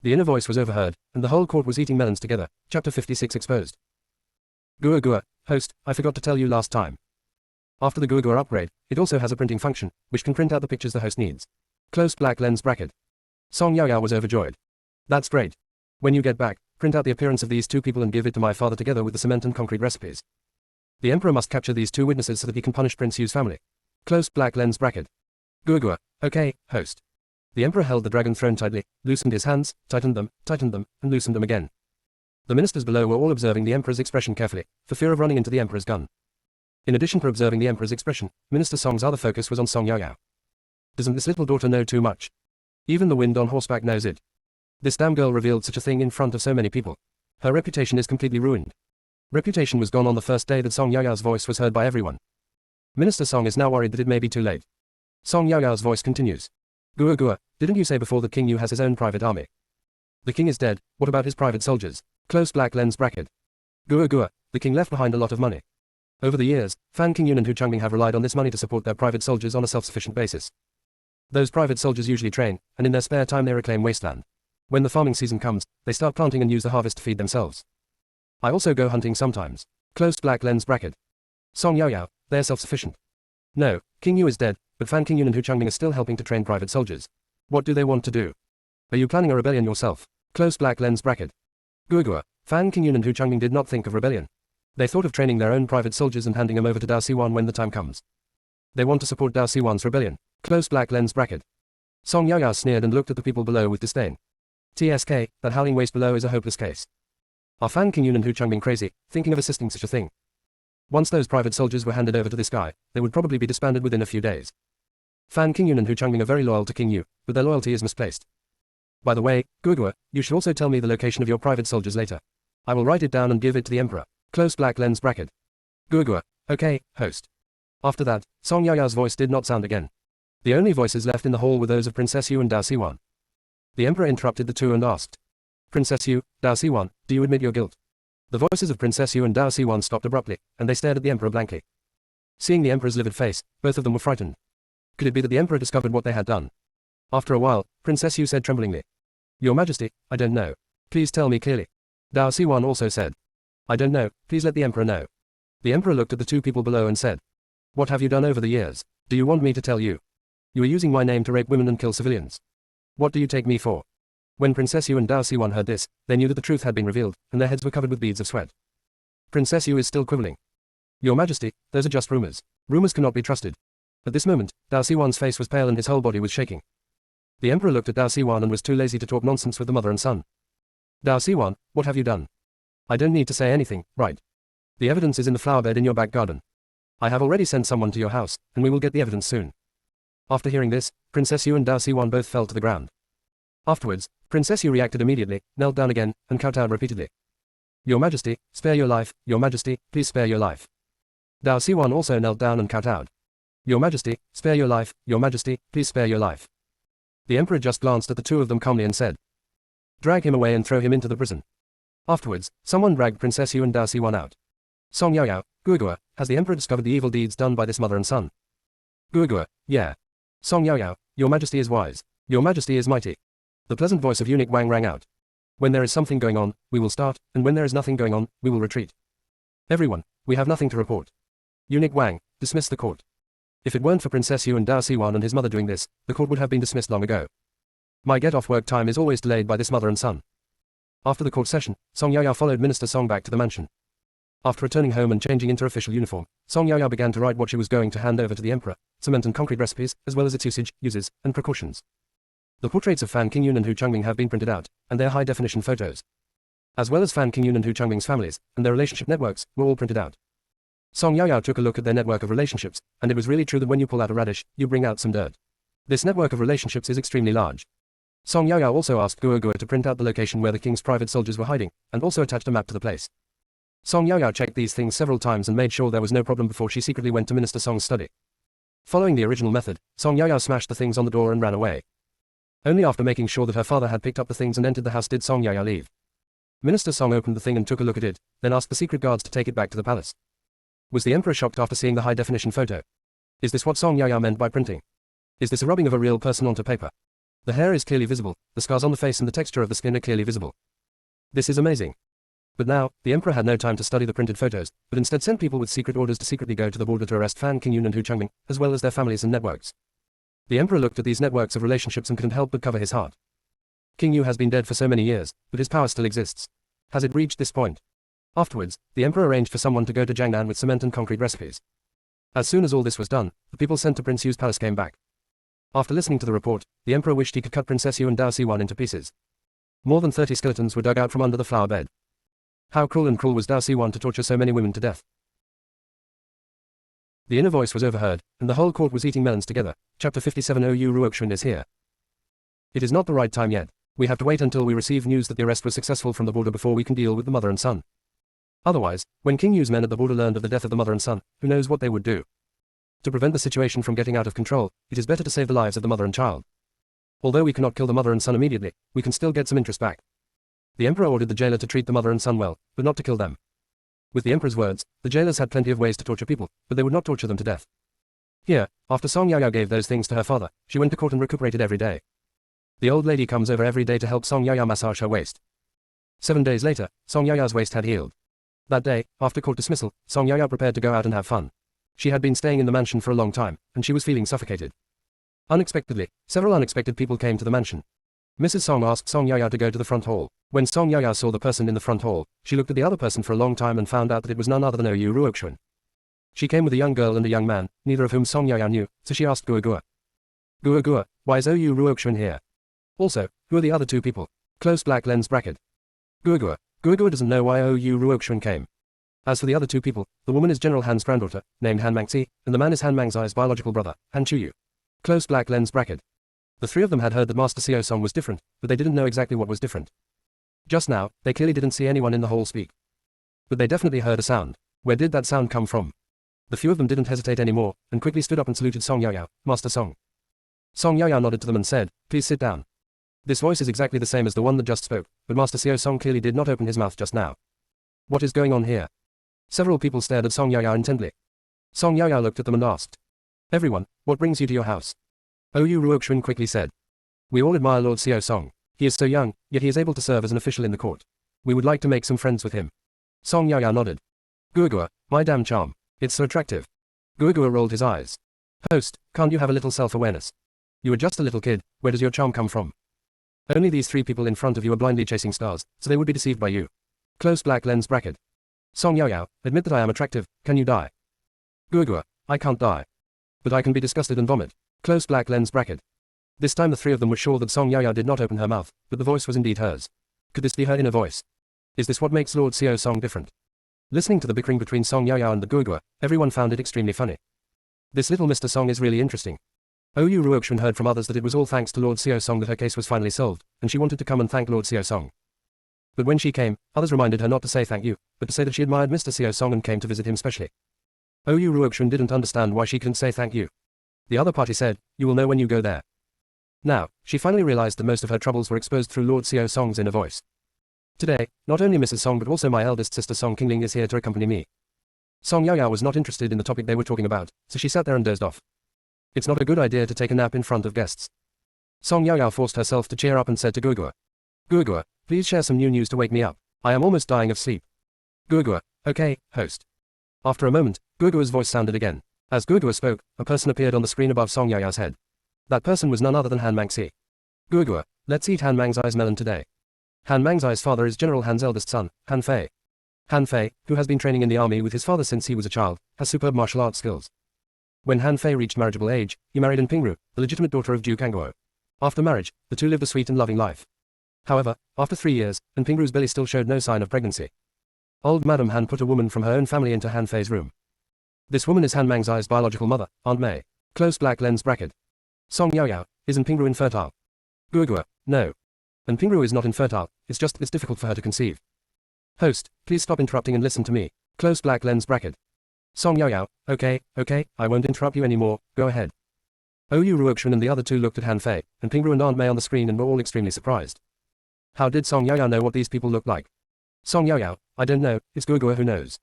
[SPEAKER 1] The inner voice was overheard, and the whole court was eating melons together. Chapter 56 exposed. Guogua, host, I forgot to tell you last time. After the Guogua upgrade, it also has a printing function, which can print out the pictures the host needs. Close black lens bracket. Song Yaoyao was overjoyed. That's great. When you get back, print out the appearance of these two people and give it to my father together with the cement and concrete recipes. The emperor must capture these two witnesses so that he can punish Prince Yu's family. Close black lens bracket. Guogua, okay, host. The emperor held the dragon throne tightly, loosened his hands, tightened them, and loosened them again. The ministers below were all observing the emperor's expression carefully, for fear of running into the emperor's gun. In addition to observing the emperor's expression, Minister Song's other focus was on Song Yaoyao. Doesn't this little daughter know too much? Even the wind on horseback knows it. This damn girl revealed such a thing in front of so many people. Her reputation is completely ruined. Reputation was gone on the first day that Song Yaoyao's voice was heard by everyone. Minister Song is now worried that it may be too late. Song Yaoyao's voice continues. Guogua, didn't you say before that King Yu has his own private army? The king is dead, what about his private soldiers? Close black lens bracket. Guogua, the king left behind a lot of money. Over the years, Fan Qingyun and Hu Changming have relied on this money to support their private soldiers on a self-sufficient basis. Those private soldiers usually train, and in their spare time they reclaim wasteland. When the farming season comes, they start planting and use the harvest to feed themselves. I also go hunting sometimes. Close black lens bracket. Song Yaoyao, they are self-sufficient. No, King Yu is dead, but Fan Qingyun and Hu Changming are still helping to train private soldiers. What do they want to do? Are you planning a rebellion yourself? Close black lens bracket. Guogua, Fan Qingyun and Hu Changming did not think of rebellion. They thought of training their own private soldiers and handing them over to Dao Siwan when the time comes. They want to support Dao Siwan's rebellion. Close black lens bracket. Song Yaoyao sneered and looked at the people below with disdain. TSK, that howling waste below is a hopeless case. Are Fan Qingyun and Hu Changming crazy, thinking of assisting such a thing? Once those private soldiers were handed over to this guy, they would probably be disbanded within a few days. Fan Qingyun and Hu Changming are very loyal to King Yu, but their loyalty is misplaced. By the way, Guogua, you should also tell me the location of your private soldiers later. I will write it down and give it to the emperor. Close black lens bracket. Guogua, okay, host. After that, Song Yaoyao's voice did not sound again. The only voices left in the hall were those of Princess Yu and Dao Siwan. The emperor interrupted the two and asked, Princess Yu, Dao Siwan, do you admit your guilt? The voices of Princess Yu and Dao Siwan stopped abruptly, and they stared at the emperor blankly. Seeing the emperor's livid face, both of them were frightened. Could it be that the emperor discovered what they had done? After a while, Princess Yu said tremblingly, Your Majesty, I don't know. Please tell me clearly. Dao Siwan also said, I don't know, please let the emperor know. The emperor looked at the two people below and said, What have you done over the years? Do you want me to tell you? You are using my name to rape women and kill civilians. What do you take me for? When Princess Yu and Dao Siwan heard this, they knew that the truth had been revealed, and their heads were covered with beads of sweat. Princess Yu is still quibbling. Your Majesty, those are just rumors. Rumors cannot be trusted. At this moment, Dao Siwan's face was pale and his whole body was shaking. The emperor looked at Dao Siwan and was too lazy to talk nonsense with the mother and son. Dao Siwan, what have you done? I don't need to say anything, right? The evidence is in the flower bed in your back garden. I have already sent someone to your house, and we will get the evidence soon. After hearing this, Princess Yu and Dao Siwan both fell to the ground. Afterwards, Princess Yu reacted immediately, knelt down again, and kowtowed repeatedly. Your Majesty, spare your life, Your Majesty, please spare your life. Dao Siwan also knelt down and kowtowed. Your Majesty, spare your life, Your Majesty, please spare your life. The emperor just glanced at the two of them calmly and said, Drag him away and throw him into the prison. Afterwards, someone dragged Princess Yu and Dao Siwan out. Song Yaoyao, Guogua, has the emperor discovered the evil deeds done by this mother and son? Guogua, yeah. Song Yaoyao, your majesty is wise. Your majesty is mighty. The pleasant voice of eunuch Wang rang out. When there is something going on, we will start, and when there is nothing going on, we will retreat. Everyone, we have nothing to report. Eunuch Wang, dismiss the court. If it weren't for Princess Yu and Dao Siwan and his mother doing this, the court would have been dismissed long ago. My get-off work time is always delayed by this mother and son. After the court session, Song Yaoyao followed Minister Song back to the mansion. After returning home and changing into official uniform, Song Yaoyao began to write what she was going to hand over to the emperor, cement and concrete recipes, as well as its usage, uses, and precautions. The portraits of Fan Qingyun and Hu Changming have been printed out, and their high-definition photos, as well as Fan Qingyun and Hu Changming's families, and their relationship networks, were all printed out. Song Yaoyao took a look at their network of relationships, and it was really true that when you pull out a radish, you bring out some dirt. This network of relationships is extremely large. Song Yaoyao also asked Guogua to print out the location where the king's private soldiers were hiding, and also attached a map to the place. Song Yaoyao checked these things several times and made sure there was no problem before she secretly went to Minister Song's study. Following the original method, Song Yaoyao smashed the things on the door and ran away. Only after making sure that her father had picked up the things and entered the house did Song Yaoyao leave. Minister Song opened the thing and took a look at it, then asked the secret guards to take it back to the palace. Was the emperor shocked after seeing the high-definition photo? Is this what Song Yaoyao meant by printing? Is this a rubbing of a real person onto paper? The hair is clearly visible, the scars on the face and the texture of the skin are clearly visible. This is amazing. But now, the emperor had no time to study the printed photos, but instead sent people with secret orders to secretly go to the border to arrest Fan Qingyun and Hu Changming, as well as their families and networks. The emperor looked at these networks of relationships and couldn't help but cover his heart. King Yu has been dead for so many years, but his power still exists. Has it reached this point? Afterwards, the emperor arranged for someone to go to Jiangnan with cement and concrete recipes. As soon as all this was done, the people sent to Prince Yu's palace came back. After listening to the report, the emperor wished he could cut Princess Yu and Dao Siwan into pieces. More than 30 skeletons were dug out from under the flower bed. How cruel was Dao Siwan to torture so many women to death. The inner voice was overheard, and the whole court was eating melons together. Chapter 57 Oyu Ruoxuan is here. It is not the right time yet. We have to wait until we receive news that the arrest was successful from the border before we can deal with the mother and son. Otherwise, when King Yu's men at the border learned of the death of the mother and son, who knows what they would do. To prevent the situation from getting out of control, it is better to save the lives of the mother and child. Although we cannot kill the mother and son immediately, we can still get some interest back. The emperor ordered the jailer to treat the mother and son well, but not to kill them. With the emperor's words, the jailers had plenty of ways to torture people, but they would not torture them to death. Here, after Song Yaoyao gave those things to her father, she went to court and recuperated every day. The old lady comes over every day to help Song Yaoyao massage her waist. 7 days later, Song Yaoyao's waist had healed. That day, after court dismissal, Song Yaoyao prepared to go out and have fun. She had been staying in the mansion for a long time, and she was feeling suffocated. Unexpectedly, several unexpected people came to the mansion. Mrs. Song asked Song Yaoyao to go to the front hall. When Song Yaoyao saw the person in the front hall, she looked at the other person for a long time and found out that it was none other than Oyu Ruoxuan. She came with a young girl and a young man, neither of whom Song Yaoyao knew, so she asked Guogua. Guogua, why is Oyu Ruoxuan here? Also, who are the other two people? Close black lens bracket. Guogua doesn't know why Oyu Ruoxuan came. As for the other two people, the woman is General Han's granddaughter, named Han Mangxi, and the man is Han Mangzai's biological brother, Han Chuyu. Close black lens bracket. The three of them had heard that Master Xiao Song was different, but they didn't know exactly what was different. Just now, they clearly didn't see anyone in the hall speak. But they definitely heard a sound. Where did that sound come from? The few of them didn't hesitate anymore, and quickly stood up and saluted Song Yaoyao, Master Song. Song Yaoyao nodded to them and said, please sit down. This voice is exactly the same as the one that just spoke, but Master Xiao Song clearly did not open his mouth just now. What is going on here? Several people stared at Song Yaoyao intently. Song Yaoyao looked at them and asked. Everyone, what brings you to your house? Oyu Ruoxuan quickly said. We all admire Lord Xiao Song. He is so young, yet he is able to serve as an official in the court. We would like to make some friends with him. Song Yaoyao nodded. Guogua, my damn charm. It's so attractive. Guogua rolled his eyes. Host, can't you have a little self-awareness? You are just a little kid, where does your charm come from? Only these three people in front of you are blindly chasing stars, so they would be deceived by you. Close black lens bracket. Song Yaoyao, admit that I am attractive, can you die? Guogua, I can't die. But I can be disgusted and vomit. Close black lens bracket. This time the three of them were sure that Song Yaoyao did not open her mouth, but the voice was indeed hers. Could this be her inner voice? Is this what makes Lord Xiao Song different? Listening to the bickering between Song Yaoyao and the Guogua, everyone found it extremely funny. This little Mr. Song is really interesting. Oyu Ruoxuan heard from others that it was all thanks to Lord Xiao Song that her case was finally solved, and she wanted to come and thank Lord Xiao Song. But when she came, others reminded her not to say thank you, but to say that she admired Mr. Xiao Song and came to visit him specially. Oyu Ruoxuan didn't understand why she couldn't say thank you. The other party said, you will know when you go there. Now, she finally realized that most of her troubles were exposed through Lord Xiao Song's inner voice. Today, not only Mrs. Song but also my eldest sister Song Qingling is here to accompany me. Song Yaoyao was not interested in the topic they were talking about, so she sat there and dozed off. It's not a good idea to take a nap in front of guests. Song Yaoyao forced herself to cheer up and said to Guoguo, Guoguo, please share some new news to wake me up. I am almost dying of sleep. Guoguo, okay, host. After a moment, Guoguo's voice sounded again. As Guoguo spoke, a person appeared on the screen above Song Yaoyao's head. That person was none other than Han Mangxi. Guoguo, let's eat Han Mangxi's melon today. Han Mangxi's father is General Han's eldest son, Han Fei. Han Fei, who has been training in the army with his father since he was a child, has superb martial arts skills. When Han Fei reached marriageable age, he married An Pingru, the legitimate daughter of Duke Anguo. After marriage, the two lived a sweet and loving life. However, after 3 years, An Pingru's belly still showed no sign of pregnancy. Old Madame Han put a woman from her own family into Han Fei's room. This woman is Han Mangxi's biological mother, Aunt Mei. Close black lens bracket. Song Yaoyao, is An Pingru infertile? Guoguo, no. An Pingru is not infertile, it's just it's difficult for her to conceive. Host, please stop interrupting and listen to me. Close black lens bracket. Song Yaoyao, okay, I won't interrupt you anymore, go ahead. Oyu Ruoxuan and the other two looked at Han Fei, and Pingru and Aunt Mei on the screen and were all extremely surprised. How did Song Yaoyao know what these people looked like? Song Yaoyao, I don't know, it's Guoguo who knows.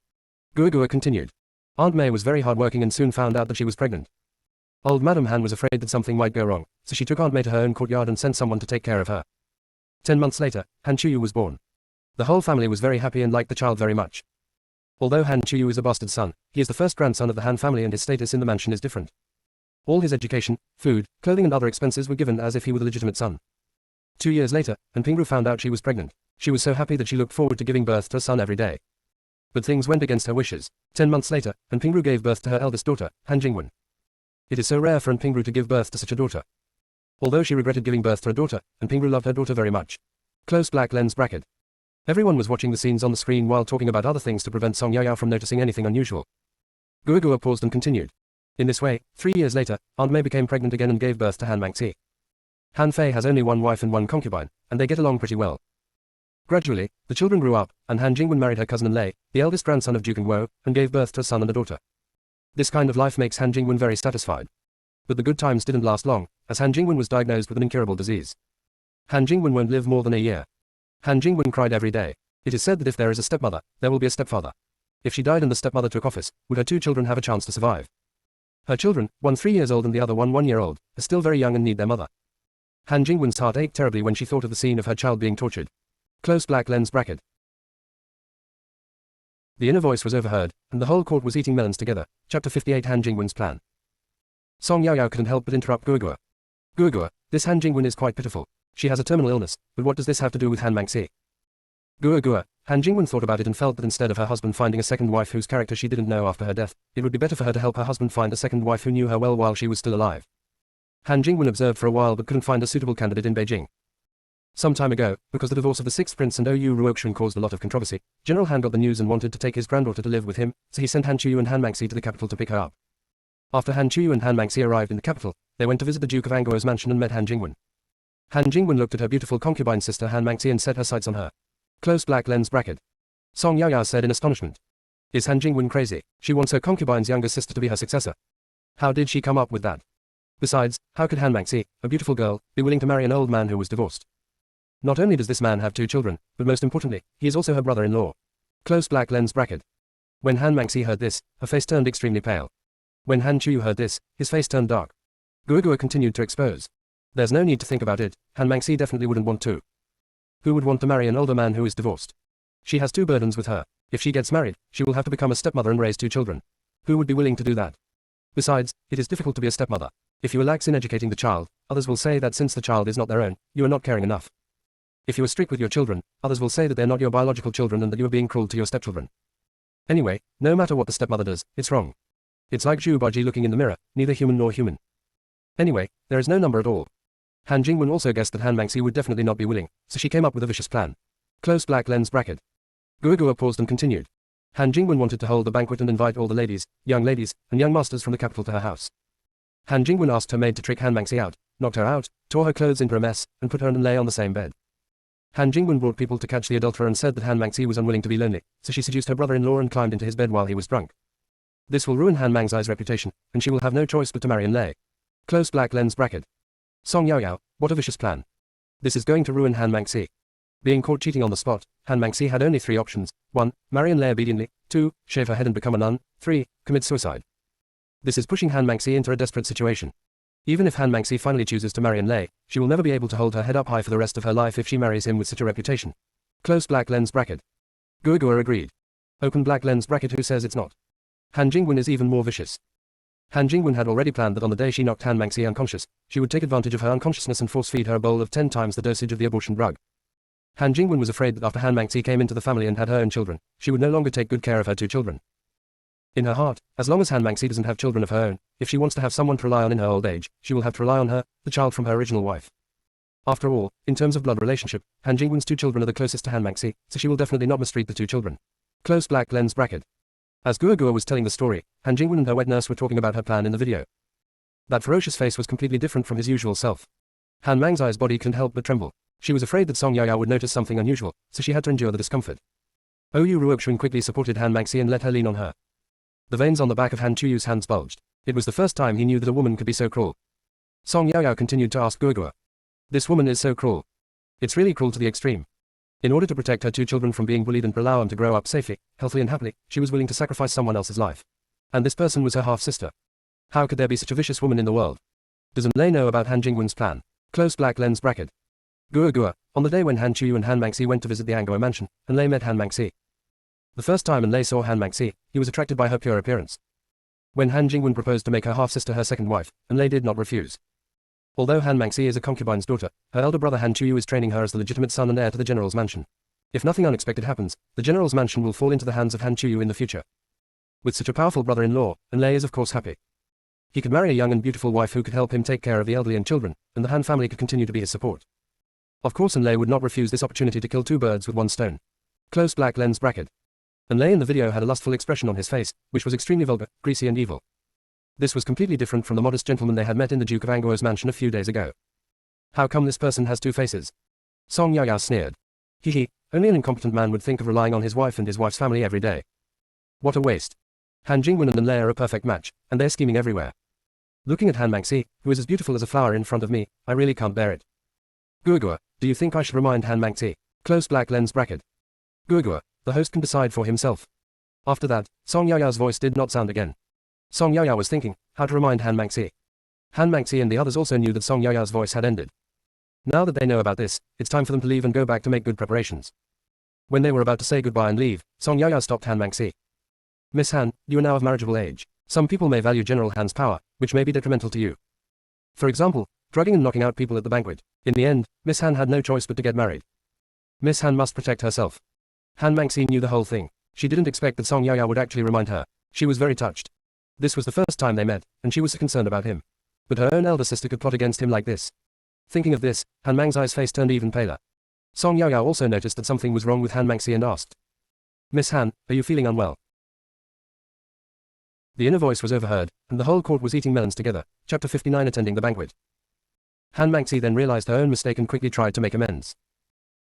[SPEAKER 1] Guoguo continued. Aunt Mei was very hardworking and soon found out that she was pregnant. Old Madame Han was afraid that something might go wrong, so she took Aunt Mei to her own courtyard and sent someone to take care of her. 10 months later, Han Chuyu was born. The whole family was very happy and liked the child very much. Although Han Chuyu is a bastard son, he is the first grandson of the Han family and his status in the mansion is different. All his education, food, clothing and other expenses were given as if he were the legitimate son. 2 years later, An Pingru found out she was pregnant. She was so happy that she looked forward to giving birth to a son every day. But things went against her wishes. 10 months later, An Pingru gave birth to her eldest daughter, Han Jingwen. It is so rare for An Pingru to give birth to such a daughter. Although she regretted giving birth to a daughter, An Pingru loved her daughter very much. Close black lens bracket. Everyone was watching the scenes on the screen while talking about other things to prevent Song Yaoyao from noticing anything unusual. Guoguo paused and continued. In this way, 3 years later, Aunt Mei became pregnant again and gave birth to Han Mangxi. Han Fei has only one wife and one concubine, and they get along pretty well. Gradually, the children grew up, and Han Jingwen married her cousin Lei, the eldest grandson of Duke Anguo, and gave birth to a son and a daughter. This kind of life makes Han Jingwen very satisfied. But the good times didn't last long, as Han Jingwen was diagnosed with an incurable disease. Han Jingwen won't live more than a year. Han Jingwen cried every day. It is said that if there is a stepmother, there will be a stepfather. If she died and the stepmother took office, would her 2 children have a chance to survive? Her children, one 3 years old and the other one 1 year old, are still very young and need their mother. Han Jingwen's heart ached terribly when she thought of the scene of her child being tortured. Close black lens bracket. The inner voice was overheard, and the whole court was eating melons together. Chapter 58 Han Jingwen's plan. Song Yaoyao couldn't help but interrupt Guoguo. Guoguo, this Han Jingwen is quite pitiful. She has a terminal illness, but what does this have to do with Han Mangxi? Guoguo, Han Jingwen thought about it and felt that instead of her husband finding a second wife whose character she didn't know after her death, it would be better for her to help her husband find a second wife who knew her well while she was still alive. Han Jingwen observed for a while but couldn't find a suitable candidate in Beijing. Some time ago, because the divorce of the 6th prince and Oyu Ruoxuan caused a lot of controversy, General Han got the news and wanted to take his granddaughter to live with him, so he sent Han Chuyu and Han Mangxi to the capital to pick her up. After Han Chuyu and Han Mangxi arrived in the capital, they went to visit the Duke of Anguo's mansion and met Han Jingwen. Han Jingwen looked at her beautiful concubine sister Han Mangxi and set her sights on her. Close black lens bracket. Song Yaoyao said in astonishment. Is Han Jingwen crazy? She wants her concubine's younger sister to be her successor. How did she come up with that? Besides, how could Han Mangxi, a beautiful girl, be willing to marry an old man who was divorced? Not only does this man have 2 children, but most importantly, he is also her brother-in-law. Close black lens bracket. When Han Mangxi heard this, her face turned extremely pale. When Han Chuyu heard this, his face turned dark. Guoguo continued to expose. There's no need to think about it, Han Mangxi definitely wouldn't want to. Who would want to marry an older man who is divorced? She has 2 burdens with her. If she gets married, she will have to become a stepmother and raise 2 children. Who would be willing to do that? Besides, it is difficult to be a stepmother. If you are lax in educating the child, others will say that since the child is not their own, you are not caring enough. If you are strict with your children, others will say that they're not your biological children and that you are being cruel to your stepchildren. Anyway, no matter what the stepmother does, it's wrong. It's like Zhu Baji looking in the mirror, neither human nor human. Anyway, there is no number at all. Han Jingwen also guessed that Han Mangxi would definitely not be willing, so she came up with a vicious plan. Close black lens bracket. Guoguo paused and continued. Han Jingwen wanted to hold a banquet and invite all the ladies, and young masters from the capital to her house. Han Jingwen asked her maid to trick Han Mangxi out, knocked her out, tore her clothes into a mess, and put her and lay on the same bed. Han Jingwen brought people to catch the adulterer and said that Han Mangxi was unwilling to be lonely, so she seduced her brother-in-law and climbed into his bed while he was drunk. This will ruin Han Mangxi's reputation, and she will have no choice but to marry An Lei. Close black lens bracket. Song Yaoyao, what a vicious plan. This is going to ruin Han Mangxi. Being caught cheating on the spot, Han Mangxi had only 3 options. 1. Marry and lay obediently. 2. Shave her head and become a nun. 3. Commit suicide. This is pushing Han Mangxi into a desperate situation. Even if Han Mangxi finally chooses to marry and lay, she will never be able to hold her head up high for the rest of her life if she marries him with such a reputation. Close black lens bracket. Gua agreed. Open black lens bracket. Who says it's not? Han Jingwen is even more vicious. Han Jingwen had already planned that on the day she knocked Han Mangxi unconscious, she would take advantage of her unconsciousness and force-feed her a bowl of 10 times the dosage of the abortion drug. Han Jingwen was afraid that after Han Mangxi came into the family and had her own children, she would no longer take good care of her 2 children. In her heart, as long as Han Mangxi doesn't have children of her own, if she wants to have someone to rely on in her old age, she will have to rely on her, the child from her original wife. After all, in terms of blood relationship, Han Jingwen's 2 children are the closest to Han Mangxi, so she will definitely not mistreat the 2 children. Close black lens bracket. As Gua was telling the story, Han Jingwen and her wet nurse were talking about her plan in the video. That ferocious face was completely different from his usual self. Han Mangxi's body couldn't help but tremble. She was afraid that Song Yaya would notice something unusual, so she had to endure the discomfort. Oyu Ruoxuan quickly supported Han Mangxi and let her lean on her. The veins on the back of Han Chuyu's hands bulged. It was the first time he knew that a woman could be so cruel. Song Yaya continued to ask Gua. This woman is so cruel. It's really cruel to the extreme. In order to protect her 2 children from being bullied and allow them to grow up safely, healthily and happily, she was willing to sacrifice someone else's life. And this person was her half-sister. How could there be such a vicious woman in the world? Doesn't Lei know about Han Jingwen's plan? Close black lens bracket. Gua, on the day when Han Chuyu and Han Mangxi went to visit the Angua mansion, and Lei met Han Mangxi. The first time Lei saw Han Mangxi, he was attracted by her pure appearance. When Han Jingwen proposed to make her half-sister her second wife, Lei did not refuse. Although Han Mangxi is a concubine's daughter, her elder brother Han Chuyu is training her as the legitimate son and heir to the general's mansion. If nothing unexpected happens, the general's mansion will fall into the hands of Han Chuyu in the future. With such a powerful brother-in-law, Lei is of course happy. He could marry a young and beautiful wife who could help him take care of the elderly and children, and the Han family could continue to be his support. Of course Lei would not refuse this opportunity to kill 2 birds with 1 stone. Close black lens bracket. Lei in the video had a lustful expression on his face, which was extremely vulgar, greasy and evil. This was completely different from the modest gentleman they had met in the Duke of Anguo's mansion a few days ago. How come this person has 2 faces? Song Yaya sneered. Hehe, only an incompetent man would think of relying on his wife and his wife's family every day. What a waste. Han Jingwen and Lei are a perfect match, and they're scheming everywhere. Looking at Han Mangxi, who is as beautiful as a flower in front of me, I really can't bear it. Gua, do you think I should remind Han Mangxi? Close black lens bracket. Gua, the host can decide for himself. After that, Song Yaya's voice did not sound again. Song Yaya was thinking how to remind Han Mangxi. Han Mangxi and the others also knew that Song Yaya's voice had ended. Now that they know about this, it's time for them to leave and go back to make good preparations. When they were about to say goodbye and leave, Song Yaya stopped Han Mangxi. Miss Han, you are now of marriageable age. Some people may value General Han's power, which may be detrimental to you. For example, drugging and knocking out people at the banquet. In the end, Miss Han had no choice but to get married. Miss Han must protect herself. Han Mangxi knew the whole thing. She didn't expect that Song Yaya would actually remind her. She was very touched. This was the first time they met, and she was concerned about him. But her own elder sister could plot against him like this. Thinking of this, Han Mangxi's face turned even paler. Song Yaya also noticed that something was wrong with Han Mangxi and asked, Miss Han, are you feeling unwell? The inner voice was overheard, and the whole court was eating melons together, Chapter 59 attending the banquet. Han Mangxi then realized her own mistake and quickly tried to make amends.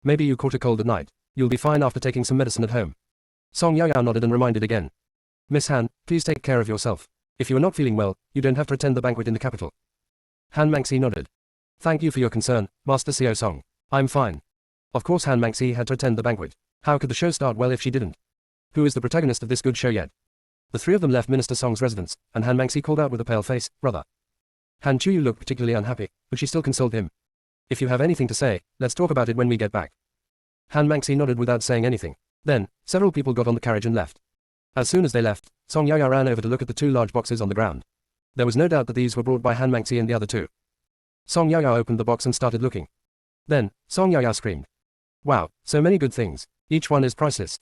[SPEAKER 1] Maybe you caught a cold at night. You'll be fine after taking some medicine at home. Song Yaya nodded and reminded again. Miss Han, please take care of yourself. If you are not feeling well, you don't have to attend the banquet in the capital. Han Mangxi nodded. Thank you for your concern, Master Xiao Song. I'm fine. Of course Han Mangxi had to attend the banquet. How could the show start well if she didn't? Who is the protagonist of this good show yet? The 3 of them left Minister Song's residence, and Han Mangxi called out with a pale face, brother. Han Chuyu looked particularly unhappy, but she still consoled him. If you have anything to say, let's talk about it when we get back. Han Mangxi nodded without saying anything. Then, several people got on the carriage and left. As soon as they left, Song Yaya ran over to look at the 2 large boxes on the ground. There was no doubt that these were brought by Han Mangxi and the other 2. Song Yaya opened the box and started looking. Then, Song Yaya screamed. Wow, so many good things. Each one is priceless.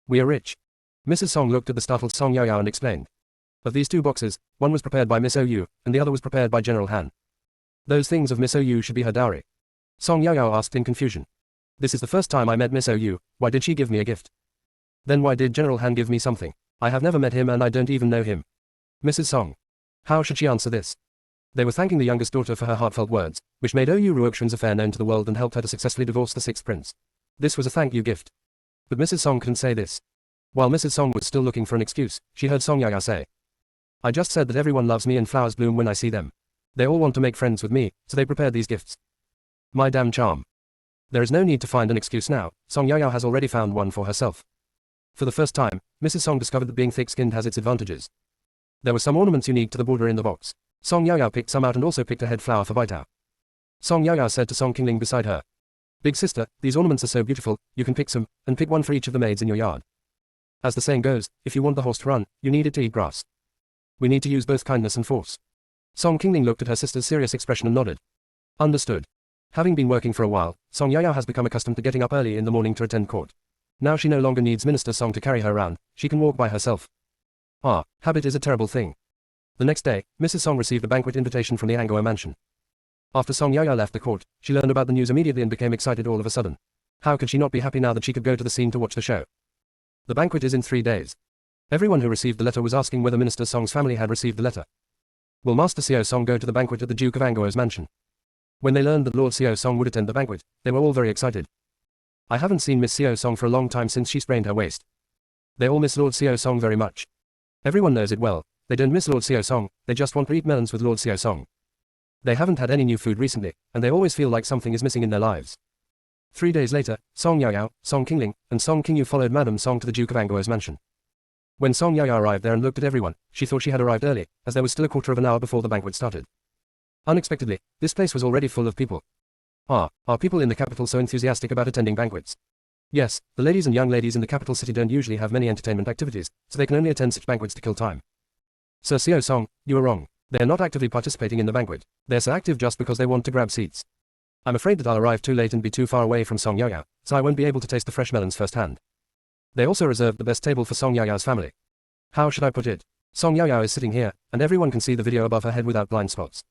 [SPEAKER 1] We are rich. Mrs. Song looked at the startled Song Yaya and explained. Of these 2 boxes, one was prepared by Miss Ou, and the other was prepared by General Han. Those things of Miss Ou should be her dowry. Song Yaya asked in confusion. This is the first time I met Miss Ou, why did she give me a gift? Then why did General Han give me something? I have never met him and I don't even know him. Mrs. Song. How should she answer this? They were thanking the youngest daughter for her heartfelt words, which made Ou Ruoxuan's affair known to the world and helped her to successfully divorce the 6th prince. This was a thank you gift. But Mrs. Song couldn't say this. While Mrs. Song was still looking for an excuse, she heard Song Yaya say. I just said that everyone loves me and flowers bloom when I see them. They all want to make friends with me, so they prepared these gifts. My damn charm. There is no need to find an excuse now, Song Yaoyao has already found one for herself. For the first time, Mrs. Song discovered that being thick-skinned has its advantages. There were some ornaments unique to the border in the box. Song Yaoyao picked some out and also picked a head flower for Baitao. Song Yaoyao said to Song Qingling beside her, "Big sister, these ornaments are so beautiful, you can pick some, and pick one for each of the maids in your yard. As the saying goes, if you want the horse to run, you need it to eat grass. We need to use both kindness and force." Song Qingling looked at her sister's serious expression and nodded. Understood. Having been working for a while, Song Yaoyao has become accustomed to getting up early in the morning to attend court. Now she no longer needs Minister Song to carry her around, she can walk by herself. Habit is a terrible thing. The next day, Mrs. Song received a banquet invitation from the Angora mansion. After Song Yaoyao left the court, she learned about the news immediately and became excited all of a sudden. How could she not be happy now that she could go to the scene to watch the show? The banquet is in 3 days. Everyone who received the letter was asking whether Minister Song's family had received the letter. Will Master Xiao Song go to the banquet at the Duke of Angora's mansion? When they learned that Lord Xiao Song would attend the banquet, they were all very excited. I haven't seen Miss Xiao Song for a long time since she sprained her waist. They all miss Lord Xiao Song very much. Everyone knows it well. They don't miss Lord Xiao Song, they just want to eat melons with Lord Xiao Song. They haven't had any new food recently, and they always feel like something is missing in their lives. 3 days later, Song Yaoyao, Song Qingling, and Song Qingyu followed Madame Song to the Duke of Angora's mansion. When Song Yaoyao arrived there and looked at everyone, she thought she had arrived early, as there was still a quarter of an hour before the banquet started. Unexpectedly, this place was already full of people. Are people in the capital so enthusiastic about attending banquets? Yes, the ladies and young ladies in the capital city don't usually have many entertainment activities, so they can only attend such banquets to kill time. Sir Xiao Song, you are wrong. They are not actively participating in the banquet. They are so active just because they want to grab seats. I'm afraid that I'll arrive too late and be too far away from Song Yaoyao, so I won't be able to taste the fresh melons firsthand. They also reserved the best table for Song Yaoyao's family. How should I put it? Song Yaoyao is sitting here, and everyone can see the video above her head without blind spots.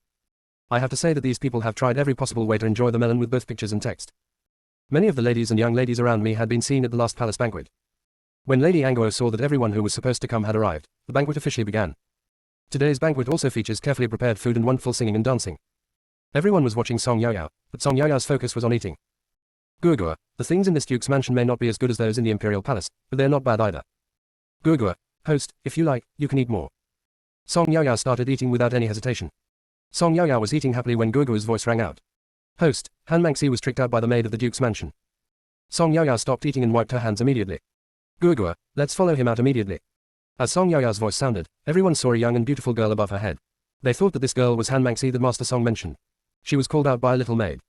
[SPEAKER 1] I have to say that these people have tried every possible way to enjoy the melon with both pictures and text. Many of the ladies and young ladies around me had been seen at the last palace banquet. When Lady Angora saw that everyone who was supposed to come had arrived, the banquet officially began. Today's banquet also features carefully prepared food and wonderful singing and dancing. Everyone was watching Song Yaoyao, but Song Yaoyao's focus was on eating. Gurgua, the things in this duke's mansion may not be as good as those in the imperial palace, but they're not bad either. Gurgua, host, if you like, you can eat more. Song Yaoyao started eating without any hesitation. Song Yaoyao was eating happily when Gurgua's voice rang out. Host, Han Mangxi was tricked out by the maid of the duke's mansion. Song Yaoyao stopped eating and wiped her hands immediately. Gurgua, let's follow him out immediately. As Song Yaoyao's voice sounded, everyone saw a young and beautiful girl above her head. They thought that this girl was Han Mangxi that Master Song mentioned. She was called out by a little maid.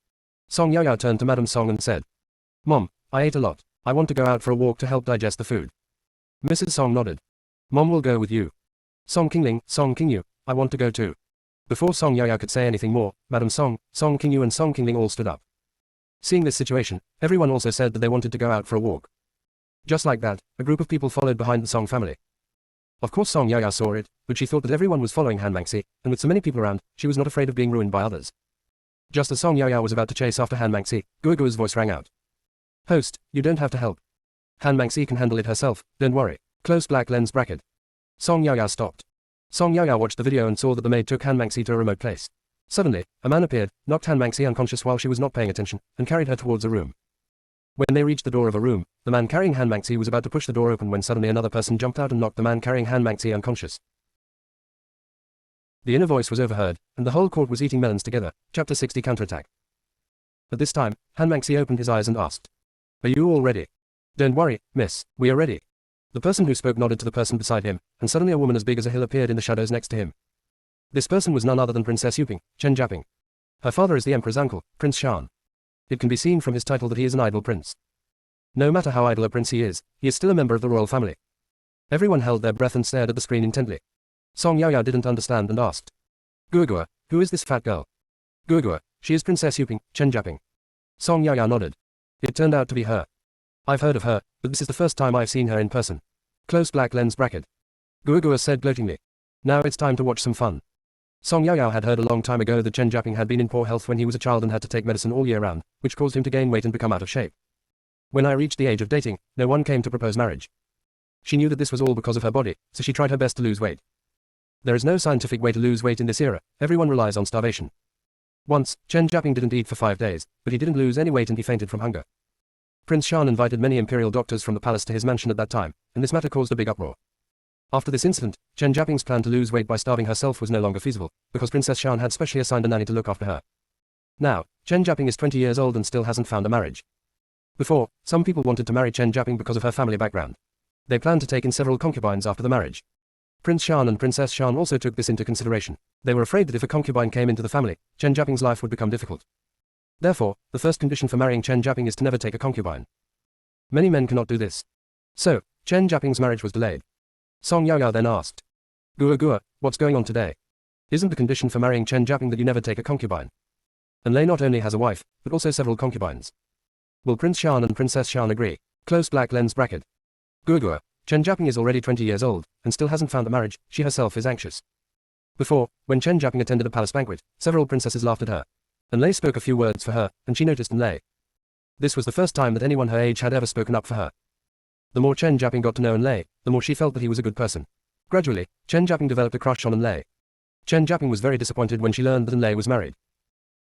[SPEAKER 1] Song Yaoyao turned to Madame Song and said, Mom, I ate a lot. I want to go out for a walk to help digest the food. Mrs. Song nodded. Mom will go with you. Song Qingling, Song Qingyu, I want to go too. Before Song Yaoyao could say anything more, Madame Song, Song Qingyu and Song Qingling all stood up. Seeing this situation, everyone also said that they wanted to go out for a walk. Just like that, a group of people followed behind the Song family. Of course Song Yaoyao saw it, but she thought that everyone was following Han Mangxi, and with so many people around, she was not afraid of being ruined by others. Just as Song Yaoyao was about to chase after Han Mangxi, Gurgua's voice rang out. Host, you don't have to help. Han Mangxi can handle it herself, don't worry. Close black lens bracket. Song Yaoyao stopped. Song Yaoyao watched the video and saw that the maid took Han Mangxi to a remote place. Suddenly, a man appeared, knocked Han Mangxi unconscious while she was not paying attention, and carried her towards a room. When they reached the door of a room, the man carrying Han Mangxi was about to push the door open when suddenly another person jumped out and knocked the man carrying Han Mangxi unconscious. The inner voice was overheard, and the whole court was eating melons together. Chapter 60 Counterattack. At this time, Han Mangxi opened his eyes and asked, Are you all ready? Don't worry, miss, we are ready. The person who spoke nodded to the person beside him, and suddenly a woman as big as a hill appeared in the shadows next to him. This person was none other than Princess Yuping, Chen Jiaping. Her father is the emperor's uncle, Prince Shan. It can be seen from his title that he is an idle prince. No matter how idle a prince he is still a member of the royal family. Everyone held their breath and stared at the screen intently. Song Yaoyao didn't understand and asked, Gurgua, who is this fat girl? Gurgua, she is Princess Yuping, Chen Jiaping. Song Yaoyao nodded. It turned out to be her. I've heard of her, but this is the first time I've seen her in person. Close black lens bracket. Gurgua said gloatingly. Now it's time to watch some fun. Song Yaoyao had heard a long time ago that Chen Jiaping had been in poor health when he was a child and had to take medicine all year round, which caused him to gain weight and become out of shape. When I reached the age of dating, no one came to propose marriage. She knew that this was all because of her body, so she tried her best to lose weight. There is no scientific way to lose weight in this era, everyone relies on starvation. Once, Chen Jiaping didn't eat for 5 days, but he didn't lose any weight and he fainted from hunger. Prince Shan invited many imperial doctors from the palace to his mansion at that time, and this matter caused a big uproar. After this incident, Chen Jiaping's plan to lose weight by starving herself was no longer feasible, because Princess Shan had specially assigned a nanny to look after her. Now, Chen Jiaping is 20 years old and still hasn't found a marriage. Before, some people wanted to marry Chen Jiaping because of her family background. They planned to take in several concubines after the marriage. Prince Shan and Princess Shan also took this into consideration. They were afraid that if a concubine came into the family, Chen Jiaping's life would become difficult. Therefore, the first condition for marrying Chen Jiaping is to never take a concubine. Many men cannot do this. So, Chen Jiaping's marriage was delayed. Song Yaoyao then asked, Gua, what's going on today? Isn't the condition for marrying Chen Jiaping that you never take a concubine? And Lei not only has a wife, but also several concubines. Will Prince Shan and Princess Shan agree? Close black lens bracket. Gua, Chen Jiaping is already 20 years old, and still hasn't found a marriage. She herself is anxious. Before, when Chen Jiaping attended a palace banquet, several princesses laughed at her. And Lei spoke a few words for her, and she noticed in Lei. This was the first time that anyone her age had ever spoken up for her. The more Chen Jiaping got to know Lei, the more she felt that he was a good person. Gradually, Chen Jiaping developed a crush on Lei. Chen Jiaping was very disappointed when she learned that Lei was married.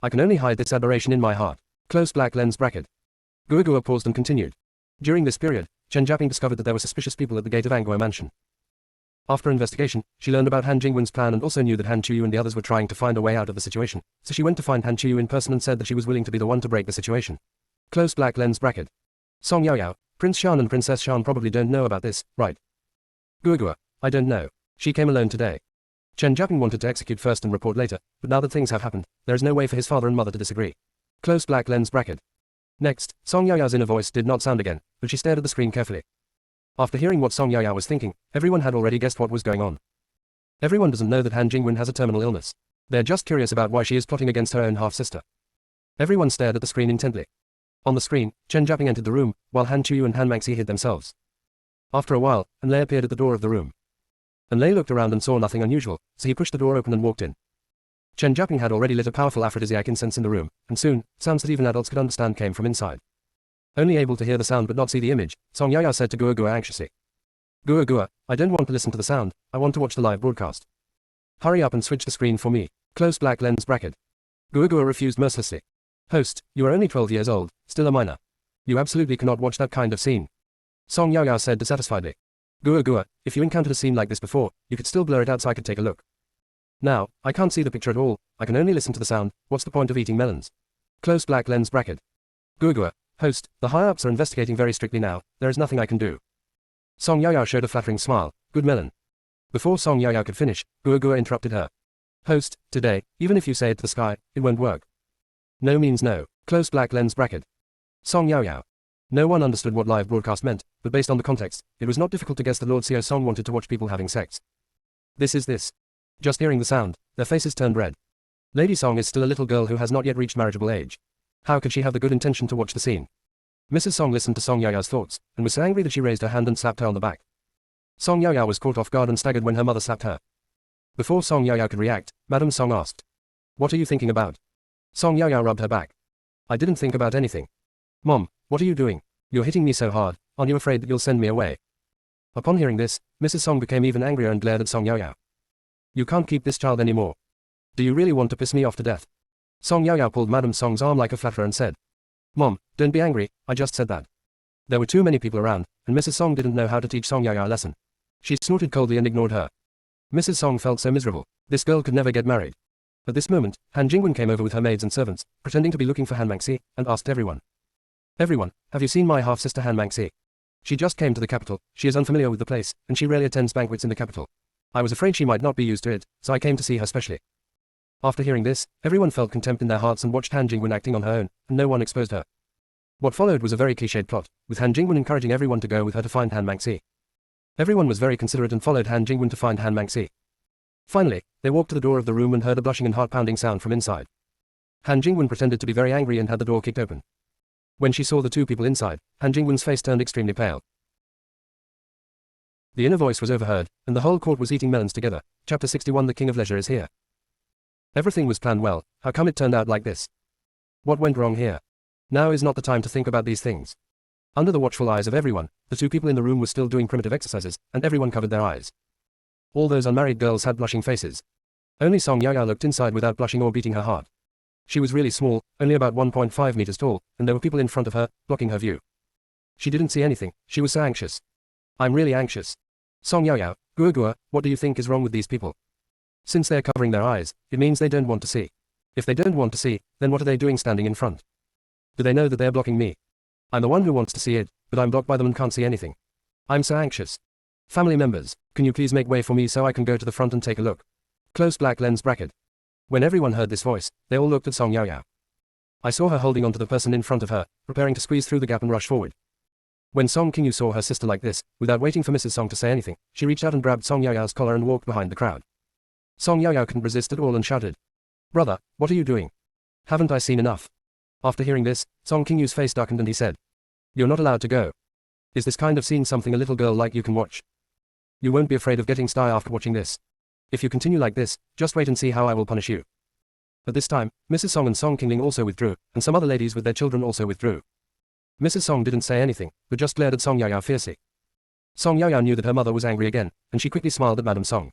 [SPEAKER 1] I can only hide this aberration in my heart. Close black lens bracket. Gua paused and continued. During this period, Chen Jiaping discovered that there were suspicious people at the gate of Anguo Mansion. After investigation, she learned about Han Jingwen's plan and also knew that Han Chuyu and the others were trying to find a way out of the situation, so she went to find Han Chuyu in person and said that she was willing to be the one to break the situation. Close black lens bracket. Song Yaoyao, Prince Shan and Princess Shan probably don't know about this, right? Gua, I don't know. She came alone today. Chen Jiaping wanted to execute first and report later, but now that things have happened, there is no way for his father and mother to disagree. Close black lens bracket. Next, Song Yaoyao's inner voice did not sound again, but she stared at the screen carefully. After hearing what Song Yaoyao was thinking, everyone had already guessed what was going on. Everyone doesn't know that Han Jingwen has a terminal illness. They're just curious about why she is plotting against her own half-sister. Everyone stared at the screen intently. On the screen, Chen Jiaping entered the room, while Han Chuyu and Han Maxi hid themselves. After a while, Lei appeared at the door of the room. Lei looked around and saw nothing unusual, so he pushed the door open and walked in. Chen Jiaping had already lit a powerful aphrodisiac incense in the room, and soon, sounds that even adults could understand came from inside. Only able to hear the sound but not see the image, Song Yaoyao said to Gua anxiously. Gua, I don't want to listen to the sound, I want to watch the live broadcast. Hurry up and switch the screen for me. Close black lens bracket. Gua refused mercilessly. Host, you are only 12 years old, still a minor. You absolutely cannot watch that kind of scene. Song Yaoyao said dissatisfiedly. Gua, if you encountered a scene like this before, you could still blur it out so I could take a look. Now, I can't see the picture at all, I can only listen to the sound, what's the point of eating melons? Close black lens bracket. Gua, host, the higher-ups are investigating very strictly now, there is nothing I can do. Song Yaoyao showed a flattering smile, good melon. Before Song Yaoyao could finish, Gua interrupted her. Host, today, even if you say it to the sky, it won't work. No means no. Close black lens bracket. Song Yaoyao. No one understood what live broadcast meant, but based on the context, it was not difficult to guess that Lord Xiao Song wanted to watch people having sex. This is this. Just hearing the sound, their faces turned red. Lady Song is still a little girl who has not yet reached marriageable age. How could she have the good intention to watch the scene? Mrs. Song listened to Song Yaoyao's thoughts, and was so angry that she raised her hand and slapped her on the back. Song Yaoyao was caught off guard and staggered when her mother slapped her. Before Song Yaoyao could react, Madam Song asked. What are you thinking about? Song Yaoyao rubbed her back. I didn't think about anything. Mom, what are you doing? You're hitting me so hard, aren't you afraid that you'll send me away? Upon hearing this, Mrs. Song became even angrier and glared at Song Yaoyao. You can't keep this child anymore. Do you really want to piss me off to death? Song Yaoyao pulled Madam Song's arm like a flatterer and said. Mom, don't be angry, I just said that. There were too many people around, and Mrs. Song didn't know how to teach Song Yaoyao a lesson. She snorted coldly and ignored her. Mrs. Song felt so miserable. This girl could never get married. At this moment, Han Jingwen came over with her maids and servants, pretending to be looking for Han Maxi, and asked everyone. Everyone, have you seen my half-sister Han Maxi? She just came to the capital, she is unfamiliar with the place, and she rarely attends banquets in the capital. I was afraid she might not be used to it, so I came to see her specially. After hearing this, everyone felt contempt in their hearts and watched Han Jingwen acting on her own, and no one exposed her. What followed was a very cliched plot, with Han Jingwen encouraging everyone to go with her to find Han Maxi. Everyone was very considerate and followed Han Jingwen to find Han Maxi. Finally, they walked to the door of the room and heard a blushing and heart-pounding sound from inside. Han Jingwen pretended to be very angry and had the door kicked open. When she saw the two people inside, Han Jingwen's face turned extremely pale. The inner voice was overheard, and the whole court was eating melons together. Chapter 61 The King of Leisure is here. Everything was planned well, how come it turned out like this? What went wrong here? Now is not the time to think about these things. Under the watchful eyes of everyone, the two people in the room were still doing primitive exercises, and everyone covered their eyes. All those unmarried girls had blushing faces. Only Song Yaoyao looked inside without blushing or beating her heart. She was really small, only about 1.5 meters tall, and there were people in front of her, blocking her view. She didn't see anything, she was so anxious. I'm really anxious. Song Yaoyao, Gua, what do you think is wrong with these people? Since they're covering their eyes, it means they don't want to see. If they don't want to see, then what are they doing standing in front? Do they know that they are blocking me? I'm the one who wants to see it, but I'm blocked by them and can't see anything. I'm so anxious. Family members, can you please make way for me so I can go to the front and take a look? Close black lens bracket. When everyone heard this voice, they all looked at Song Yaoyao. I saw her holding onto the person in front of her, preparing to squeeze through the gap and rush forward. When Song Qingyu saw her sister like this, without waiting for Mrs. Song to say anything, she reached out and grabbed Song Yaoyao's collar and walked behind the crowd. Song Yaoyao couldn't resist at all and shouted, "Brother, what are you doing? Haven't I seen enough?" After hearing this, Song Qingyu's face darkened and he said, "You're not allowed to go. Is this kind of scene something a little girl like you can watch? You won't be afraid of getting sty after watching this. If you continue like this, just wait and see how I will punish you." At this time, Mrs. Song and Song Qingling also withdrew, and some other ladies with their children also withdrew. Mrs. Song didn't say anything, but just glared at Song Yaoyao fiercely. Song Yaoyao knew that her mother was angry again, and she quickly smiled at Madame Song.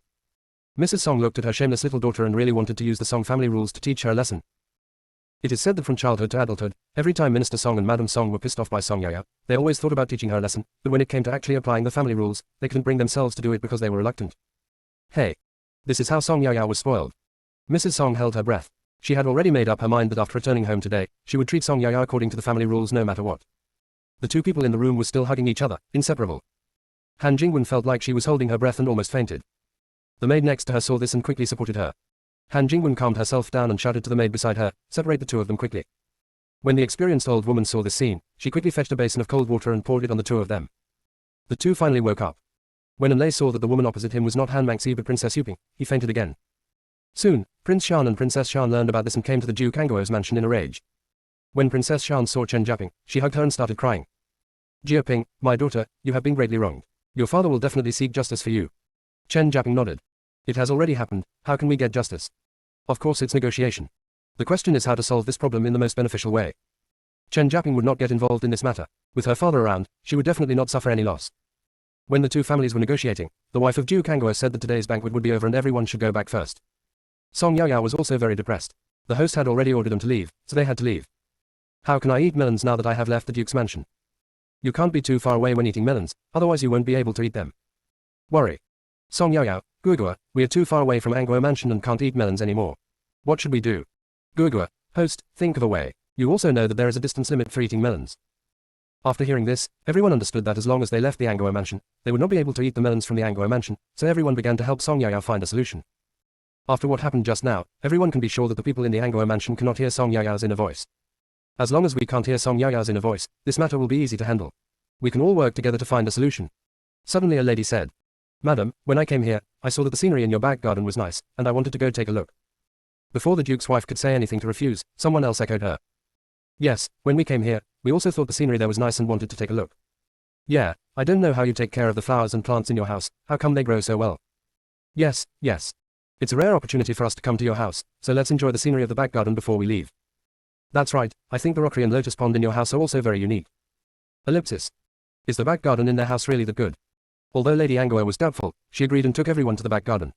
[SPEAKER 1] Mrs. Song looked at her shameless little daughter and really wanted to use the Song family rules to teach her a lesson. It is said that from childhood to adulthood, every time Minister Song and Madame Song were pissed off by Song Yaoyao, they always thought about teaching her a lesson, but when it came to actually applying the family rules, they couldn't bring themselves to do it because they were reluctant. Hey. This is how Song Yaoyao was spoiled. Mrs. Song held her breath. She had already made up her mind that after returning home today, she would treat Song Yaoyao according to the family rules no matter what. The two people in the room were still hugging each other, inseparable. Han Jingwen felt like she was holding her breath and almost fainted. The maid next to her saw this and quickly supported her. Han Jingwen calmed herself down and shouted to the maid beside her, "Separate the two of them quickly." When the experienced old woman saw this scene, she quickly fetched a basin of cold water and poured it on the two of them. The two finally woke up. When Enlei saw that the woman opposite him was not Han Maxi but Princess Yuping, he fainted again. Soon, Prince Shan and Princess Shan learned about this and came to the Duke Anguo's mansion in a rage. When Princess Shan saw Chen Jiaping, she hugged her and started crying. "Jiaping, my daughter, you have been greatly wronged. Your father will definitely seek justice for you." Chen Jiaping nodded. "It has already happened, how can we get justice? Of course it's negotiation. The question is how to solve this problem in the most beneficial way." Chen Jiaping would not get involved in this matter. With her father around, she would definitely not suffer any loss. When the two families were negotiating, the wife of Duke Anguo said that today's banquet would be over and everyone should go back first. Song Yaoyao was also very depressed. The host had already ordered them to leave, so they had to leave. "How can I eat melons now that I have left the Duke's mansion?" "You can't be too far away when eating melons, otherwise you won't be able to eat them." "Worry. Song Yaoyao, Guogua, we are too far away from Anguo mansion and can't eat melons anymore. What should we do?" "Guogua, host, think of a way. You also know that there is a distance limit for eating melons." After hearing this, everyone understood that as long as they left the Anguo mansion, they would not be able to eat the melons from the Anguo mansion, so everyone began to help Song Yaoyao find a solution. After what happened just now, everyone can be sure that the people in the Anguo mansion cannot hear Song Yaoyao's inner voice. As long as we can't hear Song Yaoyao's inner voice, this matter will be easy to handle. We can all work together to find a solution. Suddenly a lady said, "Madam, when I came here, I saw that the scenery in your back garden was nice, and I wanted to go take a look." Before the Duke's wife could say anything to refuse, someone else echoed her. "Yes, when we came here, we also thought the scenery there was nice and wanted to take a look." "Yeah, I don't know how you take care of the flowers and plants in your house, how come they grow so well?" Yes. It's a rare opportunity for us to come to your house, so let's enjoy the scenery of the back garden before we leave." "That's right, I think the rockery and lotus pond in your house are also very unique." Ellipsis. Is the back garden in their house really that good? Although Lady Anguo was doubtful, she agreed and took everyone to the back garden.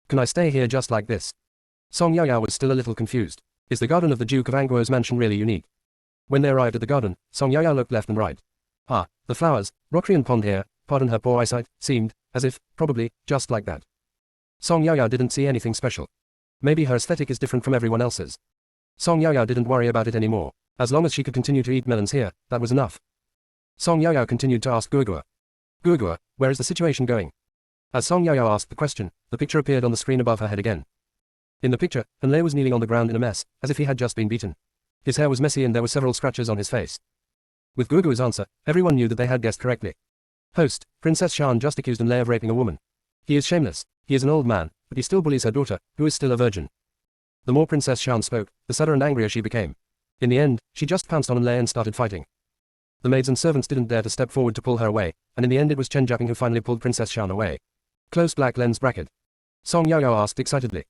[SPEAKER 1] "Can I stay here just like this?" Song Yaoyao was still a little confused. Is the garden of the Duke of Anguo's mansion really unique? When they arrived at the garden, Song Yaoyao looked left and right. The flowers, rockery and pond here, pardon her poor eyesight, seemed, as if, probably, just like that. Song Yaoyao didn't see anything special. Maybe her aesthetic is different from everyone else's. Song Yaoyao didn't worry about it anymore. As long as she could continue to eat melons here, that was enough. Song Yaoyao continued to ask Guogua. "Guogua, where is the situation going?" As Song Yaoyao asked the question, the picture appeared on the screen above her head again. In the picture, Enlei was kneeling on the ground in a mess, as if he had just been beaten. His hair was messy and there were several scratches on his face. With Guogua's answer, everyone knew that they had guessed correctly. Host, Princess Shan just accused Enlei of raping a woman. He is shameless. He is an old man, but he still bullies her daughter, who is still a virgin. The more Princess Shan spoke, the sadder and angrier she became. In the end, she just pounced on Enlei and started fighting. The maids and servants didn't dare to step forward to pull her away, and in the end it was Chen Jiaping who finally pulled Princess Shan away. Close black lens bracket. Song Yaoyao asked excitedly.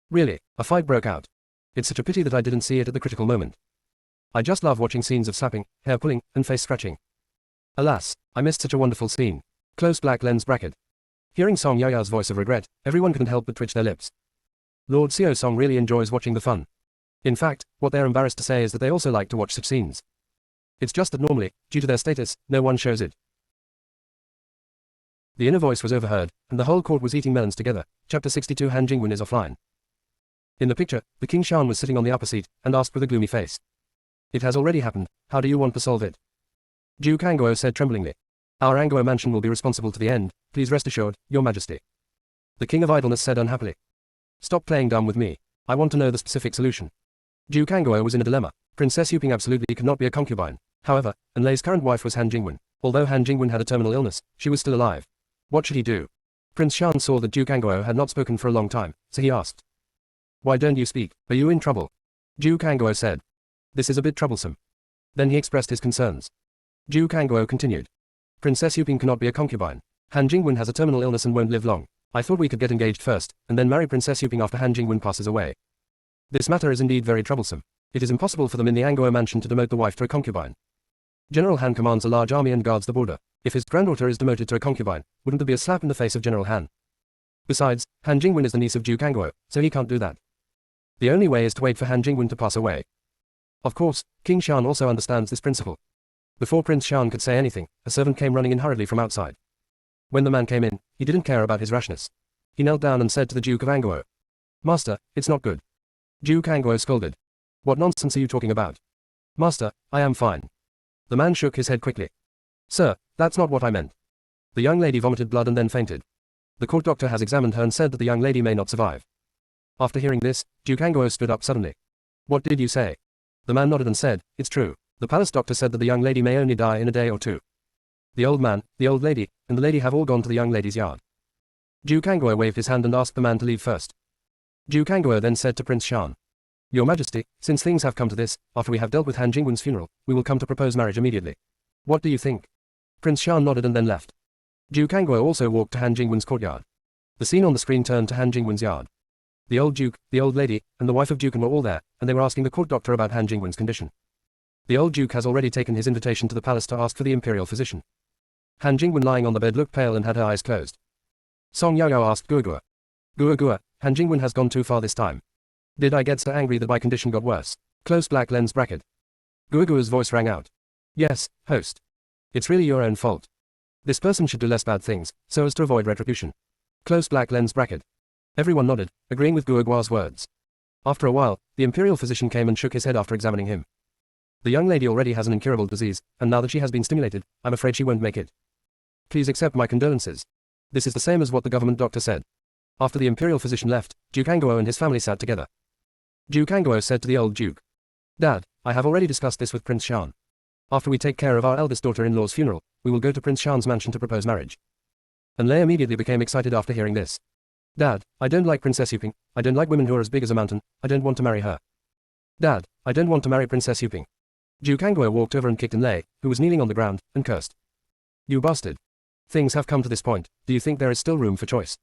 [SPEAKER 1] "Really, a fight broke out. It's such a pity that I didn't see it at the critical moment. I just love watching scenes of slapping, hair pulling, and face scratching. Alas, I missed such a wonderful scene." Close black lens bracket. Hearing Song Yaoyao's voice of regret, everyone couldn't help but twitch their lips. Lord Xiao Song really enjoys watching the fun. In fact, what they're embarrassed to say is that they also like to watch such scenes. It's just that normally, due to their status, no one shows it. The inner voice was overheard, and the whole court was eating melons together. Chapter 62 Han Jingwen is offline. In the picture, the King Shan was sitting on the upper seat, and asked with a gloomy face. It has already happened, how do you want to solve it? Duke Anguo said tremblingly. Our Anguo mansion will be responsible to the end, please rest assured, your majesty. The King of Idleness said unhappily. Stop playing dumb with me. I want to know the specific solution. Duke Anguo was in a dilemma. Princess Yuping absolutely could not be a concubine. However, Enlei's current wife was Han Jingwen. Although Han Jingwen had a terminal illness, she was still alive. What should he do? Prince Shan saw that Duke Anguo had not spoken for a long time, so he asked. Why don't you speak? Are you in trouble? Duke Anguo said. This is a bit troublesome. Then he expressed his concerns. Duke Anguo continued. Princess Yuping cannot be a concubine. Han Jingwen has a terminal illness and won't live long. I thought we could get engaged first, and then marry Princess Yuping after Han Jingwen passes away. This matter is indeed very troublesome. It is impossible for them in the Anguo mansion to demote the wife to a concubine. General Han commands a large army and guards the border. If his granddaughter is demoted to a concubine, wouldn't there be a slap in the face of General Han? Besides, Han Jingwen is the niece of Duke Anguo, so he can't do that. The only way is to wait for Han Jingwen to pass away. Of course, King Shan also understands this principle. Before Prince Shan could say anything, a servant came running in hurriedly from outside. When the man came in, he didn't care about his rashness. He knelt down and said to the Duke of Anguo. Master, it's not good. Duke Anguo scolded. What nonsense are you talking about? Master, I am fine. The man shook his head quickly. Sir, that's not what I meant. The young lady vomited blood and then fainted. The court doctor has examined her and said that the young lady may not survive. After hearing this, Duke Anguo stood up suddenly. What did you say? The man nodded and said, it's true. The palace doctor said that the young lady may only die in a day or two. The old man, the old lady, and the lady have all gone to the young lady's yard. Duke Anguo waved his hand and asked the man to leave first. Duke Anguo then said to Prince Shan. Your Majesty, since things have come to this, after we have dealt with Han Jingwen's funeral, we will come to propose marriage immediately. What do you think? Prince Shan nodded and then left. Duke Anguo also walked to Han Jingwen's courtyard. The scene on the screen turned to Han Jingwen's yard. The old duke, the old lady, and the wife of Duke were all there, and they were asking the court doctor about Han Jingwen's condition. The old duke has already taken his invitation to the palace to ask for the imperial physician. Han Jingwen lying on the bed looked pale and had her eyes closed. Song Yaoyao asked Guogua. Guogua, Han Jingwen has gone too far this time. Did I get so angry that my condition got worse? Close black lens bracket. Guogua's voice rang out. Yes, host. It's really your own fault. This person should do less bad things, so as to avoid retribution. Close black lens bracket. Everyone nodded, agreeing with Guogua's words. After a while, the imperial physician came and shook his head after examining him. The young lady already has an incurable disease, and now that she has been stimulated, I'm afraid she won't make it. Please accept my condolences. This is the same as what the government doctor said. After the imperial physician left, Duke Anguo and his family sat together. Duke Anguo said to the old duke. Dad, I have already discussed this with Prince Shan. After we take care of our eldest daughter-in-law's funeral, we will go to Prince Shan's mansion to propose marriage. Enlei immediately became excited after hearing this. Dad, I don't like Princess Yuping, I don't like women who are as big as a mountain, I don't want to marry her. Dad, I don't want to marry Princess Yuping. Duke Anguo walked over and kicked Enlei, who was kneeling on the ground, and cursed. You bastard. Things have come to this point, do you think there is still room for choice?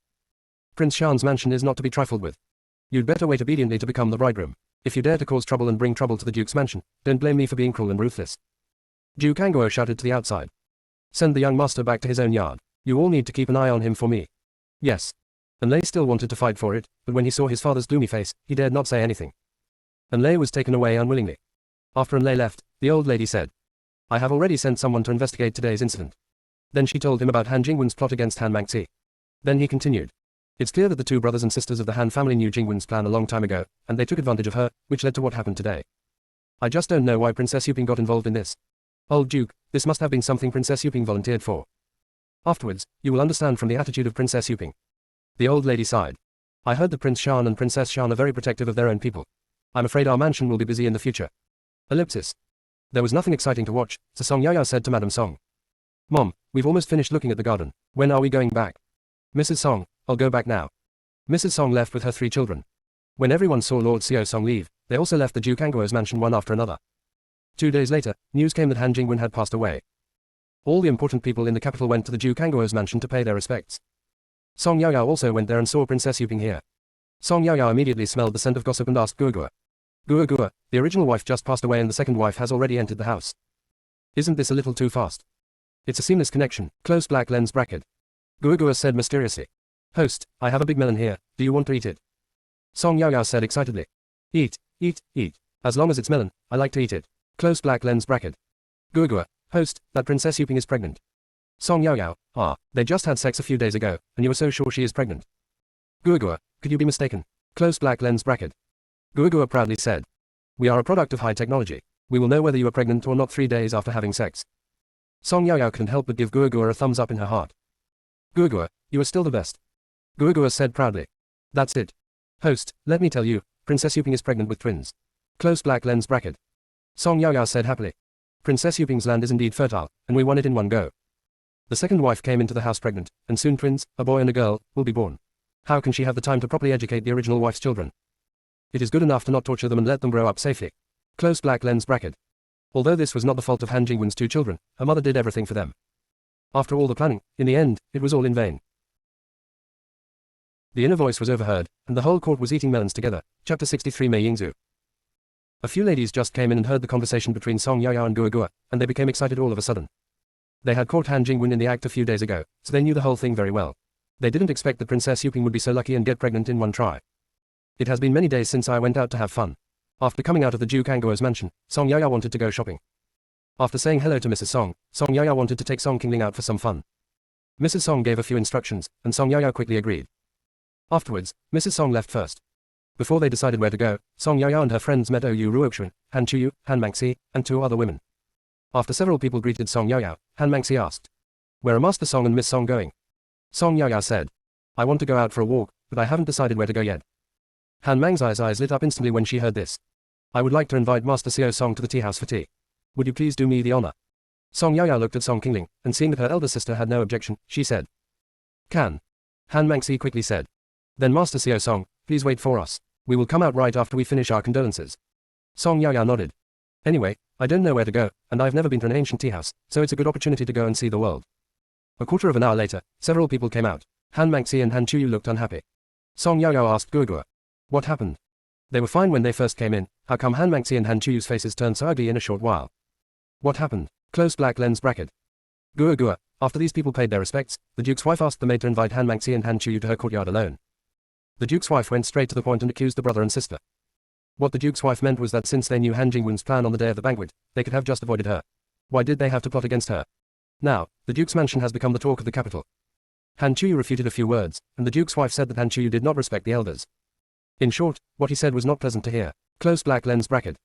[SPEAKER 1] Prince Shan's mansion is not to be trifled with. You'd better wait obediently to become the bridegroom. If you dare to cause trouble and bring trouble to the Duke's mansion, don't blame me for being cruel and ruthless. Duke Anguo shouted to the outside. Send the young master back to his own yard. You all need to keep an eye on him for me. Yes. Enlei still wanted to fight for it, but when he saw his father's gloomy face, he dared not say anything. Enlei was taken away unwillingly. After Enlei left, the old lady said, I have already sent someone to investigate today's incident. Then she told him about Han Jingwen's plot against Han Mangxi. Then he continued. It's clear that the two brothers and sisters of the Han family knew Jingwen's plan a long time ago, and they took advantage of her, which led to what happened today. I just don't know why Princess Yuping got involved in this. Old Duke, this must have been something Princess Yuping volunteered for. Afterwards, you will understand from the attitude of Princess Yuping. The old lady sighed. I heard that Prince Shan and Princess Shan are very protective of their own people. I'm afraid our mansion will be busy in the future. Ellipsis. There was nothing exciting to watch, so Song Yaya said to Madame Song. Mom, we've almost finished looking at the garden. When are we going back? Mrs. Song, I'll go back now. Mrs. Song left with her 3 children. When everyone saw Lord Xiao Song leave, they also left the Duke Anguo's mansion one after another. 2 days later, news came that Han Jingwen had passed away. All the important people in the capital went to the Duke Anguo's mansion to pay their respects. Song Yaoyao also went there and saw Princess Yuping here. Song Yaoyao immediately smelled the scent of gossip and asked Guogua. Guogua, the original wife just passed away and the second wife has already entered the house. Isn't this a little too fast? It's a seamless connection, close black lens bracket. Guogua said mysteriously. Host, I have a big melon here, do you want to eat it? Song Yaoyao said excitedly. Eat, eat, eat. As long as it's melon, I like to eat it. Close black lens bracket. Guogua, host, that Princess Yuping is pregnant. Song Yaoyao, they just had sex a few days ago, and you were so sure she is pregnant. Guogua, could you be mistaken? Close black lens bracket. Gua proudly said. We are a product of high technology. We will know whether you are pregnant or not 3 days after having sex. Song Yao couldn't help but give Gua a thumbs up in her heart. Gua, you are still the best. Gua said proudly. That's it. Host, let me tell you, Princess Yuping is pregnant with twins. Close black lens bracket. Song Yao said happily. Princess Yuping's land is indeed fertile, and we won it in one go. The second wife came into the house pregnant, and soon twins, a boy and a girl, will be born. How can she have the time to properly educate the original wife's children? It is good enough to not torture them and let them grow up safely. Close black lens bracket. Although this was not the fault of Han Jingwen's 2 children, her mother did everything for them. After all the planning, in the end, it was all in vain. The inner voice was overheard, and the whole court was eating melons together. Chapter 63 Mei Yingzhu. A few ladies just came in and heard the conversation between Song Yao and Gua, and they became excited all of a sudden. They had caught Han Jingwen in the act a few days ago, so they knew the whole thing very well. They didn't expect that Princess Yuping would be so lucky and get pregnant in one try. It has been many days since I went out to have fun. After coming out of the Duke Anguo's mansion, Song Yao wanted to go shopping. After saying hello to Mrs. Song, Song Yao wanted to take Song Qingling out for some fun. Mrs. Song gave a few instructions, and Song Yao quickly agreed. Afterwards, Mrs. Song left first. Before they decided where to go, Song Yao and her friends met Ou Ruoxuan, Han Chuyu, Han Mangxi, and 2 other women. After several people greeted Song Yao, Han Mangxi asked, "Where are Master Song and Miss Song going?" Song Yao said, "I want to go out for a walk, but I haven't decided where to go yet." Han Mangxi's eyes lit up instantly when she heard this. "I would like to invite Master Xiao Song to the tea house for tea. Would you please do me the honor?" Song Yao looked at Song Qingling, and seeing that her elder sister had no objection, she said, "Can." Han Mangxi quickly said, "Then Master Xiao Song, please wait for us. We will come out right after we finish our condolences." Song Yao nodded. "Anyway, I don't know where to go, and I've never been to an ancient tea house, so it's a good opportunity to go and see the world." A quarter of an hour later, several people came out. Han Mangxi and Han Chuyu looked unhappy. Song Yao asked Gua, "What happened? They were fine when they first came in, how come Han Mangxi and Han Chuyu's faces turned so ugly in a short while? What happened?" Close black lens bracket. Gua, after these people paid their respects, the Duke's wife asked the maid to invite Han Mangxi and Han Chuyu to her courtyard alone. The Duke's wife went straight to the point and accused the brother and sister. What the Duke's wife meant was that since they knew Han Jingwen's plan on the day of the banquet, they could have just avoided her. Why did they have to plot against her? Now, the Duke's mansion has become the talk of the capital. Han Chuyu refuted a few words, and the Duke's wife said that Han Chuyu did not respect the elders. In short, what he said was not pleasant to hear. Close black lens bracket.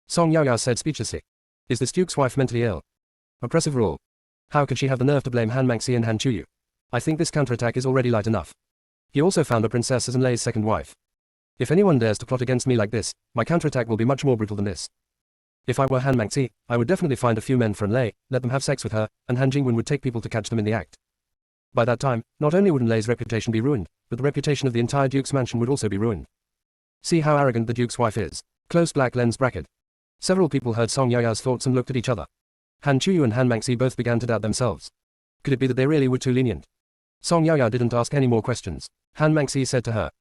[SPEAKER 1] Song Yao said speechlessly. Is this Duke's wife mentally ill? Oppressive rule. How could she have the nerve to blame Han Mangxi and Han Chuyu? I think this counterattack is already light enough. He also found a princess as Enlei's second wife. If anyone dares to plot against me like this, my counterattack will be much more brutal than this. If I were Han Mangxi, I would definitely find a few men for Enlei, let them have sex with her, and Han Jingwen would take people to catch them in the act. By that time, not only would Enlei's reputation be ruined, but the reputation of the entire Duke's mansion would also be ruined. See how arrogant the Duke's wife is. Close black lens bracket. Several people heard Song Yao's thoughts and looked at each other. Han Chuyu and Han Mangxi both began to doubt themselves. Could it be that they really were too lenient? Song Yao didn't ask any more questions. Han Mangxi said to her,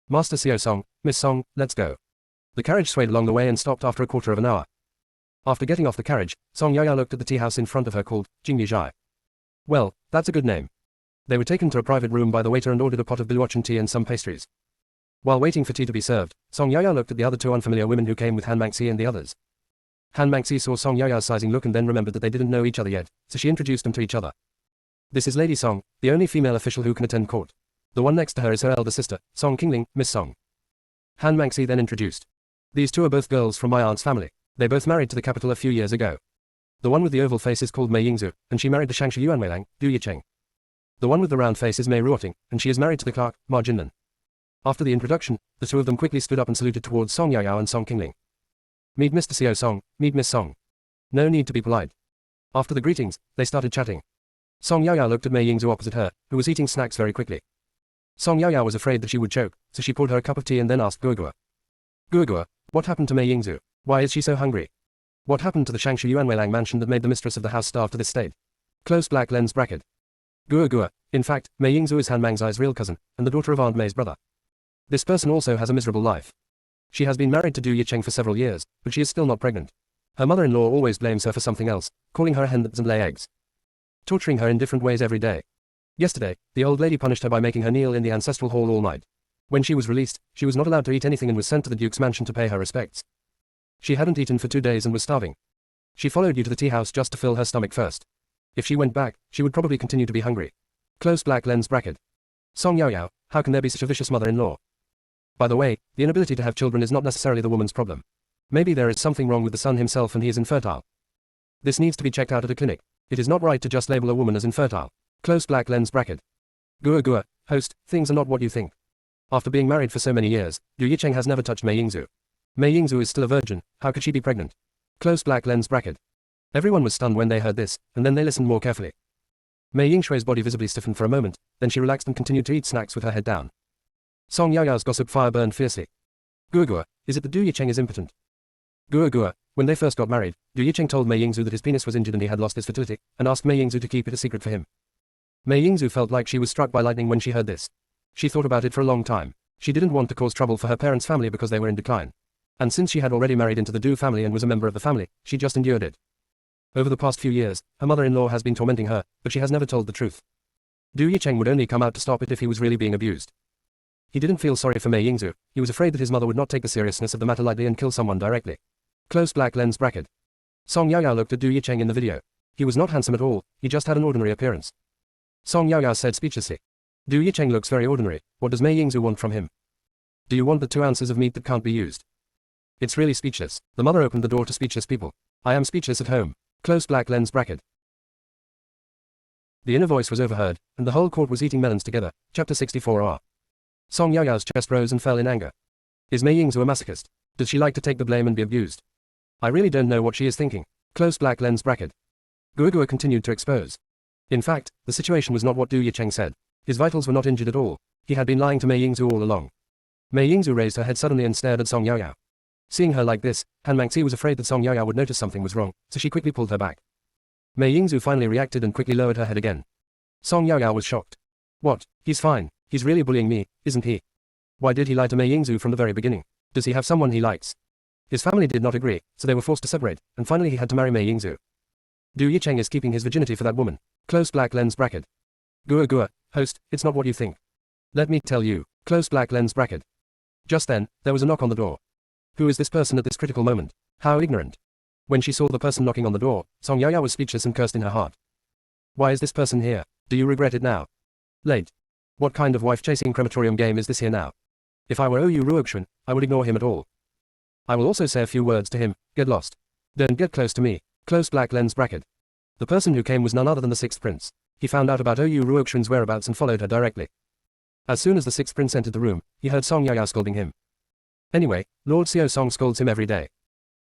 [SPEAKER 1] "Master Xiao Song, Miss Song, let's go." The carriage swayed along the way and stopped after a quarter of an hour. After getting off the carriage, Song Yao looked at the tea house in front of her called Jingyi Zhai. Well, that's a good name. They were taken to a private room by the waiter and ordered a pot of Biluochen tea and some pastries. While waiting for tea to be served, Song Yao looked at the other 2 unfamiliar women who came with Han Mangxi and the others. Han Mangxi saw Song Yao's sizing look and then remembered that they didn't know each other yet, so she introduced them to each other. This is Lady Song, the only female official who can attend court. The one next to her is her elder sister, Song Qingling, Miss Song. Han Mangxi then introduced. These 2 are both girls from my aunt's family. They both married to the capital a few years ago. The one with the oval face is called Mei Yingzhu, and she married the Shangshu Yuanweilang, Du Yicheng. The one with the round face is Mei Ruoting, and she is married to the clerk, Ma Jinnan. After the introduction, the 2 of them quickly stood up and saluted towards Song Yao and Song Qingling. Meet Mr. Xiao Song, meet Miss Song. No need to be polite. After the greetings, they started chatting. Song Yao looked at Mei Yingzhu opposite her, who was eating snacks very quickly. Song Yao was afraid that she would choke, so she poured her a cup of tea and then asked Gua. Gua, what happened to Mei Yingzhu? Why is she so hungry? What happened to the Shangshu Yuanweilang mansion that made the mistress of the house starve to this state? Close black lens bracket. Gua, in fact, Mei Yingzhu is Han Mangxi's real cousin, and the daughter of Aunt Mei's brother. This person also has a miserable life. She has been married to Du Yicheng for several years, but she is still not pregnant. Her mother-in-law always blames her for something else, calling her a hen that doesn't lay eggs. Torturing her in different ways every day. Yesterday, the old lady punished her by making her kneel in the ancestral hall all night. When she was released, she was not allowed to eat anything and was sent to the Duke's mansion to pay her respects. She hadn't eaten for 2 days and was starving. She followed you to the tea house just to fill her stomach first. If she went back, she would probably continue to be hungry. Close black lens bracket. Song Yao, how can there be such a vicious mother-in-law? By the way, the inability to have children is not necessarily the woman's problem. Maybe there is something wrong with the son himself and he is infertile. This needs to be checked out at a clinic. It is not right to just label a woman as infertile. Close black lens bracket. Gua Gua, host, things are not what you think. After being married for so many years, Du Yicheng has never touched Mei Yingzhu. Mei Yingzhu is still a virgin, how could she be pregnant? Close black lens bracket. Everyone was stunned when they heard this, and then they listened more carefully. Mei Yingshui's body visibly stiffened for a moment, then she relaxed and continued to eat snacks with her head down. Song Yaoyao's gossip fire burned fiercely. Gua Gua, is it that Du Yicheng is impotent? Gua Gua, when they first got married, Du Yicheng told Mei Yingzhu that his penis was injured and he had lost his fertility, and asked Mei Yingzhu to keep it a secret for him. Mei Yingzhu felt like she was struck by lightning when she heard this. She thought about it for a long time. She didn't want to cause trouble for her parents' family because they were in decline. And since she had already married into the Du family and was a member of the family, she just endured it. Over the past few years, her mother-in-law has been tormenting her, but she has never told the truth. Du Yicheng would only come out to stop it if he was really being abused. He didn't feel sorry for Mei Yingzhu, he was afraid that his mother would not take the seriousness of the matter lightly and kill someone directly. Close black lens bracket. Song Yaoyao looked at Du Yicheng in the video. He was not handsome at all, he just had an ordinary appearance. Song Yaoyao said speechlessly. Du Yicheng looks very ordinary, what does Mei Yingzhu want from him? Do you want the 2 ounces of meat that can't be used? It's really speechless. The mother opened the door to speechless people. I am speechless at home. Close black lens bracket. The inner voice was overheard, and the whole court was eating melons together. Chapter 64R. Song Yaoyao's chest rose and fell in anger. Is Mei Yingzhu a masochist? Does she like to take the blame and be abused? I really don't know what she is thinking. Close black lens bracket. Gua Gua continued to expose. In fact, the situation was not what Du Yicheng said. His vitals were not injured at all. He had been lying to Mei Yingzhu all along. Mei Yingzhu raised her head suddenly and stared at Song Yaoyao. Seeing her like this, Han Mangxi was afraid that Song Yaoyao would notice something was wrong, so she quickly pulled her back. Mei Yingzhu finally reacted and quickly lowered her head again. Song Yaoyao was shocked. What? He's fine. He's really bullying me, isn't he? Why did he lie to Mei Yingzhu from the very beginning? Does he have someone he likes? His family did not agree, so they were forced to separate, and finally he had to marry Mei Yingzhu. Du Yicheng is keeping his virginity for that woman. Close black lens bracket. Gua Gua, host, it's not what you think. Let me tell you. Close black lens bracket. Just then, there was a knock on the door. Who is this person at this critical moment? How ignorant. When she saw the person knocking on the door, Song Yaoyao was speechless and cursed in her heart. Why is this person here? Do you regret it now? Late. What kind of wife-chasing crematorium game is this here now? If I were Oyu Ruoxuan, I would ignore him at all. I will also say a few words to him, get lost. Don't get close to me. Close black lens bracket. The person who came was none other than the 6th prince. He found out about Oyu Ruoxuan's whereabouts and followed her directly. As soon as the 6th prince entered the room, he heard Song Yaoyao scolding him. Anyway, Lord Xiao Song scolds him every day.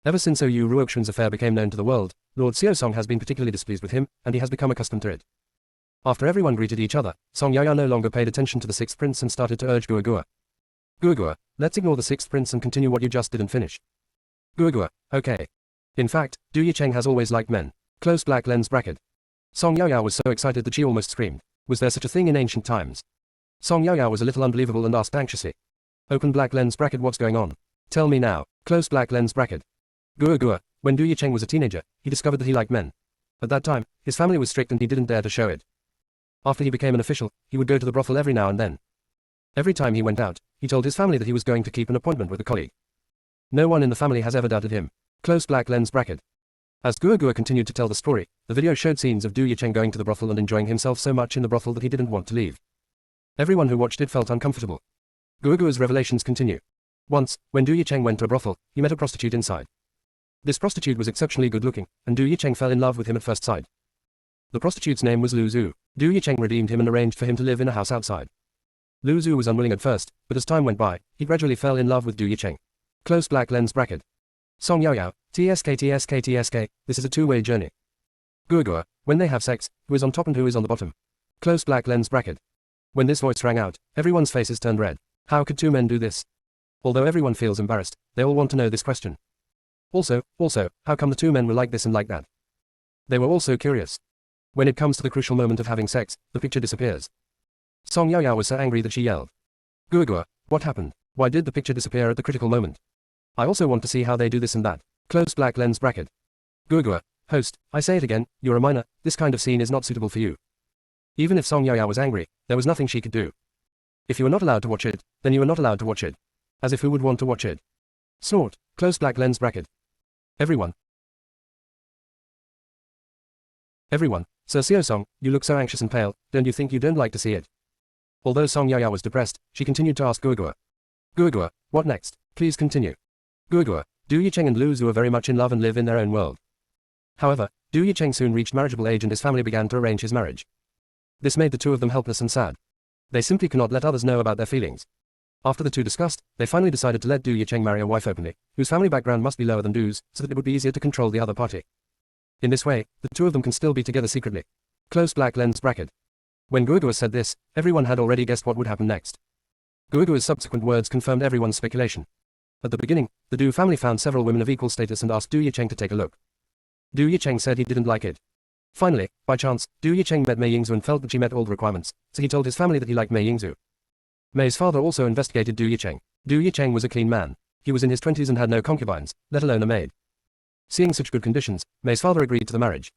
[SPEAKER 1] Ever since Oyu Ruoxuan's affair became known to the world, Lord Xiao Song has been particularly displeased with him, and he has become accustomed to it. After everyone greeted each other, Song Yaoyao no longer paid attention to the 6th prince and started to urge Gua Gua. Gua Gua, let's ignore the 6th prince and continue what you just didn't finish. Gua Gua, okay. In fact, Du Yicheng has always liked men. Close black lens bracket. Song Yaoyao was so excited that she almost screamed. Was there such a thing in ancient times? Song Yaoyao was a little unbelievable and asked anxiously. Open black lens bracket, what's going on? Tell me now. Close black lens bracket. Gua Gua, when Du Yicheng was a teenager, he discovered that he liked men. At that time, his family was strict and he didn't dare to show it. After he became an official, he would go to the brothel every now and then. Every time he went out, he told his family that he was going to keep an appointment with a colleague. No one in the family has ever doubted him. Close black lens bracket. As Gua Gua continued to tell the story, the video showed scenes of Du Yicheng going to the brothel and enjoying himself so much in the brothel that he didn't want to leave. Everyone who watched it felt uncomfortable. Gua Gua's revelations continue. Once, when Du Yicheng went to a brothel, he met a prostitute inside. This prostitute was exceptionally good-looking, and Du Yicheng fell in love with him at first sight. The prostitute's name was Lu Zhu. Du Yicheng redeemed him and arranged for him to live in a house outside. Lu Zhu was unwilling at first, but as time went by, he gradually fell in love with Du Yicheng. Close black lens bracket. Song Yaoyao, TSK, this is a two-way journey. Gua Gua, when they have sex, who is on top and who is on the bottom? Close black lens bracket. When this voice rang out, everyone's faces turned red. How could two men do this? Although everyone feels embarrassed, they all want to know this question. Also, how come the two men were like this and like that? They were also curious. When it comes to the crucial moment of having sex, the picture disappears. Song Yaoyao was so angry that she yelled. Gua Gua, what happened? Why did the picture disappear at the critical moment? I also want to see how they do this and that. Close black lens bracket. Gua Gua, host, I say it again, you're a minor, this kind of scene is not suitable for you. Even if Song Yaoyao was angry, there was nothing she could do. If you are not allowed to watch it, then you are not allowed to watch it. As if who would want to watch it? Snort. Close black lens bracket. Everyone, Sir Xiao Song, you look so anxious and pale, don't you think you don't like to see it? Although Song Yaoyao was depressed, she continued to ask Gua Gua. Guogua, what next? Please continue. Guogua, Du Yicheng and Lu Zhu are very much in love and live in their own world. However, Du Yicheng soon reached marriageable age and his family began to arrange his marriage. This made the two of them helpless and sad. They simply cannot let others know about their feelings. After the two discussed, they finally decided to let Du Yicheng marry a wife openly, whose family background must be lower than Du's, so that it would be easier to control the other party. In this way, the two of them can still be together secretly. Close black lens bracket. When Guogua said this, everyone had already guessed what would happen next. Guogua's subsequent words confirmed everyone's speculation. At the beginning, the Du family found several women of equal status and asked Du Yicheng to take a look. Du Yicheng said he didn't like it. Finally, by chance, Du Yicheng met Mei Yingzhu and felt that she met all the requirements, so he told his family that he liked Mei Yingzhu. Mei's father also investigated Du Yicheng. Du Yicheng was a clean man. He was in his 20s and had no concubines, let alone a maid. Seeing such good conditions, Mei's father agreed to the marriage.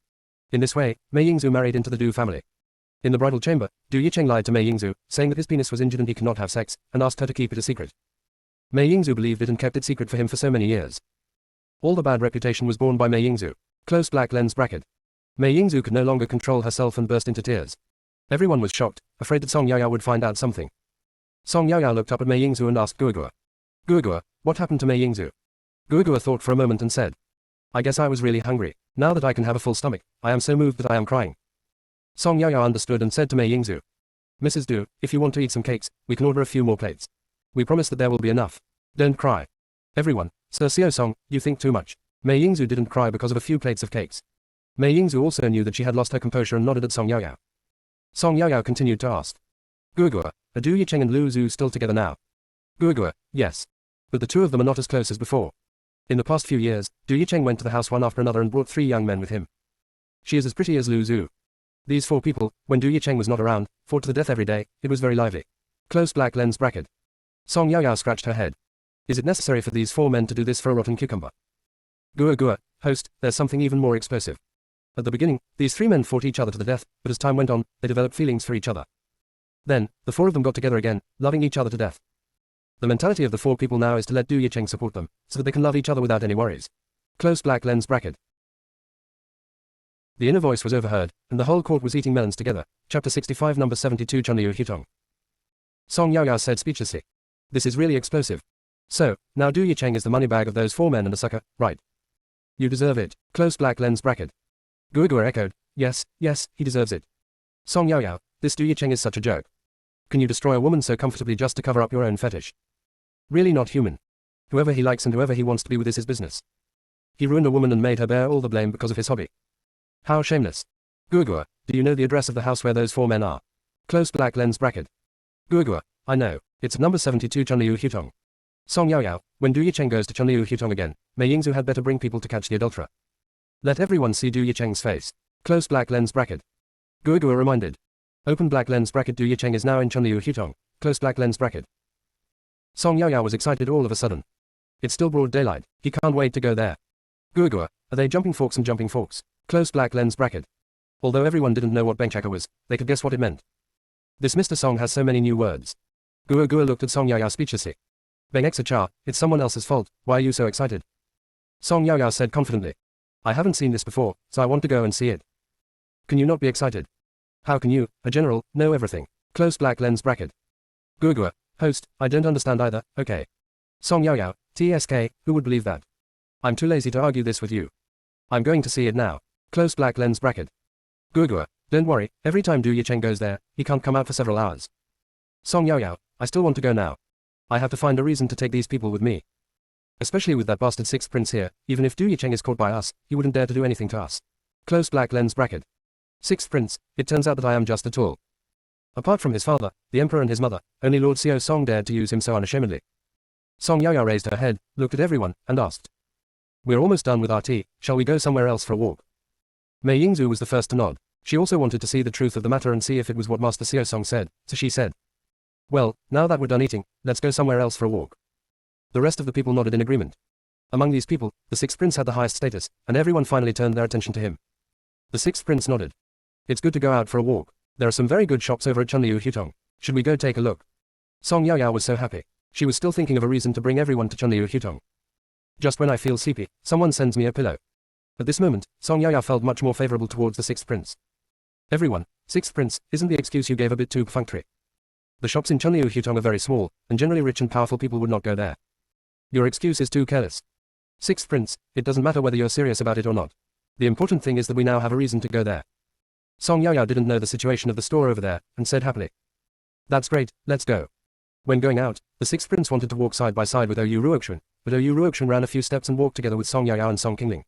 [SPEAKER 1] In this way, Mei Yingzhu married into the Du family. In the bridal chamber, Du Yicheng lied to Mei Yingzhu, saying that his penis was injured and he could not have sex, and asked her to keep it a secret. Mei Yingzhu believed it and kept it secret for him for so many years. All the bad reputation was borne by Mei Yingzhu. Close black lens bracket. Mei Yingzhu could no longer control herself and burst into tears. Everyone was shocked, afraid that Song Yaoyao would find out something. Song Yaoyao looked up at Mei Yingzhu and asked Guogua. Guogua, what happened to Mei Yingzhu? Guogua thought for a moment and said, I guess I was really hungry. Now that I can have a full stomach, I am so moved that I am crying. Song Yaoyao understood and said to Mei Yingzhu, Mrs. Du, if you want to eat some cakes, we can order a few more plates. We promise that there will be enough. Don't cry. Everyone, Sir Xiao Song, you think too much. Mei Yingzhu didn't cry because of a few plates of cakes. Mei Yingzhu also knew that she had lost her composure and nodded at Song Yaoyao. Song Yaoyao continued to ask, Guogua, are Du Yicheng and Lu Zhu still together now? Guogua, yes. But the two of them are not as close as before. In the past few years, Du Yicheng went to the house one after another and brought 3 young men with him. She is as pretty as Lu Zhu. These 4 people, when Du Yicheng was not around, fought to the death every day. It was very lively. Close black lens bracket. Song Yaoyao scratched her head. Is it necessary for these 4 men to do this for a rotten cucumber? Guogua, host, there's something even more explosive. At the beginning, these 3 men fought each other to the death, but as time went on, they developed feelings for each other. Then, the 4 of them got together again, loving each other to death. The mentality of the 4 people now is to let Du Yicheng support them, so that they can love each other without any worries. Close black lens bracket. The inner voice was overheard, and the whole court was eating melons together. Chapter 65 number 72 Chunliu Hutong. Song Yaoyao said speechlessly. This is really explosive. So, now Du Yicheng is the money bag of those 4 men and a sucker, right? You deserve it. Close black lens bracket. Guogua echoed, yes, yes, he deserves it. Song Yaoyao, this Du Yicheng is such a joke. Can you destroy a woman so comfortably just to cover up your own fetish? Really not human. Whoever he likes and whoever he wants to be with is his business. He ruined a woman and made her bear all the blame because of his hobby. How shameless. Guogua, do you know the address of the house where those 4 men are? Close black lens bracket. Guogua, I know, it's number 72 Chunliu Hutong. Song Yaoyao, when Du Yicheng goes to Chunliu Hutong again, Mei Yingzhu had better bring people to catch the adulterer. Let everyone see Du Yicheng's face. Close black lens bracket. Guogua reminded. Open black lens bracket. Du Yicheng is now in Chunliu Hutong. Close black lens bracket. Song Yaoyao was excited all of a sudden. It's still broad daylight, he can't wait to go there. Guogua, are they jumping forks and jumping forks? Close black lens bracket. Although everyone didn't know what Bengchaka was, they could guess what it meant. This Mr. Song has so many new words. Guogua looked at Song Yaoyao speechlessly. Bengchaka, it's someone else's fault, why are you so excited? Song Yaoyao said confidently. I haven't seen this before, so I want to go and see it. Can you not be excited? How can you, a general, know everything? Close black lens bracket. Guogua, host, I don't understand either, okay. Song Yaoyao, TSK, who would believe that? I'm too lazy to argue this with you. I'm going to see it now. Close black lens bracket. Guogua, don't worry, every time Du Yicheng goes there, he can't come out for several hours. Song Yaoyao, I still want to go now. I have to find a reason to take these people with me. Especially with that bastard 6th prince here, even if Du Yicheng is caught by us, he wouldn't dare to do anything to us. Close black lens bracket. 6th prince, it turns out that I am just a tool. Apart from his father, the emperor and his mother, only Lord Xiao Song dared to use him so unashamedly. Song Yaoyao raised her head, looked at everyone, and asked. We're almost done with our tea, shall we go somewhere else for a walk? Mei Yingzhu was the first to nod. She also wanted to see the truth of the matter and see if it was what Master Xiao Song said, so she said. Well, now that we're done eating, let's go somewhere else for a walk. The rest of the people nodded in agreement. Among these people, the 6th prince had the highest status, and everyone finally turned their attention to him. The 6th prince nodded. It's good to go out for a walk. There are some very good shops over at Chunliu Hutong. Should we go take a look? Song Yaoyao was so happy. She was still thinking of a reason to bring everyone to Chunliu Hutong. Just when I feel sleepy, someone sends me a pillow. At this moment, Song Yaoyao felt much more favorable towards the 6th prince. Everyone, 6th prince, isn't the excuse you gave a bit too perfunctory? The shops in Chunliu Hutong are very small, and generally rich and powerful people would not go there. Your excuse is too careless. Sixth Prince, it doesn't matter whether you're serious about it or not. The important thing is that we now have a reason to go there. Song Yaoyao didn't know the situation of the store over there, and said happily. That's great, let's go. When going out, the Sixth Prince wanted to walk side by side with Oyu Ruoxuan, but Oyu Ruoxuan ran a few steps and walked together with Song Yaoyao and Song Qingling.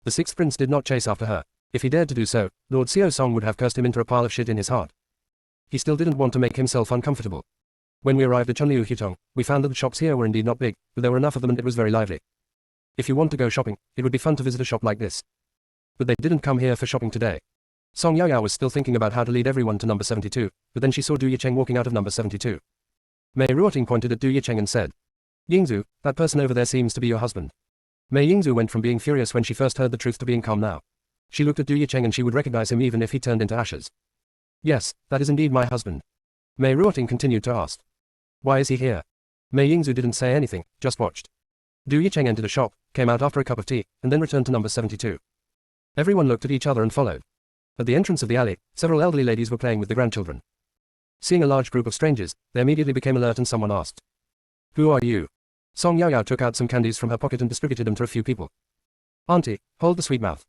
[SPEAKER 1] The Sixth Prince did not chase after her. If he dared to do so, Lord Xiao Song would have cursed him into a pile of shit in his heart. He still didn't want to make himself uncomfortable. When we arrived at Chunliu Hutong, we found that the shops here were indeed not big, but there were enough of them and it was very lively. If you want to go shopping, it would be fun to visit a shop like this. But they didn't come here for shopping today. Song Yaoyao was still thinking about how to lead everyone to number 72, but then she saw Du Yicheng walking out of number 72. Mei Ruoting pointed at Du Yicheng and said, Yingzu, that person over there seems to be your husband. Mei Yingzu went from being furious when she first heard the truth to being calm now. She looked at Du Yicheng and she would recognize him even if he turned into ashes. Yes, that is indeed my husband. Mei Ruoting continued to ask. Why is he here? Mei Yingzu didn't say anything, just watched. Du Yicheng entered a shop, came out after a cup of tea, and then returned to number 72. Everyone looked at each other and followed. At the entrance of the alley, several elderly ladies were playing with the grandchildren. Seeing a large group of strangers, they immediately became alert and someone asked. Who are you? Song Yaoyao took out some candies from her pocket and distributed them to a few people. Auntie, hold the sweet mouth.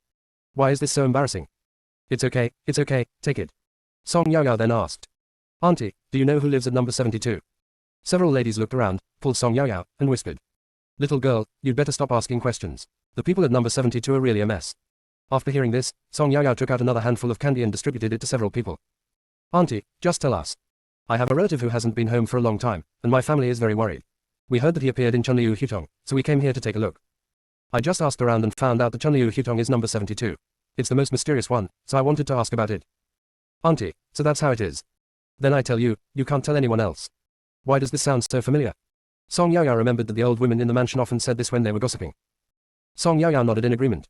[SPEAKER 1] Why is this so embarrassing? It's okay, take it. Song Yaoyao then asked. Auntie, do you know who lives at number 72? Several ladies looked around, pulled Song Yaoyao, and whispered. Little girl, you'd better stop asking questions. The people at number 72 are really a mess. After hearing this, Song Yaoyao took out another handful of candy and distributed it to several people. Auntie, just tell us. I have a relative who hasn't been home for a long time, and my family is very worried. We heard that he appeared in Chunliu Hutong, so we came here to take a look. I just asked around and found out that Chunliu Hutong is number 72. It's the most mysterious one, so I wanted to ask about it. Auntie, so that's how it is. Then I tell you, you can't tell anyone else. Why does this sound so familiar? Song Yaoyao remembered that the old women in the mansion often said this when they were gossiping. Song Yaoyao nodded in agreement.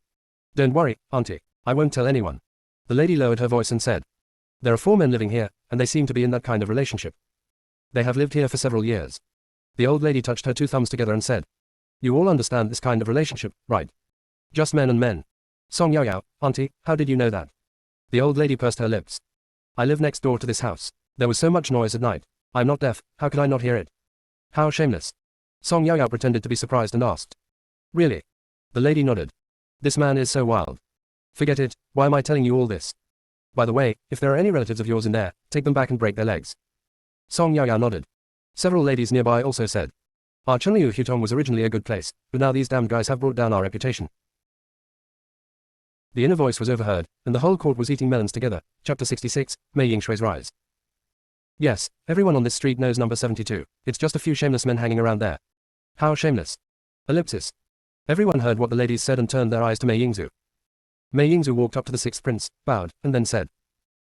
[SPEAKER 1] Don't worry, Auntie, I won't tell anyone. The lady lowered her voice and said. There are 4 men living here, and they seem to be in that kind of relationship. They have lived here for several years. The old lady touched her 2 thumbs together and said. You all understand this kind of relationship, right? Just men and men. Song Yaoyao, Auntie, how did you know that? The old lady pursed her lips. I live next door to this house. There was so much noise at night. I'm not deaf, how could I not hear it? How shameless. Song Yaoyao pretended to be surprised and asked. Really? The lady nodded. This man is so wild. Forget it, why am I telling you all this? By the way, if there are any relatives of yours in there, take them back and break their legs. Song Yaoyao nodded. Several ladies nearby also said. Our Chunliu Hutong was originally a good place, but now these damned guys have brought down our reputation. The inner voice was overheard, and the whole court was eating melons together. Chapter 66, Mei Yingshui's Rise. Yes, everyone on this street knows number 72. It's just a few shameless men hanging around there. How shameless. Ellipsis. Everyone heard what the ladies said and turned their eyes to Mei Yingzu. Mei Yingzu walked up to the 6th prince, bowed, and then said.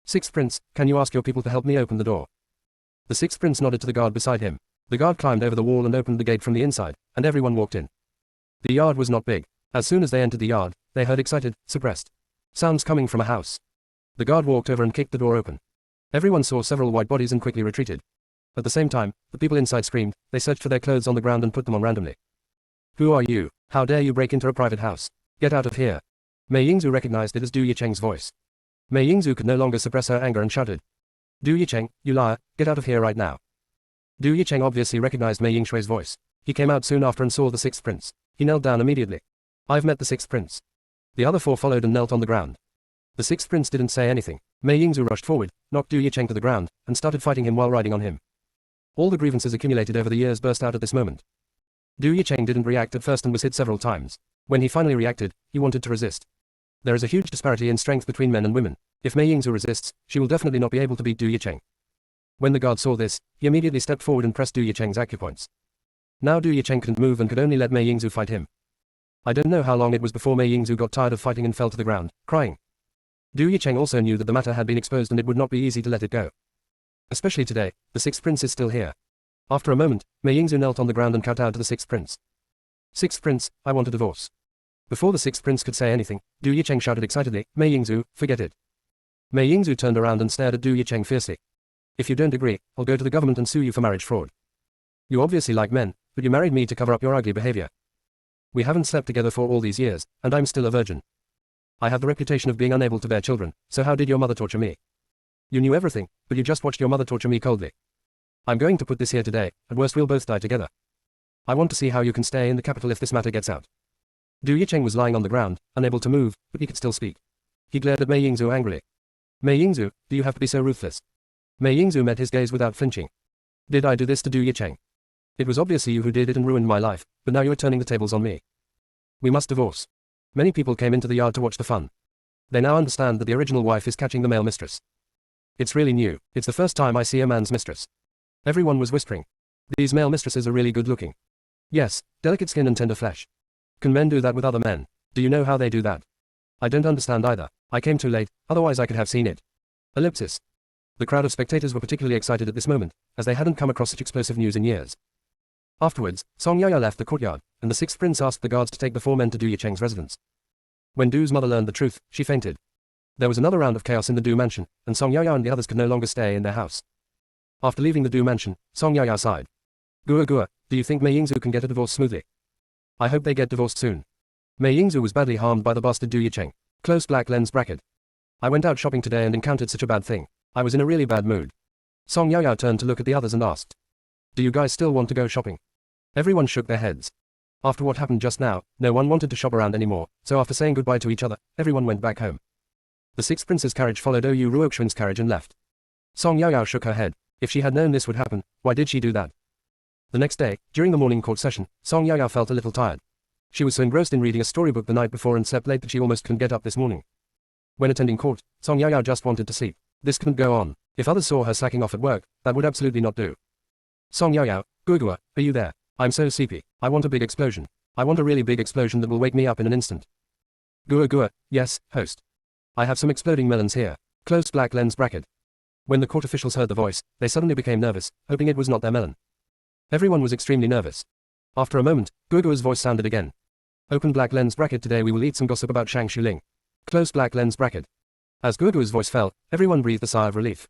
[SPEAKER 1] 6th prince, can you ask your people to help me open the door? The 6th prince nodded to the guard beside him. The guard climbed over the wall and opened the gate from the inside, and everyone walked in. The yard was not big. As soon as they entered the yard, they heard excited, suppressed sounds coming from a house. The guard walked over and kicked the door open. Everyone saw several white bodies and quickly retreated. At the same time, the people inside screamed. They searched for their clothes on the ground and put them on randomly. Who are you? How dare you break into a private house? Get out of here. Mei Yingzu recognized it as Du Yicheng's voice. Mei Yingzu could no longer suppress her anger and shouted. Du Yicheng, you liar, get out of here right now. Du Yicheng obviously recognized Mei Yingshui's voice. He came out soon after and saw the 6th prince. He knelt down immediately. I've met the 6th prince. The other 4 followed and knelt on the ground. The 6th prince didn't say anything. Mei Yingzu rushed forward, knocked Du Yicheng to the ground, and started fighting him while riding on him. All the grievances accumulated over the years burst out at this moment. Du Yicheng didn't react at first and was hit several times. When he finally reacted, he wanted to resist. There is a huge disparity in strength between men and women. If Mei Yingzu resists, she will definitely not be able to beat Du Yicheng. When the guard saw this, he immediately stepped forward and pressed Du Yicheng's acupoints. Now Du Yicheng couldn't move and could only let Mei Yingzu fight him. I don't know how long it was before Mei Yingzu got tired of fighting and fell to the ground, crying. Du Yicheng also knew that the matter had been exposed and it would not be easy to let it go. Especially today, the 6th prince is still here. After a moment, Mei Yingzu knelt on the ground and kowtowed to the 6th prince. 6th prince, I want a divorce. Before the 6th prince could say anything, Du Yicheng shouted excitedly, Mei Yingzu, forget it. Mei Yingzu turned around and stared at Du Yicheng fiercely. If you don't agree, I'll go to the government and sue you for marriage fraud. You obviously like men, but you married me to cover up your ugly behavior. We haven't slept together for all these years, and I'm still a virgin. I have the reputation of being unable to bear children, so how did your mother torture me? You knew everything, but you just watched your mother torture me coldly. I'm going to put this here today, at worst we'll both die together. I want to see how you can stay in the capital if this matter gets out. Du Yicheng was lying on the ground, unable to move, but he could still speak. He glared at Mei Yingzhu angrily. Mei Yingzhu, do you have to be so ruthless? Mei Yingzhu met his gaze without flinching. Did I do this to Du Yicheng? It was obviously you who did it and ruined my life, but now you are turning the tables on me. We must divorce. Many people came into the yard to watch the fun. They now understand that the original wife is catching the male mistress. It's really new. It's the first time I see a man's mistress. Everyone was whispering. These male mistresses are really good looking. Yes, delicate skin and tender flesh. Can men do that with other men? Do you know how they do that? I don't understand either. I came too late, otherwise I could have seen it. Ellipsis. The crowd of spectators were particularly excited at this moment, as they hadn't come across such explosive news in years. Afterwards, Song Yaya left the courtyard, and the sixth prince asked the guards to take the four men to Du Yicheng's residence. When Du's mother learned the truth, she fainted. There was another round of chaos in the Du mansion, and Song Yaya and the others could no longer stay in their house. After leaving the Du mansion, Song Yaya sighed. Gua Gua, do you think Mei Yingzhu can get a divorce smoothly? I hope they get divorced soon. Mei Yingzhu was badly harmed by the bastard Du Yicheng. Close black lens bracket. I went out shopping today and encountered such a bad thing. I was in a really bad mood. Song Yaya turned to look at the others and asked. Do you guys still want to go shopping? Everyone shook their heads. After what happened just now, no one wanted to shop around anymore, so after saying goodbye to each other, everyone went back home. The sixth prince's carriage followed Oyu Ruoxuan's carriage and left. Song Yao shook her head. If she had known this would happen, why did she do that? The next day, during the morning court session, Song Yao felt a little tired. She was so engrossed in reading a storybook the night before and slept late that she almost couldn't get up this morning. When attending court, Song Yao just wanted to sleep. This couldn't go on. If others saw her slacking off at work, that would absolutely not do. Song Yao, Gugua, are you there? I'm so sleepy. I want a big explosion. I want a really big explosion that will wake me up in an instant. Gua, yes, host. I have some exploding melons here. Closed black lens bracket. When the court officials heard the voice, they suddenly became nervous, hoping it was not their melon. Everyone was extremely nervous. After a moment, Guoguo's voice sounded again. Open black lens bracket. Today we will eat some gossip about Shang Xuling. Close black lens bracket. As Guoguo's voice fell, everyone breathed a sigh of relief.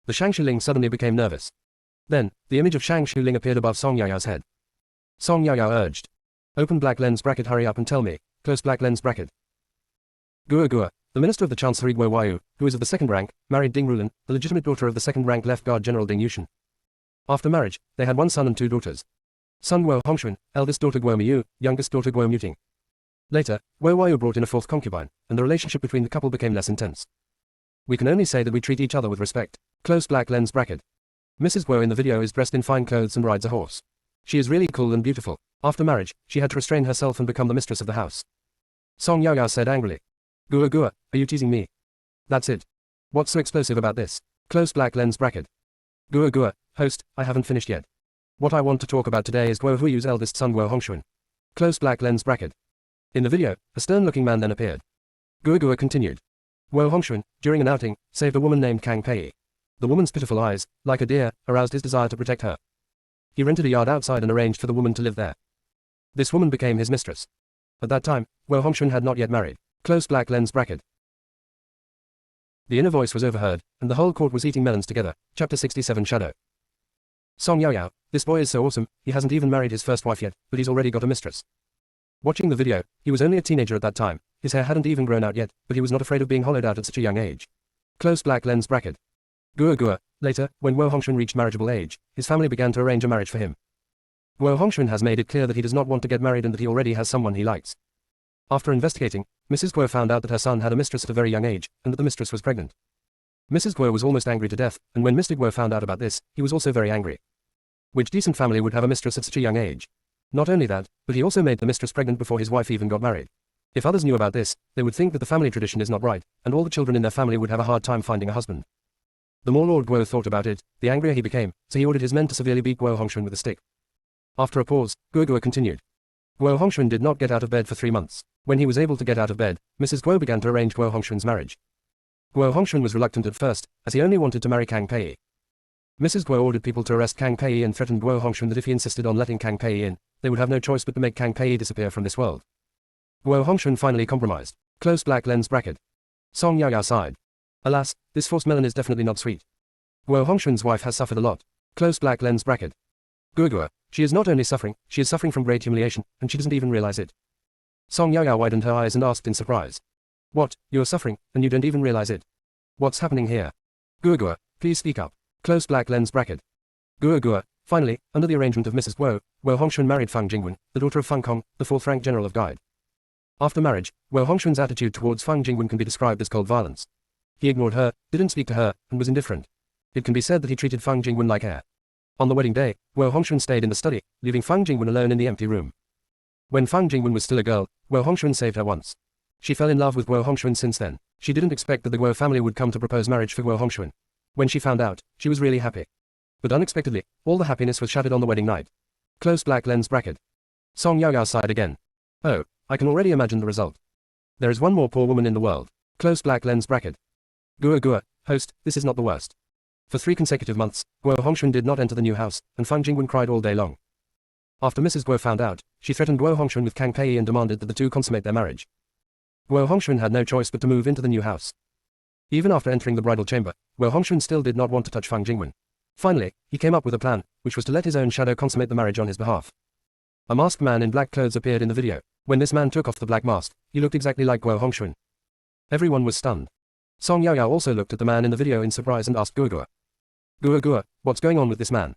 [SPEAKER 1] The Shang Xuling suddenly became nervous. Then, the image of Shang Xuling appeared above Song Yao's head. Song Yao urged. Open black lens bracket. Hurry up and tell me. Close black lens bracket. Gua, the minister of the Chancellery Guo Wayu, who is of the second rank, married Ding Rulin, the legitimate daughter of the second rank left guard general Ding Yushan. After marriage, they had one son and two daughters. Son Guo Hongxuan, eldest daughter Guo Miyu, youngest daughter Guo Muting. Later, Guo Wayu brought in a fourth concubine, and the relationship between the couple became less intense. We can only say that we treat each other with respect. Close black lens bracket. Mrs. Guo in the video is dressed in fine clothes and rides a horse. She is really cool and beautiful. After marriage, she had to restrain herself and become the mistress of the house. Song Yao said angrily. Gua, are you teasing me? That's it. What's so explosive about this? Close black lens bracket. Gua, host, I haven't finished yet. What I want to talk about today is Guo Huyu's eldest son Guo Hongxuan. Close black lens bracket. In the video, a stern-looking man then appeared. Gua continued. Guo Hongxuan, during an outing, saved a woman named Kang Pei. The woman's pitiful eyes, like a deer, aroused his desire to protect her. He rented a yard outside and arranged for the woman to live there. This woman became his mistress. At that time, Guo Hongxuan had not yet married. Close black lens bracket. The inner voice was overheard, and the whole court was eating melons together. Chapter 67 Shadow. Song Yao, this boy is so awesome, he hasn't even married his first wife yet, but he's already got a mistress. Watching the video, he was only a teenager at that time, his hair hadn't even grown out yet, but he was not afraid of being hollowed out at such a young age. Close black lens bracket. Gua, later, when Guo Hongxuan reached marriageable age, his family began to arrange a marriage for him. Guo Hongxuan has made it clear that he does not want to get married and that he already has someone he likes. After investigating, Mrs. Guo found out that her son had a mistress at a very young age, and that the mistress was pregnant. Mrs. Guo was almost angry to death, and when Mr. Guo found out about this, he was also very angry. Which decent family would have a mistress at such a young age? Not only that, but he also made the mistress pregnant before his wife even got married. If others knew about this, they would think that the family tradition is not right, and all the children in their family would have a hard time finding a husband. The more Lord Guo thought about it, the angrier he became, so he ordered his men to severely beat Guo Hongxuan with a stick. After a pause, Guo continued. Guo Hongxuan did not get out of bed for 3 months. When he was able to get out of bed, Mrs. Guo began to arrange Guo Hongxuan's marriage. Guo Hongxuan was reluctant at first, as he only wanted to marry Kang Pei. Mrs. Guo ordered people to arrest Kang Pei and threatened Guo Hongxuan that if he insisted on letting Kang Pei in, they would have no choice but to make Kang Pei disappear from this world. Guo Hongxuan finally compromised. Close black lens bracket. Song Yao sighed. Alas, this forced melon is definitely not sweet. Guo Hongxuan's wife has suffered a lot. Close black lens bracket. Gua, she is not only suffering, she is suffering from great humiliation, and she doesn't even realize it. Song Yao widened her eyes and asked in surprise. What, you are suffering, and you don't even realize it? What's happening here? Gua, please speak up. Close black lens bracket. Gua Gua. Finally, under the arrangement of Mrs. Guo Hongxuan married Fang Jingwen, the daughter of Feng Kong, the fourth rank general of Guide. After marriage, Guo Hongxuan's attitude towards Fang Jingwen can be described as cold violence. He ignored her, didn't speak to her, and was indifferent. It can be said that he treated Fang Jingwen like air. On the wedding day, Guo Hongxuan stayed in the study, leaving Fang Jingwen alone in the empty room. When Fang Jingwen was still a girl, Guo Hongxuan saved her once. She fell in love with Guo Hongxuan since then. She didn't expect that the Guo family would come to propose marriage for Guo Hongxuan. When she found out, she was really happy. But unexpectedly, all the happiness was shattered on the wedding night. Close black lens bracket. Song Yaoyao sighed again. Oh, I can already imagine the result. There is one more poor woman in the world. Close black lens bracket. Gua Gua, host, this is not the worst. For 3 consecutive months, Guo Hongxuan did not enter the new house, and Fang Jingwen cried all day long. After Mrs. Guo found out, she threatened Guo Hongxuan with Kang Pei and demanded that the two consummate their marriage. Guo Hongxuan had no choice but to move into the new house. Even after entering the bridal chamber, Guo Hongxuan still did not want to touch Fang Jingwen. Finally, he came up with a plan, which was to let his own shadow consummate the marriage on his behalf. A masked man in black clothes appeared in the video. When this man took off the black mask, he looked exactly like Guo Hongxuan. Everyone was stunned. Song Yaoyao also looked at the man in the video in surprise and asked Gua Gua. Gua Gua, what's going on with this man?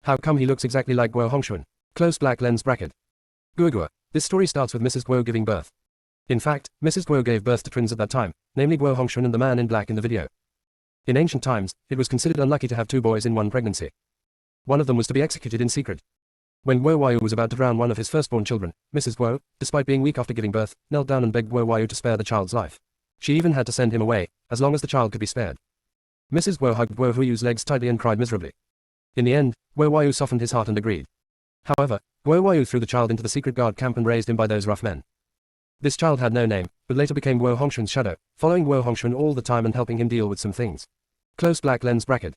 [SPEAKER 1] How come he looks exactly like Guo Hongxuan? Close black lens bracket. Gua Gua, this story starts with Mrs. Guo giving birth. In fact, Mrs. Guo gave birth to twins at that time, namely Guo Hongxuan and the man in black in the video. In ancient times, it was considered unlucky to have 2 boys in one pregnancy. One of them was to be executed in secret. When Guo Huayu was about to drown one of his firstborn children, Mrs. Guo, despite being weak after giving birth, knelt down and begged Guo Huayu to spare the child's life. She even had to send him away, as long as the child could be spared. Mrs. Guo hugged Guo Huyu's legs tightly and cried miserably. In the end, Guo Huayu softened his heart and agreed. However, Guo Huayu threw the child into the secret guard camp and raised him by those rough men. This child had no name, but later became Guo Hongxuan's shadow, following Guo Hongxuan all the time and helping him deal with some things. Close black lens bracket.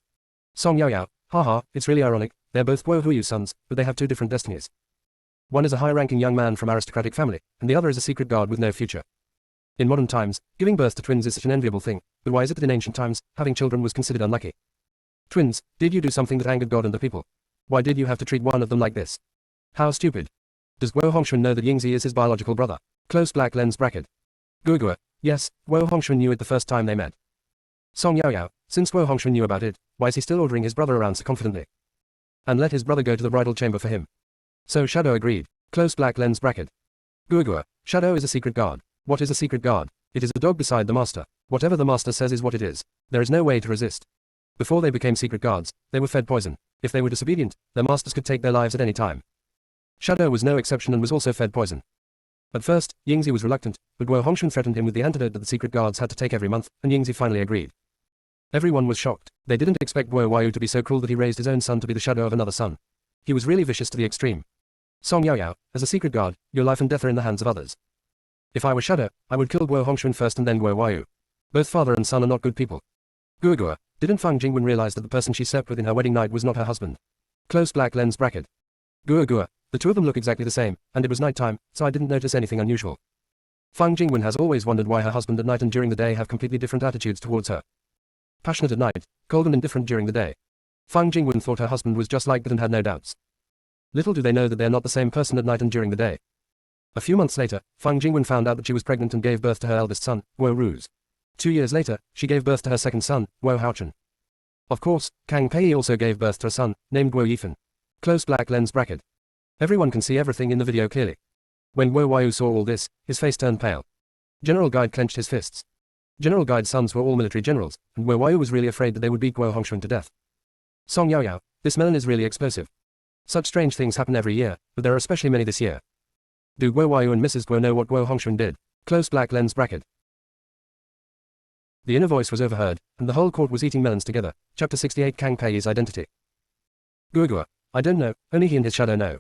[SPEAKER 1] Song Yaoyao, haha, it's really ironic, they're both Guo Huyu's sons, but they have 2 different destinies. One is a high-ranking young man from aristocratic family, and the other is a secret guard with no future. In modern times, giving birth to twins is such an enviable thing, but why is it that in ancient times, having children was considered unlucky? Twins, did you do something that angered God and the people? Why did you have to treat one of them like this? How stupid. Does Guo Hongxuan know that Yingzi is his biological brother? Close black lens bracket. Gua Gua, yes, Guo Hongxuan knew it the first time they met. Song Yaoyao, since Guo Hongxuan knew about it, why is he still ordering his brother around so confidently? And let his brother go to the bridal chamber for him. So Shadow agreed. Close black lens bracket. Gua Gua, Shadow is a secret guard. What is a secret guard? It is a dog beside the master. Whatever the master says is what it is. There is no way to resist. Before they became secret guards, they were fed poison. If they were disobedient, their masters could take their lives at any time. Shadow was no exception and was also fed poison. At first, Yingzi was reluctant, but Guo Hongxuan threatened him with the antidote that the secret guards had to take every month, and Yingzi finally agreed. Everyone was shocked. They didn't expect Guo Huayu to be so cruel that he raised his own son to be the shadow of another son. He was really vicious to the extreme. Song Yaoyao, as a secret guard, your life and death are in the hands of others. If I were Shadow, I would kill Guo Hongxuan first and then Guo Huayu. Both father and son are not good people. Gua Gua, didn't Fang Jingwen realize that the person she slept with in her wedding night was not her husband? Close black lens bracket. Gua Gua, the 2 of them look exactly the same, and it was night time, so I didn't notice anything unusual. Fang Jingwen has always wondered why her husband at night and during the day have completely different attitudes towards her. Passionate at night, cold and indifferent during the day. Fang Jingwen thought her husband was just like that and had no doubts. Little do they know that they are not the same person at night and during the day. A few months later, Fang Jingwen found out that she was pregnant and gave birth to her eldest son, Guo Ruse. 2 years later, she gave birth to her second son, Guo Haochen. Of course, Kang Pei also gave birth to a son, named Guo Yifan. Close black lens bracket. Everyone can see everything in the video clearly. When Guo Huayu saw all this, his face turned pale. General Guide clenched his fists. General Guide's sons were all military generals, and Guo Huayu was really afraid that they would beat Guo Hongxuan to death. Song Yaoyao, this melon is really explosive. Such strange things happen every year, but there are especially many this year. Do Guo Huayu and Mrs. Guo know what Guo Hongxuan did? Close black lens bracket. The inner voice was overheard, and the whole court was eating melons together. Chapter 68 Kang Pei's identity. Gua Gua, I don't know, only he and his shadow know.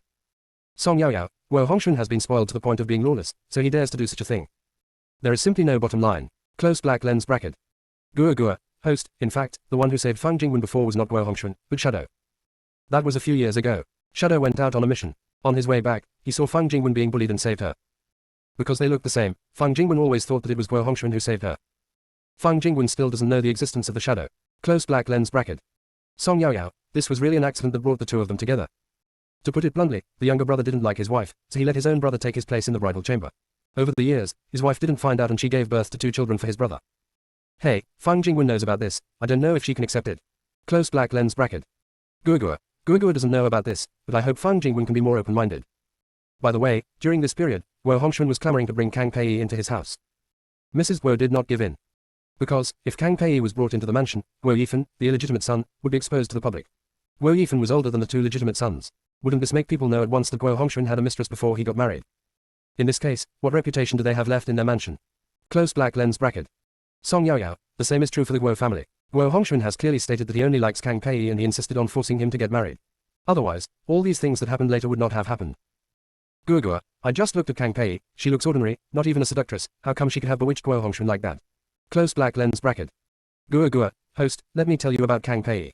[SPEAKER 1] Song Yaoyao, Guo Hongxuan has been spoiled to the point of being lawless, so he dares to do such a thing. There is simply no bottom line. Close black lens bracket. Gua Gua, host, in fact, the one who saved Fang Jingwen before was not Guo Hongxuan, but Shadow. That was a few years ago. Shadow went out on a mission. On his way back, he saw Fang Jingwen being bullied and saved her. Because they looked the same, Fang Jingwen always thought that it was Guo Hongxuan who saved her. Fang Jingwen still doesn't know the existence of the shadow. Close black lens bracket. Song Yaoyao, this was really an accident that brought the 2 of them together. To put it bluntly, the younger brother didn't like his wife, so he let his own brother take his place in the bridal chamber. Over the years, his wife didn't find out and she gave birth to 2 children for his brother. Hey, Fang Jingwen knows about this, I don't know if she can accept it. Close black lens bracket. Gua Gua, Gua doesn't know about this, but I hope Fang Jingwen can be more open-minded. By the way, during this period, Guo Hongxuan was clamoring to bring Kang Pei into his house. Mrs. Guo did not give in. Because, if Kang Pei was brought into the mansion, Guo Yifan, the illegitimate son, would be exposed to the public. Guo Yifan was older than the two legitimate sons. Wouldn't this make people know at once that Guo Hongxuan had a mistress before he got married? In this case, what reputation do they have left in their mansion? Close black lens bracket. Song Yaoyao, the same is true for the Guo family. Guo Hongxuan has clearly stated that he only likes Kang Pei and he insisted on forcing him to get married. Otherwise, all these things that happened later would not have happened. Gua, I just looked at Kang Pei, she looks ordinary, not even a seductress, how come she could have bewitched Guo Hongxuan like that? Close black lens bracket. Gua, host, let me tell you about Kang Pei.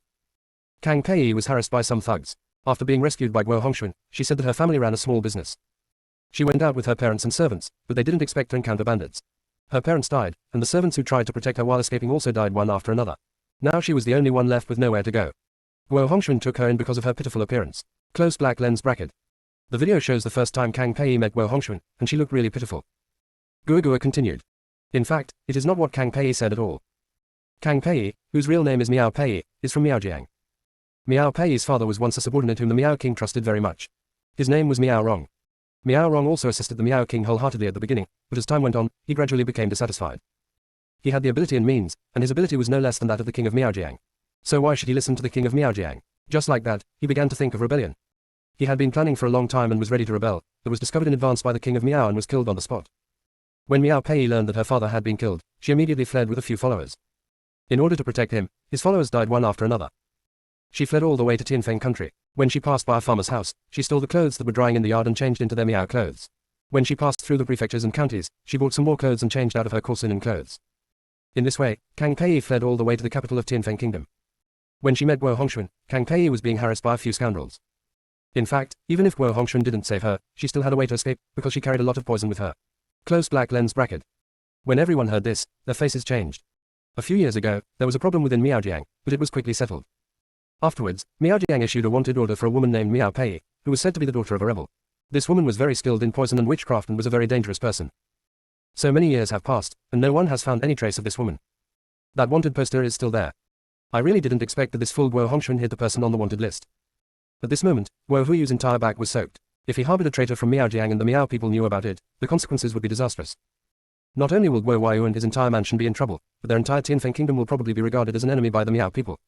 [SPEAKER 1] Kang Pei was harassed by some thugs. After being rescued by Guo Hongxuan, she said that her family ran a small business. She went out with her parents and servants, but they didn't expect to encounter bandits. Her parents died, and the servants who tried to protect her while escaping also died one after another. Now she was the only one left with nowhere to go. Guo Hongxuan took her in because of her pitiful appearance. Close black lens bracket. The video shows the first time Kang Pei met Guo Hongxuan, and she looked really pitiful. Gua continued. In fact, it is not what Kang Pei said at all. Kang Pei, whose real name is Miao Pei, is from Miaojiang. Miao Pei's father was once a subordinate whom the Miao king trusted very much. His name was Miao Rong. Miao Rong also assisted the Miao king wholeheartedly at the beginning, but as time went on, he gradually became dissatisfied. He had the ability and means, and his ability was no less than that of the king of Miaojiang. So why should he listen to the king of Miaojiang? Just like that, he began to think of rebellion. He had been planning for a long time and was ready to rebel, but was discovered in advance by the king of Miao and was killed on the spot. When Miao Pei learned that her father had been killed, she immediately fled with a few followers. In order to protect him, his followers died one after another. She fled all the way to Tianfeng country. When she passed by a farmer's house, she stole the clothes that were drying in the yard and changed into their Miao clothes. When she passed through the prefectures and counties, she bought some more clothes and changed out of her coarse linen clothes. In this way, Kang Pei fled all the way to the capital of Tianfeng Kingdom. When she met Guo Hongxuan, Kang Pei was being harassed by a few scoundrels. In fact, even if Guo Hongxuan didn't save her, she still had a way to escape, because she carried a lot of poison with her. Close black lens bracket. When everyone heard this, their faces changed. A few years ago, there was a problem within Miaojiang, but it was quickly settled. Afterwards, Miaojiang issued a wanted order for a woman named Miao Pei, who was said to be the daughter of a rebel. This woman was very skilled in poison and witchcraft and was a very dangerous person. So many years have passed, and no one has found any trace of this woman. That wanted poster is still there. I really didn't expect that this fool Guo Hongxuan hid the person on the wanted list. At this moment, Guo Huyu's entire back was soaked. If he harbored a traitor from Miaojiang and the Miao people knew about it, the consequences would be disastrous. Not only will Guo Huayu and his entire mansion be in trouble, but their entire Tianfeng kingdom will probably be regarded as an enemy by the Miao people.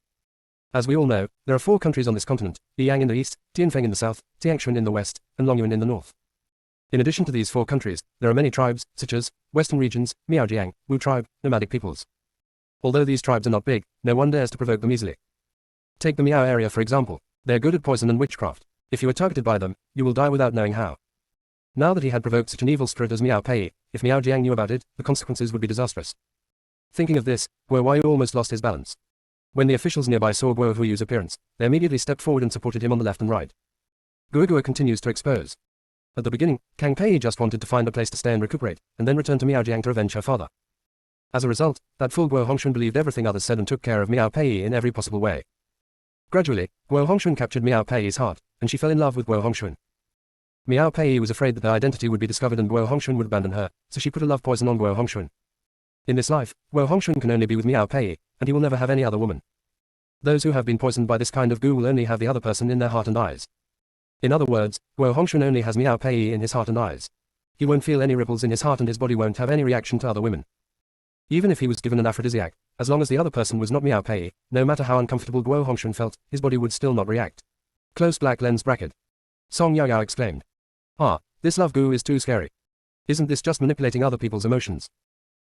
[SPEAKER 1] As we all know, there are 4 countries on this continent, Yiyang in the east, Tianfeng in the south, Tiangshan in the west, and Longyuan in the north. In addition to these 4 countries, there are many tribes, such as western regions, Miaojiang, Wu tribe, nomadic peoples. Although these tribes are not big, no one dares to provoke them easily. Take the Miao area for example. They are good at poison and witchcraft. If you are targeted by them, you will die without knowing how. Now that he had provoked such an evil spirit as Miao Pei, if Miaojiang knew about it, the consequences would be disastrous. Thinking of this, Guo Huayu almost lost his balance. When the officials nearby saw Guo Huyu's appearance, they immediately stepped forward and supported him on the left and right. Gua continues to expose. At the beginning, Kang Pei just wanted to find a place to stay and recuperate, and then return to Miaojiang to revenge her father. As a result, that fool Guo Hongxuan believed everything others said and took care of Miao Pei in every possible way. Gradually, Guo Hongxuan captured Miao Pei's heart, and she fell in love with Guo Hongxuan. Miao Pei was afraid that their identity would be discovered and Guo Hongxuan would abandon her, so she put a love poison on Guo Hongxuan. In this life, Guo Hongxuan can only be with Miao Pei, and he will never have any other woman. Those who have been poisoned by this kind of goo will only have the other person in their heart and eyes. In other words, Guo Hongxuan only has Miao Pei in his heart and eyes. He won't feel any ripples in his heart and his body won't have any reaction to other women. Even if he was given an aphrodisiac, as long as the other person was not Miao Pei, no matter how uncomfortable Guo Hongxuan felt, his body would still not react. Close black lens bracket. Song Yaoyao exclaimed. Ah, this love goo is too scary. Isn't this just manipulating other people's emotions?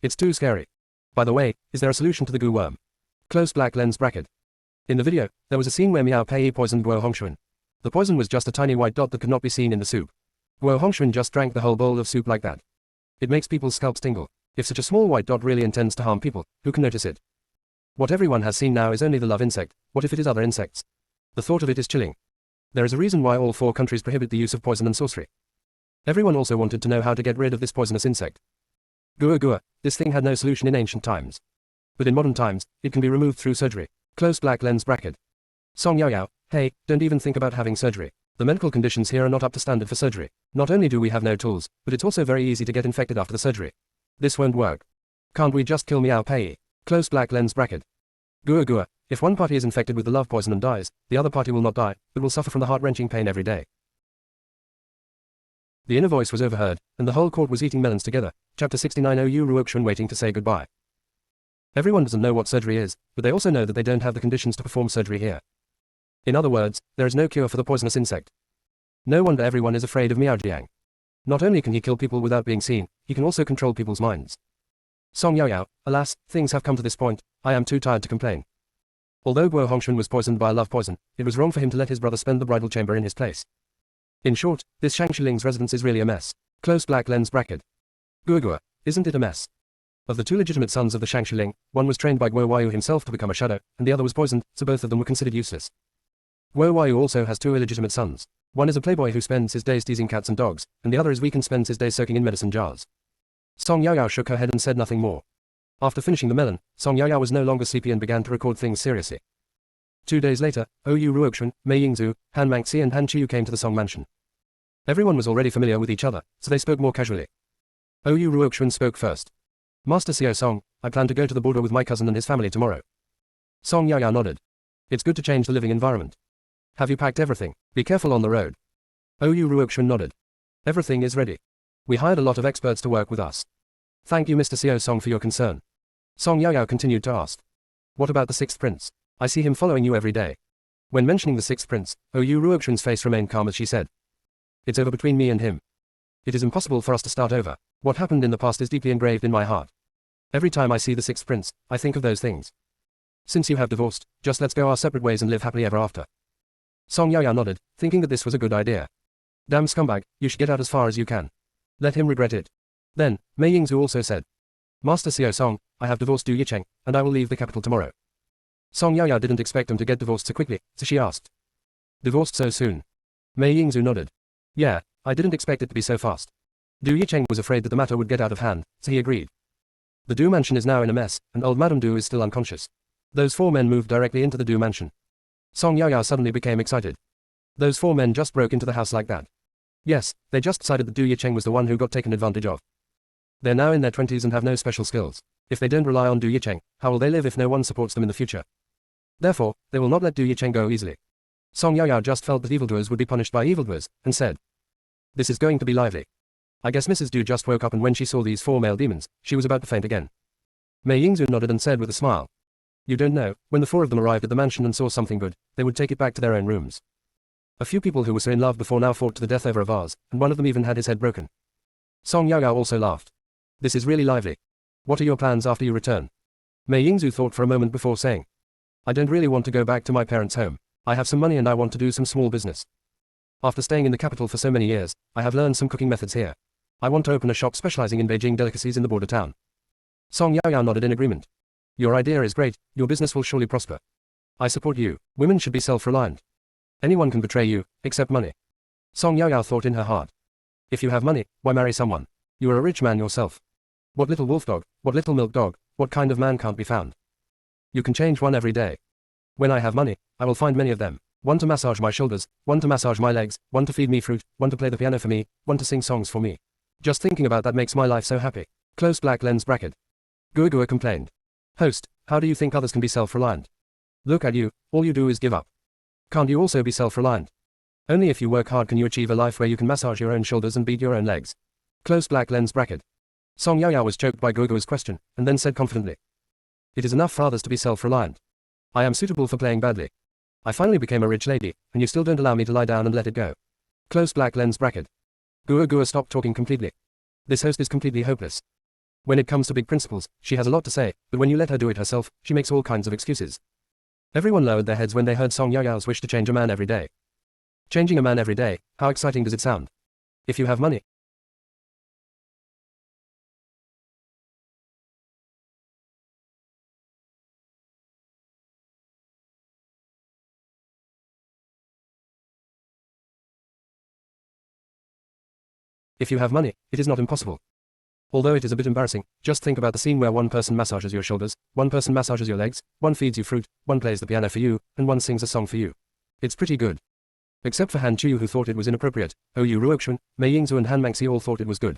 [SPEAKER 1] It's too scary. By the way, is there a solution to the goo worm? Close black lens bracket. In the video, there was a scene where Miao Pei poisoned Guo Hongxuan. The poison was just a tiny white dot that could not be seen in the soup. Guo Hongxuan just drank the whole bowl of soup like that. It makes people's scalps tingle. If such a small white dot really intends to harm people, who can notice it? What everyone has seen now is only the love insect. What if it is other insects? The thought of it is chilling. There is a reason why all 4 countries prohibit the use of poison and sorcery. Everyone also wanted to know how to get rid of this poisonous insect. Gua, this thing had no solution in ancient times. But in modern times, it can be removed through surgery. Close black lens bracket. Song Yaoyao, hey, don't even think about having surgery. The medical conditions here are not up to standard for surgery. Not only do we have no tools, but it's also very easy to get infected after the surgery. This won't work. Can't we just kill Miao Pei? Close black lens bracket. Gua, If one party is infected with the love poison and dies, the other party will not die, but will suffer from the heart-wrenching pain every day. The inner voice was overheard, and the whole court was eating melons together. Chapter 69 Oyu Ruokshan waiting to say goodbye. Everyone doesn't know what surgery is, but they also know that they don't have the conditions to perform surgery here. In other words, there is no cure for the poisonous insect. No wonder everyone is afraid of Miaojiang. Not only can he kill people without being seen, he can also control people's minds. Song Yaoyao, alas, things have come to this point, I am too tired to complain. Although Guo Hongxuan was poisoned by a love poison, it was wrong for him to let his brother spend the bridal chamber in his place. In short, this Shang Shiling's residence is really a mess. Close black lens bracket. Guogua, isn't it a mess? Of the two legitimate sons of the Shang Shiling, one was trained by Guo Huayu himself to become a shadow, and the other was poisoned, so both of them were considered useless. Guo Huayu also has two illegitimate sons. One is a playboy who spends his days teasing cats and dogs, and the other is weak and spends his days soaking in medicine jars. Song Yaoyao shook her head and said nothing more. After finishing the melon, Song Yaoyao was no longer sleepy and began to record things seriously. 2 days later, Oyu Ruokshan, Mei Yingzhu, Han Mangxi and Han Chiyu came to the Song mansion. Everyone was already familiar with each other, so they spoke more casually. Oyu Ruokshan spoke first. Master Xiao Song, I plan to go to the border with my cousin and his family tomorrow. Song Yaoyao nodded. It's good to change the living environment. Have you packed everything? Be careful on the road. Oyu Ruokshan nodded. Everything is ready. We hired a lot of experts to work with us. Thank you Mr. Xiao Song for your concern. Song Yaoyao continued to ask. What about the sixth prince? I see him following you every day. When mentioning the sixth prince, Oyu Ruokshan's face remained calm as she said. It's over between me and him. It is impossible for us to start over. What happened in the past is deeply engraved in my heart. Every time I see the sixth prince, I think of those things. Since you have divorced, just let's go our separate ways and live happily ever after. Song Yaoyao nodded, thinking that this was a good idea. Damn scumbag, you should get out as far as you can. Let him regret it. Then, Mei Yingzhu also said. Master Xiao Song, I have divorced Du Yicheng, and I will leave the capital tomorrow. Song Yaoyao didn't expect him to get divorced so quickly, so she asked. Divorced so soon? Mei Yingzhu nodded. Yeah, I didn't expect it to be so fast. Du Yicheng was afraid that the matter would get out of hand, so he agreed. The Du mansion is now in a mess, and old Madame Du is still unconscious. Those 4 men moved directly into the Du mansion. Song Yaoyao suddenly became excited. Those 4 men just broke into the house like that. Yes, they just decided that Du Yicheng was the one who got taken advantage of. They're now in their 20s and have no special skills. If they don't rely on Du Yicheng, how will they live if no one supports them in the future? Therefore, they will not let Du Yicheng go easily. Song Yaoyao just felt that evildoers would be punished by evildoers, and said. This is going to be lively. I guess Mrs. Du just woke up and when she saw these 4 male demons, she was about to faint again. Mei Yingzhu nodded and said with a smile. You don't know, when the 4 of them arrived at the mansion and saw something good, they would take it back to their own rooms. A few people who were so in love before now fought to the death over a vase, and one of them even had his head broken. Song Yaoyao also laughed. This is really lively. What are your plans after you return? Mei Yingzhu thought for a moment before saying. I don't really want to go back to my parents' home. I have some money and I want to do some small business. After staying in the capital for so many years, I have learned some cooking methods here. I want to open a shop specializing in Beijing delicacies in the border town. Song Yaoyao nodded in agreement. Your idea is great, your business will surely prosper. I support you. Women should be self-reliant. Anyone can betray you, except money. Song Yaoyao thought in her heart. If you have money, why marry someone? You are a rich man yourself. What little wolf dog, what little milk dog, what kind of man can't be found? You can change one every day. When I have money, I will find many of them. One to massage my shoulders, one to massage my legs, one to feed me fruit, one to play the piano for me, one to sing songs for me. Just thinking about that makes my life so happy. Close black lens bracket. Guogua complained. Host, how do you think others can be self-reliant? Look at you, all you do is give up. Can't you also be self-reliant? Only if you work hard can you achieve a life where you can massage your own shoulders and beat your own legs. Close black lens bracket. Song Yaoyao was choked by Guogua's question, and then said confidently. It is enough for others to be self-reliant. I am suitable for playing badly. I finally became a rich lady, and you still don't allow me to lie down and let it go. Close black lens bracket. Guogua stopped talking completely. This host is completely hopeless. When it comes to big principles, she has a lot to say, but when you let her do it herself, she makes all kinds of excuses. Everyone lowered their heads when they heard Song Yaoyao's wish to change a man every day. Changing a man every day, how exciting does it sound? If you have money. If you have money, it is not impossible. Although it is a bit embarrassing, just think about the scene where one person massages your shoulders, one person massages your legs, one feeds you fruit, one plays the piano for you, and one sings a song for you. It's pretty good. Except for Han Chiyu who thought it was inappropriate, Oyu Ruokshan, Mei Yingzhu and Han Mangxi all thought it was good.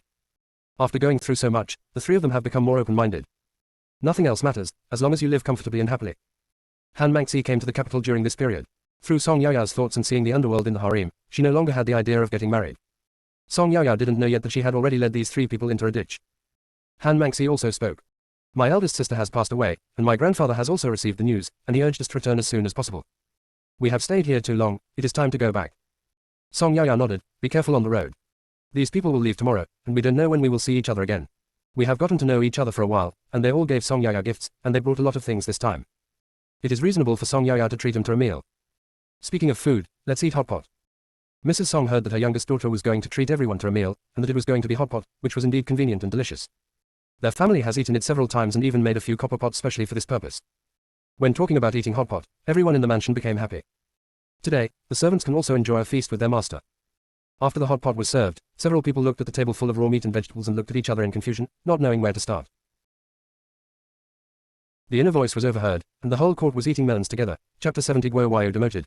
[SPEAKER 1] After going through so much, the 3 of them have become more open-minded. Nothing else matters, as long as you live comfortably and happily. Han Maxi came to the capital during this period. Through Song Yaoyao's thoughts and seeing the underworld in the harem, she no longer had the idea of getting married. Song Yaoyao didn't know yet that she had already led these 3 people into a ditch. Han Maxi also spoke. My eldest sister has passed away, and my grandfather has also received the news, and he urged us to return as soon as possible. We have stayed here too long, it is time to go back. Song Yaoyao nodded, be careful on the road. These people will leave tomorrow, and we don't know when we will see each other again. We have gotten to know each other for a while, and they all gave Song Yaoyao gifts, and they brought a lot of things this time. It is reasonable for Song Yaoyao to treat him to a meal. Speaking of food, let's eat hot pot. Mrs. Song heard that her youngest daughter was going to treat everyone to a meal, and that it was going to be hot pot, which was indeed convenient and delicious. Their family has eaten it several times and even made a few copper pots specially for this purpose. When talking about eating hot pot, everyone in the mansion became happy. Today, the servants can also enjoy a feast with their master. After the hot pot was served, several people looked at the table full of raw meat and vegetables and looked at each other in confusion, not knowing where to start. The inner voice was overheard, and the whole court was eating melons together. Chapter 70 Guo Huayu demoted.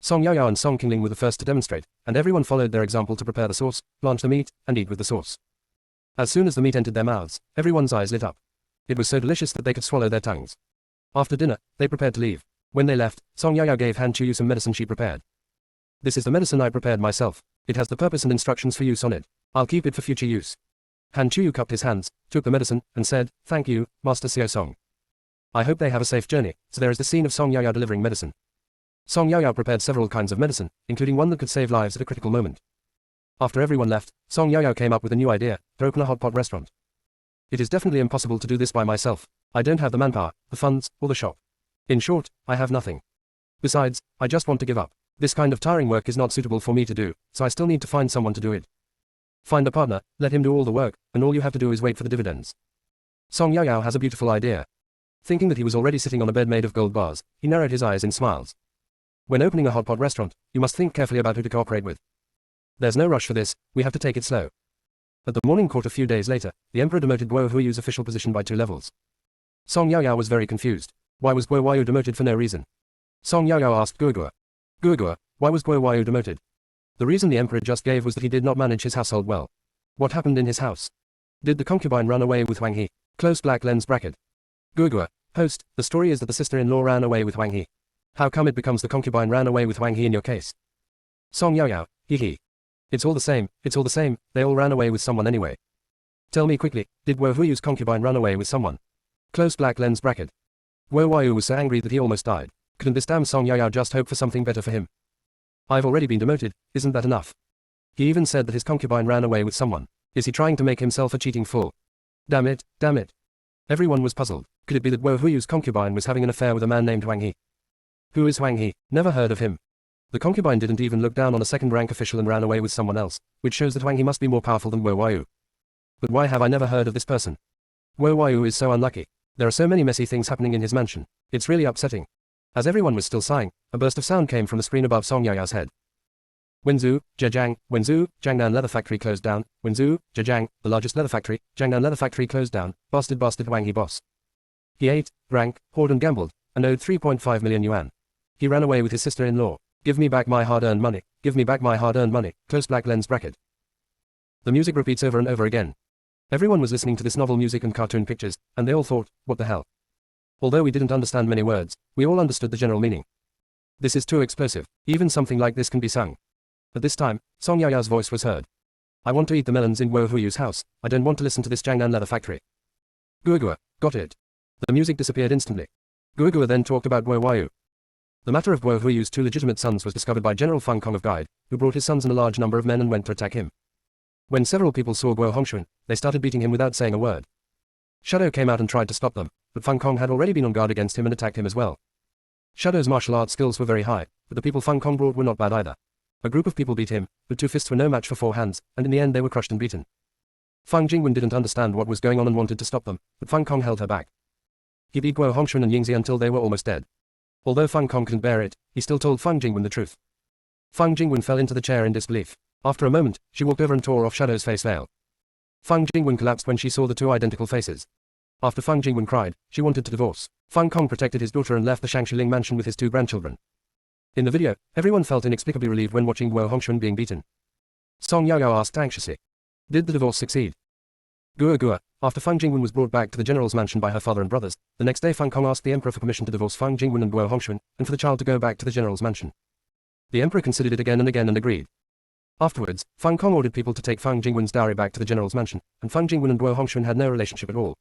[SPEAKER 1] Song Yaoyao and Song Qingling were the first to demonstrate, and everyone followed their example to prepare the sauce, blanch the meat, and eat with the sauce. As soon as the meat entered their mouths, everyone's eyes lit up. It was so delicious that they could swallow their tongues. After dinner, they prepared to leave. When they left, Song Yaoyao gave Han Chuyu some medicine she prepared. This is the medicine I prepared myself. It has the purpose and instructions for use on it. I'll keep it for future use. Han Chuyu cupped his hands, took the medicine, and said, thank you, Master Xiao Song. I hope they have a safe journey. So there is the scene of Song Yaoyao delivering medicine. Song Yaoyao prepared several kinds of medicine, including one that could save lives at a critical moment. After everyone left, Song Yaoyao came up with a new idea, to open a hot pot restaurant. It is definitely impossible to do this by myself. I don't have the manpower, the funds, or the shop. In short, I have nothing. Besides, I just want to give up. This kind of tiring work is not suitable for me to do, so I still need to find someone to do it. Find a partner, let him do all the work, and all you have to do is wait for the dividends. Song Yaoyao has a beautiful idea. Thinking that he was already sitting on a bed made of gold bars, he narrowed his eyes in smiles. When opening a hot pot restaurant, you must think carefully about who to cooperate with. There's no rush for this, we have to take it slow. At the morning court a few days later, the emperor demoted Guo Huayu's official position by 2 levels. Song Yaoyao was very confused. Why was Guo Huayu demoted for no reason? Song Yaoyao asked Guo. Guo, why was Guo Huayu demoted? The reason the emperor just gave was that he did not manage his household well. What happened in his house? Did the concubine run away with Wang He? Close black lens bracket. Guo, host, the story is that the sister-in-law ran away with Wang He. How come it becomes the concubine ran away with Wang He in your case? Song Yaoyao, he. It's all the same, they all ran away with someone anyway. Tell me quickly, did Guo Huayu's concubine run away with someone? Close black lens bracket. Guo Huayu was so angry that he almost died. Couldn't this damn Song Yaoyao just hope for something better for him? I've already been demoted, isn't that enough? He even said that his concubine ran away with someone. Is he trying to make himself a cheating fool? Damn it. Everyone was puzzled. Could it be that Guo Huayu's concubine was having an affair with a man named Wang He? Who is Wang He? Never heard of him. The concubine didn't even look down on a second-rank official and ran away with someone else, which shows that Wang He must be more powerful than Guo Huayu. But why have I never heard of this person? Guo Huayu is so unlucky. There are so many messy things happening in his mansion. It's really upsetting. As everyone was still sighing, a burst of sound came from the screen above Song Yaoyao's head. Wenzhou, Zhejiang, Jiangnan Leather Factory closed down. Wenzhou, Zhejiang, the largest leather factory, Jiangnan Leather Factory closed down. Bastard Wang He boss. He ate, drank, whored and gambled, and owed 3.5 million yuan. He ran away with his sister-in-law. Give me back my hard-earned money. Give me back my hard-earned money. Close black lens bracket. The music repeats over and over again. Everyone was listening to this novel music and cartoon pictures, and they all thought, what the hell? Although we didn't understand many words, we all understood the general meaning. This is too explosive. Even something like this can be sung. At this time, Song Yaoyao's voice was heard. I want to eat the melons in Guo Huayu's house. I don't want to listen to this Jiangnan Leather Factory. Guo, got it. The music disappeared instantly. Guo then talked about Guo Huayu. The matter of Guo Huayu's 2 legitimate sons was discovered by General Feng Kong of Guide, who brought his sons and a large number of men and went to attack him. When several people saw Guo Hongxuan, they started beating him without saying a word. Shadow came out and tried to stop them, but Feng Kong had already been on guard against him and attacked him as well. Shadow's martial arts skills were very high, but the people Feng Kong brought were not bad either. A group of people beat him, but 2 fists were no match for 4 hands, and in the end they were crushed and beaten. Feng Jingwen didn't understand what was going on and wanted to stop them, but Feng Kong held her back. He beat Guo Hongxuan and Yingzi until they were almost dead. Although Feng Kong couldn't bear it, he still told Feng Jingwen the truth. Feng Jingwen fell into the chair in disbelief. After a moment, she walked over and tore off Shadow's face veil. Feng Jingwen collapsed when she saw the 2 identical faces. After Feng Jingwen cried, she wanted to divorce. Feng Kong protected his daughter and left the Shangxiling mansion with his 2 grandchildren. In the video, everyone felt inexplicably relieved when watching Guo Hongxuan being beaten. Song Yaoyao asked anxiously. Did the divorce succeed? Gua Gua. After Feng Jingwen was brought back to the general's mansion by her father and brothers, the next day Feng Kong asked the emperor for permission to divorce Feng Jingwen and Guo Hongxuan, and for the child to go back to the general's mansion. The emperor considered it again and agreed. Afterwards, Feng Kong ordered people to take Feng Jingwen's dowry back to the general's mansion, and Feng Jingwen and Guo Hongxuan had no relationship at all.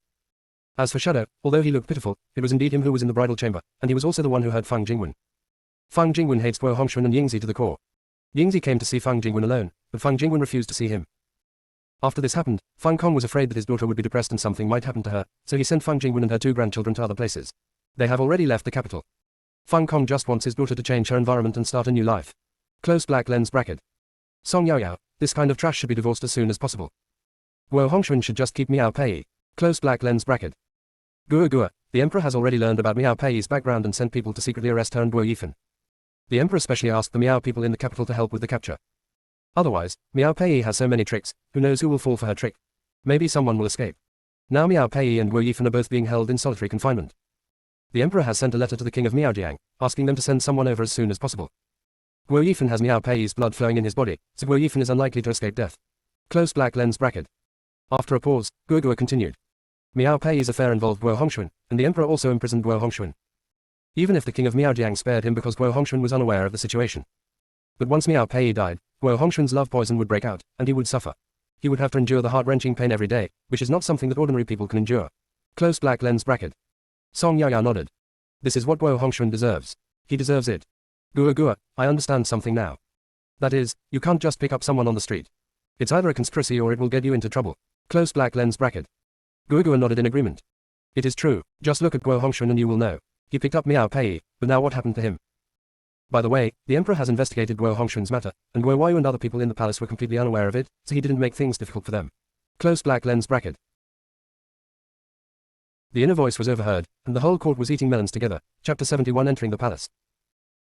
[SPEAKER 1] As for Shadow, although he looked pitiful, it was indeed him who was in the bridal chamber, and he was also the one who heard Feng Jingwen. Feng Jingwen hates Guo Hongxuan and Yingzi to the core. Yingzi came to see Feng Jingwen alone, but Feng Jingwen refused to see him. After this happened, Feng Kong was afraid that his daughter would be depressed and something might happen to her, so he sent Feng Jingwen and her 2 grandchildren to other places. They have already left the capital. Feng Kong just wants his daughter to change her environment and start a new life. Close black lens bracket. Song Yao Yao, this kind of trash should be divorced as soon as possible. Guo Hongxuan should just keep Miao Pei. Close black lens bracket. Gua Gua, the emperor has already learned about Miao Pei's background and sent people to secretly arrest her and Guo Yifan. The emperor especially asked the Miao people in the capital to help with the capture. Otherwise, Miao Pei has so many tricks, who knows who will fall for her trick. Maybe someone will escape. Now Miao Pei and Guo Yifan are both being held in solitary confinement. The emperor has sent a letter to the king of Miaojiang, asking them to send someone over as soon as possible. Guo Yifan has Miao Pei's blood flowing in his body, so Guo Yifan is unlikely to escape death. Close black lens bracket. After a pause, Gua Gua continued. Miao Pei's affair involved Guo Hongxuan, and the emperor also imprisoned Guo Hongxuan. Even if the king of Miaojiang spared him because Guo Hongxuan was unaware of the situation. But once Miao Pei died, Guo Hongxuan's love poison would break out, and he would suffer. He would have to endure the heart-wrenching pain every day, which is not something that ordinary people can endure. Close black lens bracket. Song Yao Yao nodded. This is what Guo Hongxuan deserves. He deserves it. Gua Gua, I understand something now. That is, you can't just pick up someone on the street. It's either a conspiracy or it will get you into trouble. Close black lens bracket. Gua Gua nodded in agreement. It is true, just look at Guo Hongxuan and you will know. He picked up Miao Pei, but now what happened to him? By the way, the emperor has investigated Guo Hongxuan's matter, and Guo Huayu and other people in the palace were completely unaware of it, so he didn't make things difficult for them. Close black lens bracket. The inner voice was overheard, and the whole court was eating melons together. Chapter 71 entering the palace.